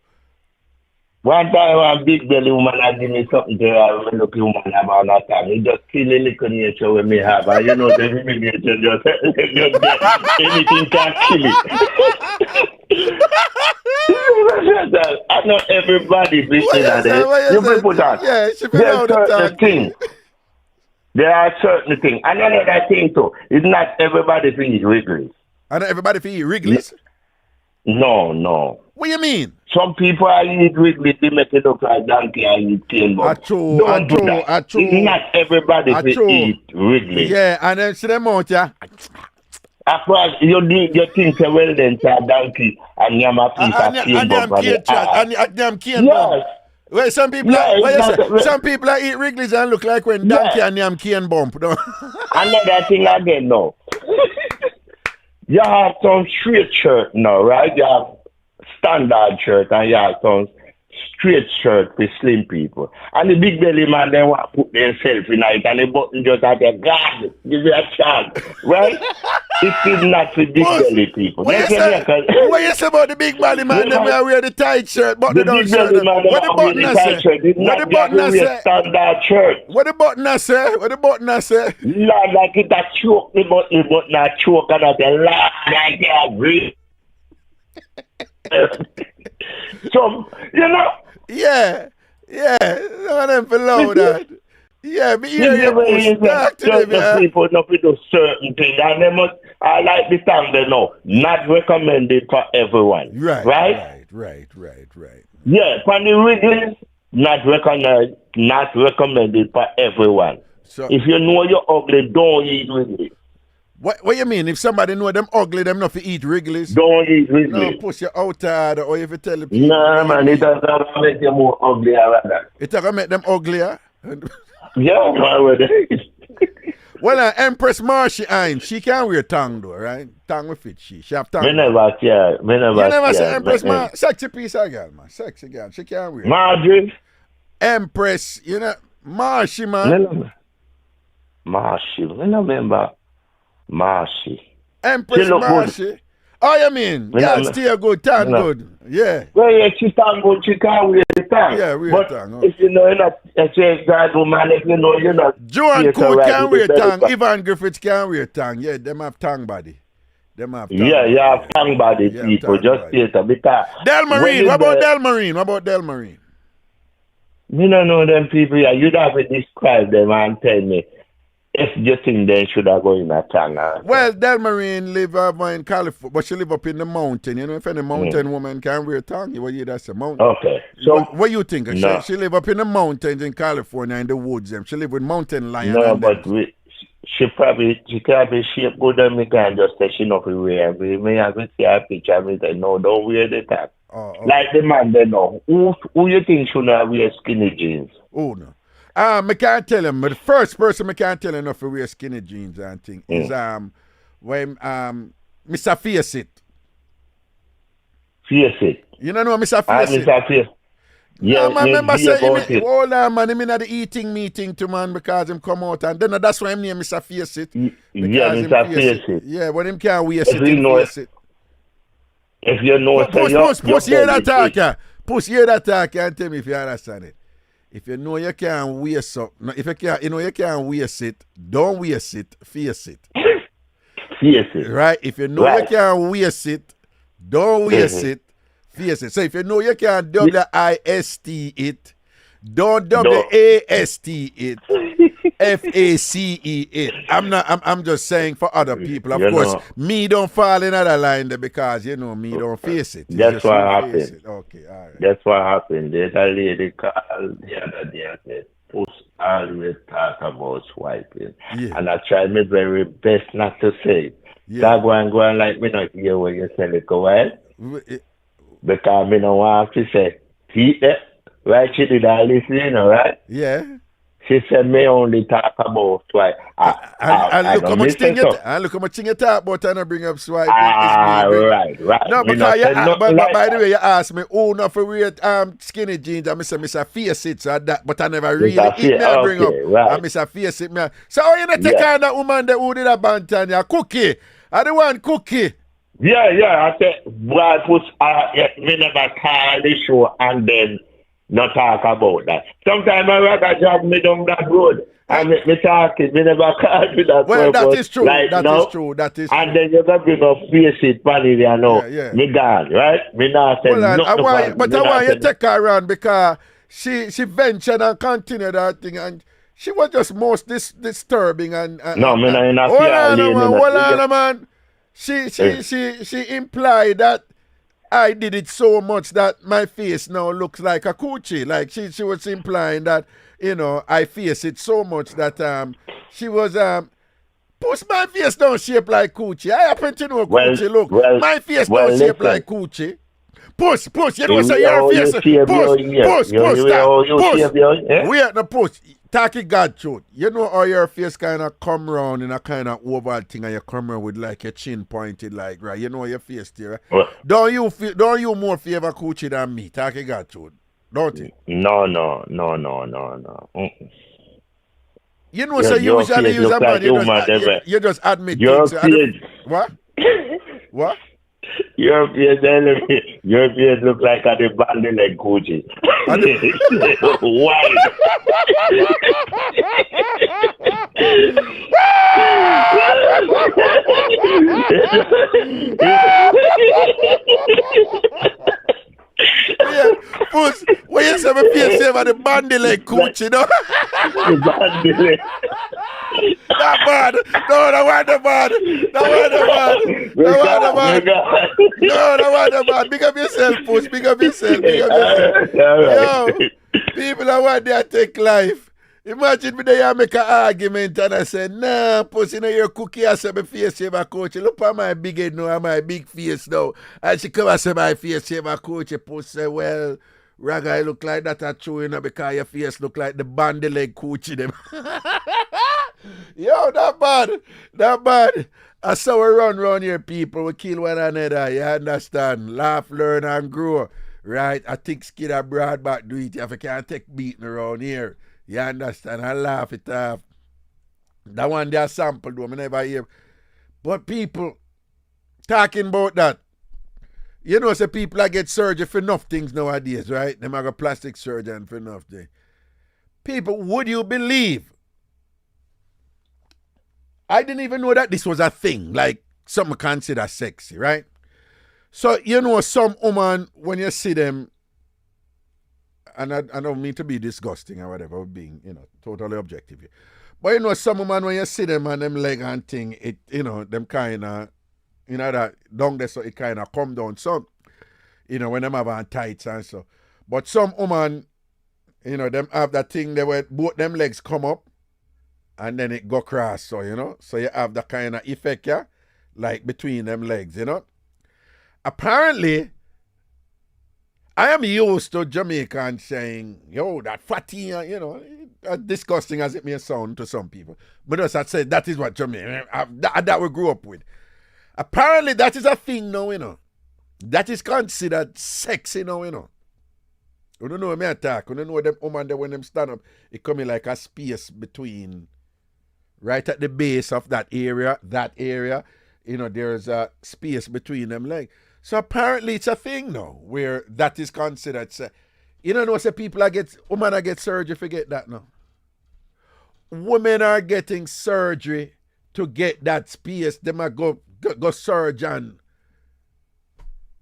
One time, one big belly woman had give me something to look woman about that time. He just kill a little nature with me have. And you know, the nature just anything can kill it. I know everybody thinking that. You will put that. Yeah, she there are certain things. There are certain things. And another thing too, it's not everybody thinks Wrigley's. And everybody think Wrigley's? No. What do you mean? Some people I eat Wrigley, they make it look like donkey and eat cane bomb. Don't do that. It's not everybody to eat Wrigley. Yeah, and then see them out, yeah. Of course, you think well then to a donkey and yam a piece of cane bomb. And them cane bomb. Well, some people some people eat Wrigley's and look like when donkey and yam cane bump. Another thing again now. You have some straight shirt now, right? You have standard shirt and you have some straight shirt for slim people. And the big belly man, they want to put themselves in it and the button just at their God, give you a chance, right? It is not for big belly people. What you say about the big belly man? They wear the tight shirt, but they don't shirt. What the button say? What the button say? Standard shirt. What the button say? What the button say? Lord, like it a choke the button a choke and a laugh like a breathe. So, you know. Yeah. Some of them below that. Yeah, but people not do certain things, and they must. I like the time they know. Not recommended for everyone. Right. Yeah, for the reasons, not recommended for everyone. So, if you know you're ugly, don't eat Wrigley's. What you mean? If somebody know them ugly, them not to eat Wrigley's? Don't eat Wrigley's. No, push you out hard, or if you tell the people. No, man, it doesn't make them more ugly rather. It doesn't make them uglier? Yeah, man. Well, Empress Marshy Hines, she can wear tongue though, right? Tongue will fit she. She have tongue. Me never care. You never say Empress Marshy. Sexy piece of girl, man. Sexy girl. She can wear. Marjorie. Empress, Marshy, man. Marshy. I remember Marshy. Empress Marshy. Oh, you mean? Yeah, still good, tongue good. Yeah. Well, yeah, she tongue good, she can't wear the tongue. Yeah, wear tongue. If you know you're not a chase guard woman, if you know you're not. Joan Coot can wear tongue. Ivan Griffiths can wear tongue. Yeah, them have tongue body. Yeah, you have tongue body people. Just theater. Because Del Marine. What about Del Marine? You don't know them people. Yeah, you'd have to describe them and tell me. If you think they should have gone in a tongue. Well, Del Marine live in California, but she live up in the mountain. If any mountain woman can wear tongue, that's a mountain. Okay. So what do you think? No. She live up in the mountains in California, in the woods. She live with mountain lion. No, but she can't be shaped good and me can just say she not wear. Me have to see her picture and me say, no, don't wear the tongue. Okay. Like the man they know. Who you think should not wear skinny jeans? Oh, no. I can't tell him, but the first person I can't tell him if he wear skinny jeans and thing is when Mr. Faceit. Faceit. You don't know Mr. Faceit? Mr. Faceit. Yeah, no, man, remember saying, hold on, man, him in the eating meeting to man because him come out and then that's why him name Mr. Faceit. Yeah, Mr. Faceit. Yeah, but him can't wear sit. If you know, Puss, hear that talk, yeah. Puss, hear that talk and tell me if you understand it. If you know you can't wear something, if you can't, you can't wear it, don't wear it, face it. Face it. Right? If you know you can't wear it, don't wear it, face it. So if you know you can't WIST it, don't WAST it. FACE. I'm just saying for other people. Of course, me don't fall in other line there because me don't face it. That's what happened. Okay, all right. That's what happened. There's a lady called the other day and said, Puss always talk about swiping. Yeah. And I tried my very best not to say it. Yeah. So go and like me not hear what you say like a while. Because me don't want to say, see that? Right, she did all this, right? Yeah. She said me only talk about swipe. And look how much thing you talk about and I bring up swipe. Right. No, because by the way, you asked me, not for weird skinny jeans. I miss a face it, so that, but I never really bring up. Right. I miss a face it. So how you not take on that woman that who did a bantanya? Cookie. I the one cookie. Yeah. I said, well, me never call the show and then not talk about that. Sometimes I drag me down that road and me talking, me never call to that. Well, purpose. that is true. Like, that is true. And then you got bring up face it, funny, Yeah. Me gone, right? Me not say nothing. But I want you to take her around because she ventured and continued that thing and she was just most disturbing and no, me not in a hold on, man. She implied that I did it so much that my face now looks like a coochie. Like she was implying that, I face it so much that she was push my face don't shape like coochie. I happen to know coochie look. My face don't shape like coochie. Push, you know say your face. Push. Wait, no push. Taki God truth. You know how your face kind of come round in a kind of oval thing and you come around with like your chin pointed like, right? You know your face there, right? Don't you more favor coochie than me? Taki God truth. Don't you? No. You know, so you usually use a man, you just admit things. What? What? Your beard look like a bandit like Gucci. Why? Puss, when you say my face over the bandit like Gucci, no? The bandit like. Not bad. No, that wasn't bad. Big up yourself, Puss. Big up yourself. Yo, people are what they take life. Imagine me there make an argument and I say, nah, Puss, your cookie I say my face shaver coach. Look at my big head now and my big face now. And she come and say my face shaver coach. Puss say, well, Raga, I look like that true, because your face look like the bandy leg coochie them. Yo, not bad. I saw we run around here, people. We kill one another, you understand? Laugh, learn, and grow. Right? A thick skin, a broad back, do it. If you can't take beating around here, you understand? I laugh it off. That one there sample, though, I never hear. But people, talking about that, you know, say people that get surgery for enough things nowadays, right? Them have a plastic surgeon for enough things. People, would you believe? I didn't even know that this was a thing, like something considered sexy, right? So, you know, some woman, when you see them, and I don't mean to be disgusting or whatever, being, totally objective here. But, you know, some woman, when you see them and them leg and thing, it, them kind of, that down there, so it kind of come down some, when them have on tights and so. But some woman, them have that thing there where both them legs come up and then it go cross, so, so you have that kind of effect, yeah, like between them legs, Apparently, I am used to Jamaican saying, yo, that fatty, disgusting as it may sound to some people. But as I said, that is what Jamaican, that we grew up with. Apparently, that is a thing now, That is considered sexy now, You don't know me attack. You don't know them woman there when them stand up, it come in like a space between, right at the base of that area, there's a space between them legs. So apparently it's a thing now where that is considered. Say people women are get surgery, forget that now. Women are getting surgery to get that space. Them are go surgeon.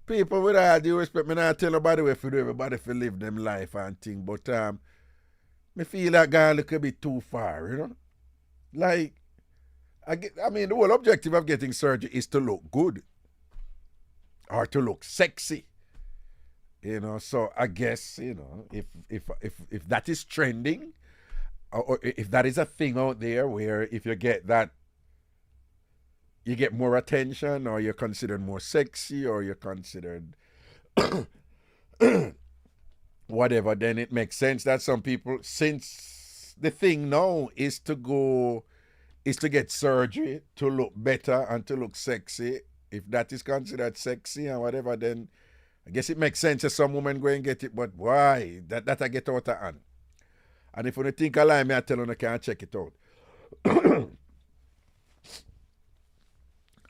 People, with all due respect, me not tell nobody where to do, everybody to live them life and thing. But me feel that guy look a bit too far, Like, I mean, the whole objective of getting surgery is to look good or to look sexy. You know, so I guess, you know, if that is trending, or if that is a thing out there where if you get that, you get more attention, or you're considered more sexy, or you're considered whatever, then it makes sense that some people, since the thing now is to get surgery to look better and to look sexy, if that is considered sexy and whatever, then I guess it makes sense that some women go and get it, but why? That I get out of hand. And if you think I lie, me I tell you I can't check it out.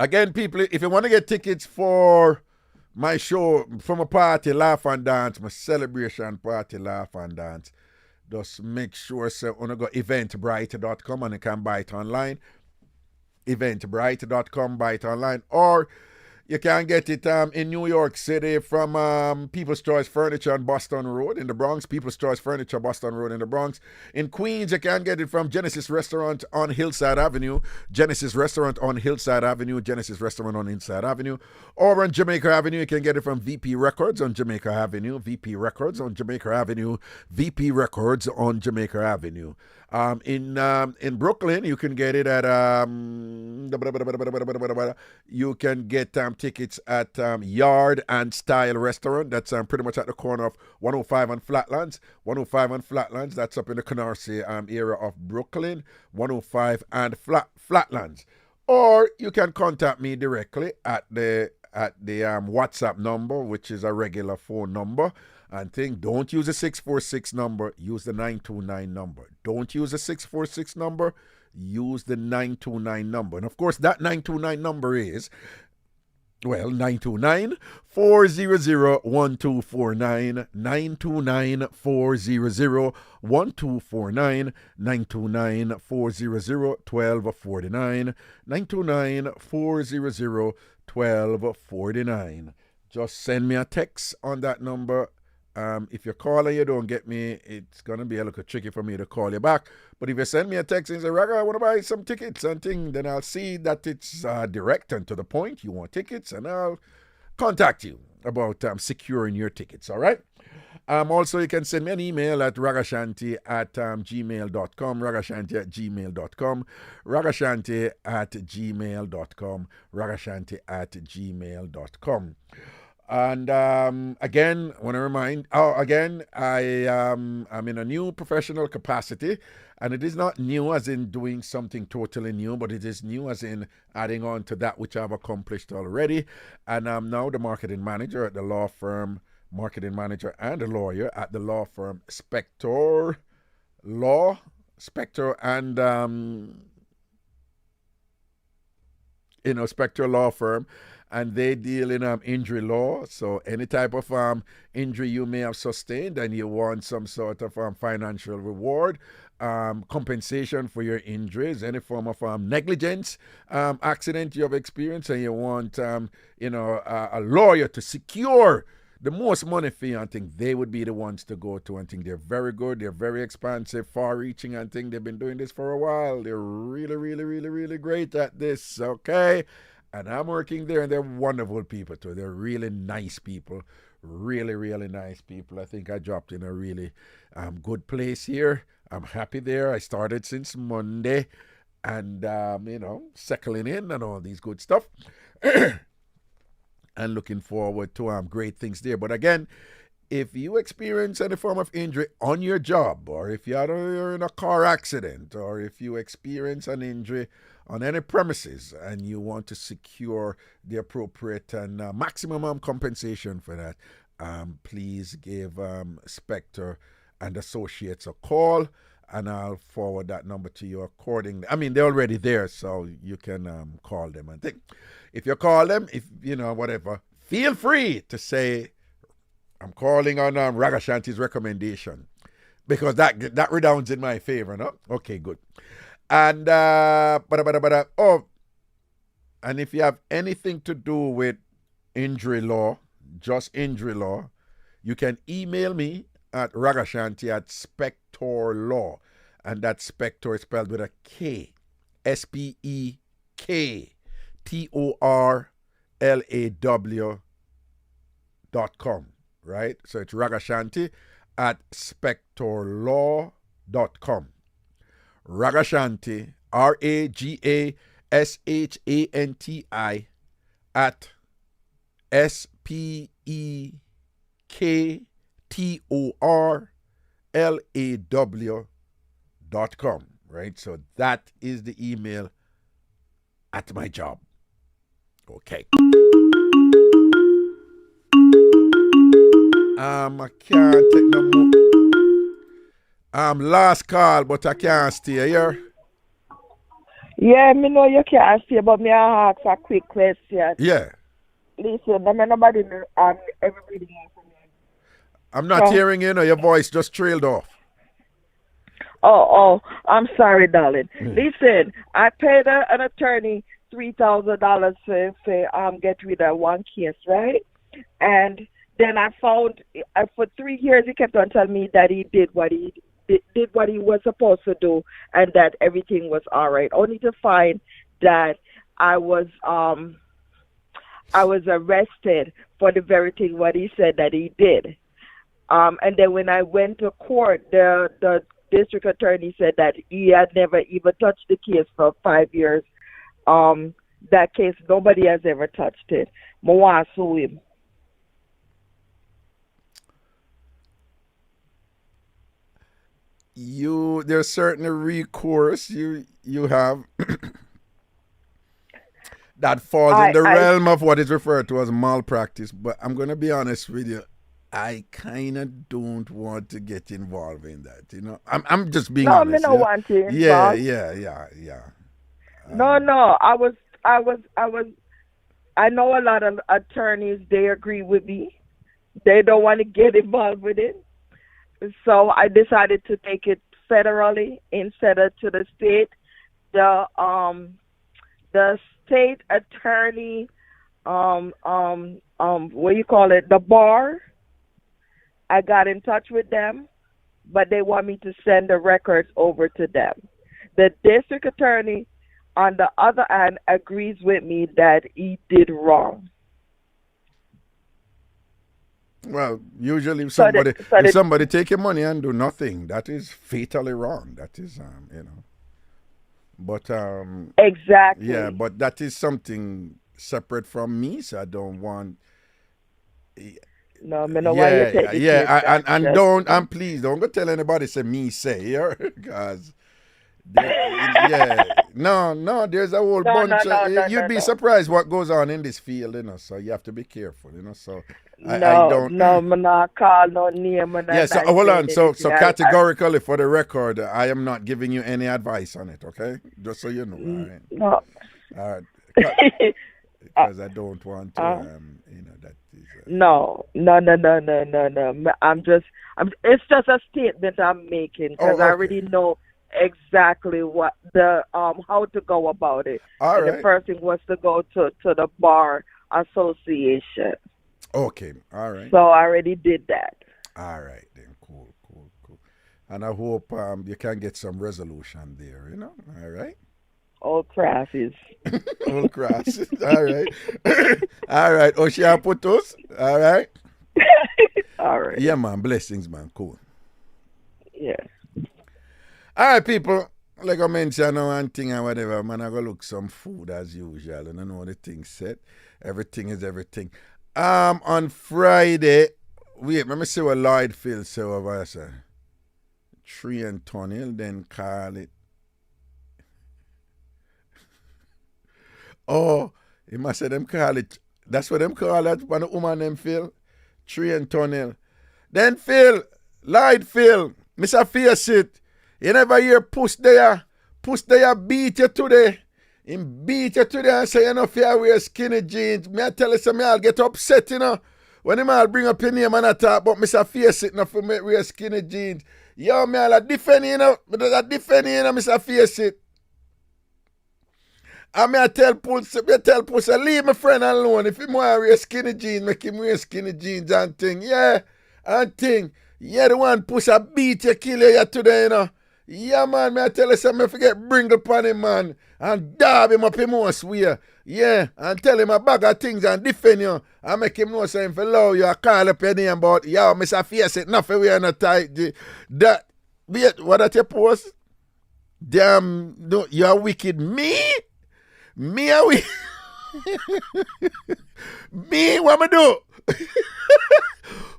Again, people, if you want to get tickets for my show, from a party, Laugh and Dance, my celebration party, Laugh and Dance, just make sure so you go eventbrite.com and you can buy it online. Eventbrite.com, buy it online. Or you can get it in New York City from People's Choice Furniture on Boston Road in the Bronx. People's Choice Furniture, Boston Road in the Bronx. In Queens, you can get it from Genesis Restaurant on Hillside Avenue. Genesis Restaurant on Hillside Avenue. Genesis Restaurant on Hillside Avenue. Or on Jamaica Avenue, you can get it from VP Records on Jamaica Avenue. VP Records on Jamaica Avenue. VP Records on Jamaica Avenue. In Brooklyn, you can get it at you can get tickets at Yard and Style Restaurant. That's pretty much at the corner of 105 and Flatlands. 105 and Flatlands. That's up in the Canarsie area of Brooklyn. 105 and Flatlands. Or you can contact me directly at the WhatsApp number, which is a regular phone number. And don't use the 646 number, use the 929 number. Don't use the 646 number, use the 929 number. And of course, that 929 number is, 929-400-1249, 929-400-1249, 929-400-1249, 929-400-1249. Just send me a text on that number. If you call and you don't get me, it's going to be a little tricky for me to call you back. But if you send me a text and say, Raga, I want to buy some tickets and thing, then I'll see that it's direct and to the point. You want tickets, and I'll contact you about securing your tickets, all right? Also, you can send me an email at ragashanti@gmail.com, ragashanti@gmail.com, ragashanti@gmail.com, ragashanti@gmail.com. And again, I want to remind, I'm in a new professional capacity, and it is not new as in doing something totally new, but it is new as in adding on to that which I've accomplished already. And I'm now the marketing manager at the law firm, marketing manager and a lawyer at the law firm Spector and Spector Law Firm. And they deal in injury law. So any type of injury you may have sustained and you want some sort of financial reward, compensation for your injuries, any form of negligence, accident you have experienced, and you want a lawyer to secure the most money for you, I think they would be the ones to go to. I think they're very good. They're very expansive, far-reaching. I think they've been doing this for a while. They're really, really, really, really great at this, okay? And I'm working there, and they're wonderful people, too. They're really nice people, really, really nice people. I think I dropped in a really good place here. I'm happy there. I started since Monday, and, settling in and all these good stuff. And looking forward to great things there. But again, if you experience any form of injury on your job, or if you're in a car accident, or if you experience an injury on any premises and you want to secure the appropriate and maximum compensation for that, please give Spector and Associates a call, and I'll forward that number to you accordingly. I mean, they're already there, so you can call them and think. If you call them, whatever, feel free to say, I'm calling on Ragashanti's recommendation, because that redounds in my favor, no? Okay, good. And and if you have anything to do with injury law, just injury law, you can email me at Ragashanti@Spector Law, and that Spector is spelled with a K. SPEKTORLAW.com, right? So it's Ragashanti at spectorlaw.com. Ragashanti, Ragashanti at SPEKTORLAW.com, right? So that is the email at my job. Okay. I can't take no more. Last call, but I can't stay here. Yeah, me know you can't stay, but me I ask a quick question. Yeah. Listen, I mean, nobody everybody knows. I'm not hearing you, your voice just trailed off. Oh, I'm sorry, darling. Listen, I paid an attorney $3,000 to get rid of one case, right? And then I found for 3 years he kept on telling me that he did what he was supposed to do and that everything was all right. Only to find that I was arrested for the very thing what he said that he did. And then when I went to court, the district attorney said that he had never even touched the case for 5 years. That case, nobody has ever touched it. I want to sue him. There's certain recourse you have that falls in the realm of what is referred to as malpractice. But I'm going to be honest with you. I kind of don't want to get involved in that. You know, I'm just being honest. No, I don't want to. Yeah. No. I know a lot of attorneys. They agree with me. They don't want to get involved with it. So I decided to take it federally instead of to the state. The state attorney, what you call it, the bar. I got in touch with them, but they want me to send the records over to them. The district attorney, on the other hand, agrees with me that he did wrong. Well, usually if somebody take your money and do nothing, that is fatally wrong. That is, But exactly. Yeah, but that is something separate from me, so I don't want. No, me know why you take it. Yeah, and please don't go tell anybody say me say, because. No, there's a whole bunch. You'd be surprised what goes on in this field, so you have to be careful, So I don't. I'm not call no name. So hold on. So categorically, for the record, I am not giving you any advice on it. Okay, just so you know. All right. No. All right. Because I don't want to. That is. No. It's just a statement I'm making because I already know exactly what the how to go about it. All right. The first thing was to go to the bar association. Okay, all right. So I already did that. All right, then, cool. And I hope you can get some resolution there, all right? Old crasses. Old crasses, all right. All right, Oshiaputos, all right? All right. Yeah, man, blessings, man, cool. Yeah. All right, people, like I mentioned, one thing or whatever, man, I go look some food as usual, and I know the thing set. Everything is everything. On Friday, wait, let me see what Lloyd Phil said over there. Tree and tunnel, then call it. Oh, he must say them call it. That's what them call it when the woman them Phil. Tree and tunnel. Then Phil, Lloyd Phil, Mr. Face it. You never hear push there beat you today. Him beat you today and say, if you wear skinny jeans. Me I tell you something, I'll get upset, When him all bring up your name and I talk about Mr. Face it, for me wear skinny jeans. Yo, me I'll defend Mr. Face it. And me I tell Pussy, leave my friend alone. If him want to wear skinny jeans, make him wear skinny jeans and thing. Yeah, the one Pussy beat you, kill you today, Yeah, man, me I tell you something, I forget bring upon him, man. And dab him up him most way. Yeah, and tell him a bag of things and defend you. And make him know something for love you. I call up your name, but yo, Mr. Face it, nothing we are not tight. That, wait, what that you post? Damn, no, you're wicked. Me? Me are we? Me? What am I do?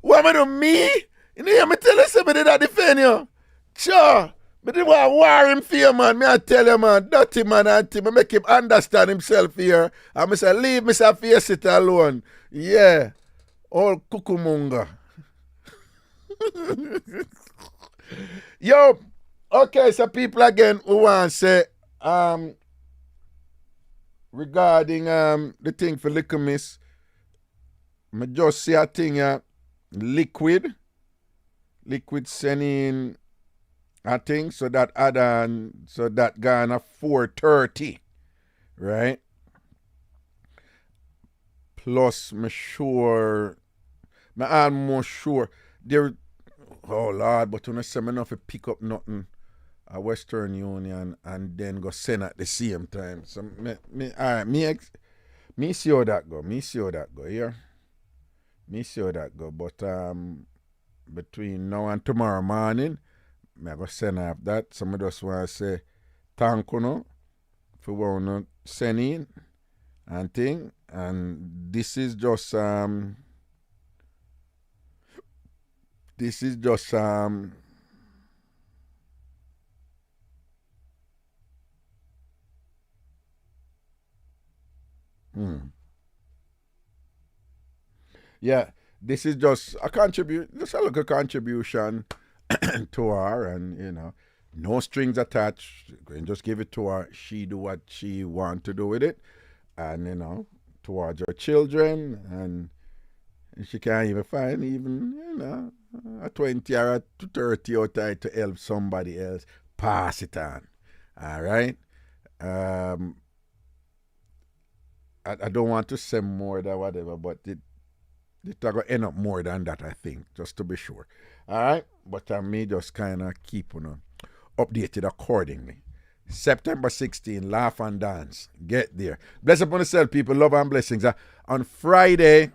What am I do? Me? You know, me tell you somebody that defend you. Sure. But they want to war him for you, man. Me I tell you, man, dirty man, auntie. Me make him understand himself here. And me say, leave Mr. Face it alone. Yeah. All kukumunga. Yo, okay, so people again who want to say, regarding the thing for liquor miss, me just see a thing, liquid sending I think so that gone at 4:30, right? Plus, me almost sure there. Oh Lord, but when I say me not to pick up nothing at Western Union and then go send at the same time. So me see how that go. Yeah. Me see how that go. But between now and tomorrow morning, I go send off that. Some of us want to say thank you no, for what you send in and thing. And this is just yeah, this is just a little contribution to her, and you know, no strings attached. And just give it to her. She do what she want to do with it, and you know, towards her children, and she can't even find a 20 or a 30 out there to help somebody else. Pass it on. All right. I don't want to say more than whatever, but it's going to end up more than that, I think, just to be sure. All right? But I may just kind of keep updated accordingly. September 16, laugh and dance. Get there. Bless upon yourself, people. Love and blessings. On Friday,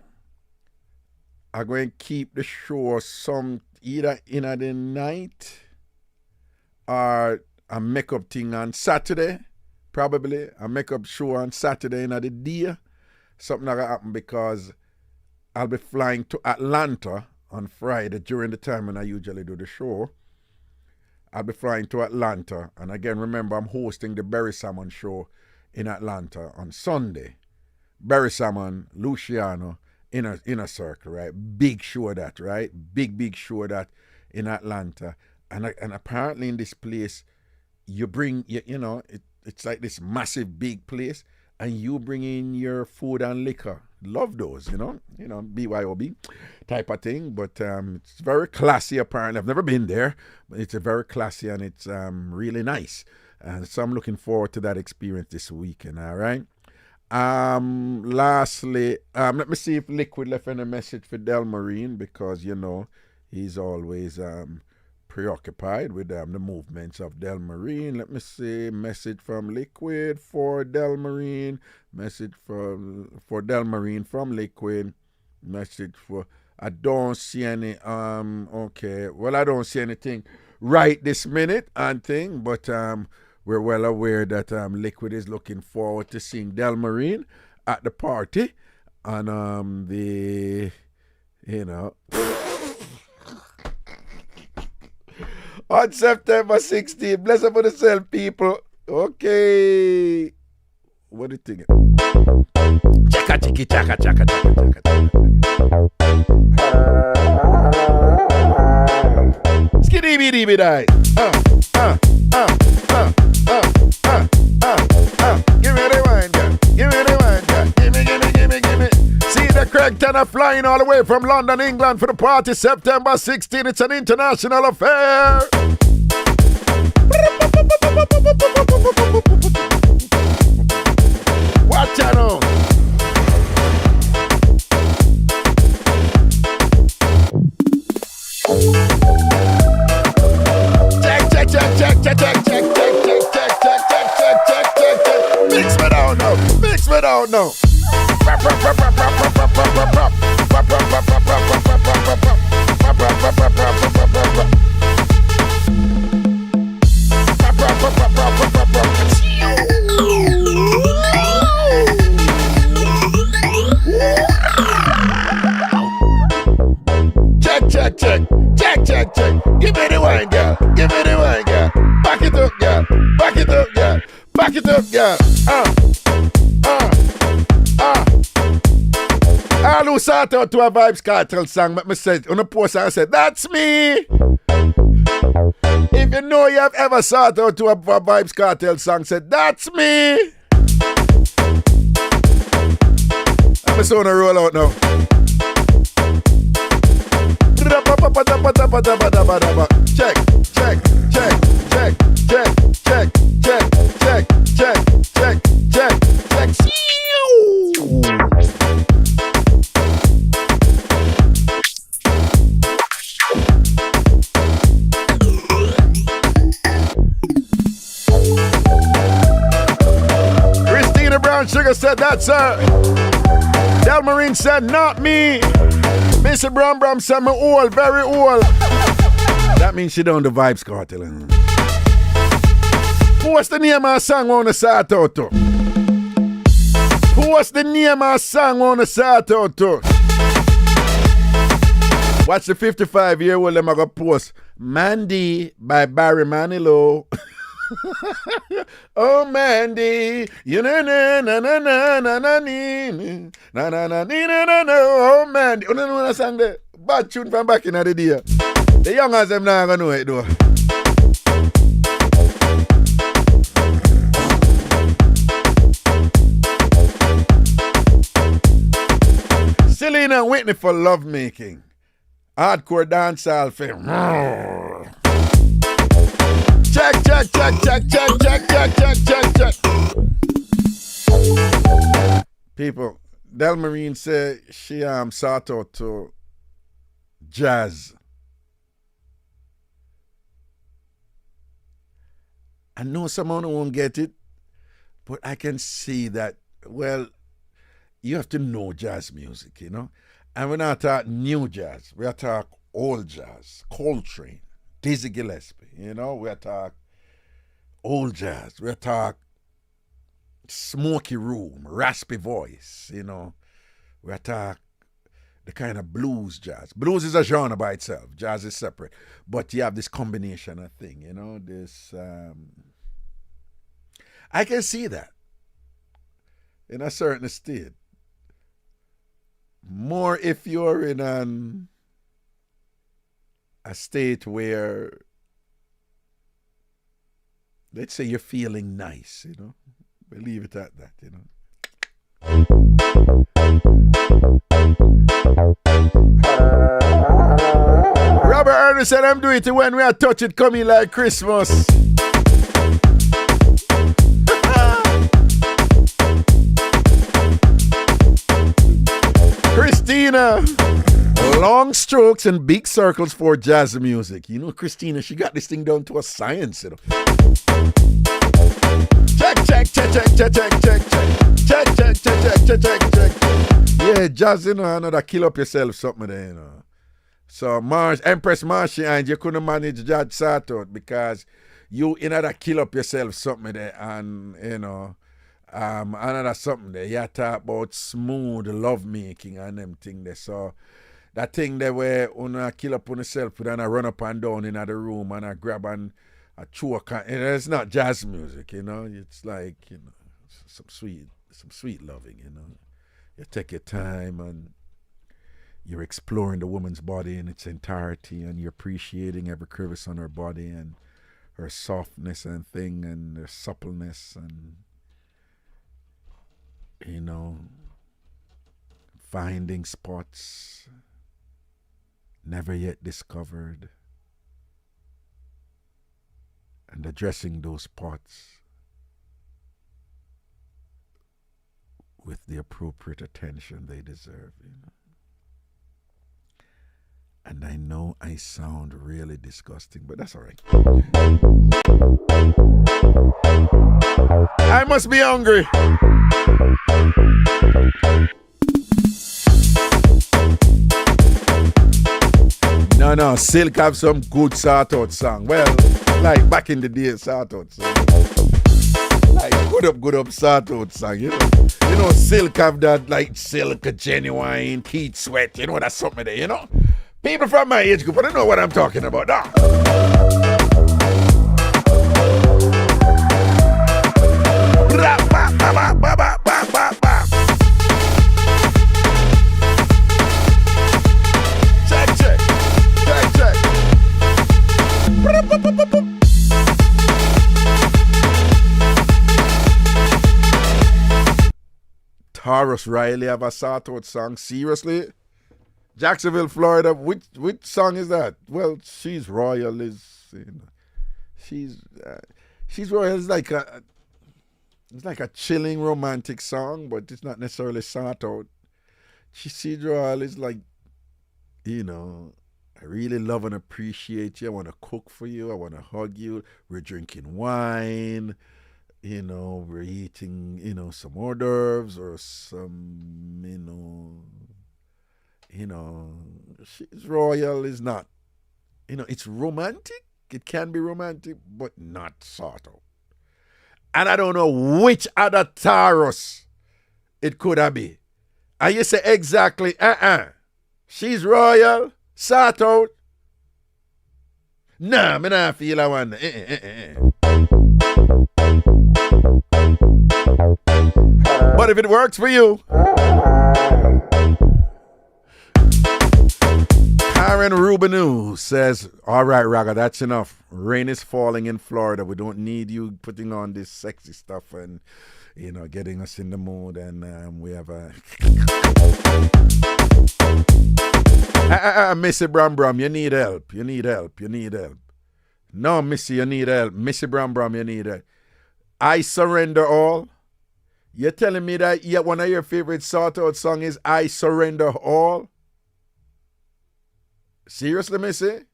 I'm going to keep the show either in the night or a makeup thing on Saturday. Probably a makeup show on Saturday in the day. Something that will happen because I'll be flying to Atlanta on Friday during the time when I usually do the show. I'll be flying to Atlanta. And again, remember, I'm hosting the Berry Salmon show in Atlanta on Sunday. Berry Salmon, Luciano, Inner Circle, right? Big show that, right? Big show that in Atlanta. And apparently in this place, you bring, it's like this massive big place, and you bring in your food and liquor. Love those, BYOB type of thing. But it's very classy apparently. I've never been there, but it's a very classy and it's really nice. And so I'm looking forward to that experience this weekend, all right? Lastly, let me see if Liquid left any message for Del Marine, because, he's always preoccupied with the movements of Del Marine. Let me see, message from Liquid for Del Marine, message for Del Marine from Liquid, message for, I don't see any, okay, well, I don't see anything right this minute and thing, but we're well aware that Liquid is looking forward to seeing Del Marine at the party on on September 16th. Bless up for the cell, people. Okay. What do you think? Chaka chiki chaka chaka chaka chaka chaka. Skiddy biddy biddy. Give me the wine, girl. Give me the wine, girl. Give me. See the Craig Tanner flying all the way from London, England for the party September 16th. It's an international affair. Watch out now. it out now. Check, check, check, check, check. Give me the wine, girl. Give me the wine, girl. Back it up, girl. Back it up, girl. Back it up, girl. I do sort out to a Vibes Cartel song, but me said on the post I said, that's me. If you know you have ever sort out to a Vibes Cartel song, said, that's me. I'm just on a roll out now. Check, check, check, check, check, check, check, check, check, check, check, check. Christina Brown Sugar said that's her. Del Marine said not me. Mr. Bram Bram said me old, very old. That means she done the Vibes Cartel. What's the name of a song on the side out to? What's the name of a song on the side out to? Watch the 55-year-old them I go post Mandy by Barry Manilow. Oh Mandy, you na na na na na na na na na na na na na. Oh Mandy, you know that song there? Bad tune from back in the day. The young as them now gonna know it though. Selena Whitney for Love Making. Hardcore dancehall film. Check, check, check, check, check, check, check, check, check, check. People, Del Marine said she sought out to jazz. I know someone won't get it, but I can see that, well, you have to know jazz music, you know? And we're not talking new jazz. We're talking old jazz, Coltrane, Dizzy Gillespie, you know? We're talking old jazz. We're talking smoky room, raspy voice, you know? We're talking the kind of blues jazz. Blues is a genre by itself. Jazz is separate. But you have this combination of thing, you know? This, I can see that in a certain state. More if you're in a state where, let's say you're feeling nice, you know. We'll leave it at that, you know. Robert Ernest said, I'm doing it when we are touch it coming like Christmas. Christina, long strokes and big circles for jazz music. You know, Christina, she got this thing down to a science, you know. Check, check, check, check, check, check, check, check, check, check, check, check, check, check. Yeah, jazz, you know, another kill up yourself something there, you know. So Empress Marcia, and you couldn't manage Judge Sartot because you another kill up yourself something there, and you know. Another something there. You talk about smooth love making and them thing there. So that thing there where you kill up on yourself and I run up and down in the room and I grab and I choke. It's not jazz music, you know. It's like, you know, some sweet loving, you know. You take your time and you're exploring the woman's body in its entirety and you're appreciating every crevice on her body and her softness and thing and her suppleness and, you know, finding spots never yet discovered and addressing those spots with the appropriate attention they deserve, you know. And I know I sound really disgusting, but that's all right. I must be hungry. No, Silk have some good sort-out song. Well, like back in the day, sort-out song. Like good up sort-out song, you know. You know, Silk have that, like, Silk, Genuine, Keith Sweat, you know, that's something there, you know. People from my age group, I don't know what I'm talking about. Nah. Check. Taurus Riley have a sort-out song. Seriously? Jacksonville, Florida. Which song is that? Well, She's Royal is, you know, She's Royal is like it's like a chilling romantic song, but it's not necessarily sort-out. She's Royal is like, you know, I really love and appreciate you. I want to cook for you. I want to hug you. We're drinking wine. You know, we're eating, you know, some hors d'oeuvres or some, you know, She's Royal is not, you know, it's romantic. It can be romantic, but not sort of. And I don't know which other Taurus it could have been. And you say exactly, She's Royal, sort out. Nah, me not feel I want. But if it works for you. Karen Rubinu says, all right, Raga, that's enough. Rain is falling in Florida. We don't need you putting on this sexy stuff and, you know, getting us in the mood. And we have a... Missy Bram, you need help. You need help. No, Missy, you need help. Missy Bram, you need help. I Surrender All. You're telling me that one of your favorite sort-out songs is I Surrender All? Seriously, Missy?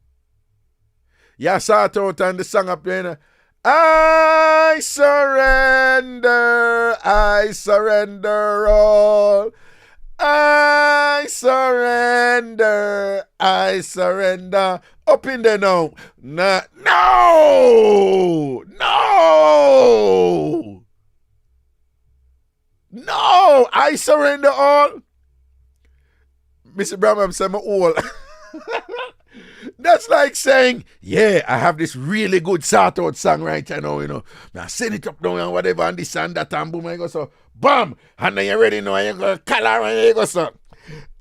Yeah, sort-out and the song up there. I surrender all. I surrender. Up in there now. No. I surrender all. Mr. Bram said my all. That's like saying, yeah, I have this really good sort-out song right now, you know. Now send it up down and whatever and this and that and boom, and you go so, bam, and then you ready now and you go color and you go so,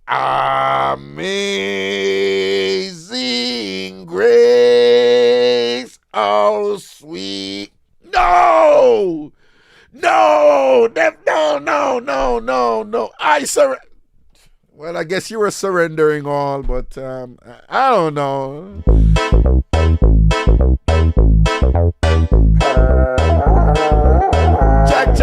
Amazing Grace, oh sweet, no, I surrender. Well, I guess you were surrendering all, but I don't know. Check.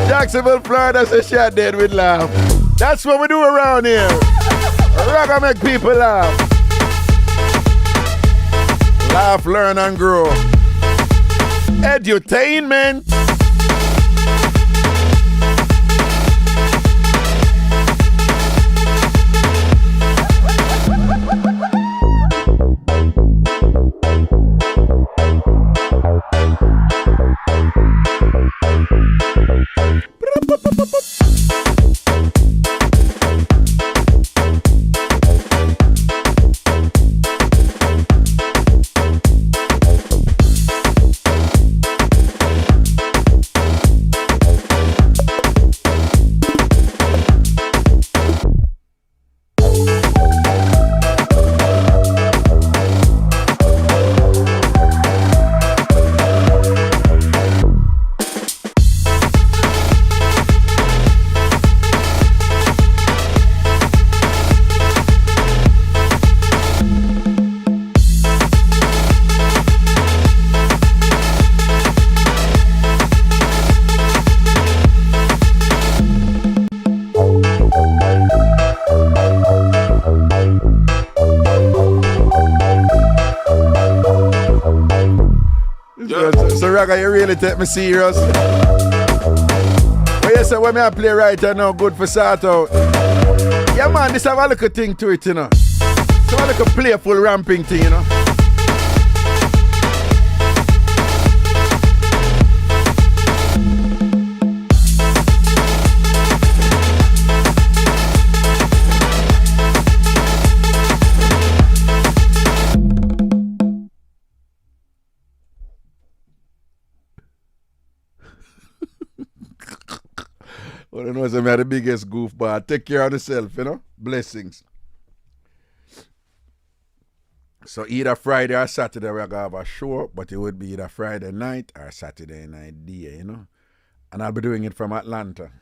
Jacksonville, Florida, so shot dead with laugh. That's what we do around here. Ragga make people laugh. Laugh, learn, and grow. Edutainment. Raga, you really take me serious. But yes, when I play right now, good for start out. Yeah, man, this have a little thing to it, you know. It's a little playful ramping thing, you know. Well, you know, I'm the biggest goofball. Take care of yourself, you know. Blessings. So either Friday or Saturday we're going to have a show, but it would be either Friday night or Saturday night day, you know. And I'll be doing it from Atlanta.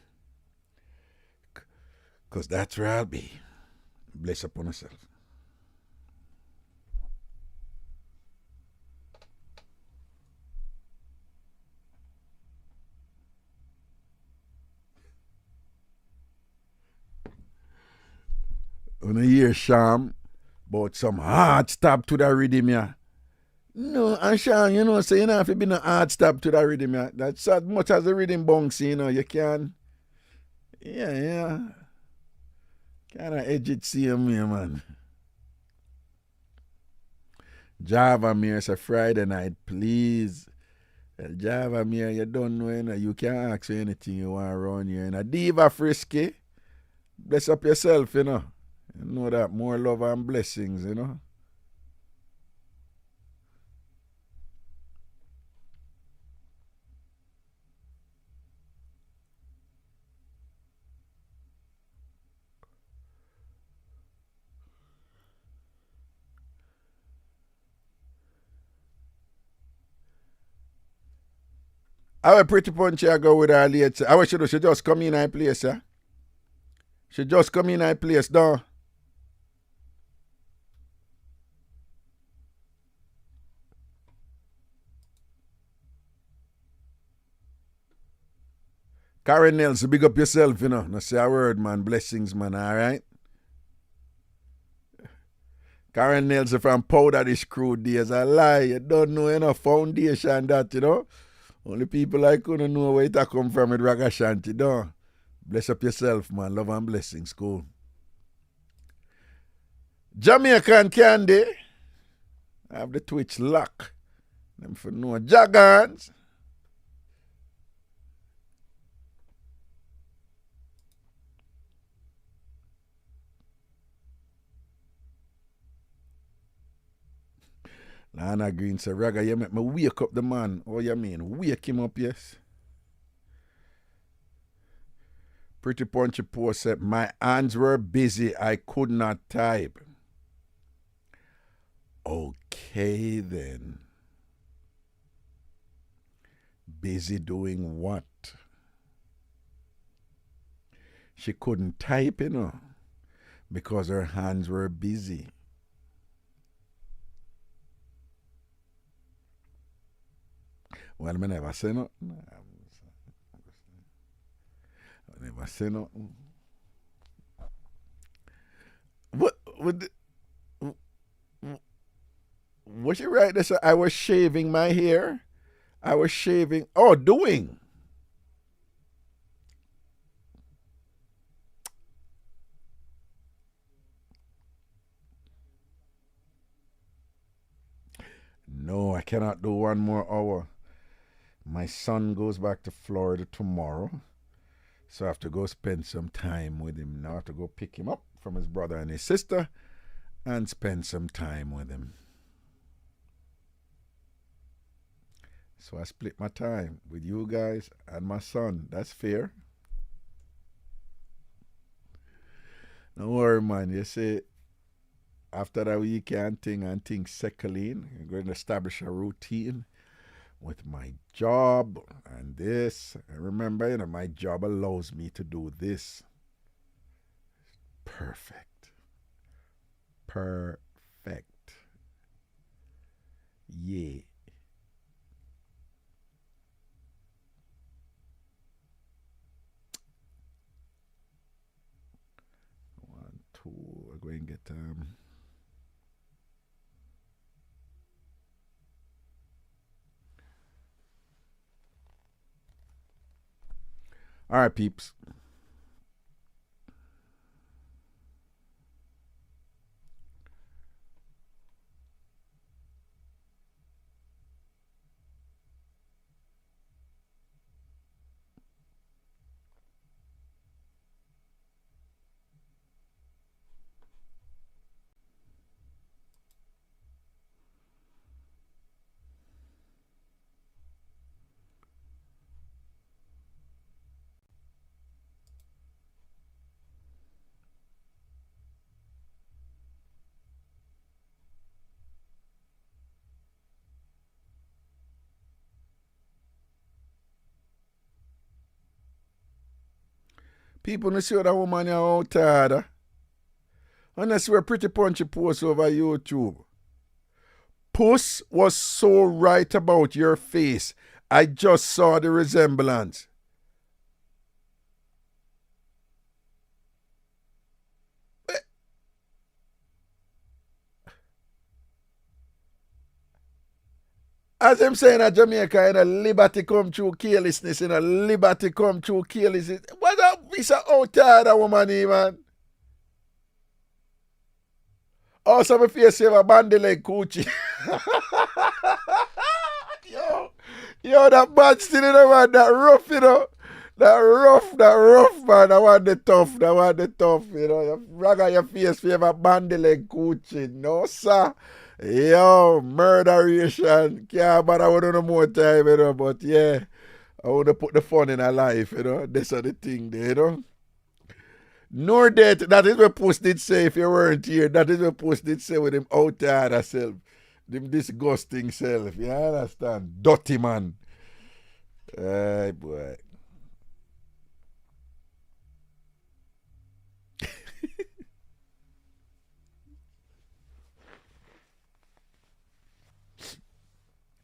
Because that's where I'll be. Bless upon yourself. When you hear Sham about some hard stop to the rhythm, yeah. No, and Sham, you know, so you know, if it be no hard stop to the rhythm, yeah, that's as much as the rhythm bounce, you know, you can. Yeah. Kind of edge it same way, man. Java Mir say Friday night, please. Well, Java Mir, you don't know, you know, you can ask for anything you want around here. You know, Diva Frisky, bless up yourself, you know. You know that more love and blessings, you know. How a pretty punchy I go with her later. How she do? She just come in my place, yeah? She just come in my place, though. Karen Nelson, big up yourself, you know. No say a word, man. Blessings, man, all right? Karen Nelson from Powder Dish Crew days. I lie. You don't know enough foundation that, you know. Only people like you don't know where it come from with Ragashanti, though. Bless up yourself, man. Love and blessings. Cool. Jamaican Candy. I have the Twitch lock. Them for no Jagans. Lana Green say, Raga, you make me wake up the man. Oh, you mean wake him up, yes? Pretty Punchy Post said, my hands were busy. I could not type. Okay, then. Busy doing what? She couldn't type, you know, because her hands were busy. Well, I never say nothing. I never say nothing. Was you right? This I was shaving my hair. I was shaving. Oh, doing. No, I cannot do one more hour. My son goes back to Florida tomorrow. So I have to go spend some time with him. Now I have to go pick him up from his brother and his sister and spend some time with him. So I split my time with you guys and my son. That's fair. Don't worry, man. You see, after that weekend thing and things settling, I'm going to establish a routine with my job and this. And remember, you know, my job allows me to do this. Perfect. Yeah. One, two, we're going to get All right, peeps. People don't see what that woman out tired. Unless we're pretty punchy post over YouTube. Puss was so right about your face. I just saw the resemblance. As I'm saying at Jamaica, in a liberty come through carelessness, in a liberty come through carelessness. What a piece of out tired that woman, man. Also, my face have a bandy leg coochie. Yo, that bad still in the man, that rough, you know. That rough, man. I want the tough, you know. Raga your face, you have a bandy leg coochie. No, sir. Yo, murderation. Can't bother with no more time, you know. But yeah, I want to put the fun in her life, you know. That's the thing there, you know. Nor that is what Post did say if you weren't here. That is what Post did say with him out there herself. Them disgusting self. You understand? Dirty man. Ay, boy.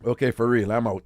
Okay, for real, I'm out.